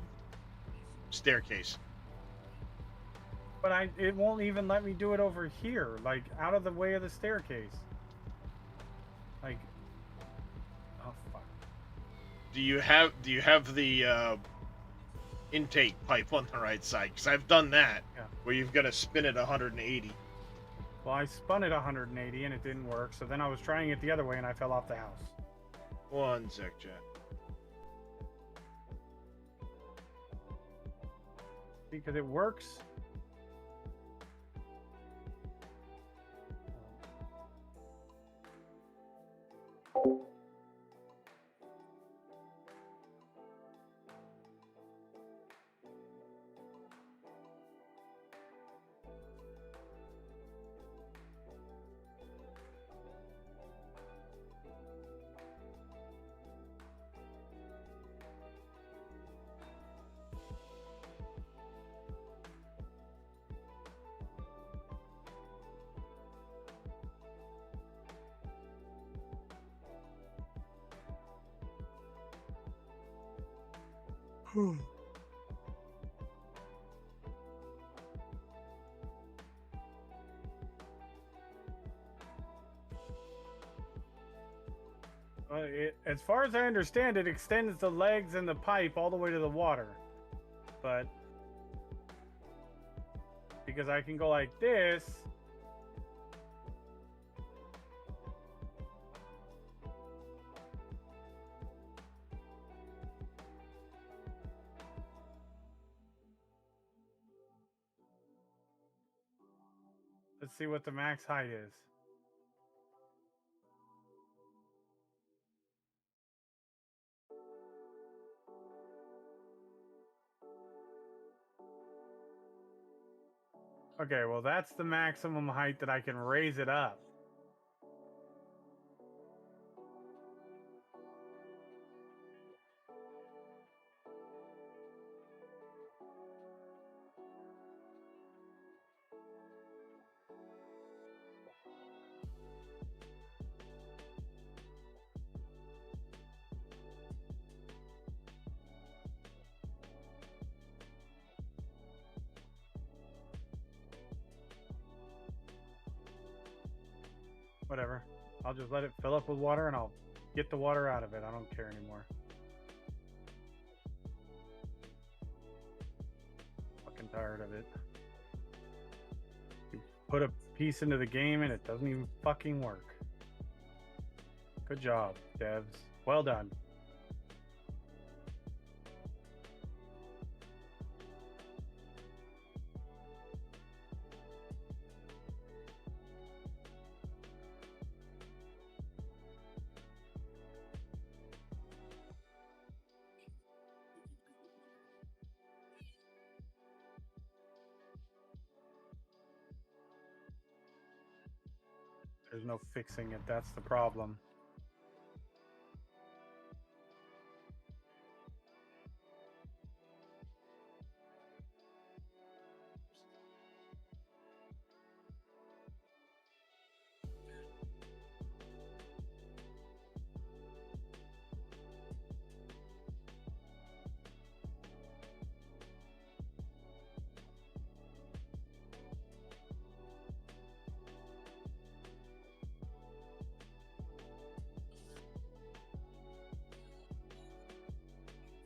staircase. But it won't even let me do it over here, like out of the way of the staircase. Like, oh fuck. Do you have the intake pipe on the right side? Because I've done that, where you've got to spin it 180. Well, I spun it 180 and it didn't work, so then I was trying it the other way and I fell off the house. One sec, chat. Because it works. As far as I understand, it extends the legs and the pipe all the way to the water. But because I can go like this. Let's see what the max height is. Okay, well, that's the maximum height that I can raise it up. Whatever. I'll just let it fill up with water and I'll get the water out of it. I don't care anymore. Fucking tired of it. You put a piece into the game and it doesn't even fucking work. Good job, devs. Well done. There's no fixing it, that's the problem.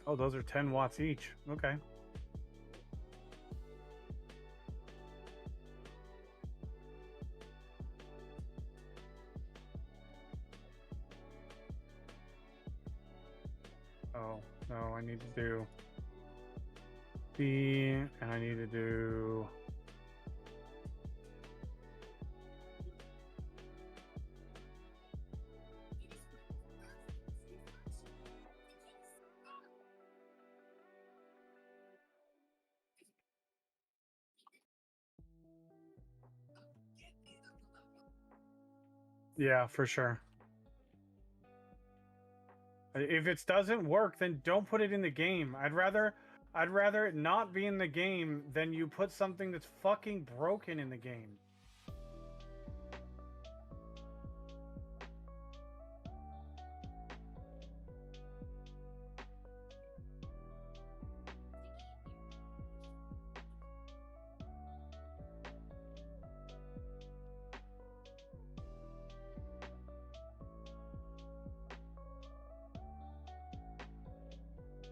Oh, those are 10 watts each. Okay. Oh, no, I need to do B, and I need to do... Yeah, for sure. If it doesn't work, then don't put it in the game. I'd rather it not be in the game than you put something that's fucking broken in the game.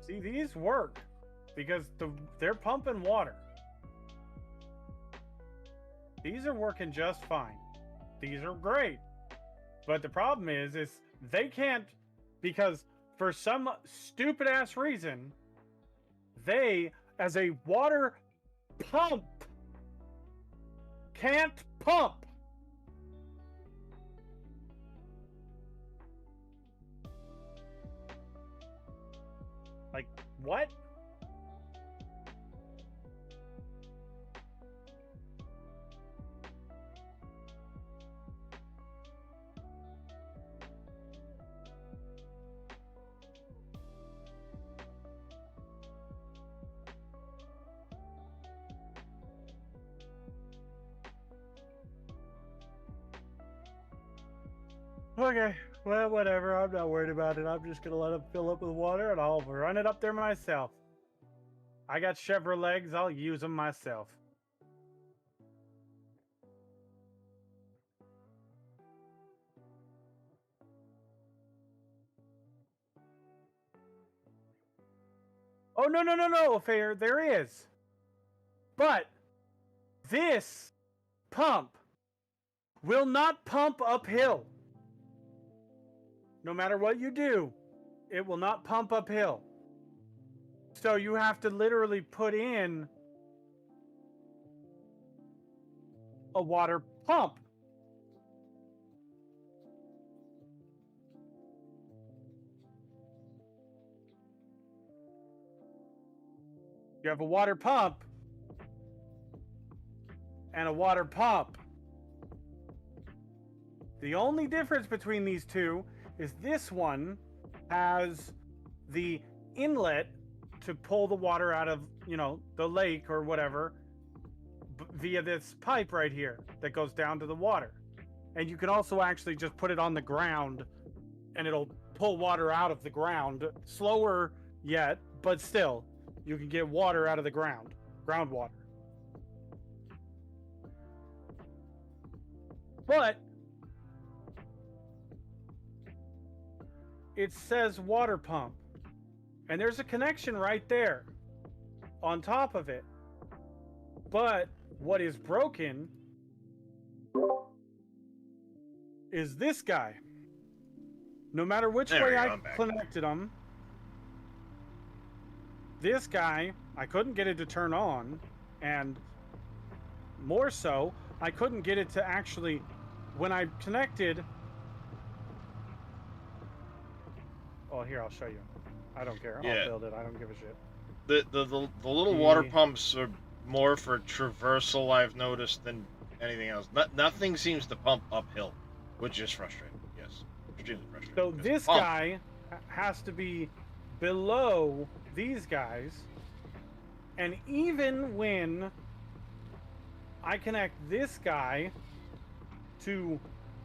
See, these work because they're pumping water. These are working just fine. These are great. But the problem is they can't, because for some stupid ass reason, they, as a water pump, can't pump. Like, what? Okay, well, whatever. I'm not worried about it. I'm just gonna let it fill up with water and I'll run it up there myself. I got Chevrolet legs. I'll use them myself. Oh, no, Fair. There is. But this pump will not pump uphill. No matter what you do, it will not pump uphill. So you have to literally put in a water pump. You have a water pump and a water pump. The only difference between these two is this one has the inlet to pull the water out of, you know, the lake or whatever via this pipe right here that goes down to the water. And you can also actually just put it on the ground and it'll pull water out of the ground. Slower yet, but still, you can get water out of the ground. Groundwater. But it says water pump. And there's a connection right there on top of it. But what is broken is this guy. No matter which way I connected them, this guy, I couldn't get it to turn on. And more so, I couldn't get it to actually, when I connected... Oh, here, I'll show you. I don't care. I'll build it. I don't give a shit. The little water pumps are more for traversal, I've noticed, than anything else. Nothing seems to pump uphill, which is frustrating. Yes, extremely frustrating. So this guy has to be below these guys, and even when I connect this guy to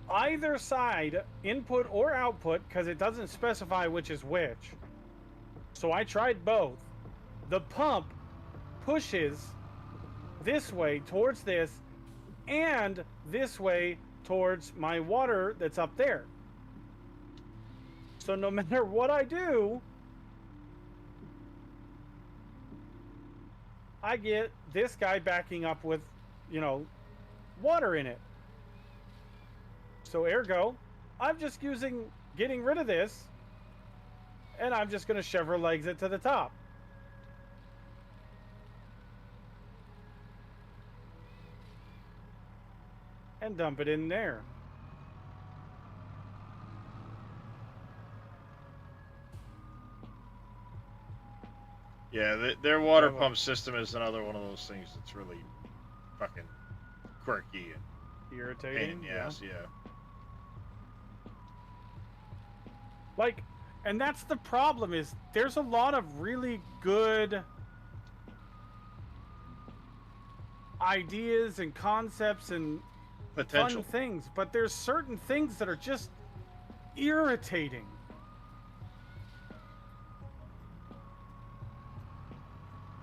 either side, input or output, because it doesn't specify which is which. So I tried both. The pump pushes this way towards this and this way towards my water that's up there. So no matter what I do, I get this guy backing up with, you know, water in it. So ergo, I'm just getting rid of this, and I'm just going to Chevrolet legs it to the top. And dump it in there. Yeah, their water pump system is another one of those things that's really fucking quirky and irritating. Pain in the ass, yeah. Like, and that's the problem, is there's a lot of really good ideas and concepts and potential fun things, but there's certain things that are just irritating.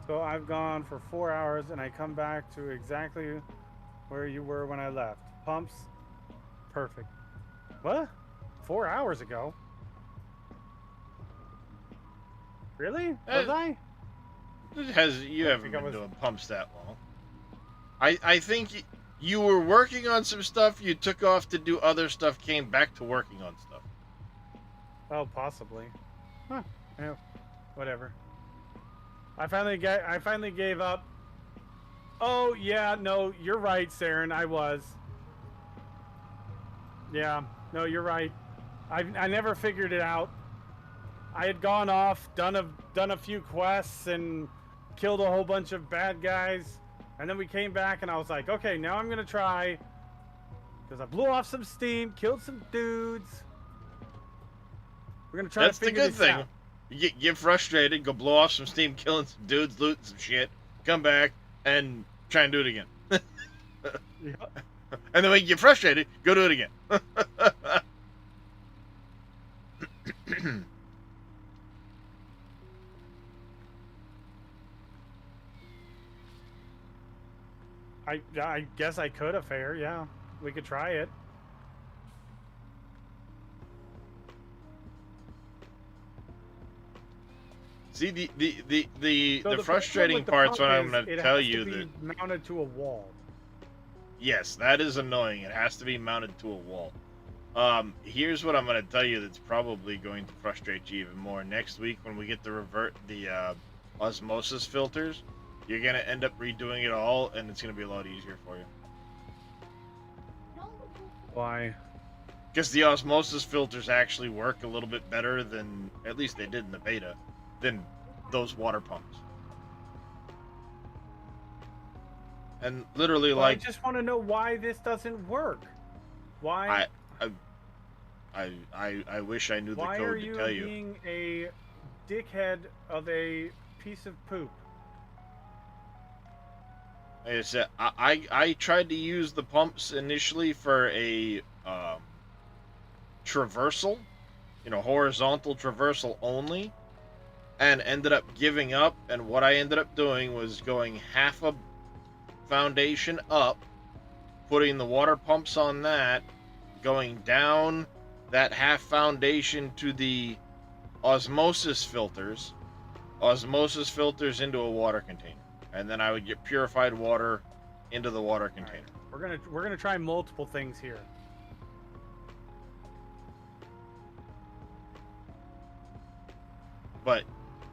So I've gone for 4 hours and I come back to exactly where you were when I left. Pumps, perfect. What? 4 hours ago? Really? Was I? You haven't been doing pumps that long. I think you were working on some stuff, you took off to do other stuff, came back to working on stuff. Oh, possibly. Huh. Yeah. Whatever. I finally gave up. Oh, yeah, no, you're right, Saren, I was. Yeah, no, you're right. I never figured it out. I had gone off, done a few quests, and killed a whole bunch of bad guys. And then we came back, and I was like, okay, now I'm going to try. Because I blew off some steam, killed some dudes. We're going to try to figure this out. That's the good thing. You get frustrated, go blow off some steam, killing some dudes, looting some shit, come back, and try and do it again. Yep. And then when you get frustrated, go do it again. I guess I could affair. Yeah, we could try it. See, the So frustrating part's what I'm going to tell you that... It has to be mounted to a wall. Yes, that is annoying. It has to be mounted to a wall. Here's what I'm going to tell you that's probably going to frustrate you even more. Next week, when we get to revert the osmosis filters, you're going to end up redoing it all, and it's going to be a lot easier for you. Why? Because the osmosis filters actually work a little bit better than, at least they did in the beta, than those water pumps. And literally, well, like... I just want to know why this doesn't work. Why? I wish I knew the code to tell you. Why are you being a dickhead of a piece of poop? Like I said, I tried to use the pumps initially for a traversal, horizontal traversal only, and ended up giving up. And what I ended up doing was going half a foundation up, putting the water pumps on that, going down that half foundation to the osmosis filters into a water container, and then I would get purified water into the water container. Right. We're gonna try multiple things here. But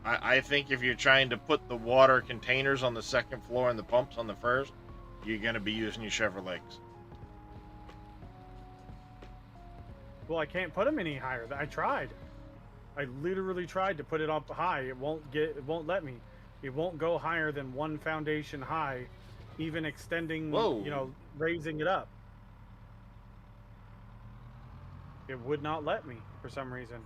I think if you're trying to put the water containers on the second floor and the pumps on the first, you're gonna be using your Chevrolets. Well, I can't put them any higher. I tried. I literally tried to put it up high. It won't let me. It won't go higher than one foundation high, even extending, Whoa. Raising it up. It would not let me for some reason.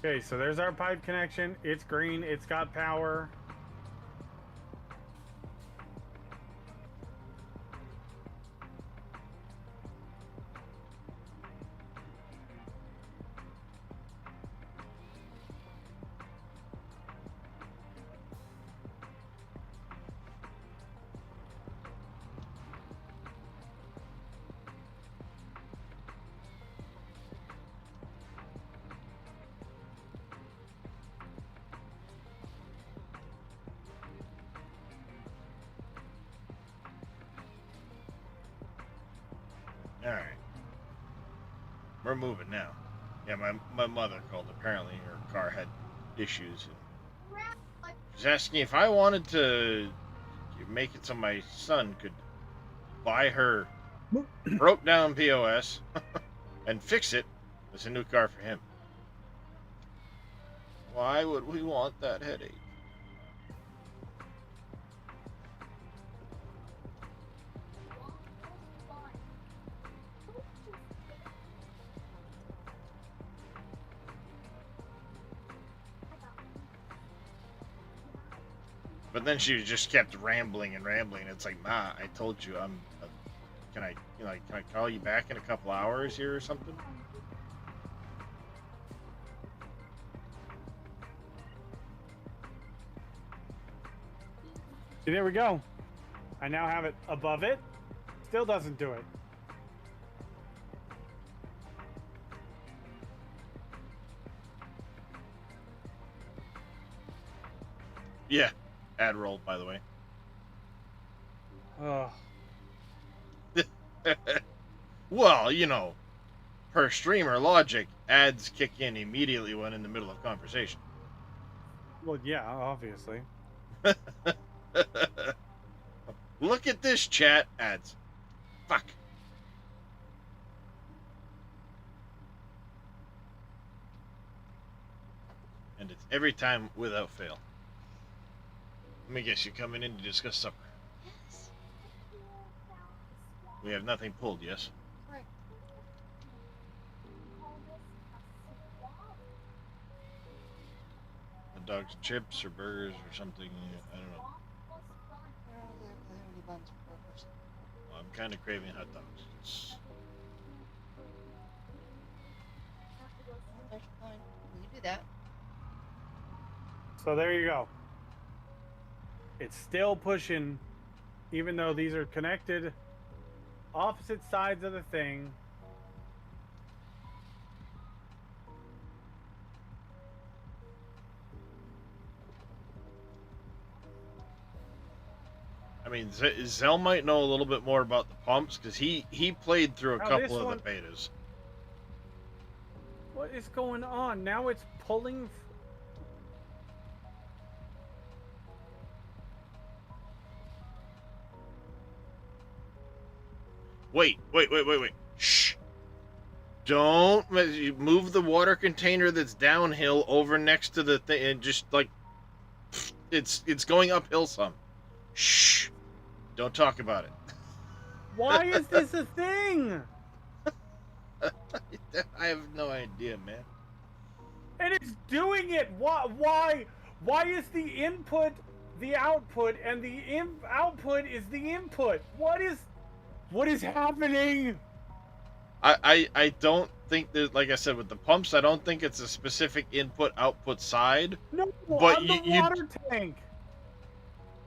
Okay, so there's our pipe connection. It's green. It's got power. Alright. We're moving now. Yeah, my mother called. Apparently her car had issues. She's asking if I wanted to make it so my son could buy her broke down POS and fix it as a new car for him. Why would we want that headache? But then she just kept rambling and rambling. It's like, Ma, I told you can I call you back in a couple hours here or something? See, there we go. I now have it above it. Still doesn't do it. Yeah. Ad roll, by the way. Oh. Well, per streamer logic, ads kick in immediately when in the middle of conversation. Well, yeah, obviously. Look at this, chat. Ads. Fuck. And it's every time without fail. Let me guess, you're coming in to discuss supper. Yes. We have nothing pulled, yes? Correct. dogs and chips or burgers or something. I don't know. I'm kind of craving hot dogs. That's fine. We can do that. So there you go. It's still pushing, even though these are connected, opposite sides of the thing. I mean, Zell might know a little bit more about the pumps because he played through a couple of the betas. What is going on? Now it's pulling. Wait. Shh. Don't move the water container that's downhill over next to the thing and just like it's going uphill some. Shh. Don't talk about it. Why is this a thing? I have no idea, man. And it's doing it. Why is the input the output and the output is the input? What is happening? I don't think that, like I said, with the pumps, I don't think it's a specific input-output side. No, but on the water tank.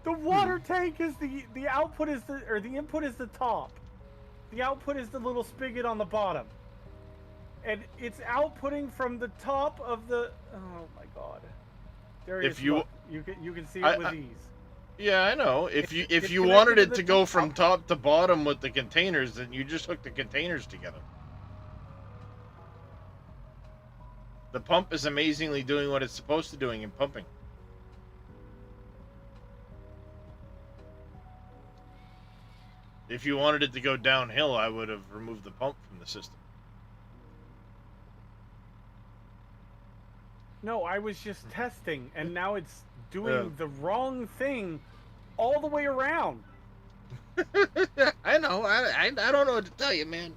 The water tank is the output is the input is the top. The output is the little spigot on the bottom. And it's outputting from the top of the. Oh my god! There it is. Look, you can see it with ease. Yeah, I know. If you wanted it to go from top to bottom with the containers, then you just hook the containers together. The pump is amazingly doing what it's supposed to doing in pumping. If you wanted it to go downhill, I would have removed the pump from the system. No, I was just testing, and now it's doing the wrong thing all the way around. I know. I don't know what to tell you, man.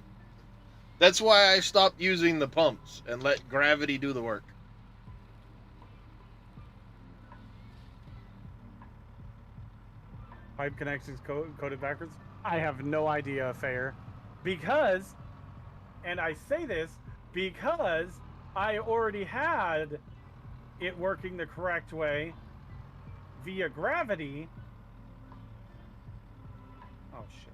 That's why I stopped using the pumps and let gravity do the work. Pipe connections coded backwards? I have no idea, Fair. Because, and I say this because I already had it working the correct way via gravity. Oh, shit.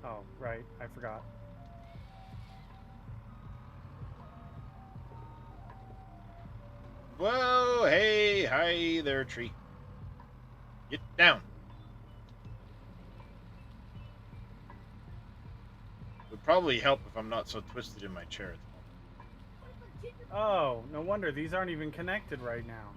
Oh, right. I forgot. Whoa, hey, hi there, tree. Get down. Would probably help if I'm not so twisted in my chair. Oh, no wonder these aren't even connected right now.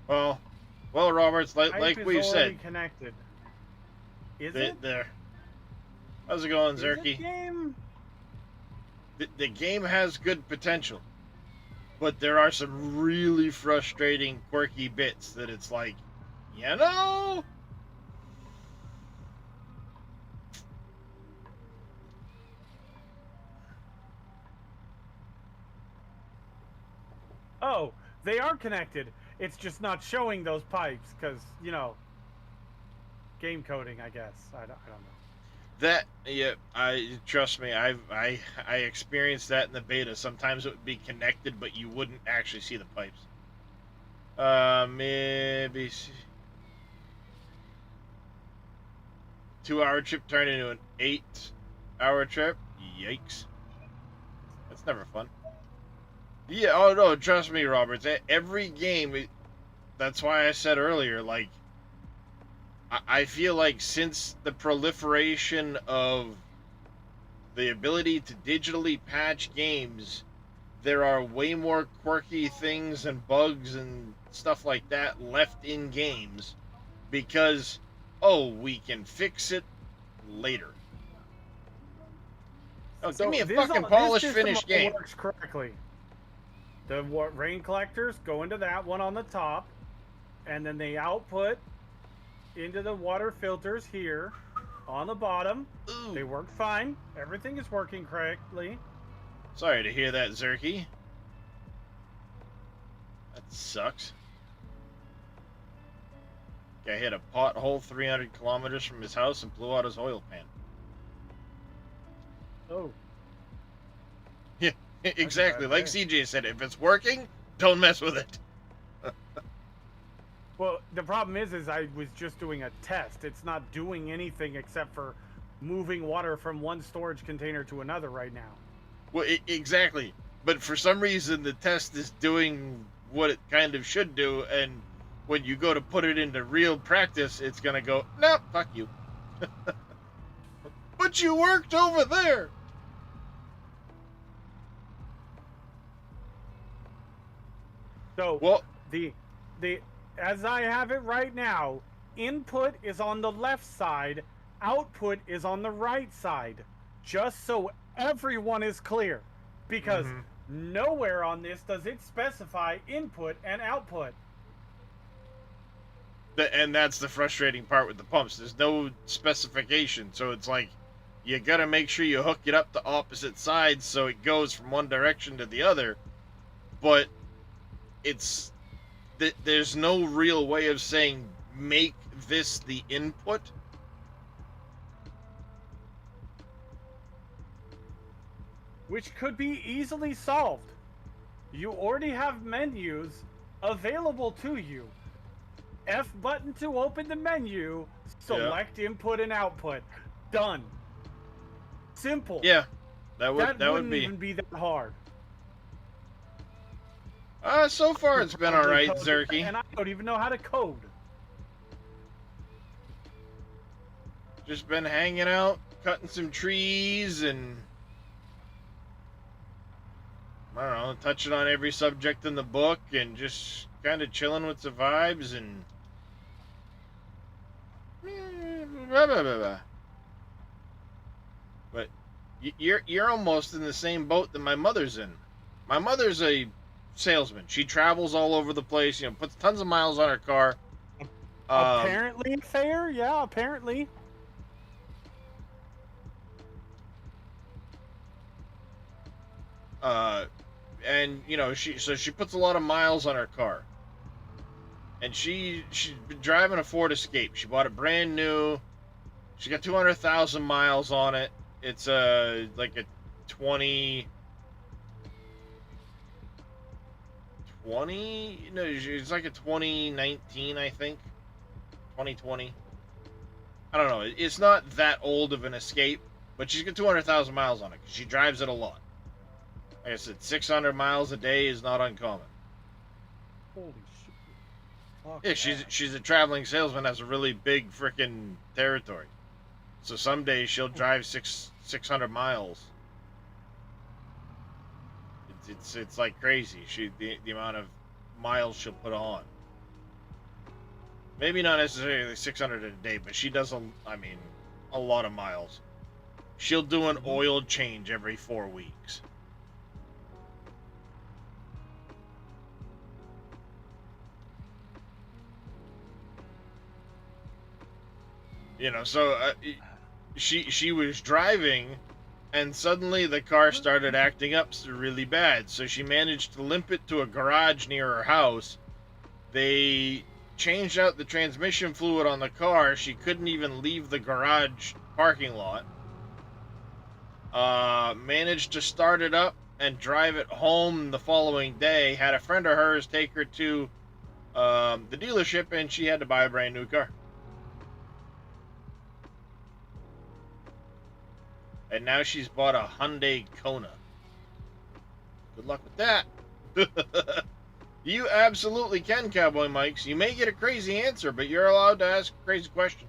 Well. Well, Roberts, like we've said, connected. Is it? There. How's it going, Is Zerky? it game? The game has good potential, but there are some really frustrating, quirky bits that it's like, you know. Oh, they are connected. It's just not showing those pipes because, you know, game coding, I guess. I don't know. That, yeah, trust me, I experienced that in the beta. Sometimes it would be connected, but you wouldn't actually see the pipes. Maybe 2-hour trip turned into an 8-hour trip. Yikes. That's never fun. Yeah, oh no, trust me, Roberts. Every game, that's why I said earlier, like, I feel like since the proliferation of the ability to digitally patch games there are way more quirky things and bugs and stuff like that left in games because, oh, we can fix it later. Oh, So give me a this fucking all- polished, this system finished all game. works correctly. The rain collectors go into that one on the top, and then they output into the water filters here on the bottom. Ooh. They work fine. Everything is working correctly. Sorry to hear that, Zerky. That sucks. Guy hit a pothole 300 kilometers from his house and blew out his oil pan. Oh. Yeah, exactly. Like CJ said, if it's working, don't mess with it. Well, the problem is I was just doing a test. It's not doing anything except for moving water from one storage container to another right now. Well, exactly. But for some reason, the test is doing what it kind of should do, and when you go to put it into real practice, it's gonna go, nope, fuck you. But you worked over there. So well, the as I have it right now, input is on the left side, output is on the right side. Just so everyone is clear, because nowhere on this does it specify input and output. And that's the frustrating part with the pumps. There's no specification, so it's like you gotta make sure you hook it up to opposite sides so it goes from one direction to the other. But it's there's no real way of saying make this the input. Which could be easily solved. You already have menus available to you. F button to open the menu, select input and output. Done. Simple. Yeah, that would wouldn't be even be that hard. So far it's been all right, Zerky. And I don't even know how to code. Just been hanging out, cutting some trees, and I don't know, touching on every subject in the book, and just kind of chilling with the vibes, and blah, blah, blah, blah. But you're almost in the same boat that my mother's in. My mother's a salesman. She travels all over the place, puts tons of miles on her car. Apparently fair, yeah, apparently. And she puts a lot of miles on her car. And she's been driving a Ford Escape. She bought it brand new. She got 200,000 miles on it. It's like a 20. No, it's like a 2019, I think. 2020. I don't know. It's not that old of an Escape, but she's got 200,000 miles on it because she drives it a lot. Like I said, 600 miles a day is not uncommon. Holy shit. Fuck Yeah, she's a traveling salesman, has a really big freaking territory. So some days she'll drive 600 miles. It's like crazy. The amount of miles she'll put on. Maybe not necessarily 600 a day, but she does a lot of miles. She'll do an oil change every 4 weeks. So she was driving, and suddenly the car started acting up really bad. So she managed to limp it to a garage near her house. They changed out the transmission fluid on the car. She couldn't even leave the garage parking lot. Managed to start it up and drive it home the following day. Had a friend of hers take her to the dealership, and she had to buy a brand new car. And now she's bought a Hyundai Kona. Good luck with that. You absolutely can, Cowboy Mikes. You may get a crazy answer, but you're allowed to ask a crazy question.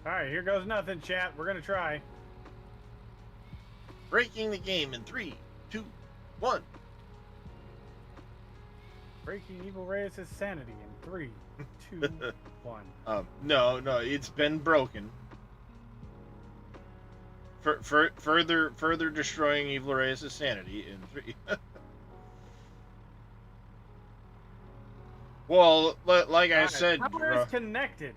Alright, here goes nothing, chat. We're gonna try. Breaking the game in 3, 2, 1. Breaking Evil Reyes' sanity in 3, 2, 1. No, it's been broken. Further destroying Evil Reyes' sanity in 3. Well, like I said, power is connected.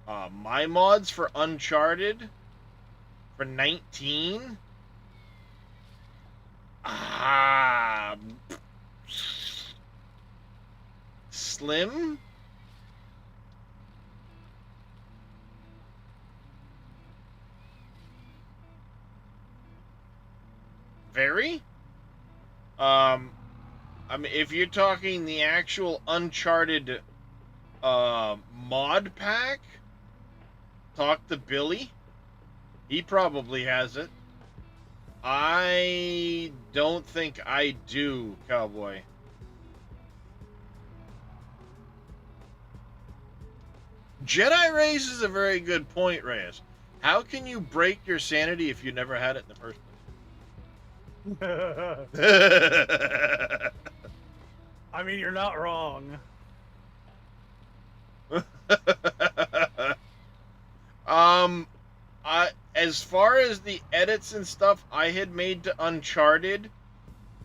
My mods for Uncharted for 19. Slim. Very. I mean, if you're talking the actual Uncharted mod pack, talk to Billy. He probably has it. I don't think I do, Cowboy. Jedi raises a very good point, Reyes. How can you break your sanity if you never had it in the first place? I mean, you're not wrong. As far as the edits and stuff I had made to Uncharted,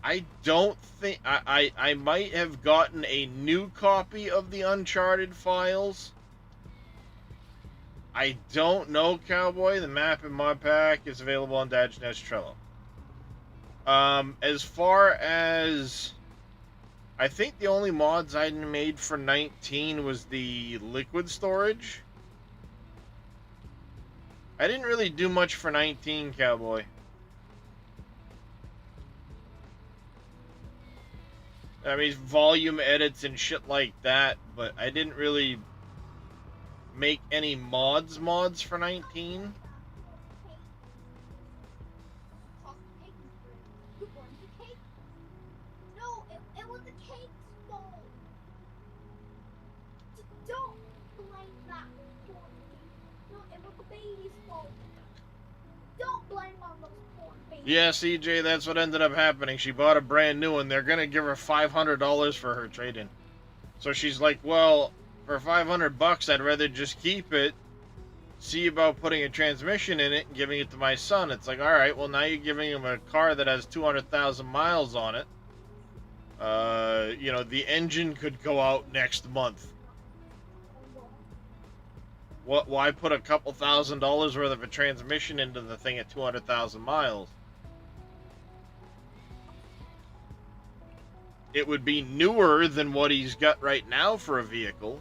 I don't think I might have gotten a new copy of the Uncharted files. I don't know, Cowboy. The map in mod pack is available on Dageness Trello. As far as, I think the only mods I made for 19 was the liquid storage. I didn't really do much for 19, Cowboy. I mean, volume edits and shit like that, but I didn't really make any mods for 19. Yeah, CJ, that's what ended up happening. She bought a brand new one. They're going to give her $500 for her trade-in. So she's like, well, for $500, I'd rather just keep it, see about putting a transmission in it and giving it to my son. It's like, all right, well, now you're giving him a car that has 200,000 miles on it. You know, the engine could go out next month. Why put a couple $1,000s worth of a transmission into the thing at 200,000 miles? It would be newer than what he's got right now for a vehicle.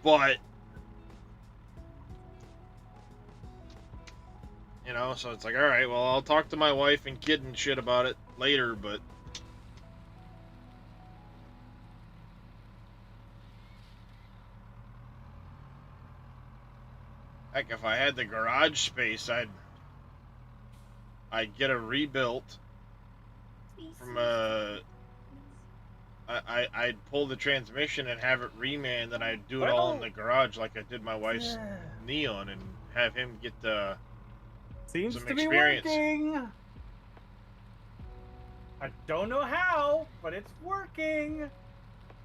But, you know, so it's like, all right, well, I'll talk to my wife and kid and shit about it later, but heck, if I had the garage space, I'd get a rebuilt from I'd pull the transmission and have it remanned, and I'd do it all in the garage like I did my wife's Neon, and have him get Seems some to experience. be working. I don't know how, but it's working.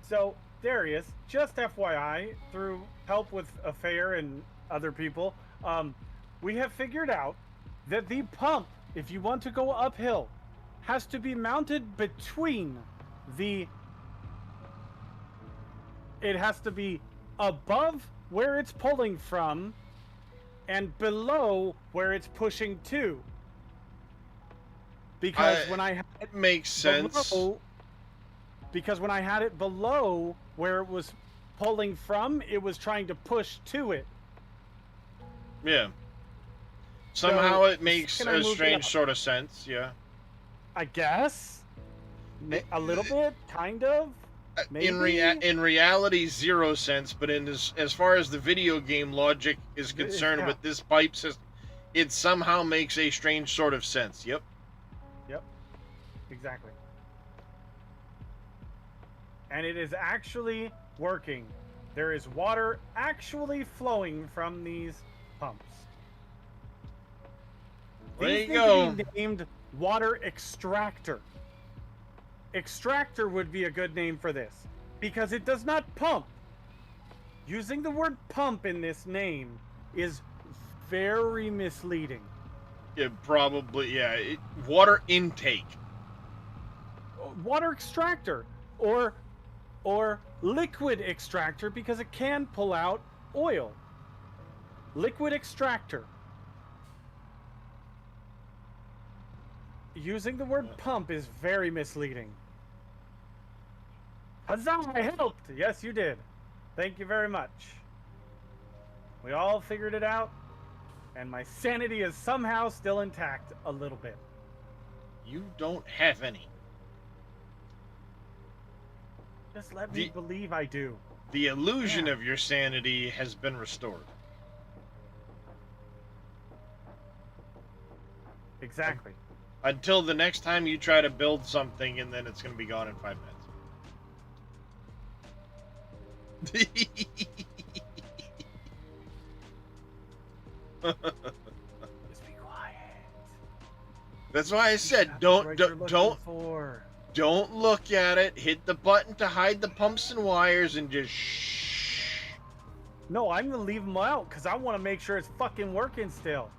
So, Darius, just FYI, through help with Affair and other people, we have figured out that the pump, if you want to go uphill, has to be mounted between the... It has to be above where it's pulling from and below where it's pushing to. Because when I had it makes sense. Below, because when I had it below where it was pulling from, it was trying to push to it. Yeah. Somehow So, it makes can I a move it strange up? sort of sense, yeah. I guess. A little bit, kind of. Maybe. In reality, 0 sense, but as far as the video game logic is concerned Yeah. with this pipe system, it somehow makes a strange sort of sense. Yep. Yep. Exactly. And it is actually working. There is water actually flowing from these pumps. There These you need go. to be named water extractor. Extractor would be a good name for this because it does not pump. Using the word pump in this name is very misleading. Yeah, probably. Yeah, water intake. Water extractor or liquid extractor because it can pull out oil. Liquid extractor. Using the word pump is very misleading. Huzzah, I helped! Yes, you did. Thank you very much. We all figured it out, and my sanity is somehow still intact a little bit. You don't have any. Just let me believe I do. The illusion of your sanity has been restored. Exactly. Until the next time you try to build something, and then it's going to be gone in 5 minutes. Just be quiet. That's why I said don't look at it. Hit the button to hide the pumps and wires, and just shh. No, I'm gonna leave them out because I want to make sure it's fucking working still.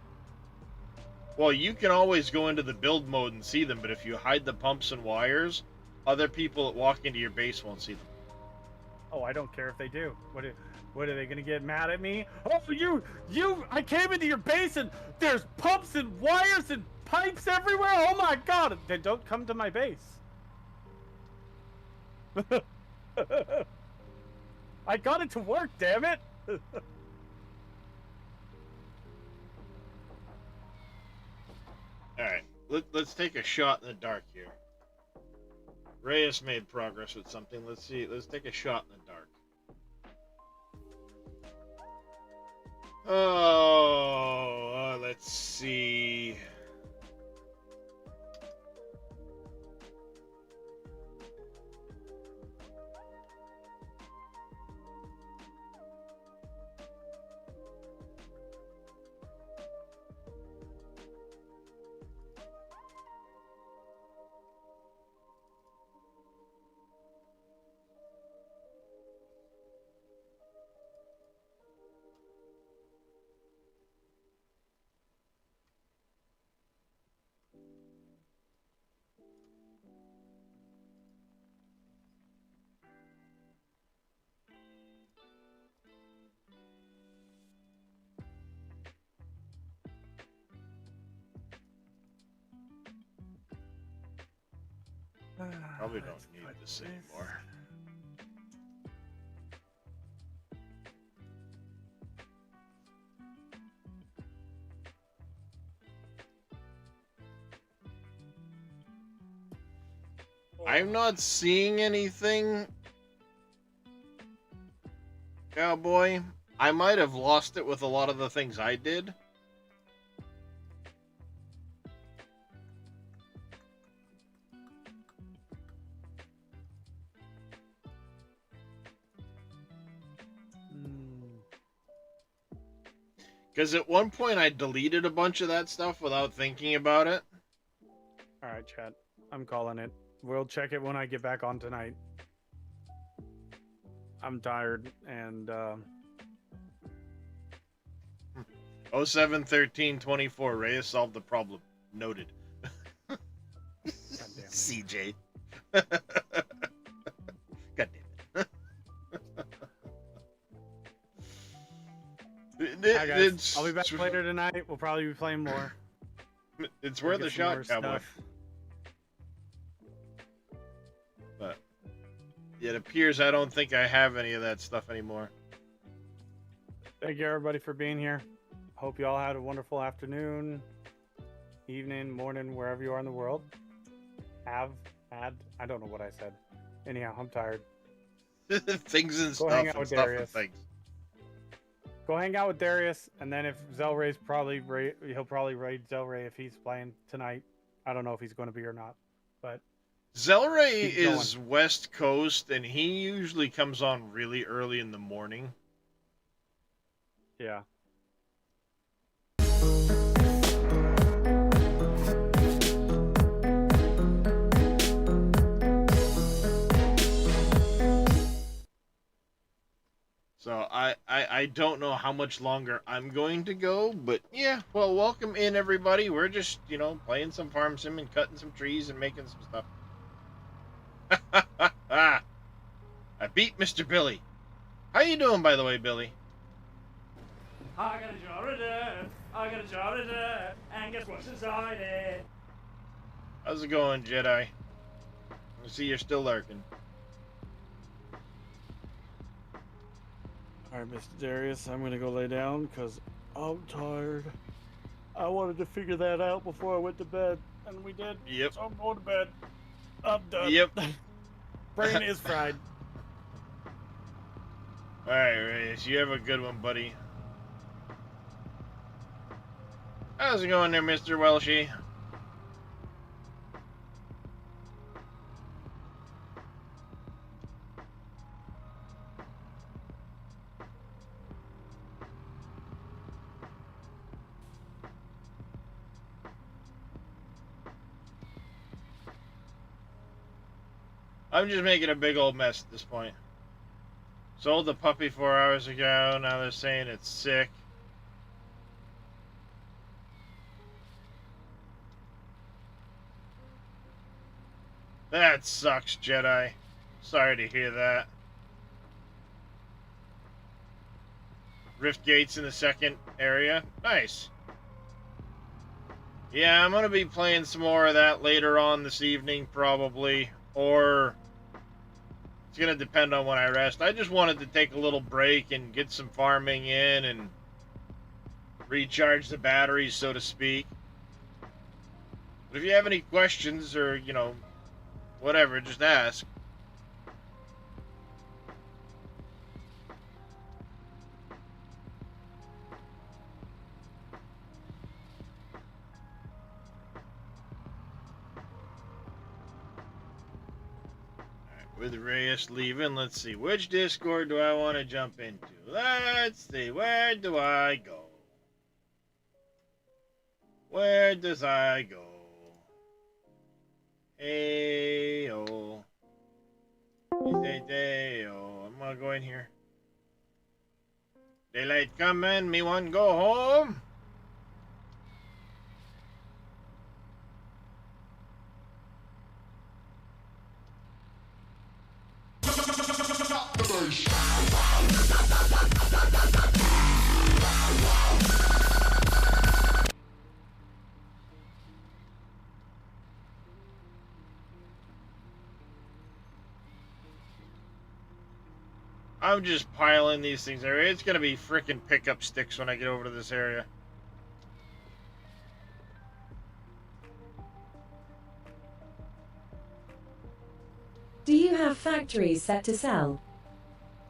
Well, you can always go into the build mode and see them, but if you hide the pumps and wires, other people that walk into your base won't see them. Oh, I don't care if they do. What are they gonna get mad at me? Oh, you! I came into your base and there's pumps and wires and pipes everywhere. Oh my god! Then don't come to my base. I got it to work, damn it! All right, let's take a shot in the dark here. Reyes made progress with something. Let's see. Let's take a shot in the dark. Oh, let's see. Probably don't need this anymore. I'm not seeing anything, Cowboy. I might have lost it with a lot of the things I did. Because at one point I deleted a bunch of that stuff without thinking about it. Alright, chat. I'm calling it. We'll check it when I get back on tonight. I'm tired and 07-13-24. Reyes solved the problem. Noted. CJ. God damn it. Hi guys. I'll be back later tonight. We'll probably be playing more. It's worth a shot, Cowboy. But it appears I don't think I have any of that stuff anymore. Thank you everybody for being here. Hope you all had a wonderful afternoon, evening, morning, wherever you are in the world. I don't know what I said. Anyhow, I'm tired. Things and Go stuff hang out and with stuff Darius. and things. Go hang out with Darius, and then if Zelray's he'll probably raid Zelray if he's playing tonight. I don't know if he's going to be or not, but Zelray is West Coast, and he usually comes on really early in the morning. Yeah. don't know how much longer I'm going to go, but yeah, well, welcome in, everybody. We're just, you know, playing some farm sim and cutting some trees and making some stuff. I beat Mr. Billy. How you doing, by the way, Billy? I got a jar of dirt, I got a jar of dirt, and guess what's inside it? How's it going, Jedi? I see you're still lurking. Alright, Mr. Darius, I'm gonna go lay down because I'm tired. I wanted to figure that out before I went to bed, and we did. Yep. So I'm going to bed. I'm done. Yep. Brain is fried. Alright, Reyes, you have a good one, buddy. How's it going there, Mr. Welshie? I'm just making a big old mess at this point. Sold the puppy 4 hours ago, now they're saying it's sick. That sucks, Jedi. Sorry to hear that. Rift gates in the second area. Nice. Yeah, I'm going to be playing some more of that later on this evening, probably. Or it's going to depend on when I rest. I just wanted to take a little break and get some farming in and recharge the batteries, so to speak. But if you have any questions or, you know, whatever, just ask. With Reyes leaving, let's see, which Discord do I want to jump into? Let's see, where do I go? Where does I go? Hey-oh. Day-oh. I'm gonna go in here. Daylight coming, me want to go home. I'm just piling these things there. It's gonna be frickin' pickup sticks when I get over to this area. Do you have factories set to sell?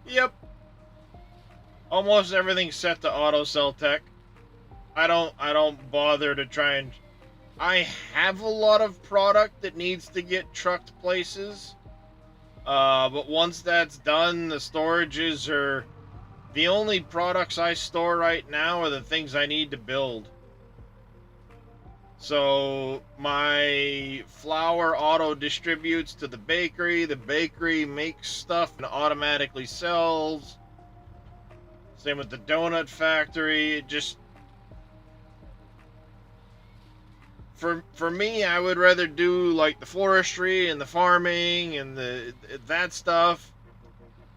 Yep. Almost everything's set to auto sell tech. I don't bother to try and... I have a lot of product that needs to get trucked places. But once that's done, the storages are... The only products I store right now are the things I need to build. So my flour auto distributes to the bakery makes stuff and automatically sells. Same with the donut factory. It just, for me, I would rather do like the forestry and the farming and that stuff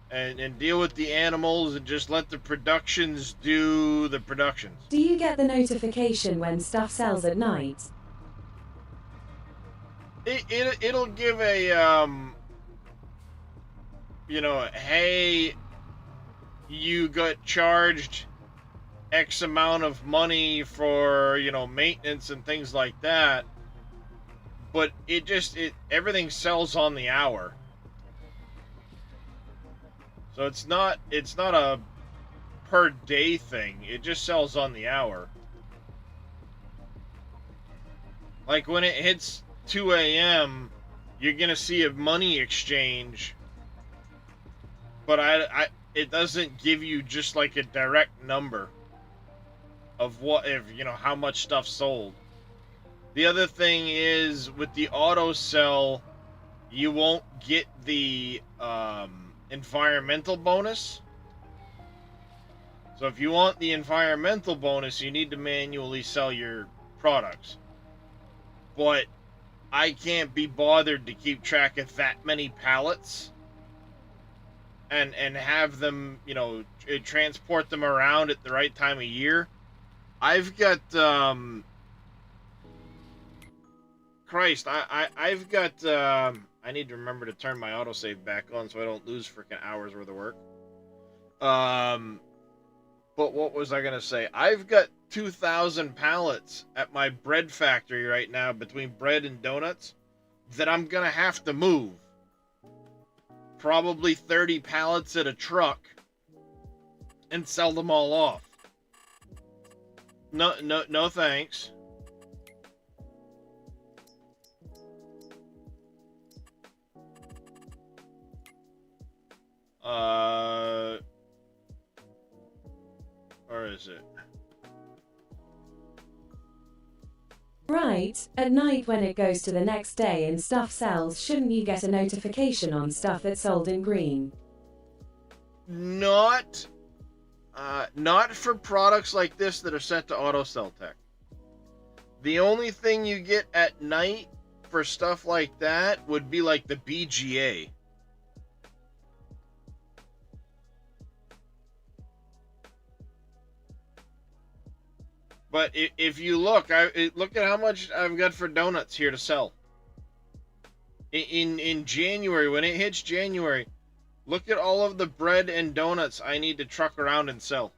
and deal with the animals and just let the productions do the productions. Do you get the notification when stuff sells at night? It'll give a you know, hey, you got charged X amount of money for, you know, maintenance and things like that. But everything sells on the hour. So it's not a per day thing. It just sells on the hour. Like when it hits 2 a.m., you're gonna see a money exchange. But it doesn't give you just like a direct number of how much stuff sold. The other thing is with the auto sell, you won't get the environmental bonus. So if you want the environmental bonus, you need to manually sell your products. But I can't be bothered to keep track of that many pallets and have them, you know, transport them around at the right time of year. I've got Christ, I've got I need to remember to turn my autosave back on so I don't lose freaking hours worth of work. But what was I gonna say? I've got 2,000 pallets at my bread factory right now between bread and donuts that I'm gonna have to move. Probably 30 pallets at a truck and sell them all off. No thanks. Where is it? Right, at night when it goes to the next day and stuff sells, shouldn't you get a notification on stuff that's sold in green? Not for products like this that are sent to AutoCell Tech. The only thing you get at night for stuff like that would be like the BGA. But if you look, look at how much I've got for donuts here to sell. In January, when it hits January, look at all of the bread and donuts I need to truck around and sell.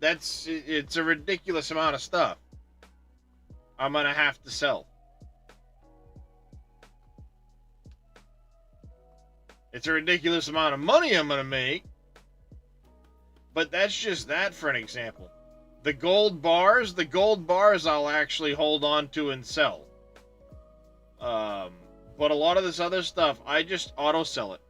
It's a ridiculous amount of stuff I'm gonna have to sell. It's a ridiculous amount of money I'm gonna make. But that's just that for an example. The gold bars I'll actually hold on to and sell. But a lot of this other stuff, I just auto sell it.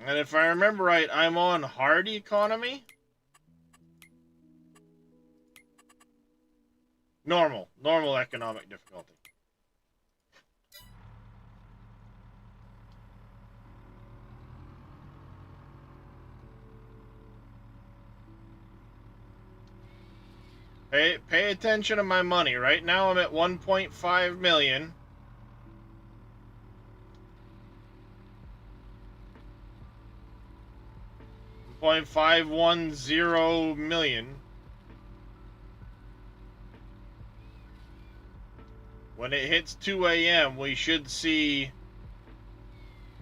And if I remember right, I'm on hard economy. Normal economic difficulty. Pay attention to my money. Right now I'm at 1.5 million. 1.510 million. When it hits 2 a.m., we should see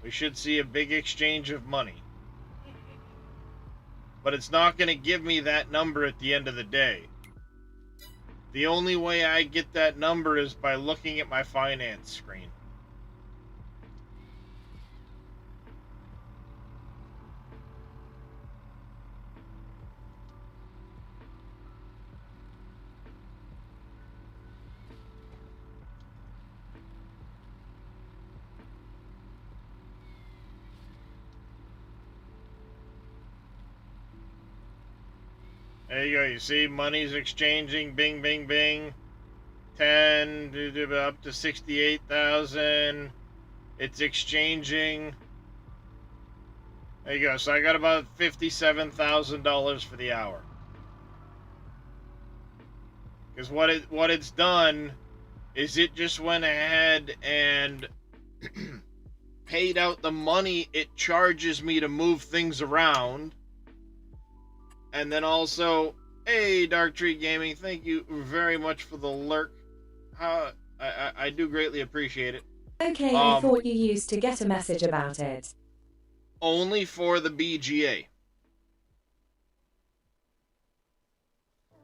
a big exchange of money. But it's not going to give me that number at the end of the day. The only way I get that number is by looking at my finance screen. There you go. You see, money's exchanging. Bing, bing, bing. 10 up to 68,000. It's exchanging. There you go. So I got about $57,000 for the hour. Because what it's done is it just went ahead and paid out the money it charges me to move things around. And then also, hey, Dark Tree Gaming, thank you very much for the lurk. I do greatly appreciate it. Okay, I thought you used to get a message about it. Only for the BGA.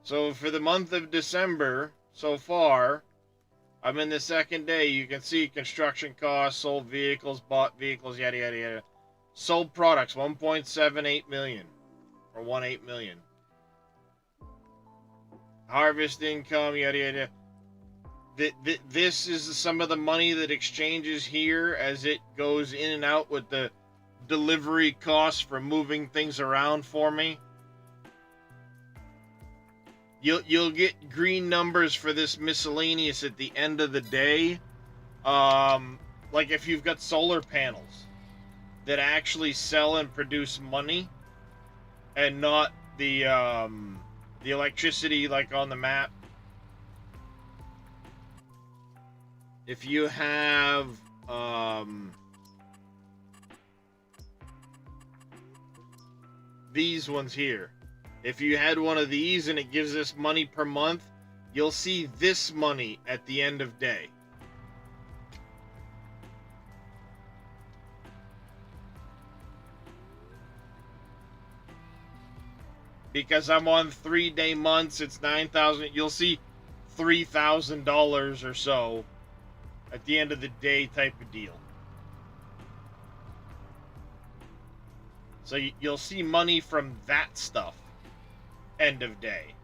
So for the month of December, so far, I'm in the second day. You can see construction costs, sold vehicles, bought vehicles, yada, yada, yada. Sold products, 1.78 million. Or 1.8 million. Harvest income, yada yada. this is some of the money that exchanges here as it goes in and out with the delivery costs for moving things around for me. You'll get green numbers for this miscellaneous at the end of the day. Like if you've got solar panels that actually sell and produce money and not the electricity like on the map. If you have these ones here, if you had one of these and it gives us money per month, you'll see this money at the end of day. Because I'm on 3-day months, it's 9,000. You'll see $3,000 or so at the end of the day type of deal. So you'll see money from that stuff end of day.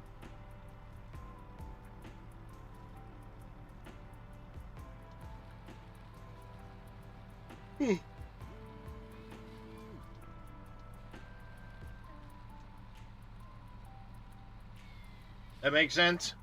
That makes sense?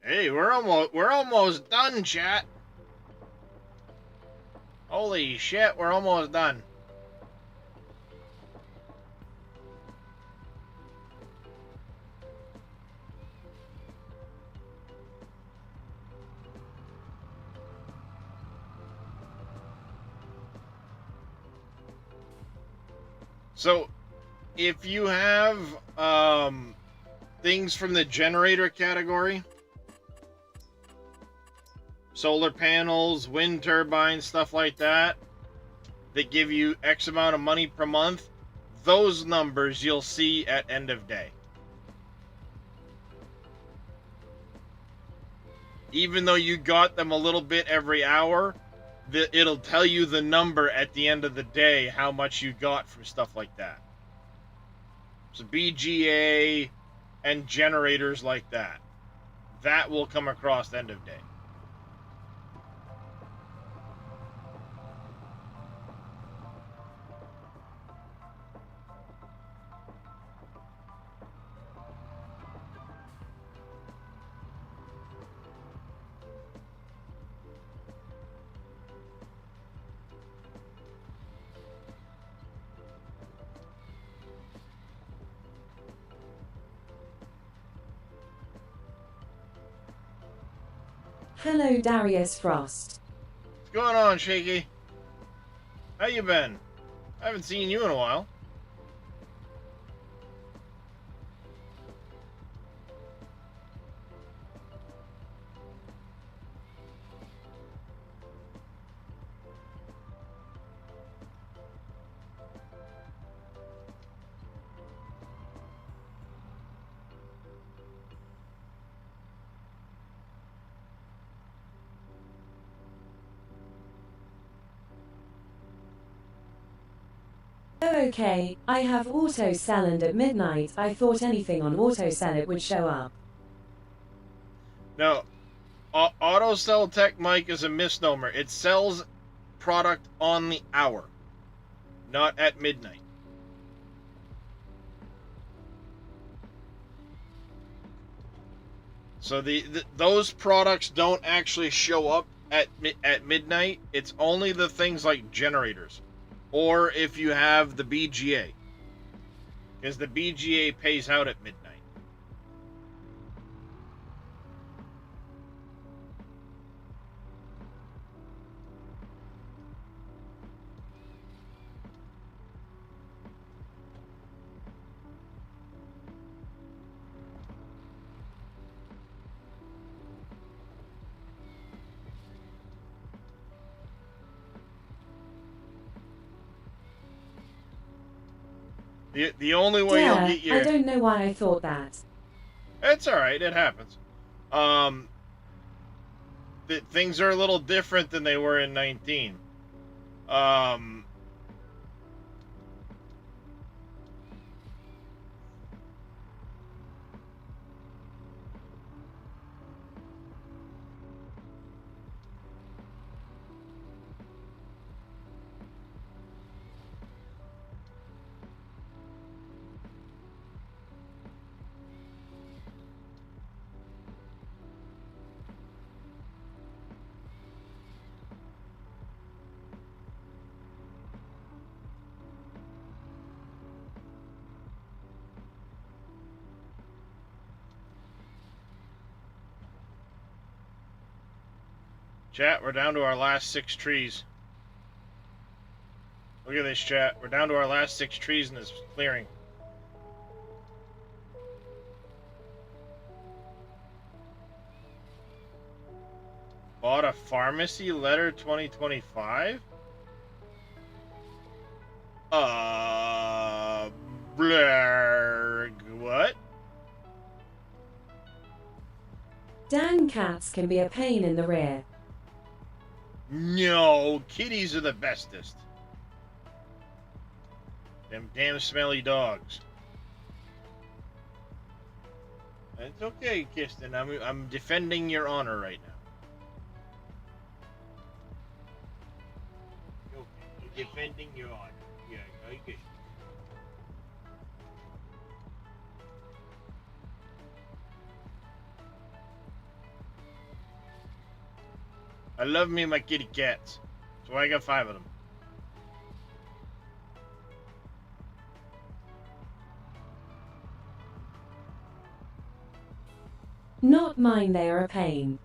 Hey, we're almost done, chat. Holy shit, we're almost done. So, if you have things from the generator category, solar panels, wind turbines, stuff like that, that give you X amount of money per month, those numbers you'll see at end of day. Even though you got them a little bit every hour, it'll tell you the number at the end of the day, how much you got from stuff like that. So BGA and generators like that. That will come across end of day. Hello, Darius Frost. What's going on, Shaky? How you been? I haven't seen you in a while. Oh, okay, I have auto sell and at midnight I thought anything on auto sell it would show up. No, auto sell tech Mike is a misnomer. It sells product on the hour, not at midnight. So those products don't actually show up at midnight. It's only the things like generators. Or if you have the BGA. Because the BGA pays out at midnight. The only way you'll get your... I don't know why I thought that. It's alright, it happens. Things are a little different than they were in 19. Chat, we're down to our last 6 trees. Look at this, chat. We're down to our last 6 trees in this clearing. Bought a pharmacy letter 2025? What? Dan cats can be a pain in the rear. No, kitties are the bestest. Them damn smelly dogs. It's okay, Kirsten. I'm defending your honor right now. Okay, you're defending your honor. Yeah, okay. I love me my kitty cats. So I got 5 of them. Not mine, they are a pain.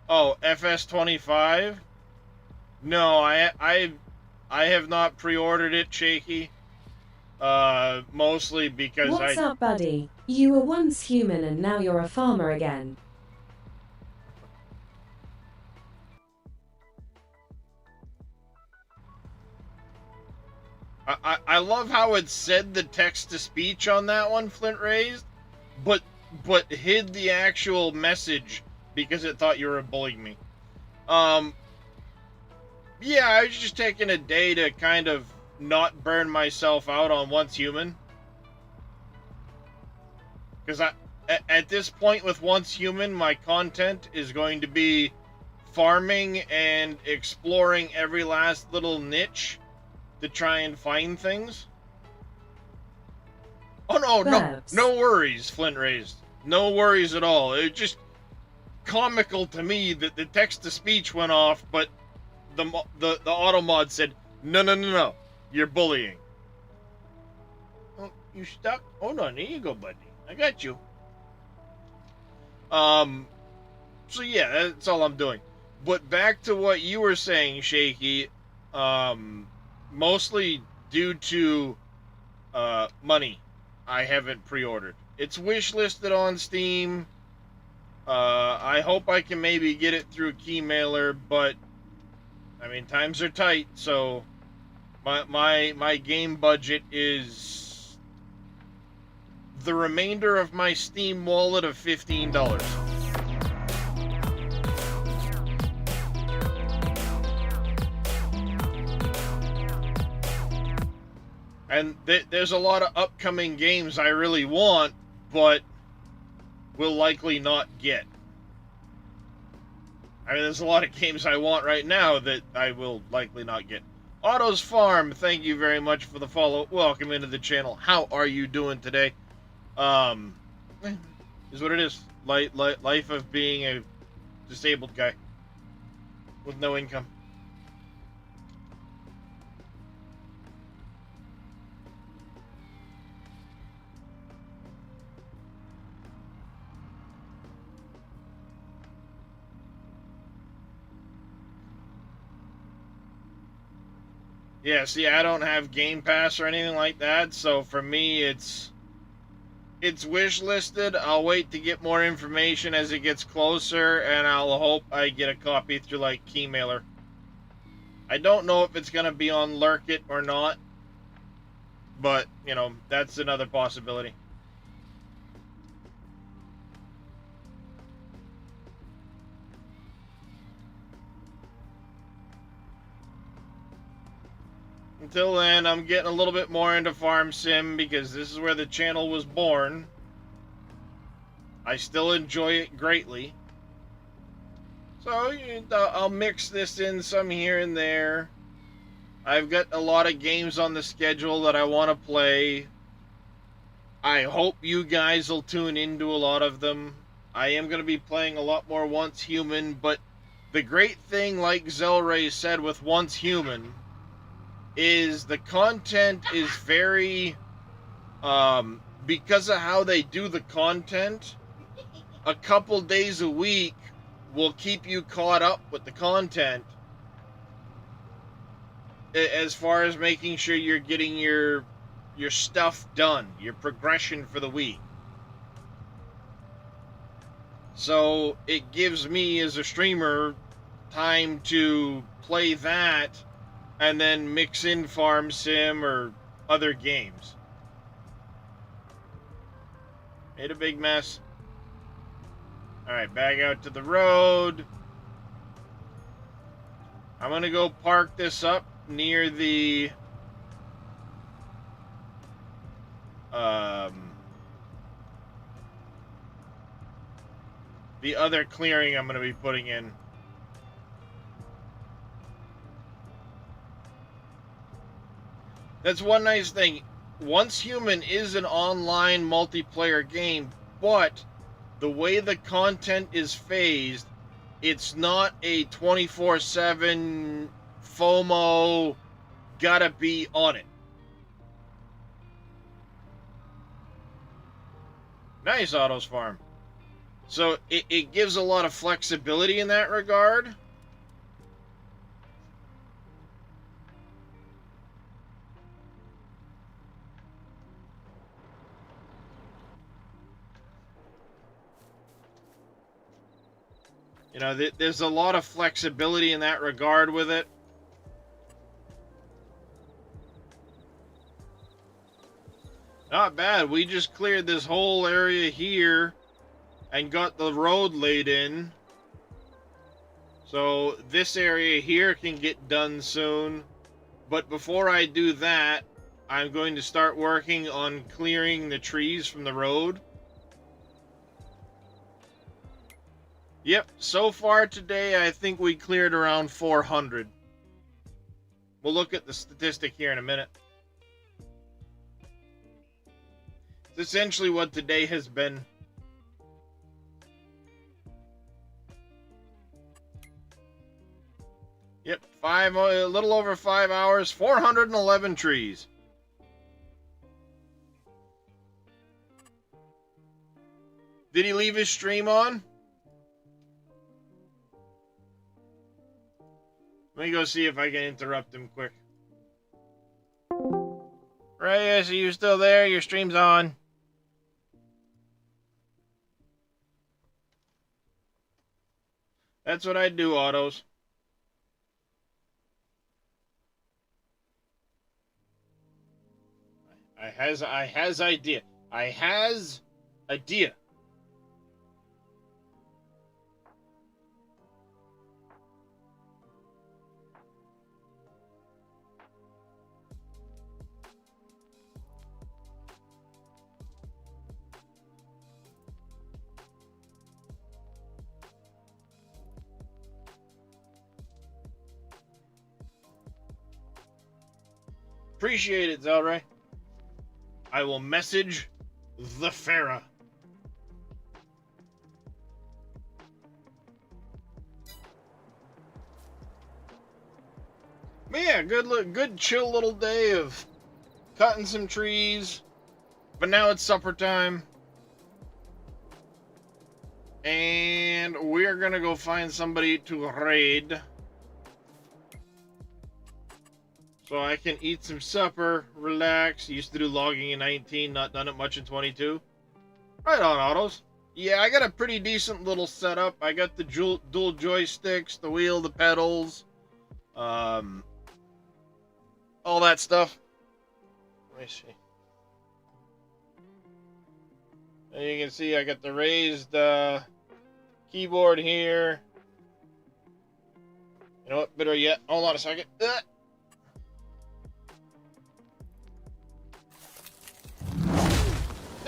Oh, FS25? No, I have not pre-ordered it, Shaky. Mostly because What's up, buddy? You were once human and now you're a farmer again. I love how it said the text-to-speech on that one, Flint raised, but hid the actual message because it thought you were bullying me. Yeah, I was just taking a day to kind of not burn myself out on Once Human. Because at this point with Once Human, my content is going to be farming and exploring every last little niche to try and find things. Oh no worries, Flint raised. No worries at all. It's just comical to me that the text-to-speech went off, but the auto mod said, no, you're bullying. Oh, you stuck? Hold on, there you go, buddy. I got you. So yeah, that's all I'm doing. But back to what you were saying, Shaky, mostly due to money, I haven't pre-ordered. It's wish-listed on Steam. I hope I can maybe get it through Keymailer, but I mean, times are tight, so my game budget is the remainder of my Steam wallet of $15. And there's a lot of upcoming games I really want, but will likely not get. I mean, there's a lot of games I want right now that I will likely not get. Otto's Farm, thank you very much for the follow. Welcome into the channel. How are you doing today? Is what it is. Life of being a disabled guy with no income. Yeah, see, I don't have Game Pass or anything like that, so for me, it's wish listed. I'll wait to get more information as it gets closer, and I'll hope I get a copy through, like, Keymailer. I don't know if it's going to be on Lurkit or not. But, you know, that's another possibility. Until then, I'm getting a little bit more into Farm Sim because this is where the channel was born. I still enjoy it greatly. So, I'll mix this in some here and there. I've got a lot of games on the schedule that I want to play. I hope you guys will tune into a lot of them. I am going to be playing a lot more Once Human, but the great thing, like Zelray said with Once Human, is the content is very, because of how they do the content, a couple days a week will keep you caught up with the content as far as making sure you're getting your stuff done, your progression for the week. So it gives me as a streamer time to play that and then mix in Farm Sim or other games. Made a big mess. Alright, back out to the road. I'm gonna go park this up near the other clearing I'm gonna be putting in. That's one nice thing. Once Human is an online multiplayer game, but the way the content is phased, it's not a 24/7 FOMO, gotta be on it. Nice, Autos Farm. So it gives a lot of flexibility in that regard. You know, there's a lot of flexibility in that regard with it. Not bad. We just cleared this whole area here and got the road laid in. So this area here can get done soon. But before I do that, I'm going to start working on clearing the trees from the road. Yep, so far today, I think we cleared around 400. We'll look at the statistic here in a minute. It's essentially what today has been. Yep, a little over 5 hours, 411 trees. Did he leave his stream on? Let me go see if I can interrupt him quick. Reyes, are you still there? Your stream's on. That's what I do, Autos. I has idea. Appreciate it, Zelray. I will message the Farah. But yeah, good chill little day of cutting some trees. But now it's supper time. And we're gonna go find somebody to raid. So I can eat some supper, relax. Used to do logging in 19, not done it much in 22. Right on, Autos. Yeah, I got a pretty decent little setup. I got the dual joysticks, the wheel, the pedals, all that stuff. Let me see. And you can see I got the raised keyboard here. You know what? Better yet. Hold on a second. There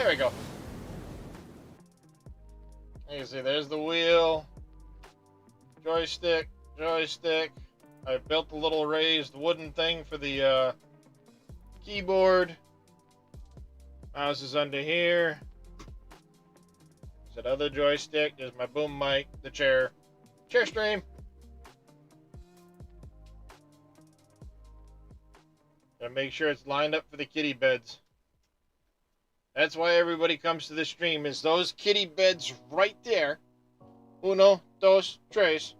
we go. You can see there's the wheel, joystick. I built a little raised wooden thing for the keyboard. Mouse is under here. There's that other joystick. There's my boom mic, the chair stream. Gotta make sure it's lined up for the kitty beds. That's why everybody comes to the stream, is those kitty beds right there. Uno, dos, tres.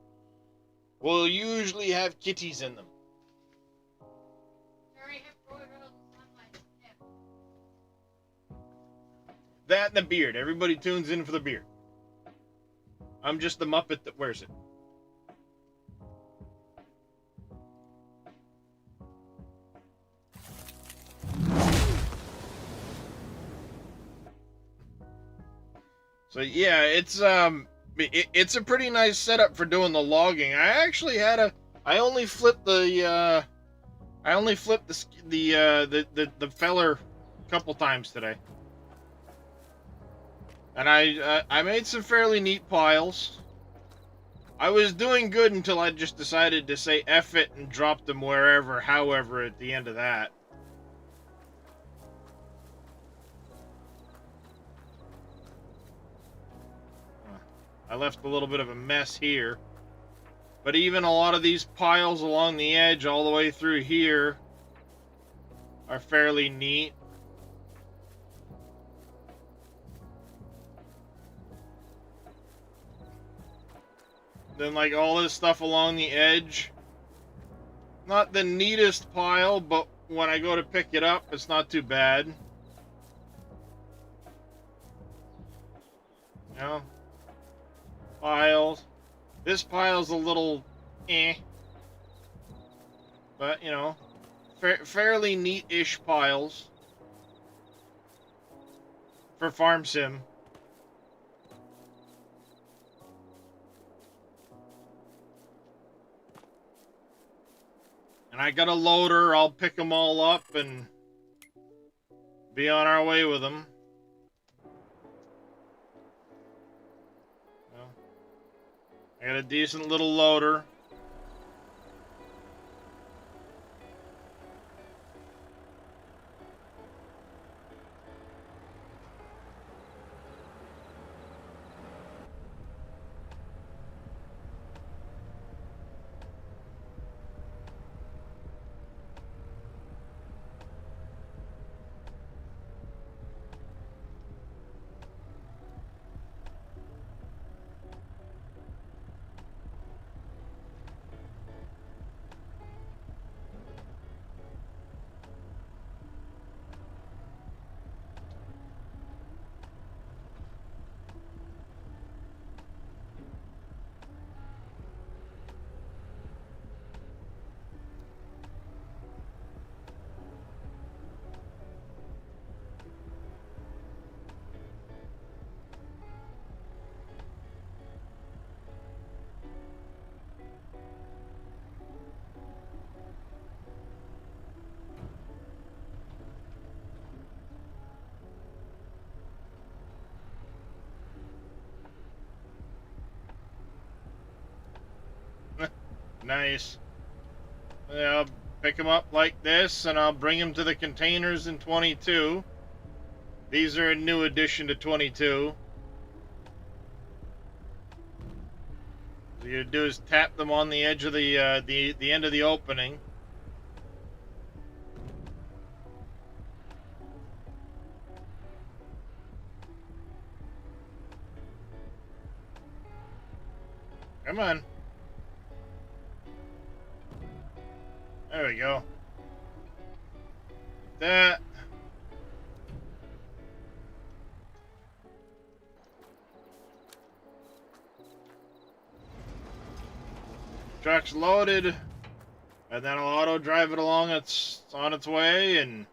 Will usually have kitties in them. That and the beard. Everybody tunes in for the beard. I'm just the Muppet that wears it. So yeah, it's a pretty nice setup for doing the logging. I only flipped the feller a couple times today. And I made some fairly neat piles. I was doing good until I just decided to say F it and drop them wherever, however, at the end of that. I left a little bit of a mess here. But even a lot of these piles along the edge all the way through here are fairly neat. Then like all this stuff along the edge. Not the neatest pile, but when I go to pick it up, it's not too bad. You know? Piles. This pile's a little but you know, fairly neat-ish piles for Farm Sim. And I got a loader. I'll pick them all up and be on our way with them. I got a decent little loader. Nice. I'll pick them up like this, and I'll bring them to the containers in 22. These are a new addition to 22. What you do is tap them on the edge of the end of the opening. Come on. There we go. That. Truck's loaded, and then I'll auto drive it along. It's on its way, and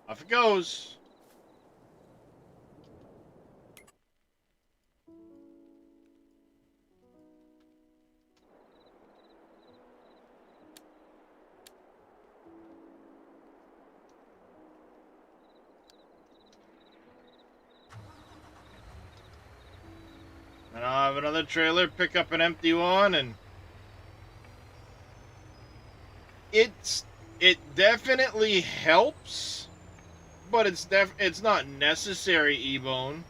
Off it goes. And I'll have another trailer pick up an empty one, and it definitely helps, but it's not necessary, E-Bone.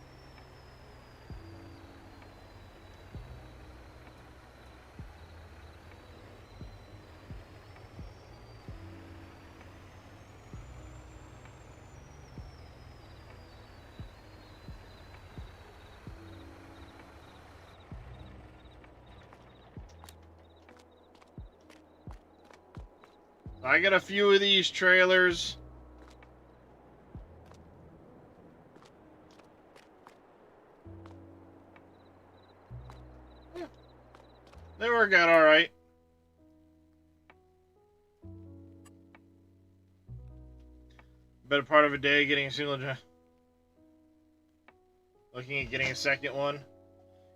I got a few of these trailers. Yeah. They work out all right. Better part of a day getting a single job. Looking at getting a second one.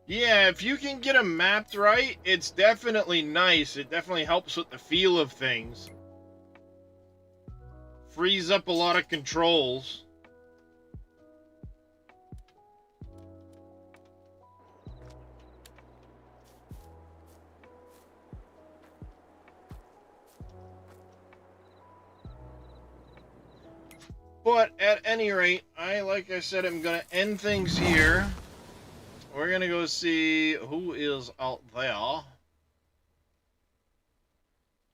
Yeah, if you can get them mapped right, it's definitely nice. It definitely helps with the feel of things. Frees up a lot of controls. But at any rate, like I said, I'm gonna end things here. We're gonna go see who is out there. Got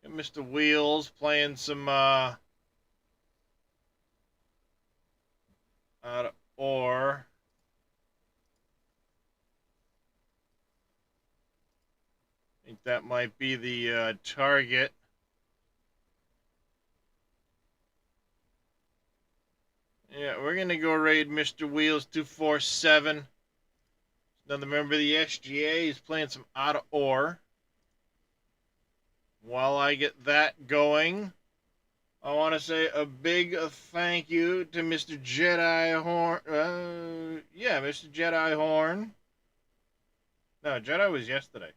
Mr. Wheels playing some out of ore. I think that might be the target. Yeah, we're gonna go raid Mr. Wheels 247. Another member of the SGA is playing some out of ore. While I get that going, I want to say a big thank you to Mr. Jedi Horn. Yeah, Mr. Jedi Horn. No, Jedi was yesterday.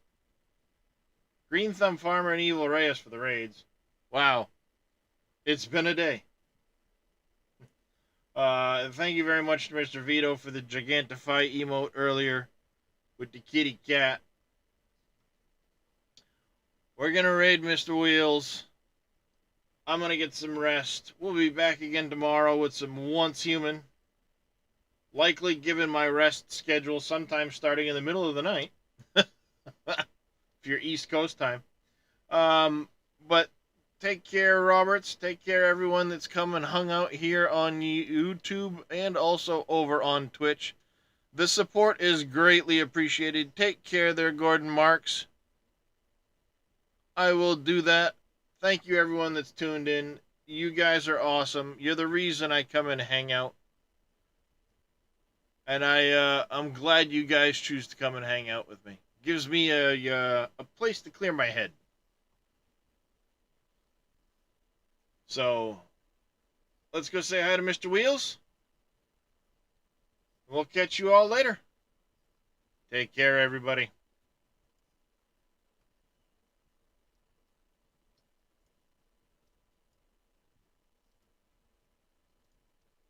Green Thumb Farmer and Evil Reyes for the raids. Wow. It's been a day. Thank you very much to Mr. Vito for the Gigantify emote earlier with the kitty cat. We're going to raid Mr. Wheels. I'm going to get some rest. We'll be back again tomorrow with some Once Human. Likely, given my rest schedule, sometime starting in the middle of the night. If you're East Coast time. But take care, Roberts. Take care, everyone that's come and hung out here on YouTube and also over on Twitch. The support is greatly appreciated. Take care there, Gordon Marks. I will do that. Thank you, everyone that's tuned in. You guys are awesome. You're the reason I come and hang out. And I'm glad you guys choose to come and hang out with me. Gives me a place to clear my head. So, let's go say hi to Mr. Wheels. We'll catch you all later. Take care, everybody.